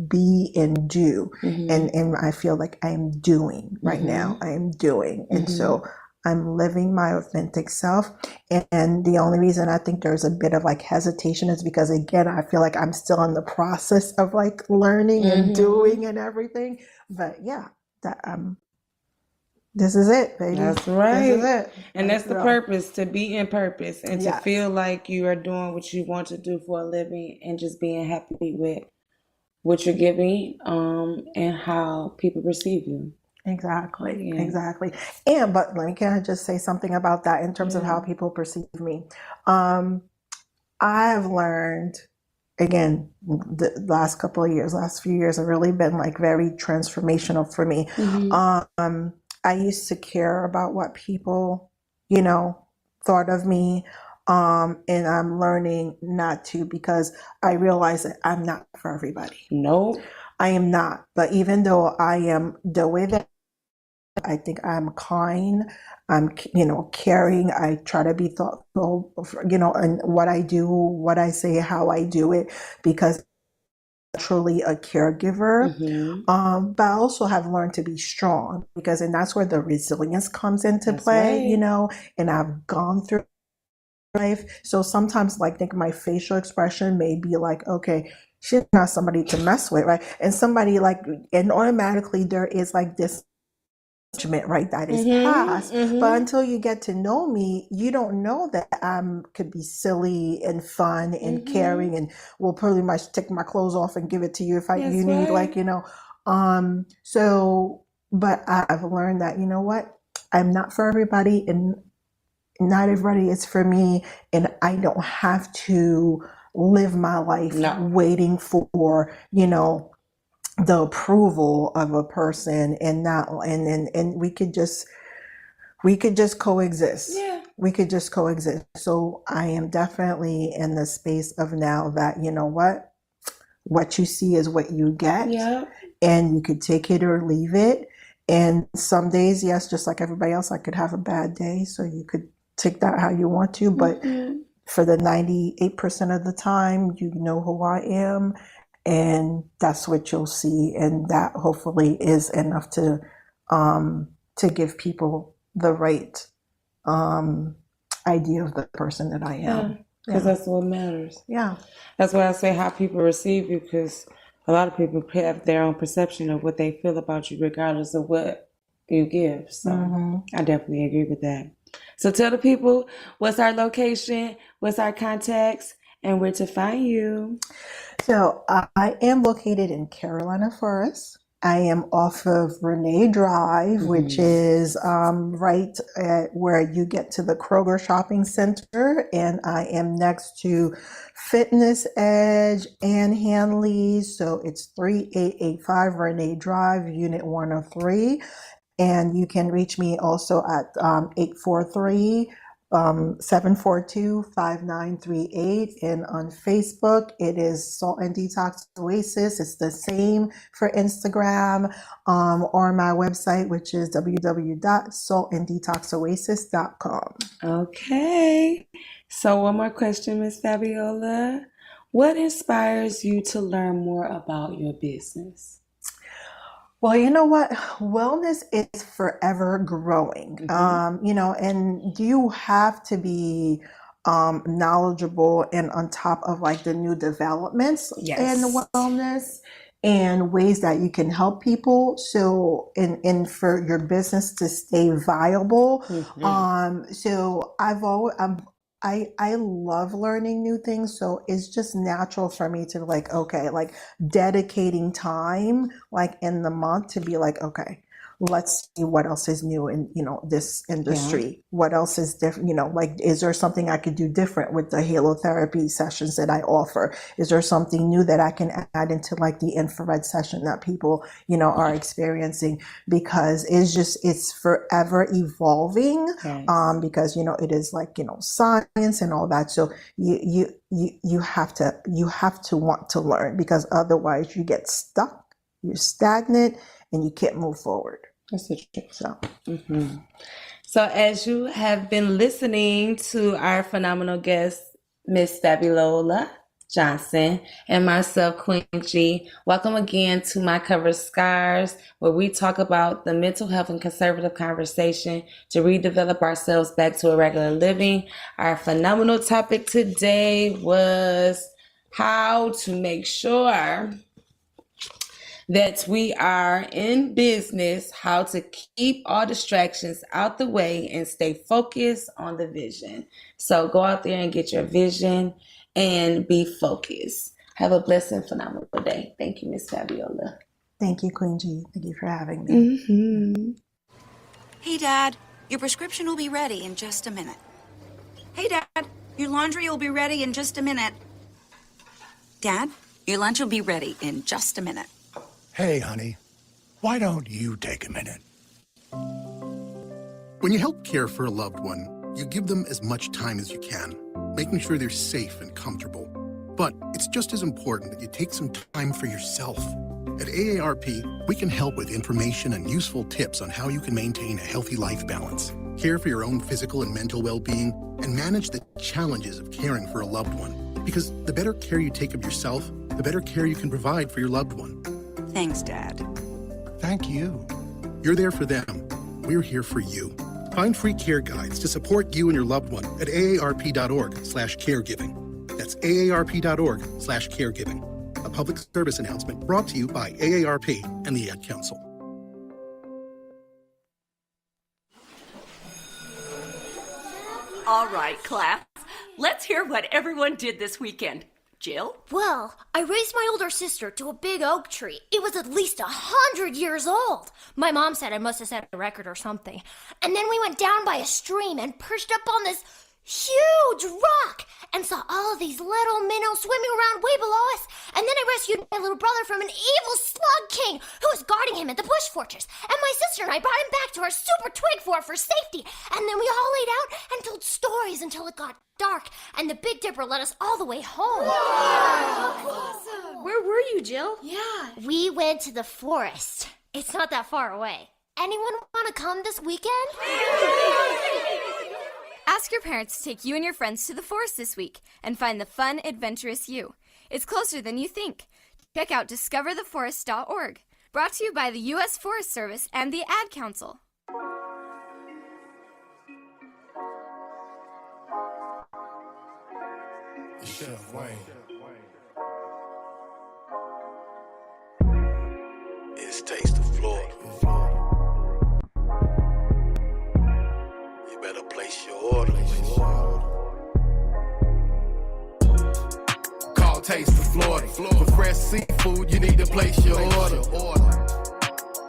be and do. And I feel like I'm doing right now. I am doing. And so I'm living my authentic self. And the only reason I think there's a bit of like hesitation is because, again, I feel like I'm still in the process of like learning and doing and everything. But yeah, this is it, baby. That's right. This is it. And that's the go. purpose, to be in purpose and to Yes. feel like you are doing what you want to do for a living, and just being happy with what you're giving, and how people perceive you. Exactly. Yeah. Exactly. But let me kind of just say something about that in terms of how people perceive me. I have learned, again, the last few years have really been like very transformational for me. I used to care about what people, thought of me. And I'm learning not to, because I realize that I'm not for everybody. Nope. I am not. But even though I am the way that I think I'm kind, I'm, caring, I try to be thoughtful, and what I do, what I say, how I do it, because I'm truly a caregiver. But I also have learned to be strong, and that's where the resilience comes into play, right. and I've gone through life. So sometimes, like, think my facial expression may be like, okay, she's not somebody to mess with, right? And somebody like, and automatically there is like this judgment, right, that is passed. But until you get to know me, you don't know that I could be silly and fun and caring, and will pretty much take my clothes off and give it to you if you need, like, you know. So, but I've learned that, you know what, I'm not for everybody, and not everybody is for me, and I don't have to live my life waiting for, you know, the approval of a person, and not, and we could just coexist. Yeah. We could just coexist. So I am definitely in the space of now that, you know what you see is what you get. Yeah. And you could take it or leave it. And some days, yes, just like everybody else, I could have a bad day. So you could take that how you want to, but for the 98% of the time, you know who I am, and that's what you'll see. And that hopefully is enough to give people the right idea of the person that I am. Because that's what matters. Yeah. That's why I say how people receive you, because a lot of people have their own perception of what they feel about you, regardless of what you give. So I definitely agree with that. So tell the people, what's our location, what's our contacts, and where to find you. So I am located in Carolina Forest. I am off of Renee Drive, which is right at where you get to the Kroger Shopping Center. And I am next to Fitness Edge and Hanley's. So it's 3885 Renee Drive, Unit 103. And you can reach me also at 843-742-5938. And on Facebook, it is Salt and Detox Oasis. It's the same for Instagram, or my website, which is www.saltanddetoxoasis.com. Okay. So one more question, Ms. Fabiola. What inspires you to learn more about your business? Well, you know what? Wellness is forever growing, you know, and you have to be knowledgeable and on top of like the new developments in wellness and ways that you can help people. So, and for your business to stay viable. So I love learning new things. So it's just natural for me to like, okay, like dedicating time, like in the month to be like, okay, let's see what else is new in, you know, this industry. What else is different? You know, like, is there something I could do different with the halotherapy sessions that I offer? Is there something new that I can add into like the infrared session that people, you know, are experiencing? Because it's forever evolving. Because, you know, it is like, you know, science and all that. So you have to want to learn, because otherwise you get stuck, you're stagnant, and you can't move forward. That's the truth. So as you have been listening to our phenomenal guest, Miss Fabiola Johnson, and myself, Queen G, welcome again to My Covered Scars, where we talk about the mental health and conservative conversation to redevelop ourselves back to a regular living. Our phenomenal topic today was how to make sure that we are in business, how to keep all distractions out the way and stay focused on the vision. So go out there and get your vision and be focused. Have a blessed and phenomenal day. Thank you, Miss Fabiola. Thank you, Queen G. Thank you for having me. Hey, Dad, your prescription will be ready in just a minute. Hey, Dad, your laundry will be ready in just a minute. Dad, your lunch will be ready in just a minute. Hey, honey, why don't you take a minute? When you help care for a loved one, you give them as much time as you can, making sure they're safe and comfortable. But it's just as important that you take some time for yourself. At AARP, we can help with information and useful tips on how you can maintain a healthy life balance, care for your own physical and mental well-being, and manage the challenges of caring for a loved one. Because the better care you take of yourself, the better care you can provide for your loved one. Thanks, Dad. Thank you. You're there for them. We're here for you. Find free care guides to support you and your loved one at aarp.org/caregiving. That's aarp.org/caregiving. A public service announcement brought to you by AARP and the Ad Council. All right, class. Let's hear what everyone did this weekend. Jill? Well, I raised my older sister to a big oak tree. It was at least 100 years old. My mom said I must have set a record or something. And then we went down by a stream and perched up on this huge rock and saw all of these little minnows swimming around way below us. And then I rescued my little brother from an evil slug king who was guarding him at the bush fortress. And my sister and I brought him back to our super twig fort for safety. And then we all laid out and told stories until it got dark. And the Big Dipper led us all the way home. Awesome. Where were you, Jill? Yeah. We went to the forest. It's not that far away. Anyone want to come this weekend? Ask your parents to take you and your friends to the forest this week and find the fun, adventurous you. It's closer than you think. Check out discovertheforest.org. Brought to you by the U.S. Forest Service and the Ad Council. Chef Wayne. It's Taste of Florida. You better place your order. Call Taste of Florida. For fresh seafood, you need to place your order.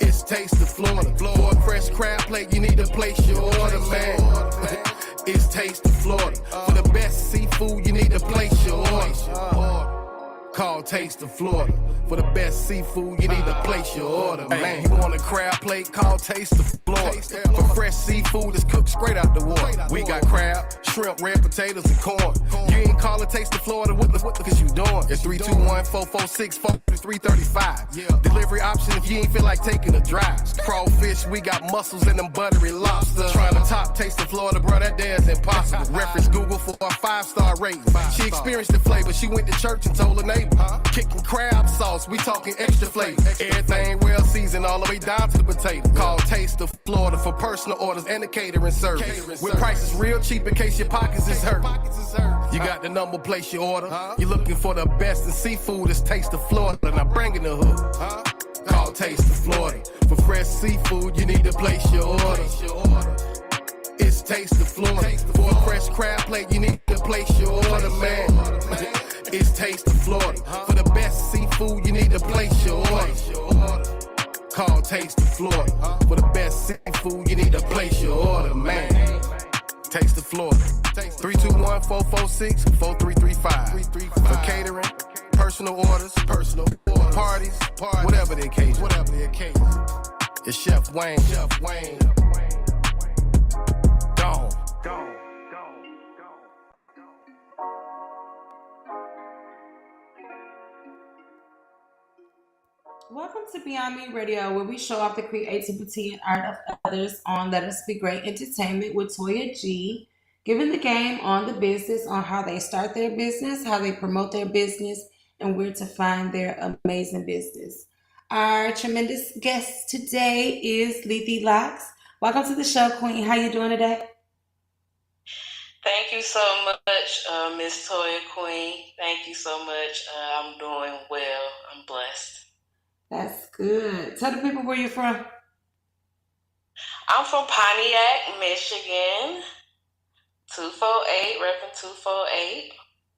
It's Taste of Florida. For a fresh crab plate, you need to place your order, man. It's Taste of Florida. For the best seafood, you need to place your order. Call Taste of Florida. For the best seafood, you need to place your order, man. You want a crab plate? Call Taste of Florida. For fresh seafood that's cooked straight out the water. We got crab, shrimp, red potatoes, and corn. You ain't calling Taste of Florida, what the cause you doing? It's 321-446-4335. Delivery option if you ain't feel like taking a drive. Crawfish, we got mussels and them buttery lobsters. Trying to top Taste of Florida, bro, that there's impossible. Reference Google for a 5-star rating. She experienced the flavor, she went to church and told her neighbor. Kicking crab sauce, we talking extra flavor. Everything well seasoned all the way down to the potato. Call Taste of Florida for personal orders and the catering service. With prices real cheap in case your pockets is hurt. You got the number, place your order. You looking for the best in seafood, it's Taste of Florida. Now bring in the hood. Call Taste of Florida. For fresh seafood, you need to place your order. It's Taste of Florida. For a fresh crab plate, you need to place your order, man. It's Taste of Florida. For the best seafood, you need to place your order. Call Taste of Florida. For the best seafood, you need to place your order, man. Taste of Florida. 321-446-4335. For catering, personal orders, parties, whatever the occasion. It's Chef Wayne. Gone. Welcome to Beyond Me Radio, where we show off the creativity and art of others on Let Us Be Great Entertainment with Toya G, giving the game on the business, on how they start their business, how they promote their business, and where to find their amazing business. Our tremendous guest today is Lethe Locks. Welcome to the show, Queen. How you doing today? Thank you so much, Miss Toya Queen. Thank you so much. I'm doing well. I'm blessed. That's good. Tell the people where you're from. I'm from Pontiac, Michigan. 248, repping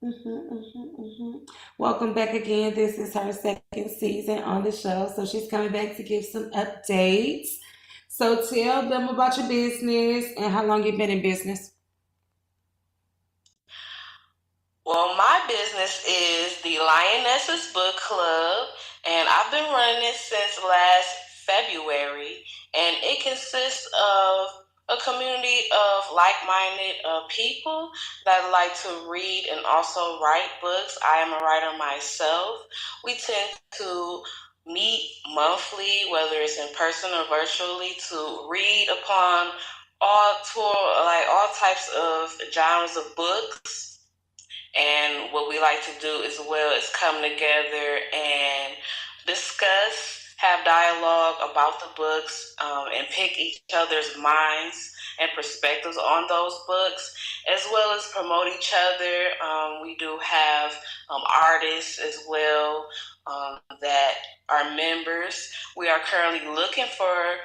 248. Welcome back again. This is her second season on the show, so she's coming back to give some updates. So tell them about your business and how long you've been in business. Well, my business is the Lionesses Book Club, and I've been running it since last February, and it consists of a community of like-minded people that like to read and also write books. I am a writer myself. We tend to meet monthly, whether it's in person or virtually, to read upon all types of genres of books. And what we like to do as well is come together and discuss, have dialogue about the books, and pick each other's minds and perspectives on those books, as well as promote each other. We do have artists as well that are members. We are currently looking for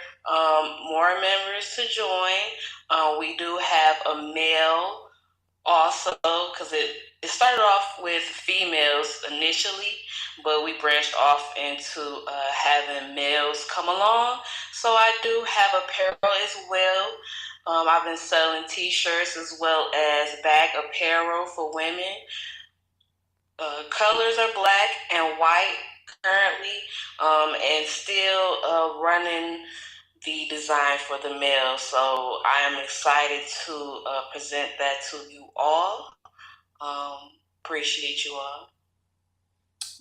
more members to join. We do have a male also, because it started off with females initially, but we branched off into having males come along. So I do have apparel as well. I've been selling t-shirts as well as bag apparel for women. Colors are black and white currently, and still running the design for the male. So I am excited to present that to you all. Appreciate you all.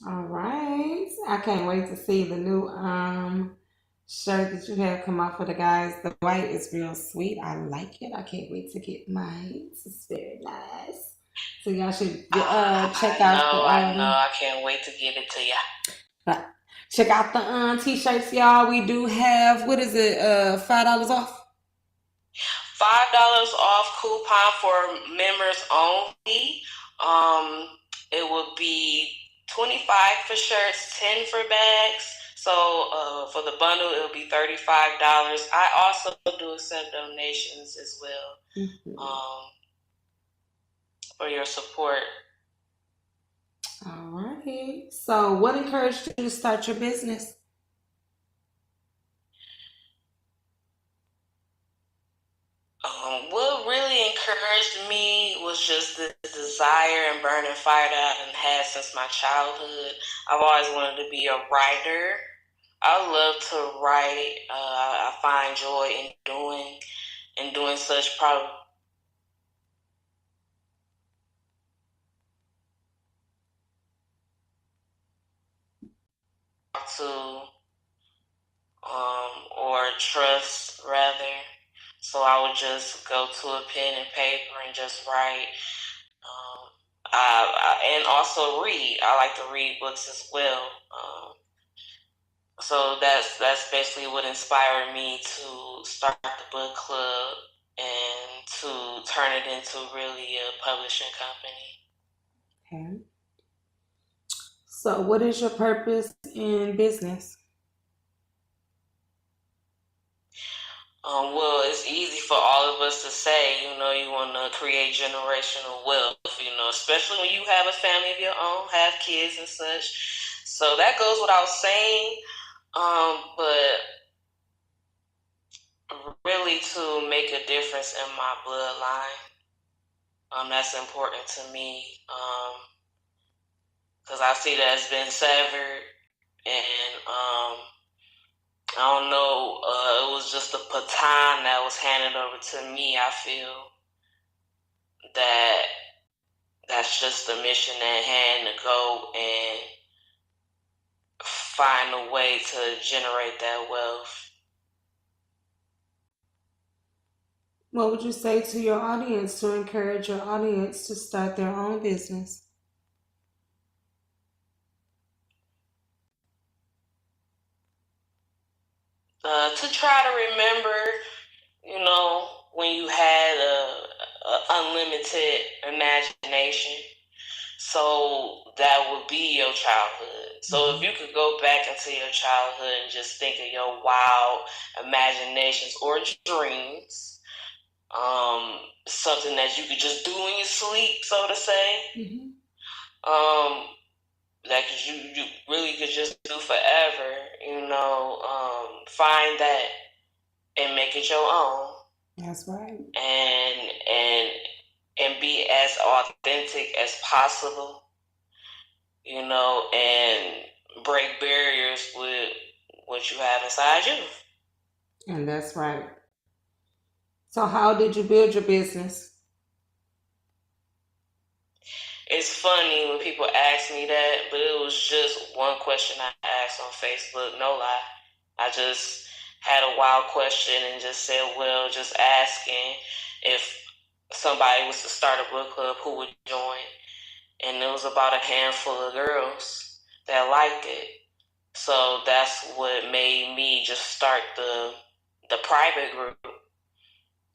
All right. I can't wait to see the new shirt that you have come out for the guys. The white is real sweet. I like it. I can't wait to get mine. It's very nice. So y'all should check out I know. I can't wait to give it to you. Check out the t-shirts, y'all. We do have, what is it, $5 off? $5 off coupon for members only. It will be $25 for shirts, $10 for bags. So for the bundle, it'll be $35. I also do accept donations as well for your support. All right. So what encouraged you to start your business? What really encouraged me was just the desire and burning fire that I've had since my childhood. I've always wanted to be a writer. I love to write. I find joy in doing such probably. To or trust rather. So I would just go to a pen and paper and just write. And also read. I like to read books as well. So that's basically what inspired me to start the book club and to turn it into really a publishing company. Okay. So what is your purpose in business? Well, it's easy for all of us to say, you want to create generational wealth, especially when you have a family of your own, have kids and such. So that goes without saying, but really to make a difference in my bloodline, that's important to me, because I see that it's been severed, and I don't know, it was just a baton that was handed over to me. I feel that that's just the mission at hand, to go and find a way to generate that wealth. What would you say to your audience to encourage your audience to start their own business? To try to remember, when you had a unlimited imagination. So that would be your childhood. So if you could go back into your childhood and just think of your wild imaginations or dreams, something that you could just do in your sleep, so to say, that you really could just do forever, find that and make it your own. That's right. And be as authentic as possible, and break barriers with what you have inside you. And that's right. So how did you build your business? It's funny when people ask me that, but it was just one question I asked on Facebook, no lie. I just had a wild question and just said, well, just asking if somebody was to start a book club, who would join? And it was about a handful of girls that liked it. So that's what made me just start the private group.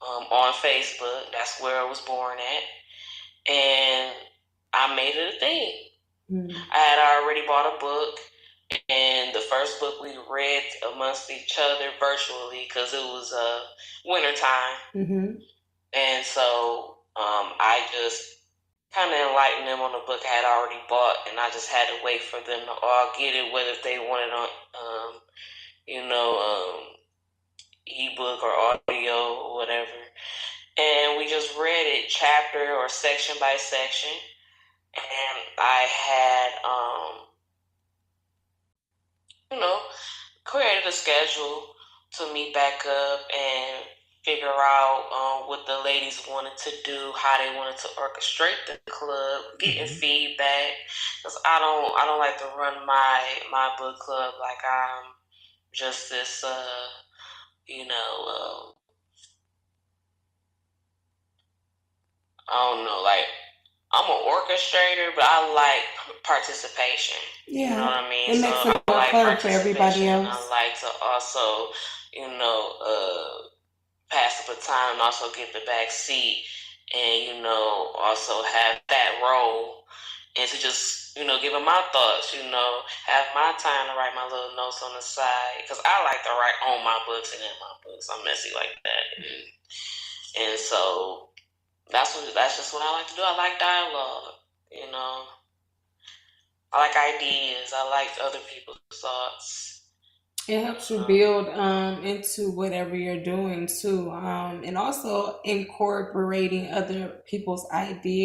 on Facebook. That's where I was born at. And I made it a thing. I had already bought a book, and the first book we read amongst each other virtually because it was wintertime. And so I just kind of enlightened them on the book I had already bought, and I just had to wait for them to all get it, whether if they wanted on, ebook or audio or whatever. And we just read it chapter or section by section. And I had, created a schedule to meet back up and figure out what the ladies wanted to do, how they wanted to orchestrate the club, getting feedback. Because I don't like to run my book club like I'm just this, I don't know, like, I'm an orchestrator, but I like participation. Yeah. You know what I mean? It makes it more fun for everybody else. I like to also, pass the baton and also get the back seat and, also have that role and to just, give them my thoughts, have my time to write my little notes on the side. Because I like to write on my books and in my books. I'm messy like that. And so that's just what I like to do. I like dialogue, I like ideas. I like other people's thoughts. It helps you build into whatever you're doing too, and also incorporating other people's ideas.